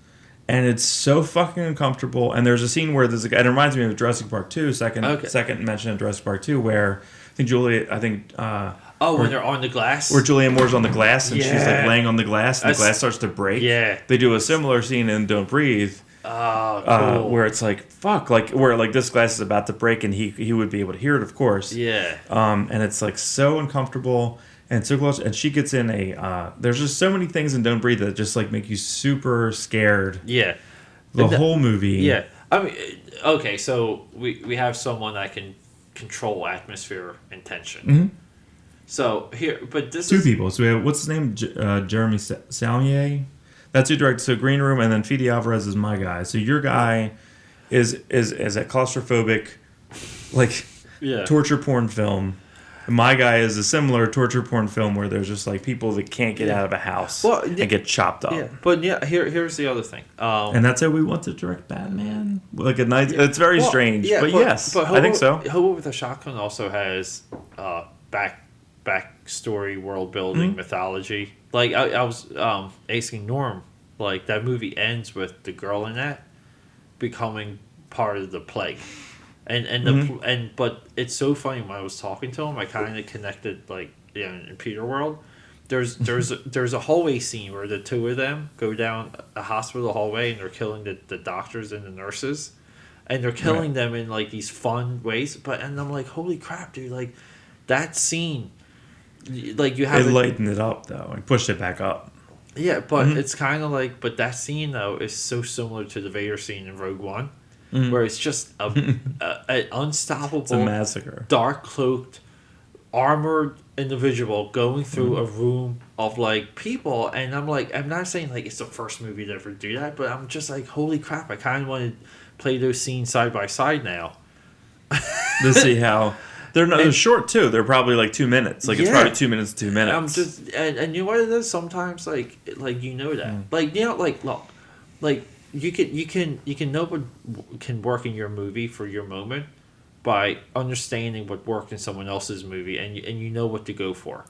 And it's so fucking uncomfortable. And there's a scene where there's a guy. It reminds me of Jurassic Park 2, second mention of Jurassic Park 2, where I think
when they're on the glass?
Where Julianne Moore's on the glass, and she's like laying on the glass, and the glass starts to break.
Yeah.
They do a similar scene in Don't Breathe.
Cool.
Where it's like, fuck, like, where, like, this glass is about to break, and he would be able to hear it, of course.
Yeah.
And it's, like, so uncomfortable. And so close, and she gets in there's just so many things in Don't Breathe that just, like, make you super scared.
Yeah.
The whole movie.
Yeah. I mean, okay, so we have someone that can control atmosphere and tension.
Mm-hmm.
So here, but this
Two people. So we have, what's his name? Jeremy Saulnier. That's who directed. So Green Room, and then Fede Alvarez is my guy. So your guy is a claustrophobic, like, torture porn film. My guy is a similar torture porn film where there's just, like, people that can't get out of a house and get chopped up.
Yeah, but here's the other thing.
And that's how we want to direct Batman. Like, it's very strange, but yes,
but
I think so.
Hobo with a Shotgun also has backstory, world building, mythology. Like I was asking Norm, like, that movie ends with the girl in that becoming part of the plague. But it's so funny, when I was talking to him, I kind of connected, like, in Peter World. There's a hallway scene where the two of them go down a hospital hallway, and they're killing the doctors and the nurses, and they're killing them in, like, these fun ways. And I'm like, holy crap, dude! Like, that scene, like, you have
They lightened it up though and pushed it back up.
Yeah, but it's kind of like, but that scene though is so similar to the Vader scene in Rogue One. Where it's just an unstoppable,
it's a massacre,
dark cloaked, armored individual going through a room of, like, people, and I'm like, I'm not saying, like, it's the first movie to ever do that, but I'm just like, holy crap! I kind of want to play those scenes side by side now.
To see how they're short too. They're probably like 2 minutes. Like, it's probably 2 minutes. 2 minutes.
I'm just and you know what it is. Sometimes like you know that like, you know, like, look, like. You can know what can work in your movie for your moment by understanding what worked in someone else's movie, and you know what to go for,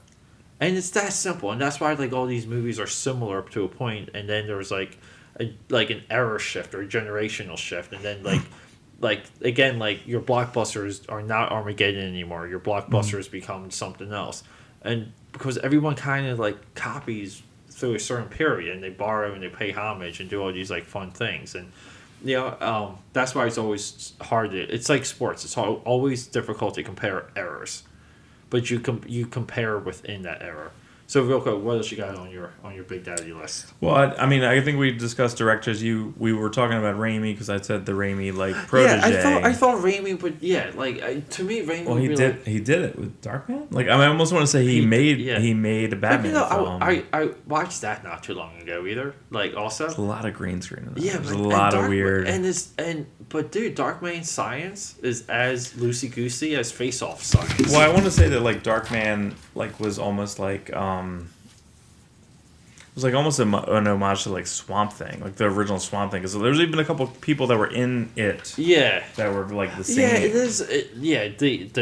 and it's that simple. And that's why, like, all these movies are similar to a point, and then there's like an era shift or a generational shift, and then like again, like, your blockbusters are not Armageddon anymore. Your blockbusters become something else, and because everyone kind of, like, copies through a certain period, and they borrow and they pay homage and do all these, like, fun things, and that's why it's always hard it's like sports. It's always difficult to compare errors, but you compare within that error. So real quick, what else you got on your Big Daddy list?
Well, I mean, I think we discussed directors. We were talking about Raimi because I said the Raimi, like, protege.
Yeah, I thought Raimi, but to me, Raimi.
Well, he did it with Darkman. Like, I mean, I almost want to say he made a Batman film.
I watched that not too long ago either. Like, also,
there's a lot of green screen in that.
Yeah,
there's a lot of weird.
But dude, Darkman science is as loosey goosey as Face Off science.
Well, I want to say that, like, Darkman, like, was almost like it was like almost an homage to, like, Swamp Thing, like the original Swamp Thing. Because there was even a couple people that were in it.
Yeah.
That were, like, the same.
Yeah, it is.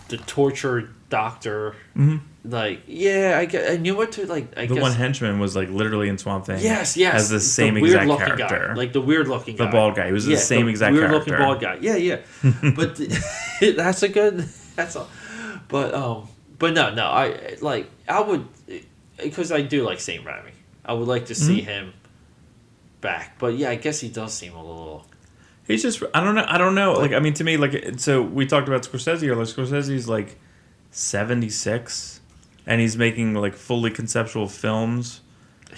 The tortured doctor.
Mm-hmm.
Like, yeah, I get. And you know what? I guess
one henchman was, like, literally in Swamp Thing.
Yes.
As the same exact character.
Guy, like the weird looking guy.
The bald guy. He was the same exact
weird
character.
Weird looking bald guy. Yeah. But that's a good. That's all. But no. I would, because I do like Saint Raimi. I would like to see him back. But yeah, I guess he does seem a little.
He's just, I don't know. Like, I mean, to me, like, so we talked about Scorsese earlier. Scorsese's like 76, and he's making like fully conceptual films.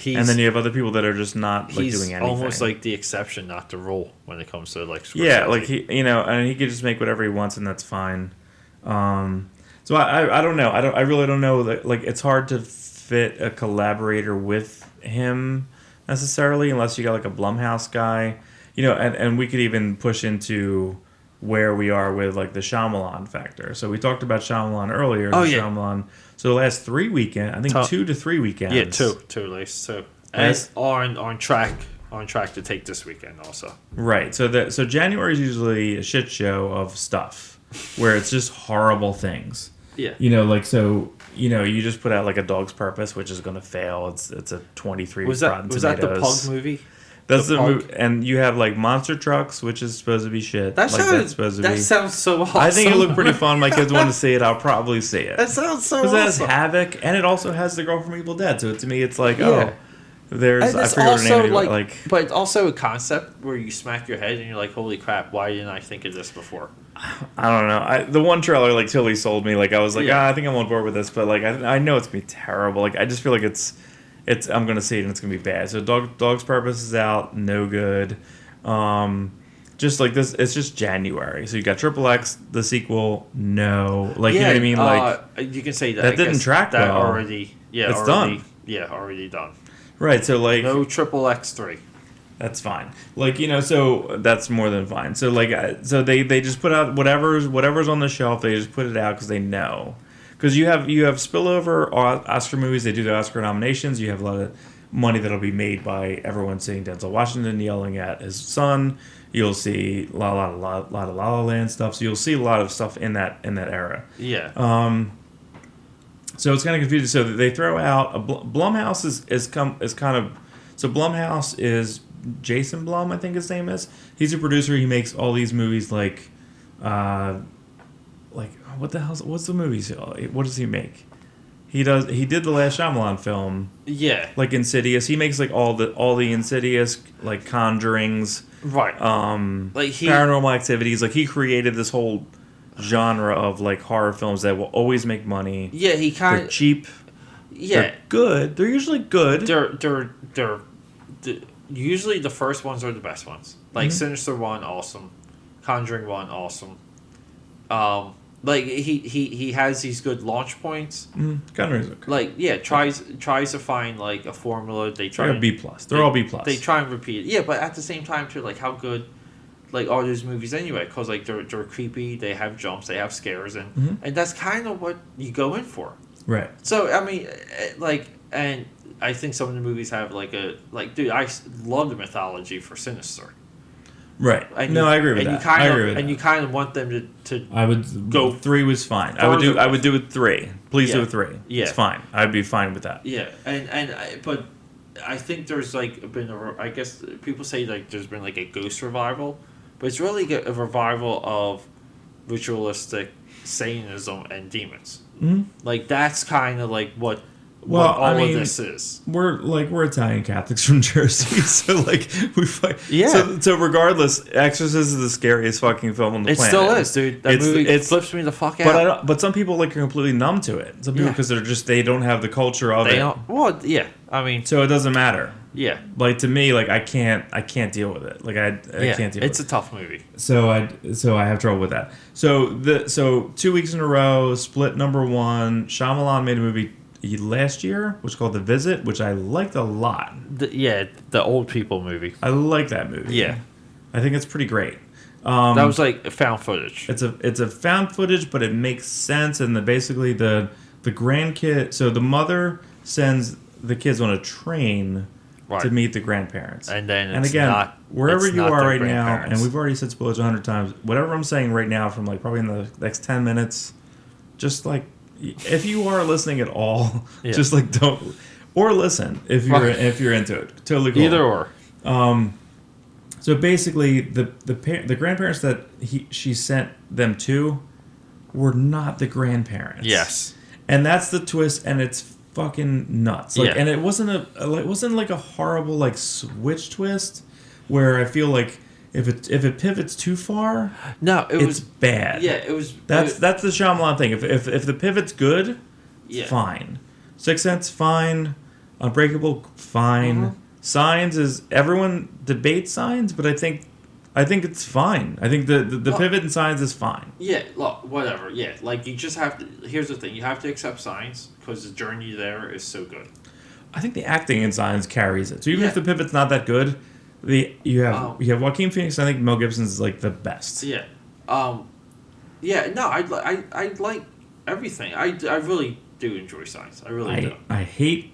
And then you have other people that are just not like doing anything.
Almost like the exception, not the rule, when it comes to like Scorsese.
Yeah, like and he could just make whatever he wants, and that's fine. So I don't know. I really don't know. Like, it's hard to fit a collaborator with him necessarily, unless you got like a Blumhouse guy. And we could even push into where we are with like the Shyamalan factor. So we talked about Shyamalan earlier.
Oh, yeah.
Shyamalan. So the last 3 weekends, I think 2 to 3 weekends.
Yeah, two at least. So and on track to take this weekend also.
Right. So January is usually a shit show of stuff where it's just horrible things.
Yeah.
You just put out like A Dog's Purpose, which is going to fail. It's a 23 Rotten Tomatoes.
Was that the Pug movie?
That's the movie, and you have like Monster Trucks, which is supposed to be shit.
That sounds so awesome.
I think it looked pretty fun. My kids want to see it. I'll probably see it.
That sounds so awesome.
Because it has Havoc, and it also has the girl from Evil Dead. So to me, it's like,
there's.
I forget her name. Like,
but it's also a concept where you smack your head and you're like, "Holy crap! Why didn't I think of this before?"
I don't know. The one trailer like totally sold me. Like I was like, I think I'm on board with this, but like I know it's gonna be terrible. Like I just feel like it's I'm gonna see it and it's gonna be bad. So Dog's Purpose is out, no good. Just like this, it's just January. So you got Triple X, the sequel, no. Like you know what I mean? Like
you can say that.
That didn't track
that
well.
already. Yeah,
it's
already,
done.
Yeah, already done.
Right. So like
no Triple X3.
That's fine. Like so that's more than fine. So like so they just put out whatever's on the shelf. They just put it out because they know. Because you have spillover Oscar movies. They do the Oscar nominations. You have a lot of money that'll be made by everyone seeing Denzel Washington yelling at his son. You'll see a lot of La La Land stuff. So you'll see a lot of stuff in that era.
Yeah.
So it's kind of confusing. So they throw out Blumhouse is kind of so Blumhouse is Jason Blum, I think his name is. He's a producer. He makes all these movies like what the hell? What's the movies? What does he make? He did the last Shyamalan film.
Yeah. Like
Insidious. He makes like all the Insidious, like Conjurings.
Right.
Paranormal Activities. Like he created this whole genre of like horror films that will always make money.
Yeah, they're
cheap.
Yeah.
They're good. They're usually good.
They're usually the first ones are the best ones. Like Sinister 1, awesome. Conjuring 1, awesome. Like he has these good launch points.
Conjuring's okay.
Like tries to find like a formula. They're
B+. They're all B+.
They try and repeat it. Yeah, but at the same time too, like how good like are those movies anyway? Because like they're creepy. They have jumps. They have scares, and that's kind of what you go in for.
Right.
So I mean, and I think some of the movies have dude, I love the mythology for Sinister.
Right. I agree with that.
You kind of want them to.
I would go. 3 was fine. I would do it 3. Please do it 3.
Yeah.
It's fine. I'd be fine with that.
Yeah, but I think there's like been I guess people say like there's been like a ghost revival, but it's really a revival of ritualistic Satanism and demons. Mm-hmm. Like that's kind of like what all of this is.
We're Italian Catholics from Jersey, so like we fight.
Yeah.
So regardless, Exorcist is the scariest fucking film on the planet.
It still is, dude. That movie flips me the fuck out.
But some people like are completely numb to it. Some people because they don't have the culture of it.
Well, yeah. I mean,
so it doesn't matter.
Yeah.
Like to me, like I can't deal with it. Like I can't deal with it.
It's a tough movie.
So I have trouble with that. So 2 weeks in a row, Split #1. Shyamalan made a movie last year, which is called The Visit, which I liked a lot.
The old people movie.
I like that movie.
Yeah.
I think it's pretty great.
That was like found footage.
It's a found footage, but it makes sense. And basically the grandkid, so the mother sends the kids on a train to meet the grandparents. And again, wherever you are right now, and we've already said spoilers 100 times, whatever I'm saying right now from like probably in the next 10 minutes, just like, if you are listening at all, just like don't, or listen if you're into it. Totally cool.
Either or.
So basically, the grandparents that she sent them to were not the grandparents.
Yes.
And that's the twist, and it's fucking nuts. Like,
Yeah.
and it wasn't like a horrible like switch twist where I feel like if it pivots too far,
No,
it's
was
bad.
Yeah, it was.
That's the Shyamalan thing. If the pivot's good,
Yeah.
fine. Sixth Sense, fine. Unbreakable, fine. Signs is everyone debates Signs, but I think it's fine. I think the pivot in Signs is fine.
Yeah, look, whatever. Yeah, like you just have to. Here's the thing: you have to accept Signs because the journey there is so good.
I think the acting in Signs carries it. So even
Yeah.
if the pivot's not that good, you have Joaquin Phoenix. I think Mel Gibson's like the best.
Yeah, yeah. No, I like everything. I really do enjoy Signs. I really do.
I hate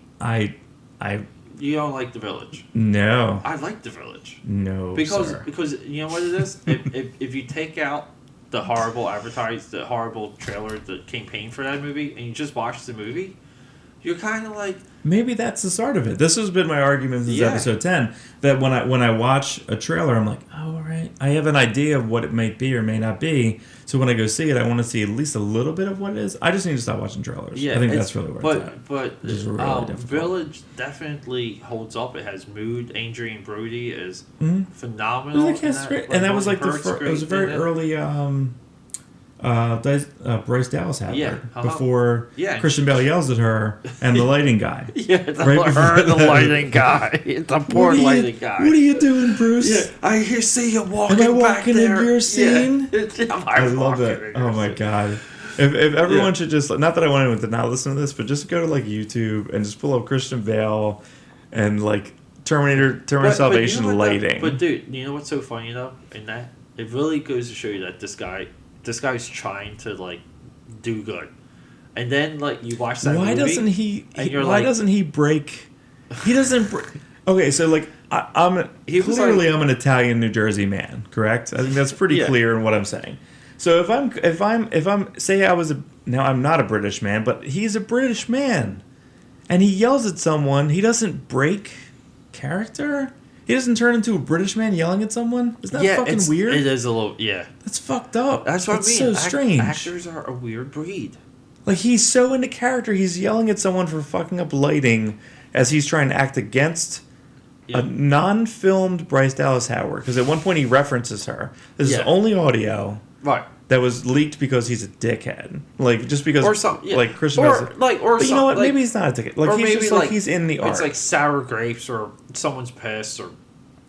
You don't like The Village.
no.
I like The Village.
No, sir.
Because you know what it is. if you take out the horrible the horrible trailer, the campaign for that movie, and you just watch the movie, you're kind of like.
Maybe that's the start of it. This has been my argument since episode 10, that when I watch a trailer, I'm like, oh, all right. I have an idea of what it might be or may not be. So when I go see it, I want to see at least a little bit of what it is. I just need to stop watching trailers.
Yeah,
I think that's really where it's at.
But
It's really difficult.
Village definitely holds up. It has mood. Adrian Brody is
It
phenomenal.
was great. And that was like it was a very early Bryce Dallas Howard before Christian Bale yells at her and the lighting guy.
Yeah, the lighting guy. The poor lighting guy.
What are you doing, Bruce?
Yeah, I see you walking.
Am I
back
walking
there.
in your scene?
Yeah.
I love it. Oh my god. If everyone should just, not that I want anyone to not listen to this, but just go to like YouTube and just pull up Christian Bale and like Terminator Salvation
you know
lighting.
But dude, you know what's so funny though? In that, it really goes to show you that this guy's trying to like do good, and then like you watch that.
Why
movie,
doesn't he?
Why
like, doesn't he break? He doesn't. Okay, so like I'm an Italian New Jersey man, correct? I think that's pretty clear in what I'm saying. So if I'm say I was now I'm not a British man, but he's a British man, and he yells at someone, he doesn't break character. He doesn't turn into a British man yelling at someone. Isn't that fucking weird?
It is a little, yeah.
That's fucked up.
That's what I mean.
So strange.
Actors are a weird breed.
Like, he's so into character, he's yelling at someone for fucking up lighting as he's trying to act against a non-filmed Bryce Dallas Howard. Because at one point he references her. This is only audio.
Right.
That was leaked because he's a dickhead. Like, just because,
or something,
like, Christian
but
you know what, like, maybe he's not a dickhead. Like, he's just like, he's in the art.
It's like sour grapes, or someone's pissed, or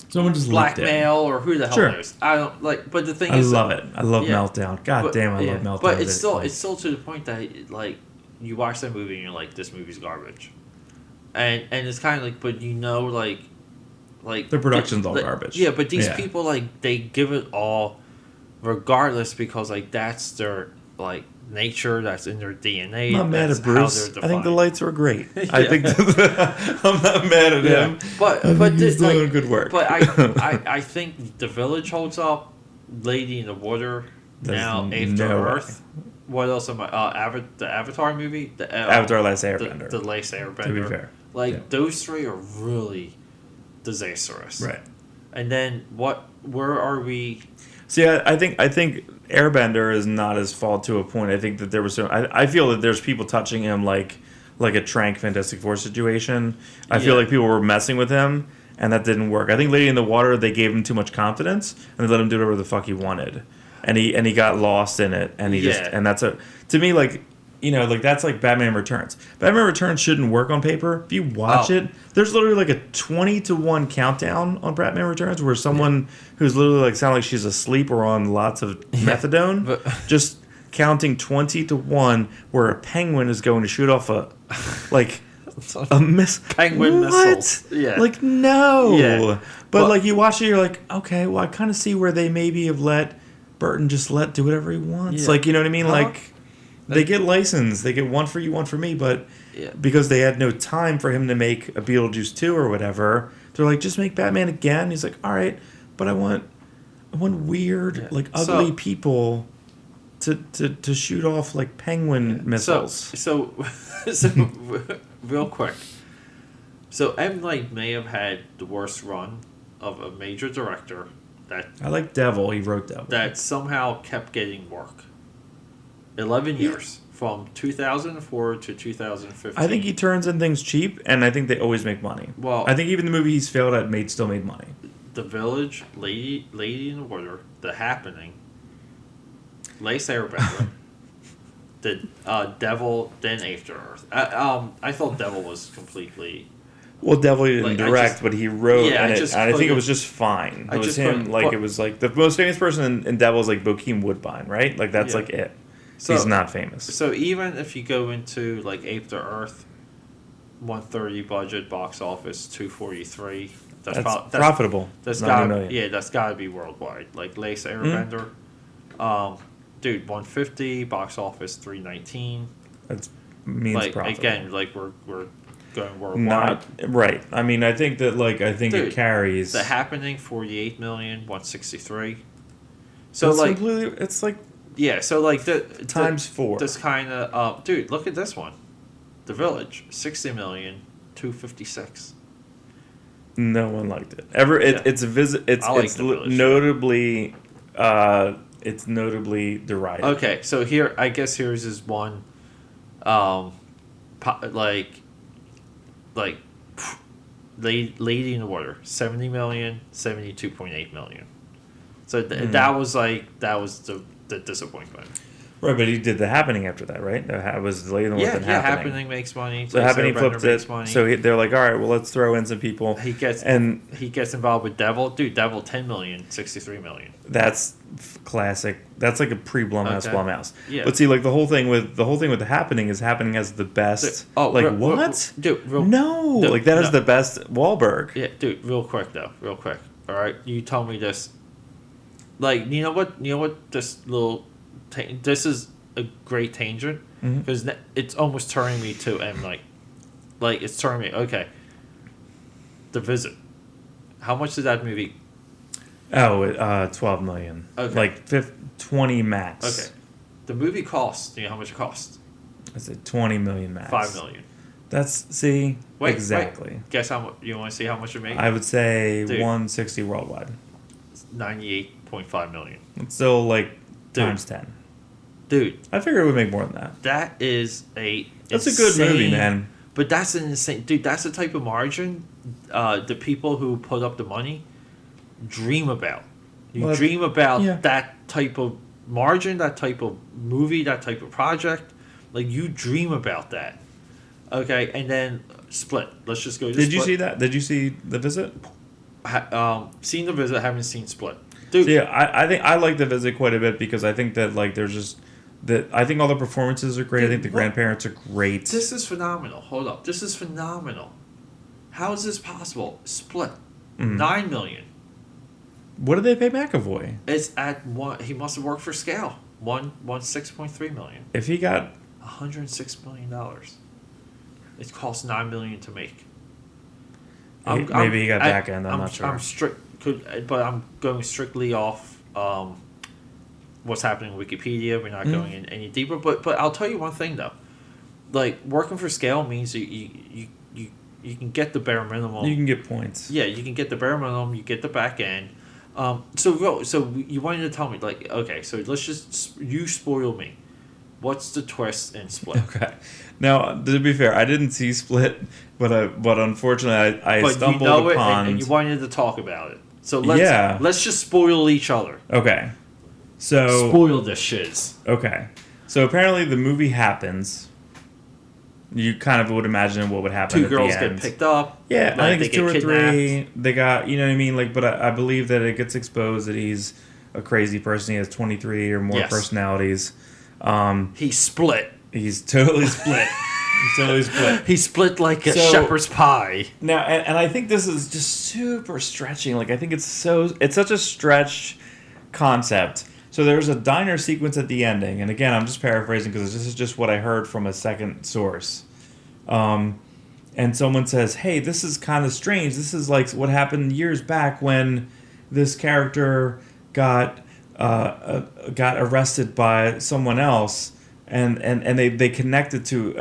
someone just
blackmail, or who the hell knows. I don't, like, but the thing is...
I love it. I love Meltdown. God damn, I love Meltdown.
But it's still to the point that, like, you watch that movie and you're like, this movie's garbage. And it's kind of like, but you know, like...
The production's all garbage.
Yeah, but these people, like, they give it all... regardless, because like that's their like nature, that's in their DNA.
I'm not mad at Bruce. I think the lights were great. I think I'm not mad at him.
But
he's doing good work.
But I think The Village holds up. Lady in the Water, now After Earth. What else am I? The Avatar movie,
Avatar: Last Airbender.
The Last Airbender.
To be fair,
those three are really disastrous.
Right.
And then where are we?
See, I think Airbender is not his fault to a point. I think that there was I feel that there's people touching him like a Trank Fantastic Four situation. I feel like people were messing with him, and that didn't work. I think Lady in the Water, they gave him too much confidence, and they let him do whatever the fuck he wanted, and he got lost in it, and that's to me, like, you know, like, that's like Batman Returns. Batman Returns shouldn't work on paper. If you watch it, there's literally like a 20-1 countdown on Batman Returns where someone who's literally like sound like she's asleep or on lots of methadone, just counting 20-1 where a penguin is going to shoot off a
penguin missile. Yeah.
Like, no.
Yeah.
But like, you watch it, you're like, okay, well, I kind of see where they maybe have let Burton just do whatever he wants. Like, you know what I mean? Like, they get licensed. They get one for you, one for me. But because they had no time for him to make a Beetlejuice 2 or whatever, they're like, just make Batman again. He's like, all right, but I want weird, like, ugly people to shoot off like penguin missiles.
So real quick. So M. Night may have had the worst run of a major director
I like Devil. He wrote Devil.
That somehow kept getting work. 11 years from 2004 to 2015.
I think he turns in things cheap, and I think they always make money.
Well,
I think even the movie he's failed at still made money.
The Village, Lady in the Water, The Happening, Lace Airbender, the Devil, then After Earth. I thought Devil was completely.
Well, Devil didn't direct, but he wrote,
yeah,
and I think it was just fine. It was him, like, it was like, the most famous person in Devil is, like, Bokeem Woodbine, right? Like, that's, like, it. So, he's not famous.
So even if you go into, like, After Earth, 130 budget, box office, 243. That's
profitable.
That's gotta be worldwide. Like, Lace Airbender, dude, 150, box office, 319.
That's means
like,
profitable.
Again, like, we're going worldwide.
Not right. I mean, I think that dude, it carries.
The Happening, 48 million, 163. So
it's
like
completely, it's like
so like
times 4.
This kind of dude, look at this one, The Village, 60 million, 256.
No one liked it. It's a visit. It's notably it's notably derided.
Okay, so here's his one, Lady in the Water, 70 million, 72.8 million. So that was the disappointment.
Right, but he did The Happening after that, right? That was Lady in the Water.
Yeah, Happening makes money.
So Happening flipped it.
Money.
So they're like, all right, well, let's throw in some people.
He gets involved with Devil. Dude, Devil, 10 million, 63 million.
That's classic. That's like a Blumhouse.
Yeah.
But see, like the whole thing with The Happening is Happening has the best. What? That is the best Wahlberg.
Yeah, dude. Real quick. All right, you told me this. Like, you know what? This is a great tangent because it's almost turning me to M Night. Like, it's turning me. Okay. The Visit. How much did that movie?
Oh, 12 million.
Okay.
Like 20 max.
Okay. The movie cost. Do you know how much it cost?
I said 20 million max.
5 million.
Exactly.
Wait. Guess how much? You want to see how much it made?
I would say 160 worldwide.
98.5 million.
It's still like times 10.
Dude,
I figured it would make more than that.
That's
a good movie, man.
But that's an insane, dude. That's the type of margin the people who put up the money dream about. Dream about that type of margin, that type of movie, that type of project. Like, you dream about that. Okay, and then Split. Let's just go to
Did you see that? Did you see The Visit?
Seen The Visit, haven't seen Split. Dude.
So yeah, I think I like The Visit quite a bit because I think that, like, there's just I think all the performances are great. Dude, I think the grandparents are great.
This is phenomenal. Hold up. This is phenomenal. How is this possible? Split. 9 million.
What did they pay McAvoy?
It's at one. He must have worked for scale. 6.3 million.
If he got
$106 million, it cost $9 million to make.
Maybe he got back end. I'm not sure.
But I'm going strictly off what's happening on Wikipedia. We're not going in any deeper. But I'll tell you one thing though, like, working for scale means you can get the bare minimum.
You can get points.
Yeah, you can get the bare minimum. You get the back end. So you wanted to tell me, like, okay, so let's just, you spoil me. What's the twist in Split?
Okay. Now, to be fair, I didn't see Split, but unfortunately I stumbled upon
it and you wanted to talk about it. So let's just spoil each other.
Okay. So
spoil this shiz.
Okay. So apparently the movie happens. You kind of would imagine what would happen.
2 girls get picked up.
Yeah, like, I think it's 2 or 3. They got, you know what I mean? Like, but I believe that it gets exposed that he's a crazy person. He has 23 or more personalities.
He's split.
He's totally split. He's totally split.
He's split like a shepherd's pie.
Now, and I think this is just super stretching. Like, I think it's such a stretched concept. So there's a diner sequence at the ending, and again, I'm just paraphrasing because this is just what I heard from a second source. And someone says, "Hey, this is kind of strange. This is like what happened years back when this character got arrested by someone else." And they connected to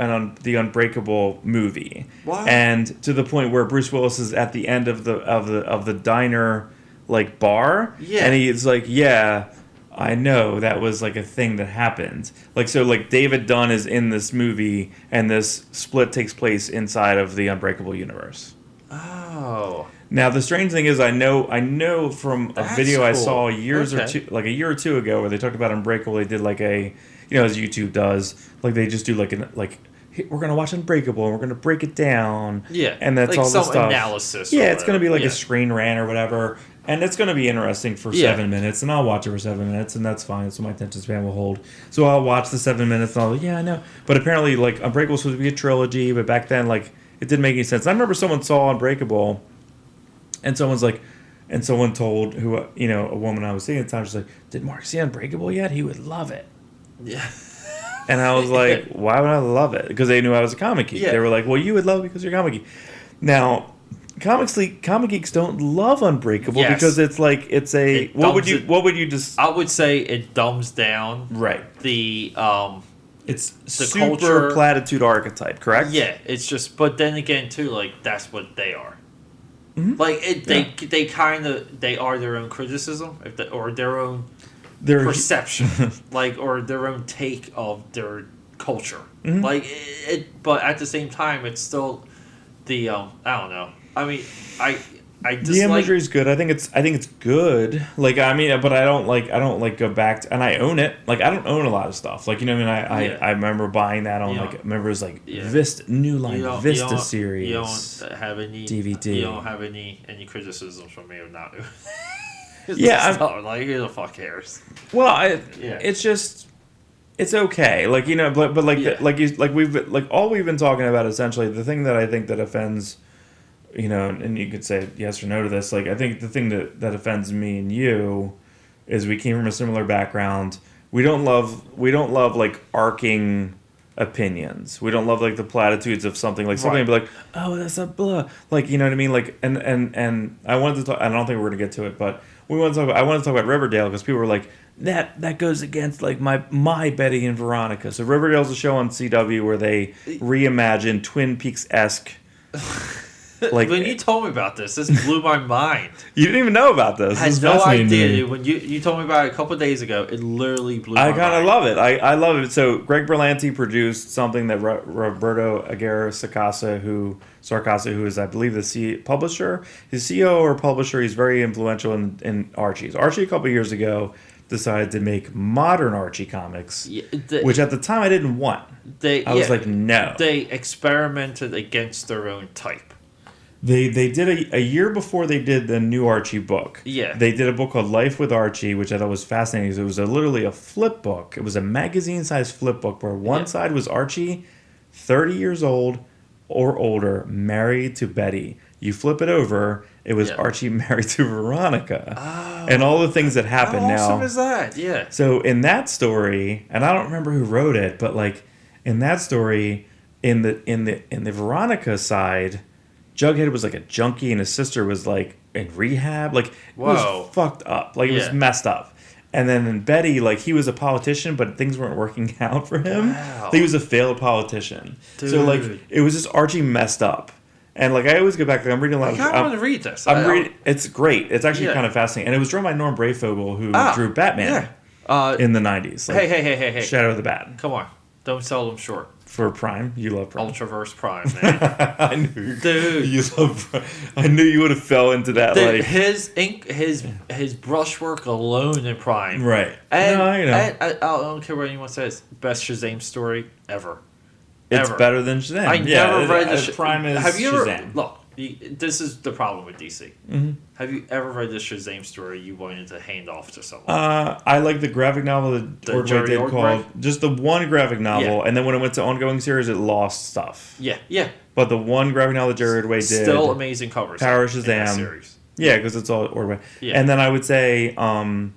the Unbreakable movie, and to the point where Bruce Willis is at the end of the diner, like, bar, and he's like, I know that was like a thing that happened. Like, so like David Dunn is in this movie, and this split takes place inside of the Unbreakable universe.
Oh.
Now the strange thing is, I know from a video I saw a year or two ago where they talked about Unbreakable. They did like a, as YouTube does, like they just do we're gonna watch Unbreakable and we're gonna break it down.
Yeah,
and that's
like
all the stuff.
Analysis.
Yeah, it's gonna be like a screen rant or whatever, and it's gonna be interesting for 7 minutes, and I'll watch it for 7 minutes, and that's fine. So my attention span will hold. So I'll watch the 7 minutes, and I'll I know. But apparently, like Unbreakable was supposed to be a trilogy, but back then, like it didn't make any sense. I remember someone saw Unbreakable. And someone told a woman I was seeing at the time, she's like, "Did Mark see Unbreakable yet? He would love it."
Yeah.
And I was like, "Why would I love it?" Because they knew I was a comic geek.
Yeah.
They were like, "Well, you would love it because you're a comic geek." Now, comic geeks don't love Unbreakable because it's like what would you just?
I would say it dumbs down the
It's
the
super
culture.
platitude archetype, correct?
Yeah, it's just. But then again, too, like that's what they are.
Mm-hmm.
Like they are their own criticism, or their own perception, or their own take of their culture. Mm-hmm. But at the same time, it's still the I don't know. I mean, I just
the imagery is good. I think it's good. Like but I don't go back to, and I own it. Like I don't own a lot of stuff. Like I remember buying that on remember it was like Vista New Line Vista series.
You don't have any
DVD.
You don't have any criticisms from me of not. Who the fuck cares?
Well, it's just. It's okay, all we've been talking about essentially the thing that I think that offends, and you could say yes or no to this. Like I think the thing that offends me and you is we came from a similar background. We don't love like arcing opinions. We don't love like the platitudes of something like something be like, oh, that's a blah, like you know what I mean, like and I wanted to talk. I don't think we're gonna get to it, but I wanted to talk about Riverdale because people were like. That goes against like my Betty and Veronica. So Riverdale's a show on CW where they reimagine Twin Peaks-esque.
Like when you told me about this blew my mind.
You didn't even know about this.
I had no idea, dude. When you told me about it a couple of days ago, it literally blew my mind.
I kind of love it. I love it. So Greg Berlanti produced something that Roberto Aguirre Sacasa, who is, I believe, the publisher, his CEO or publisher. He's very influential in Archie's. Archie a couple of years ago decided to make modern Archie comics, which at the time I didn't want. I was like, no.
They experimented against their own type.
They did a year before they did the new Archie book.
Yeah.
They did a book called Life with Archie, which I thought was fascinating. It was literally a flip book. It was a magazine-sized flip book where one side was Archie, 30 years old or older, married to Betty. You flip it over, it was Archie married to Veronica. Oh, and all the things that happened now.
How awesome is that? Yeah.
So in that story, and I don't remember who wrote it, but like in that story, in the Veronica side, Jughead was like a junkie and his sister was like in rehab. Like it was fucked up. Like it was messed up. And then in Betty, like he was a politician, but things weren't working out for him. Wow. He was a failed politician. Dude. So like it was just Archie messed up. And like I always go back. I'm reading a lot.
I kind of want to read this.
It's great. It's actually kind of fascinating, and it was drawn by Norm Brayfogle, who drew Batman in the '90s. Like,
hey!
Shadow of the Bat.
Come on, don't sell them short.
For Prime, you love Prime.
Ultraverse Prime, man.
I knew, dude. You love Prime. I knew you would have fell into that.
Dude,
like
his brushwork alone in Prime,
right?
And, I don't care what anyone says. Best Shazam story ever.
It's better than Shazam.
I never read the
Prime is
have you ever,
Shazam.
Look, this is the problem with DC.
Mm-hmm.
Have you ever read the Shazam story you wanted to hand off to someone?
I like the graphic novel that Ordway did called just the one graphic novel, and then when it went to ongoing series, it lost stuff.
Yeah.
But the one graphic novel that Jerry Ordway did,
still amazing covers.
Power of Shazam
series.
Yeah, because it's all Ordway. Yeah. And then I would say, oh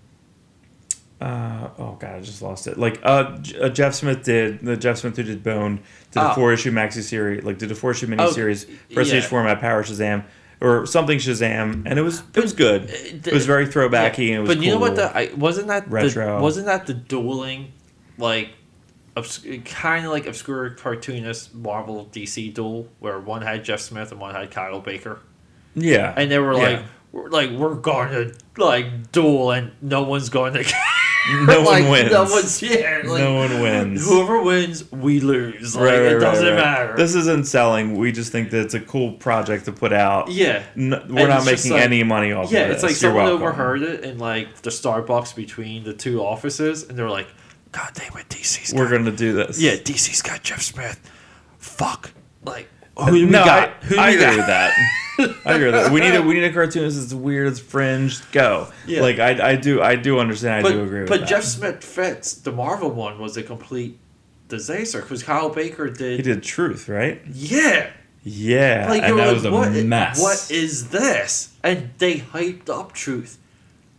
god, I just lost it. Like Jeff Smith who did Bone, did a 4-issue maxi series, like did a 4-issue miniseries, prestige format, Power Shazam or something Shazam, and it was good. It was very throwbacky and it was cool.
But you know what? Wasn't that
retro?
Wasn't that the dueling, like kind of like obscure cartoonist Marvel DC duel where one had Jeff Smith and one had Kyle Baker?
Yeah,
and they were like we're going to like duel and no one's going to.
No
like,
one wins.
No one's like,
no one wins.
Whoever wins, we lose. Like it doesn't matter.
This isn't selling. We just think that it's a cool project to put out.
Yeah,
We're not making any money off of
Yeah,
this.
it's like someone overheard it in like the Starbucks between the two offices, and they're like, "God damn it, DC's.
We're gonna do this."
Yeah, DC's got Jeff Smith. Fuck. Like, who do we got?
I agree with that. I agree with that. We need a cartoonist that's weird, it's fringe. Go. Yeah. Like I do understand. I do agree with that.
But Jeff Smith fits. The Marvel one was a complete disaster because Kyle Baker did.
He did Truth, right?
Yeah.
Yeah.
Like,
and that was a mess.
What is this? And they hyped up Truth.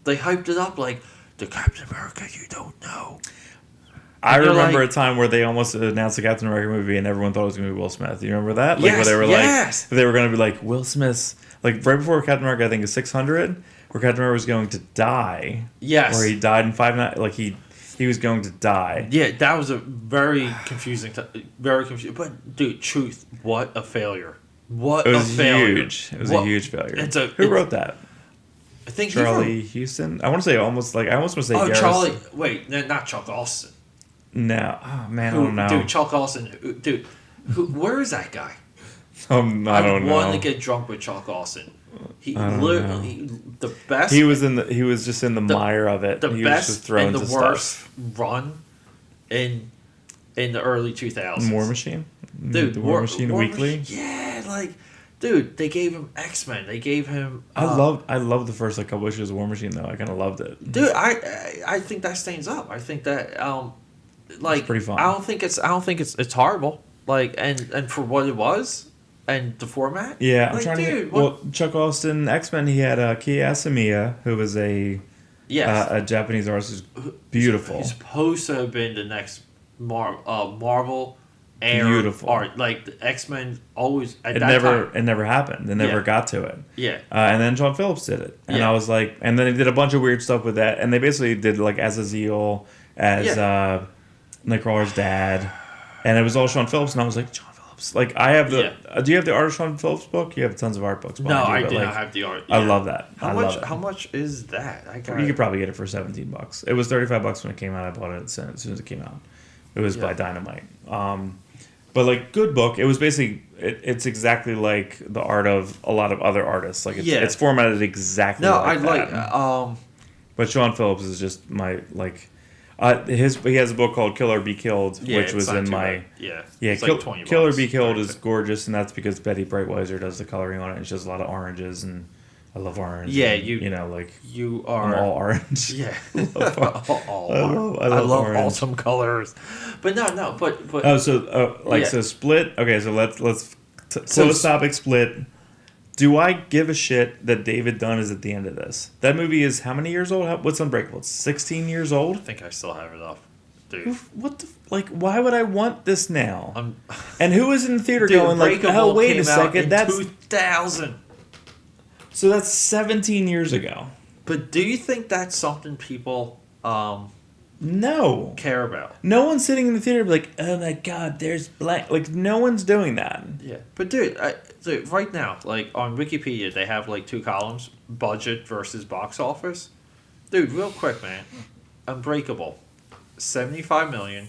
They hyped it up like the Captain America you don't know.
I remember a time where they almost announced a Captain America movie and everyone thought it was going to be Will Smith. You remember that? Like, where they were they were going to be like, Will Smith's, like, right before Captain America, I think, is 600, where Captain America was going to die.
Yes.
Where he died in 5 like, he was going to die.
Yeah, that was a very confusing, very confusing. But, dude, Truth, what a failure. What a failure.
Huge. It was a huge failure. Who wrote that?
I think
Charlie Houston? I want to say I almost want to say Garrison.
Charlie, wait, not Chuck Austin.
No, oh man, I don't know.
Dude, Chuck Austin, dude, where is that guy?
I don't know.
I want to get drunk with Chuck Austin. He literally the best.
He was just in the mire of it.
The
he
best
was just thrown
and the worst run in the early 2000s.
War Machine,
dude,
the War Machine Weekly.
Yeah, like, dude, they gave him X-Men. They gave him.
I love the first couple issues of War Machine though. I kind of loved it.
Dude, I think that stands up. I think that like,
it's pretty fun.
I don't think it's horrible. Like, and for what it was, and the format.
Yeah, I'm trying to get. Well, Chuck Austin X-Men. He had Kei Asamiya, who was a Japanese artist, who's beautiful.
He's supposed to have been the next Marvel era
beautiful
art. Like the X-Men always.
It never happened. They never got to it.
Yeah.
And then John Phillips did it, and I was like, and then he did a bunch of weird stuff with that, and they basically did like Azazel as Nightcrawler's dad, and it was all Sean Phillips, and I was like, John Phillips. Like, I have the. Do you have the art of Sean Phillips book? You have tons of art books.
No, I do not have the art.
Yeah. I love that.
How much is that?
You could probably get it for $17. It was $35 when it came out. I bought it as soon as it came out. It was by Dynamite. But like, good book. It was basically it's exactly like the art of a lot of other artists. Like it's formatted exactly. Like that. But Sean Phillips is just my like. He has a book called Kill or Be Killed, which was in my
like
Kill or Be Killed is gorgeous, and that's because Betty Brightweiser does the coloring on it. And she does a lot of oranges, and I love orange.
Yeah,
and,
you are
I'm all orange.
Yeah,
I love
orange. Awesome colors, but no, but
so Split. Okay, so let's close topic. Split. Do I give a shit that David Dunn is at the end of this? That movie is how many years old? What's Unbreakable? It's 16 years old?
I think I still have it up. Dude.
What the... Like, why would I want this now? And who was in the theater going like,
oh,
wait a second, that's...
2000.
So that's 17 years ago.
But do you think that's something people...
No.
care about?
No one's sitting in the theater like, oh my god, there's blank. Like, no one's doing that.
Yeah. But dude, right now, like on Wikipedia, they have like 2 columns: budget versus box office. Dude, real quick, man. Unbreakable, $75 million,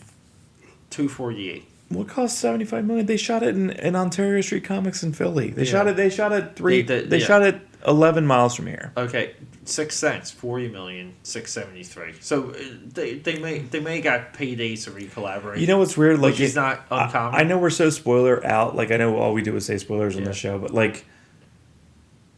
$248.
What cost $75 million? They shot it in Ontario Street Comics in Philly. They shot it. They shot it 11 miles from here.
Okay, 6 Cents, $40 million, $673. So they may got paydays to re-collaborate.
You know what's weird? Like,
which is not uncommon.
I know we're so spoiler out. Like, I know all we do is say spoilers on the show, but like,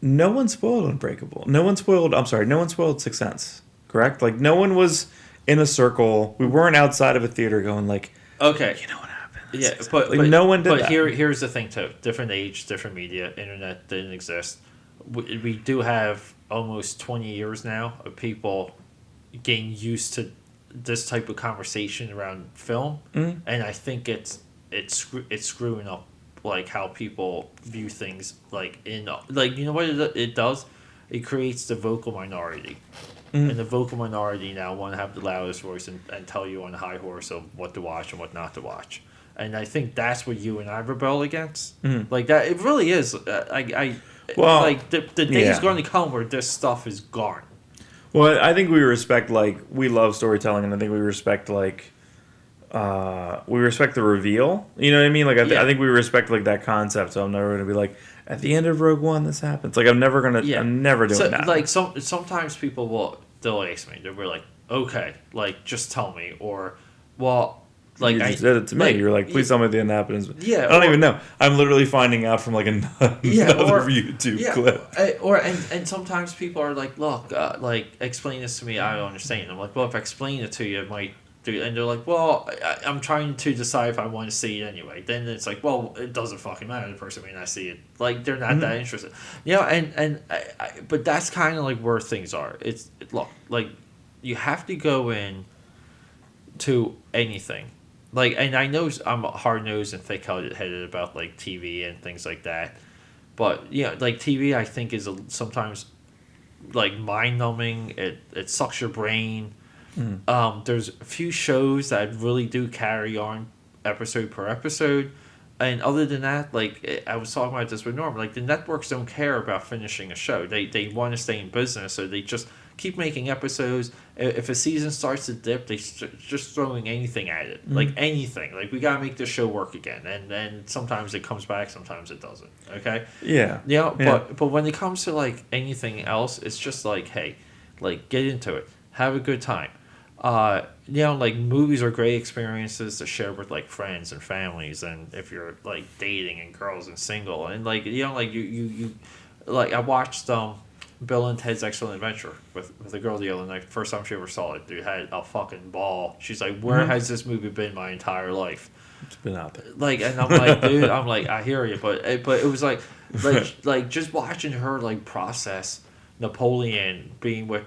no one spoiled Unbreakable. No one spoiled 6 Cents. Correct? Like, no one was in a circle. We weren't outside of a theater going like,
okay,
you know what happened?
Yeah, but
no one did that.
But here's the thing too: different age, different media. Internet didn't exist. We do have almost 20 years now of people getting used to this type of conversation around film, and I think it's screwing up like how people view things. Like you know what it does? It creates the vocal minority. And the vocal minority now want to have the loudest voice and tell you on the high horse of what to watch and what not to watch. And I think that's what you and I rebel against. Like that, it really is. The day is going to come where this stuff is gone.
Well, I think we respect we love storytelling, and I think we respect we respect the reveal. You know what I mean? I think we respect that concept. So I'm never gonna be like, at the end of Rogue One, this happens. I'm never gonna. Yeah. I'm never doing that.
Sometimes people they'll ask me. They'll be like, okay, just tell me, or well.
You just did it to me. You're like, please tell me the end happens.
Yeah,
I don't even know. I'm literally finding out from another YouTube clip.
And sometimes people are like, look, explain this to me. I don't understand. I'm like, well, if I explain it to you, it might do. And they're like, well, I'm trying to decide if I want to see it anyway. Then it's like, well, it doesn't fucking matter. The person may not see it. They're not that interested. But that's kind of where things are. You have to go in to anything. And I know I'm hard-nosed and thick-headed about, TV and things like that. But, TV, I think, is sometimes, mind-numbing. It sucks your brain. There's a few shows that really do carry on episode per episode. And other than that, I was talking about this with Norm, the networks don't care about finishing a show. They want to stay in business, so they just keep making episodes. If a season starts to dip, they just throwing anything at it, anything. We gotta make this show work again, and then sometimes it comes back, sometimes it doesn't. Okay.
Yeah.
But when it comes to anything else, it's just hey, get into it, have a good time. Movies are great experiences to share with friends and families, and if you're dating and girls and single, and I watched Bill and Ted's Excellent Adventure with a girl the other night. First time she ever saw it, dude, had a fucking ball. She's like, where has this movie been my entire life?
It's been out there.
And I'm like, dude, I hear you, but it was just watching her process Napoleon being with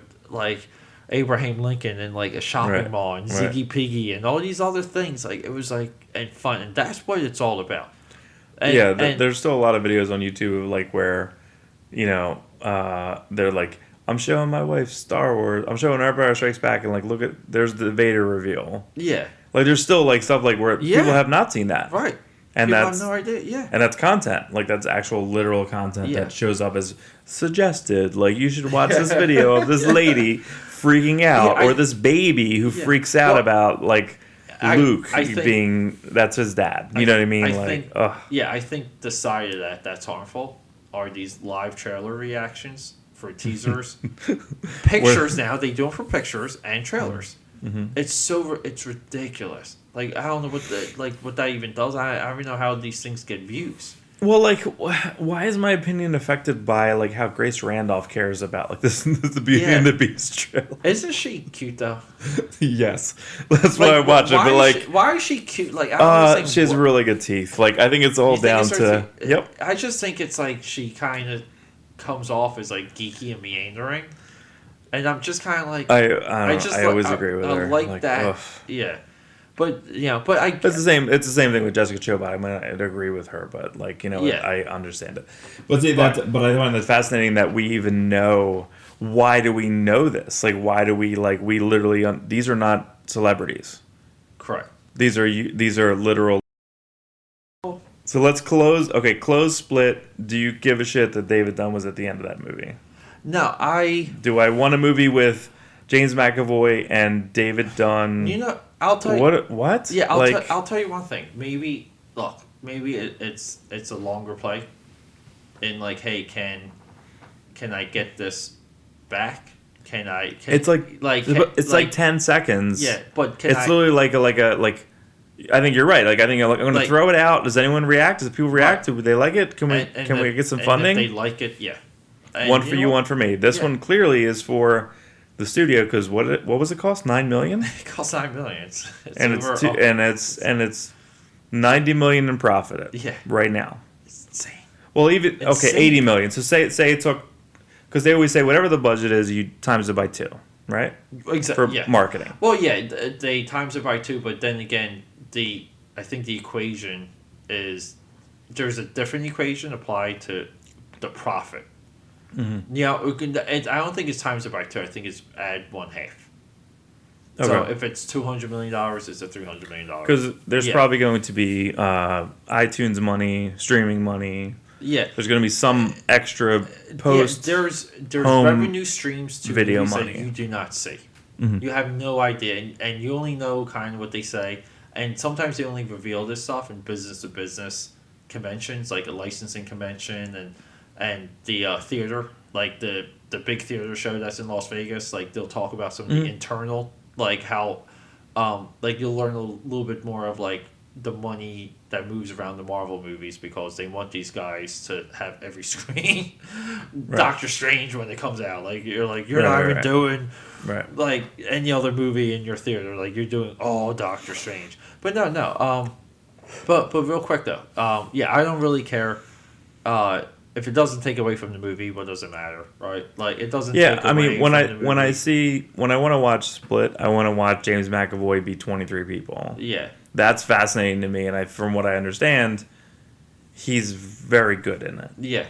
Abraham Lincoln and a shopping mall and Ziggy Piggy and all these other things. It was and fun, and that's what it's all about. And,
there's still a lot of videos on YouTube where, they're I'm showing my wife Star Wars. I'm showing Empire Strikes Back, and look at there's the Vader reveal.
Yeah.
There's still stuff where people have not seen that.
Right.
And
people
that's
have no idea. Yeah.
And that's content. That's actual literal content that shows up as suggested. You should watch this video of this lady freaking out, or this baby who freaks out about Luke being that's his dad. You know what I mean?
I think the side of that's harmful are these live trailer reactions for teasers, pictures. Now they do them for pictures and trailers. Mm-hmm. It's ridiculous. I don't know what that even does. I don't even know how these things get views.
Well, why is my opinion affected by how Grace Randolph cares about this the Beauty and the Beast trailer?
Isn't she cute though?
Yes, that's why I watch it. But
why is she cute? I don't
she has really good teeth. I think it's all down to yep.
I just think it's she kind of comes off as geeky and meandering, and I'm just kind of
I always agree with her.
I like that. Ugh. Yeah. But it's
the same. It's the same thing with Jessica Chobot. I'd agree with her, but I understand it. But I find it fascinating that we even know. Why do we know this? Why do we we literally? These are not celebrities.
Correct.
These are literal. So let's close. Okay, close Split. Do you give a shit that David Dunn was at the end of that movie?
No,
Do I want a movie with James McAvoy and David Dunn?
I'll tell you
what.
Yeah, I'll tell you one thing. Maybe it's a longer play. In hey, can I get this back?
It's like 10 seconds.
Yeah, but
it's literally I think you're right. I think I'm going to throw it out. Does anyone react? Does people react? Do they like it? Can we get some funding?
If they like it, yeah. And
one for you, one for me. This one clearly is for the studio because what was it cost? $9 million.
It cost $9 million.
It's $90 million in profit.
Yeah.
Right now.
It's insane.
Well, even $80 million. So say it took because they always say whatever the budget is, you times it by 2, right?
Exactly.
For marketing.
Well, yeah, they times it by 2, but then again, I think the equation is there's a different equation applied to the profit. Mm-hmm. I don't think it's times it by 2. I think it's add 1/2. Okay. So if it's $200 million, it's a $300 million.
Because there's probably going to be iTunes money, streaming money, There's going to be some extra post.
There's revenue streams to
video
movies
money
that you do not see. Mm-hmm. You have no idea, and you only know kind of what they say. And sometimes they only reveal this stuff in business-to-business conventions, like a licensing convention and the theater, like the big theater show that's in Las Vegas. Like they'll talk about some of the internal, like how, like you'll learn a little bit more of like the money that moves around the Marvel movies because they want these guys to have every screen. Doctor Strange when it comes out, like you're not even doing like any other movie in your theater, like you're doing all Doctor Strange. But no. But real quick though, I don't really care. If it doesn't take away from the movie, what does it matter, right? Like it doesn't.
Yeah, I mean, when I want to watch Split, I want to watch James McAvoy be 23 people.
Yeah,
that's fascinating to me, and from what I understand, he's very good in it.
Yeah,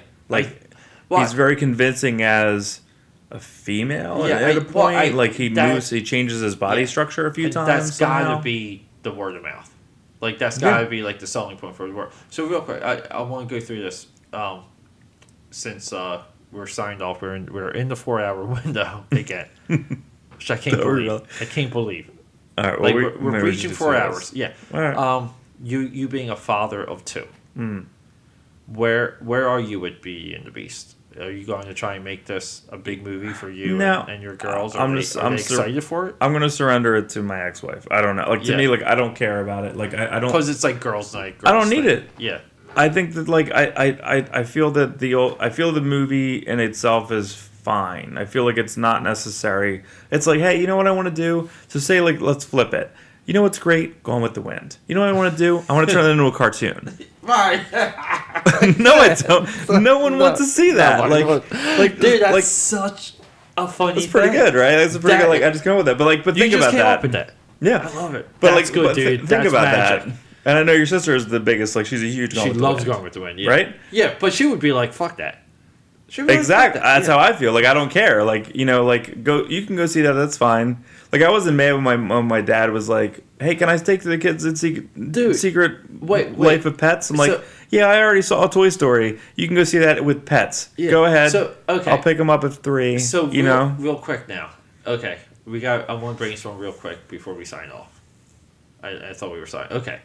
he's very convincing as a female at a point. He changes his body structure a few times.
That's got to be the word of mouth. Like that's got to be like the selling point for the word. So real quick, I want to go through this. Since we're signed off, we're in the 4-hour window again, which I can't believe. I can't believe.
All right,
well, we're reaching 4 hours. Yeah.
All right.
You being a father of 2, where are you with Beauty and the Beast? Are you going to try and make this a big movie for you and your girls? Are they excited for it?
I'm going to surrender it to my ex-wife. I don't know. Like to me, like I don't care about it. Like I don't,
because it's like girls' night.
I don't need it.
Yeah.
I think that like I feel that the movie in itself is fine. I feel like it's not necessary. It's like, hey, you know what I want to do? So say like let's flip it. You know what's great? Gone with the Wind. You know what I want to do? I want to turn it into a cartoon.
Right.
No, I don't. No one wants to see that. Like
dude, that's such a funny.
That's pretty good, right? That's a pretty good. Like I just go with that. But like, think about that. You just came up
with that.
Yeah,
I love it.
But
that's good, dude.
Think about that. And I know your sister is the biggest. Like she's a huge.
She loves Gone with the Wind,
right?
Yeah, but she would be like, "Fuck that."
Exactly. That's how I feel. Like I don't care. Like like go. You can go see that. That's fine. Like I wasn't mad when my dad was like, "Hey, can I take the kids and Secret Life of Pets?" I'm like, "Yeah, I already saw Toy Story. You can go see that with pets. Yeah. Go ahead.
So okay,
I'll pick them up at 3.
So real quick now. Okay, I want to brainstorm real quick before we sign off. I thought we were signing. Okay,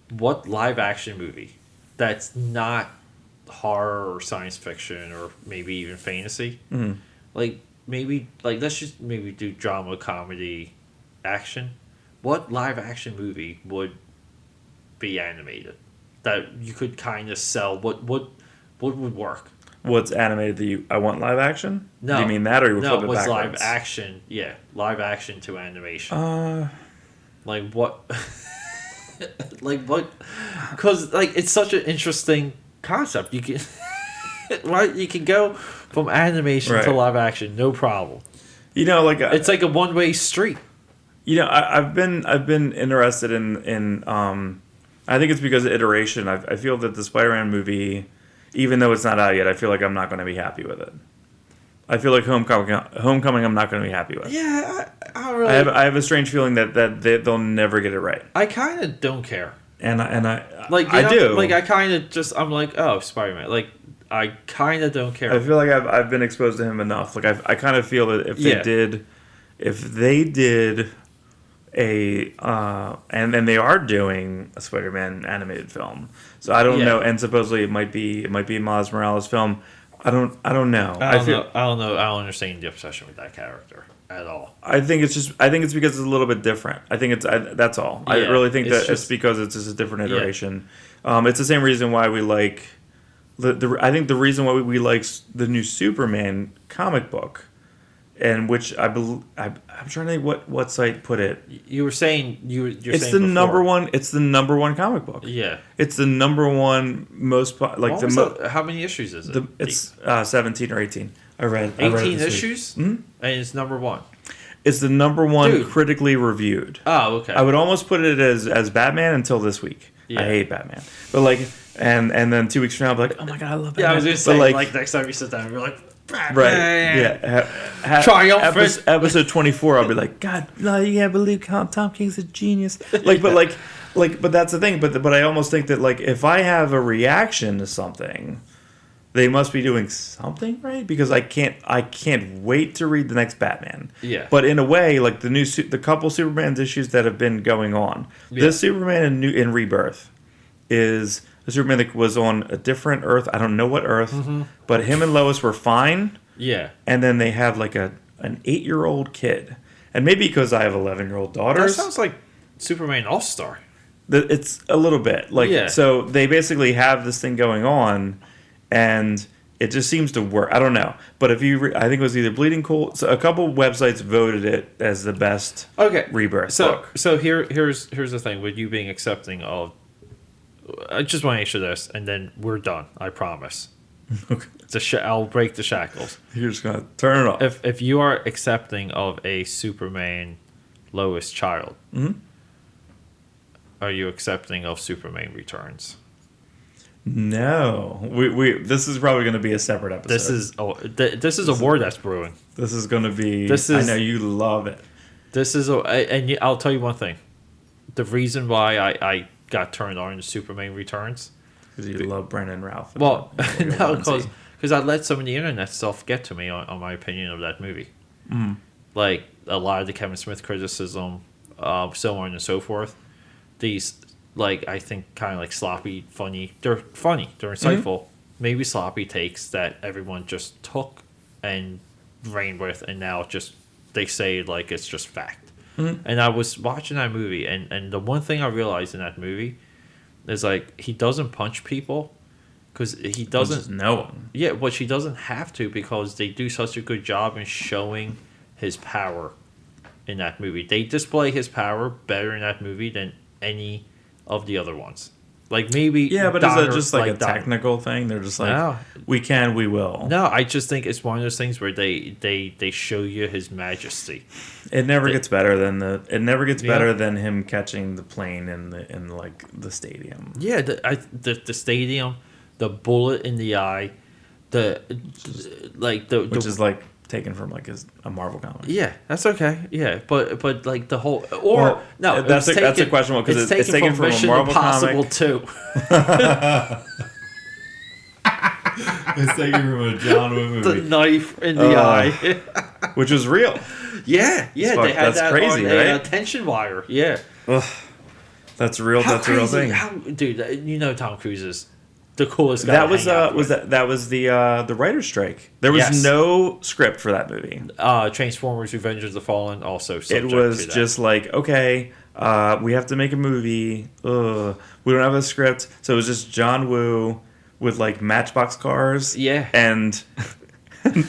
what live action movie that's not horror or science fiction or maybe even fantasy?
Mm-hmm.
Like maybe let's just maybe do drama, comedy, action. What live action movie would be animated that you could kind of sell? What would work?
What's animated that I want live action?
No.
Do you mean that or you flip it backwards?
No, live action? Yeah, live action to animation. Like what? Like what? Because like it's such an interesting concept. You can right? You can go from animation to live action, no problem.
Like
it's like a one-way street.
I've been interested in I think it's because of iteration. I feel that the Spider-Man movie, even though it's not out yet, I feel like I'm not going to be happy with it. I feel like Homecoming I'm not going to be happy with.
Yeah, I really.
I have a strange feeling that they'll never get it right.
I kind of don't care.
And I
do. Like I kind of just I'm like, oh, Spider-Man. Like I kind of don't care.
I feel like I've been exposed to him enough. Like I kind of feel that if they did a and they are doing a Spider-Man animated film. So I don't know, and supposedly it might be Miles Morales' film. I don't know.
I don't know. I don't understand the obsession with that character at all.
I think it's because it's a little bit different. I think that's all. Yeah, I really think it's because it's just a different iteration. Yeah. It's the same reason why we like I think the reason why we like the new Superman comic book, and which I'm trying to think what site put it.
You were saying
it's the number one. It's the number one comic book.
Yeah,
it's the number one most
how many issues is it?
It's 17 or 18. I read
18 issues, and it's number one.
It's the number one critically reviewed.
Oh, okay.
I would almost put it as Batman until this week. Yeah. I hate Batman, but like, and then 2 weeks from now, I'll be like, oh my god, I love Batman.
Yeah, I was gonna say like next time you sit down, you're like.
Right. Yeah.
Triumphant.
Episode 24, I'll be like, God, no, you can't believe Tom King's a genius. But that's the thing. But I almost think that like if I have a reaction to something, they must be doing something right, because I can't wait to read the next Batman.
Yeah.
But in a way, like the couple Superman's issues that have been going on, this Superman in Rebirth is a Superman that was on a different Earth. I don't know what Earth, but him and Lois were fine.
Yeah.
And then they have like an 8-year-old kid, and maybe because I have 11-year-old daughters,
that sounds like Superman All-Star.
It's a little bit like so they basically have this thing going on. And it just seems to work. I don't know, but if you, I think it was either Bleeding Cool. So a couple websites voted it as the best Rebirth book.
So here's the thing with you being accepting of. I just want to answer this, and then we're done. I promise. Okay. I'll break the shackles.
You're just gonna turn it off.
If you are accepting of a Superman Lois child, are you accepting of Superman Returns?
No, we this is probably going to be a separate episode.
This is a war that's brewing.
This is going to be. I know you love it.
I'll tell you one thing. The reason why I got turned on to Superman Returns,
because you love Brandon Routh.
Well, no, because I let some of the internet stuff get to me on my opinion of that movie. Like a lot of the Kevin Smith criticism, so on and so forth. These. Like, I think kind of like sloppy, funny. They're funny. They're insightful. Maybe sloppy takes that everyone just took and ran with, and now just they say like it's just fact. And I was watching that movie, and the one thing I realized in that movie is like he doesn't punch people because he doesn't
know one.
Yeah, which he doesn't have to because they do such a good job in showing his power in that movie. They display his power better in that movie than any of the other ones. Like maybe
but is it just like a technical thing? They're just like we can, we will.
No, I just think it's one of those things where they show you his majesty.
It never gets better than better than him catching the plane in like the stadium.
Yeah, the stadium, the bullet in the eye, which
is like taken from like a Marvel comic.
Yeah, that's okay. Yeah, but like the whole
that's a question because it's taken from
Mission
a Marvel
Impossible
comic.
2.
It's taken from a John Woo movie.
The knife in the eye,
which was real.
Yeah, they had
that's crazy,
on
right?
A tension wire. Yeah,
that's real. That's a real thing.
Dude, you know Tom Cruise is the coolest guy.
That was the writer's strike. There was no script for that movie.
Transformers: Revenge of the Fallen also. It
was just like, okay, we have to make a movie. We don't have a script, so it was just John Woo with like Matchbox cars.
Yeah,
and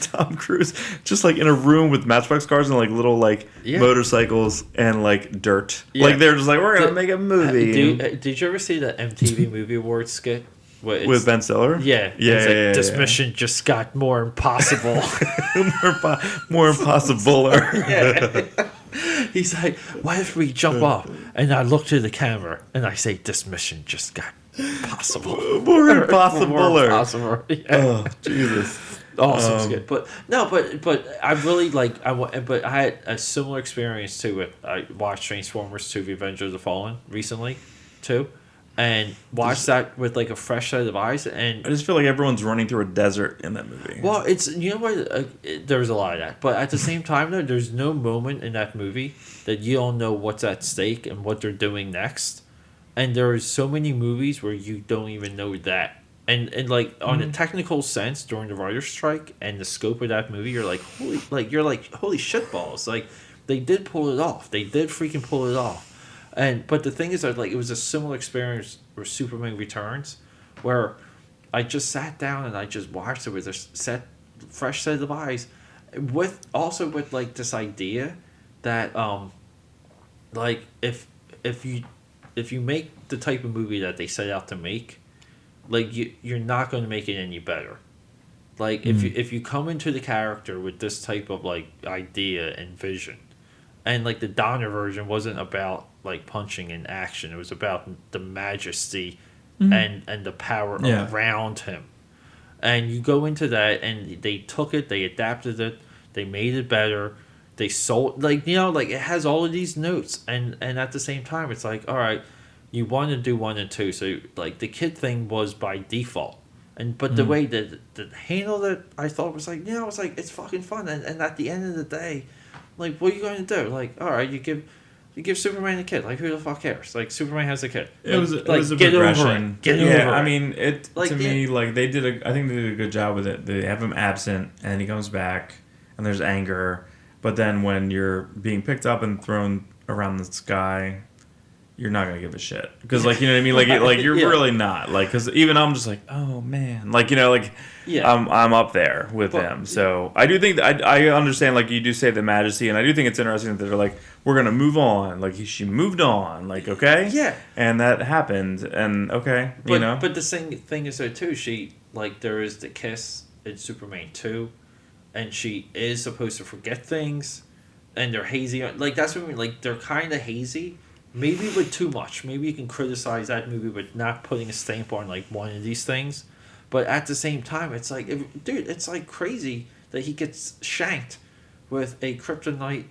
Tom Cruise just like in a room with Matchbox cars and like little like motorcycles and like dirt. Yeah. Like they're just like, we're gonna make a movie.
Did you ever see the MTV Movie Awards skit?
With Ben Stiller?
Yeah. This mission just got more impossible.
more impossible.
He's like, what if we jump up? And I look to the camera and I say, this mission just got possible.
More impossible.
Yeah.
Oh, Jesus.
Awesome skit. But I really like, but I had a similar experience to it. I watched Transformers 2 Revenge of the Fallen recently, too. And watch that with like a fresh set of eyes, and
I just feel like everyone's running through a desert in that movie.
Well, it's what there's a lot of that, but at the same time, though, there's no moment in that movie that you don't know what's at stake and what they're doing next. And there's so many movies where you don't even know that, and like on a technical sense during the writer's strike and the scope of that movie, you're like holy shitballs, like they did pull it off, they did freaking pull it off. But the thing is that like it was a similar experience with Superman Returns, where I just sat down and I just watched it with a fresh set of eyes, with like this idea that like if you make the type of movie that they set out to make, like you're not going to make it any better. Like if you come into the character with this type of like idea and vision, and like the Donner version wasn't about like punching and action. It was about the majesty and the power around him. And you go into that, and they took it, they adapted it, they made it better. They sold, like, you know, like it has all of these notes, and at the same time, it's like, all right, you want to do 1 and 2, so like the kid thing was by default, But the way that handled it, I thought was like, it's like it's fucking fun. And at the end of the day, like, what are you going to do? Like, all right, you give Superman a kid. Like, who the fuck cares? Like, Superman has a kid.
It was a
get
progression.
over it. Get over it.
I mean, I think they did a good job with it. They have him absent, and he comes back, and there's anger. But then when you're being picked up and thrown around the sky, you're not gonna give a shit because, like, you know what I mean, like you're really not, like, because even I'm just like, oh man, like, you know, like, I'm up there with them. So I do think that I understand, like, you do say the majesty, and I do think it's interesting that they're like, we're gonna move on, like, she moved on, like, okay, and that happened, and okay, you know.
But the thing is though too, she, like, there is the kiss in Superman 2, and she is supposed to forget things, and they're hazy, like, that's what I mean, like, they're kind of hazy. Maybe with too much. Maybe you can criticize that movie with not putting a stamp on, like, one of these things. But at the same time, it's like, dude, it's like crazy that he gets shanked with a kryptonite,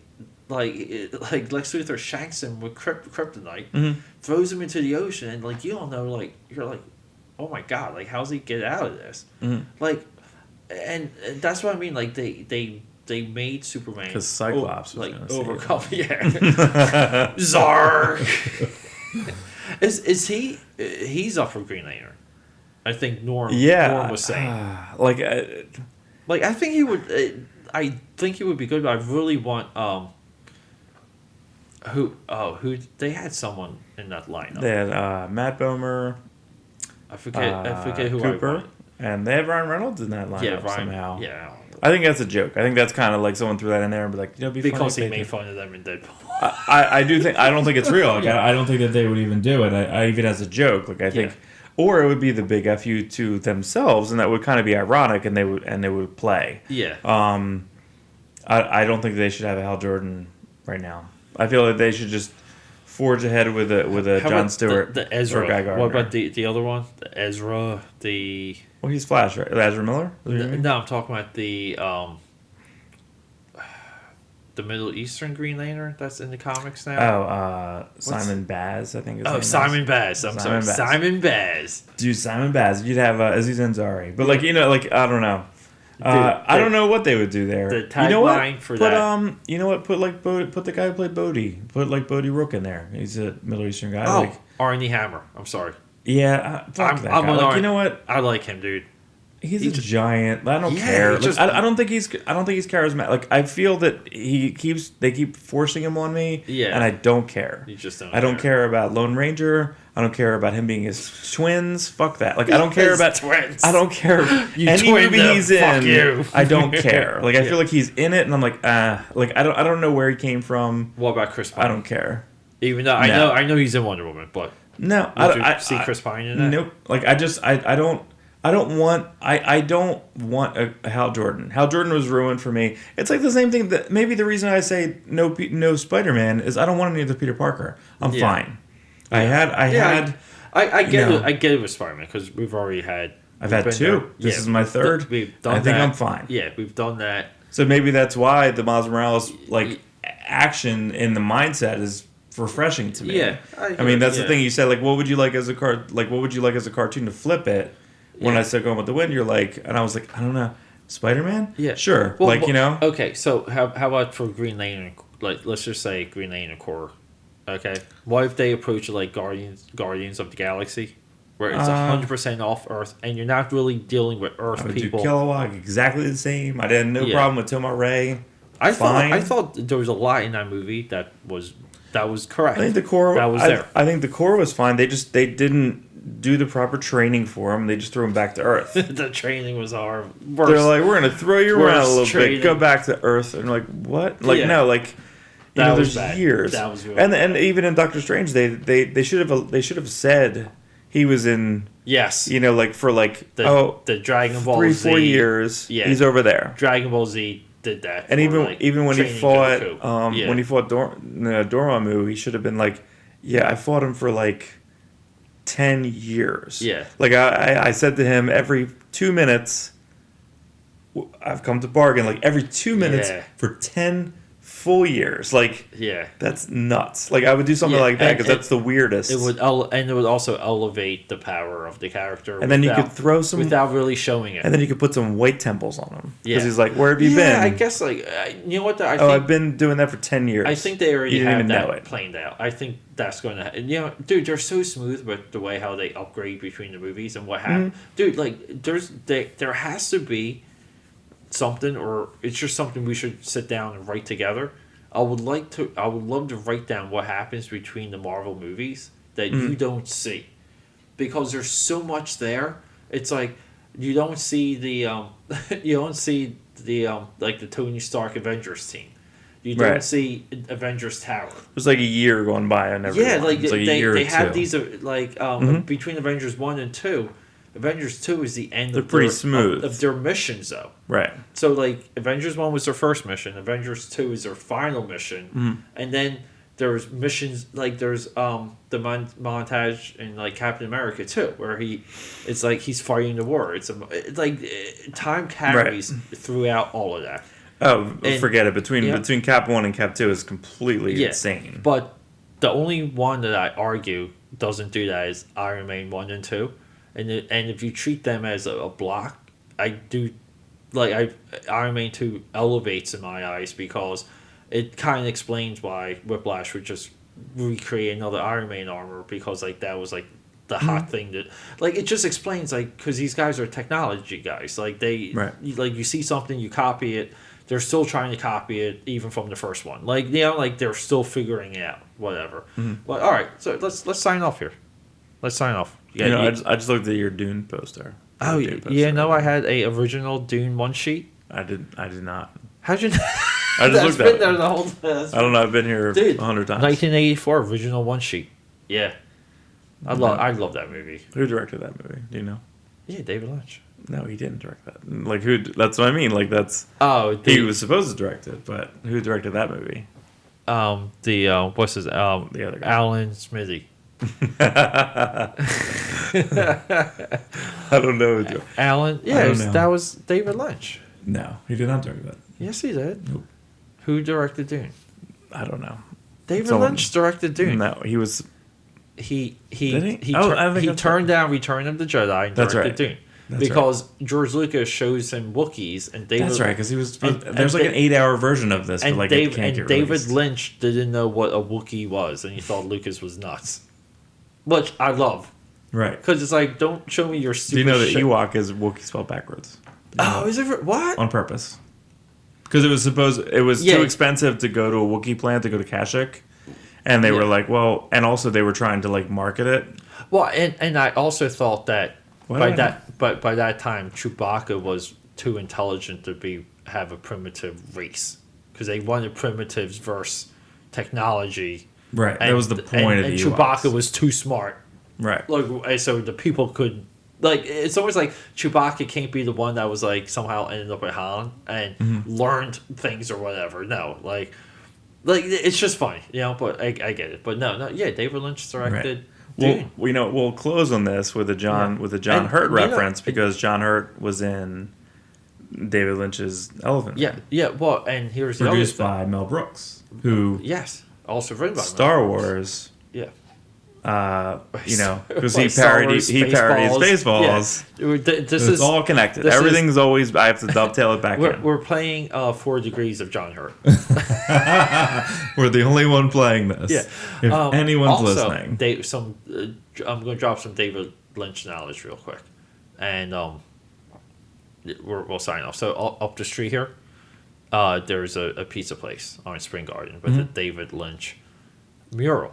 like Lex Luthor shanks him with kryptonite, throws him into the ocean, and, like, you don't know, like, you're like, oh my god, like, how's he get out of this? Like, and that's what I mean, like, they made Superman
because Cyclops was
like overcome. Zark. Is he? He's up for Green Lantern. I think Norm. Norm was saying. I think he would. I think he would be good. But I really want. Who they had someone in that lineup.
They had Matt Bomer.
I forget who
Cooper, and they have Ryan Reynolds in that lineup somehow.
Yeah.
I think that's a joke. I think that's kind of like someone threw that in there and be like, you know,
because he made fun of them in Deadpool.
I do think, I don't think it's real. Like, I don't think that they would even do it. I even as a joke. Like, I think, or it would be the big FU to themselves, and that would kind of be ironic, and they would play.
Yeah.
I don't think they should have a Hal Jordan right now. I feel like they should just forge ahead with a Jon Stewart.
The Ezra.
Or Guy Gardner.
What about the other one? The Ezra.
Well, he's Flash, right? Ezra Miller?
No, I'm talking about the Middle Eastern Green Lantern that's in the comics now.
Simon Baz, I think.
Simon Baz. Simon Baz.
Dude, Simon Baz. You'd have Aziz Ansari, but like, you know, like, I don't know. I don't know what they would do there.
The tagline for that.
You know what? Put the guy who played Bodhi. Put like Bodhi Rook in there. He's a Middle Eastern guy.
Oh,
like
Arnie Hammer. I'm sorry.
Yeah, fuck that guy. Like, you know what?
I like him, dude.
He's a giant. I don't care. Like, I don't think he's charismatic. Like, I feel that they keep forcing him on me.
Yeah.
And I don't care.
You just don't.
I don't care about Lone Ranger. I don't care about him being his twins. Fuck that. Like, I don't care about
twins.
I don't care. Any movie he's in, fuck you. I don't care. Like, I feel like he's in it, and I'm like, like, I don't know where he came from.
What about Chris Pine?
I don't care.
Even though I know he's in Wonder Woman, but
no,
I see Chris Pine in that.
Nope. Like, I don't want a Hal Jordan. Hal Jordan was ruined for me. It's like the same thing that maybe the reason I say no Spider-Man is I don't want any other Peter Parker. I'm fine. Yeah. I
get it with Spider-Man because we've already had.
I've had two. This is my third.
We've done
I think I'm fine.
Yeah, we've done that.
So maybe that's why the Miles Morales action in the mindset is refreshing to me.
Yeah,
I mean that's the thing you said. Like, what would you like as a what would you like as a cartoon to flip it? When I said Going with the Wind, you're like, and I was like, I don't know, Spider-Man?
Yeah,
sure. Well, you know.
Okay, so how about for Green Lantern? Like, let's just say Green Lantern Corps. Okay, what if they approach it like Guardians of the Galaxy, where it's 100% off Earth, and you're not really dealing with Earth people?
Do Kilowog exactly the same. I had no problem with Toma Ray.
I thought there was a lot in that movie that was correct.
I think the core
that was there.
I think the core was fine. They didn't do the proper training for him. They just threw him back to Earth.
The training was our worst.
They're like, we're gonna throw you around a little bit. Go back to Earth, and like, what? Like, no, like, you know, there's years. That was really
and
even in Doctor Strange, they should have said he was in.
Yes.
You know, like for like
the Dragon Ball
3-4 years. Yeah. He's over there.
Dragon Ball Z did that.
And even when he fought when he fought Dormammu, he should have been like, I fought him for like 10 years.
Yeah.
Like I said to him every 2 minutes, I've come to bargain. Like every 2 minutes for 10
full years. Like,
yeah,
that's nuts. Like, I would do something like that because that's the weirdest.
It would also elevate the power of the character.
And then you could throw some
without really showing it.
And then you could put some white temples on him because
Yeah.
he's like, "Where have you been?"
I guess like you know what?
I've been doing that for 10 years.
I think they already have
know
that
it.
planned out. I think that's going to. You know, dude, they're so smooth with the way how they upgrade between the movies and what happened. Dude, like there has to be something, or it's just something we should sit down and write together. I would love to write down what happens between the Marvel movies that you don't see, because there's so much there. It's like you don't see the like the Tony Stark Avengers team. You don't see Avengers Tower.
It was like a year going by. I never.
Like they have
two.
these between Avengers 1 and 2. Avengers 2 is the end.
They're pretty smooth
of their missions, though.
Right.
So, like, Avengers 1 was their first mission. Avengers 2 is their final mission. And then there's missions, like, there's the montage in, like, Captain America 2, where it's like he's fighting the war. It's like, time carries throughout all of that.
Oh, forget it. Between Cap 1 and Cap 2 is completely insane.
But the only one that I argue doesn't do that is Iron Man 1 and 2. And if you treat them as a block, I do, like, Iron Man 2 elevates in my eyes because it kind of explains why Whiplash would just recreate another Iron Man armor, because, like, that was, like, the hot thing that, like, it just explains, like, because these guys are technology guys. Like, you see something, you copy it. They're still trying to copy it even from the first one. Like, you know, like, they're still figuring it out, whatever. But, all right, so let's sign off here. Let's sign off.
I just looked at your Dune poster.
Oh, yeah, no, I had a original Dune one sheet.
I did not.
How'd you?
I just looked at it.
There the whole time.
I don't know. I've been here 100 times.
1984 original one sheet. Yeah, I love that movie.
Who directed that movie? Do you know?
Yeah, David Lynch.
No, he didn't direct that. Like, who? That's what I mean. Like, that's. He was supposed to direct it, but who directed that movie?
What's his
the other guy,
Alan Smithy.
I don't know.
Alan, that was David Lynch.
No, he did not direct that.
Yes, he did.
Nope.
Who directed Dune?
I don't know.
David Lynch directed Dune.
No, he was.
He turned down Return of the Jedi and directed Dune. Because George Lucas shows him Wookiees, and David.
That's right, because he was. There's like an 8-hour version of this, but like it can't get
David
released.
Lynch didn't know what a Wookiee was, and he thought Lucas was nuts, which I love.
Right.
Because it's like, don't show me your stupid.
Do you know that
shit.
Ewok is Wookiee spelled backwards?
Is it what?
On purpose. Because it was too expensive to go to a Wookiee plant, to go to Kashyyyk. And they were like, well, and also they were trying to like market it.
Well, and I also thought that by that time Chewbacca was too intelligent to have a primitive race, because they wanted primitives versus technology.
Right. That was the point of the
Ewoks. Chewbacca was too smart.
Right.
Like, so the people could. Like, it's always like Chewbacca can't be the one that was like somehow ended up at Han and learned things or whatever. No, like it's just funny, you know. But I get it. But no, David Lynch directed.
Right. Well, we'll close on this with a John Hurt reference, because John Hurt was in David Lynch's Elephant Man.
Yeah. Well, and here's
produced
the other thing.
by Mel Brooks, who
also written by
Star Wars.
Yeah.
Because he parodies Spaceballs.
Yeah.
It's all connected. Everything's always. I have to dovetail it back in.
We're playing 4 Degrees of John Hurt.
We're the only one playing this.
Yeah.
If anyone's
also,
listening,
I'm going to drop some David Lynch knowledge real quick, and we'll sign off. So up the street here, there's a pizza place on Spring Garden with a David Lynch mural.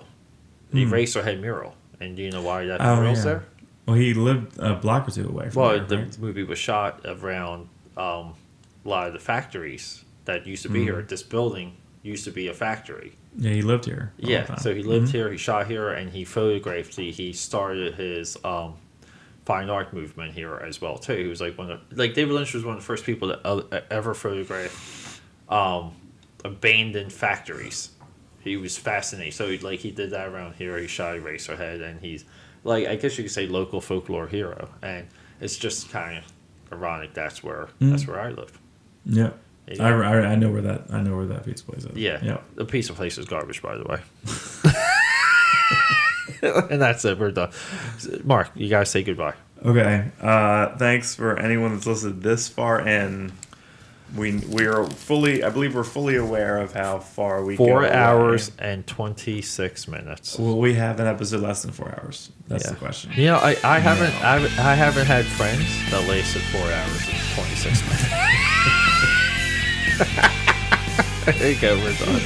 The Eraserhead mural. And do you know why that mural's there?
Well, he lived a block or two away from there.
The movie was shot around a lot of the factories that used to be here. This building used to be a factory.
Yeah, he lived here.
So he lived here, he shot here, and he photographed. He started his fine art movement here as well, too. He was like David Lynch was one of the first people that ever photographed abandoned factories. He was fascinated. So he did that around here. He shot Eraserhead, and he's I guess you could say local folklore hero. And it's just kind of ironic. That's where I live.
Yeah. I know where that pizza place is.
Yeah.
Yep.
The pizza place is garbage, by the way. And that's it. We're done. Mark, you guys say goodbye.
Okay.
Thanks for anyone that's listened this far in. We are fully, I believe we're fully aware of how far we
4
go
hours
away.
and 26 minutes.
Will we have an episode less than 4 hours? That's the question.
You know, I haven't had friends that lasted 4 hours and 26 minutes. There you go, we're done.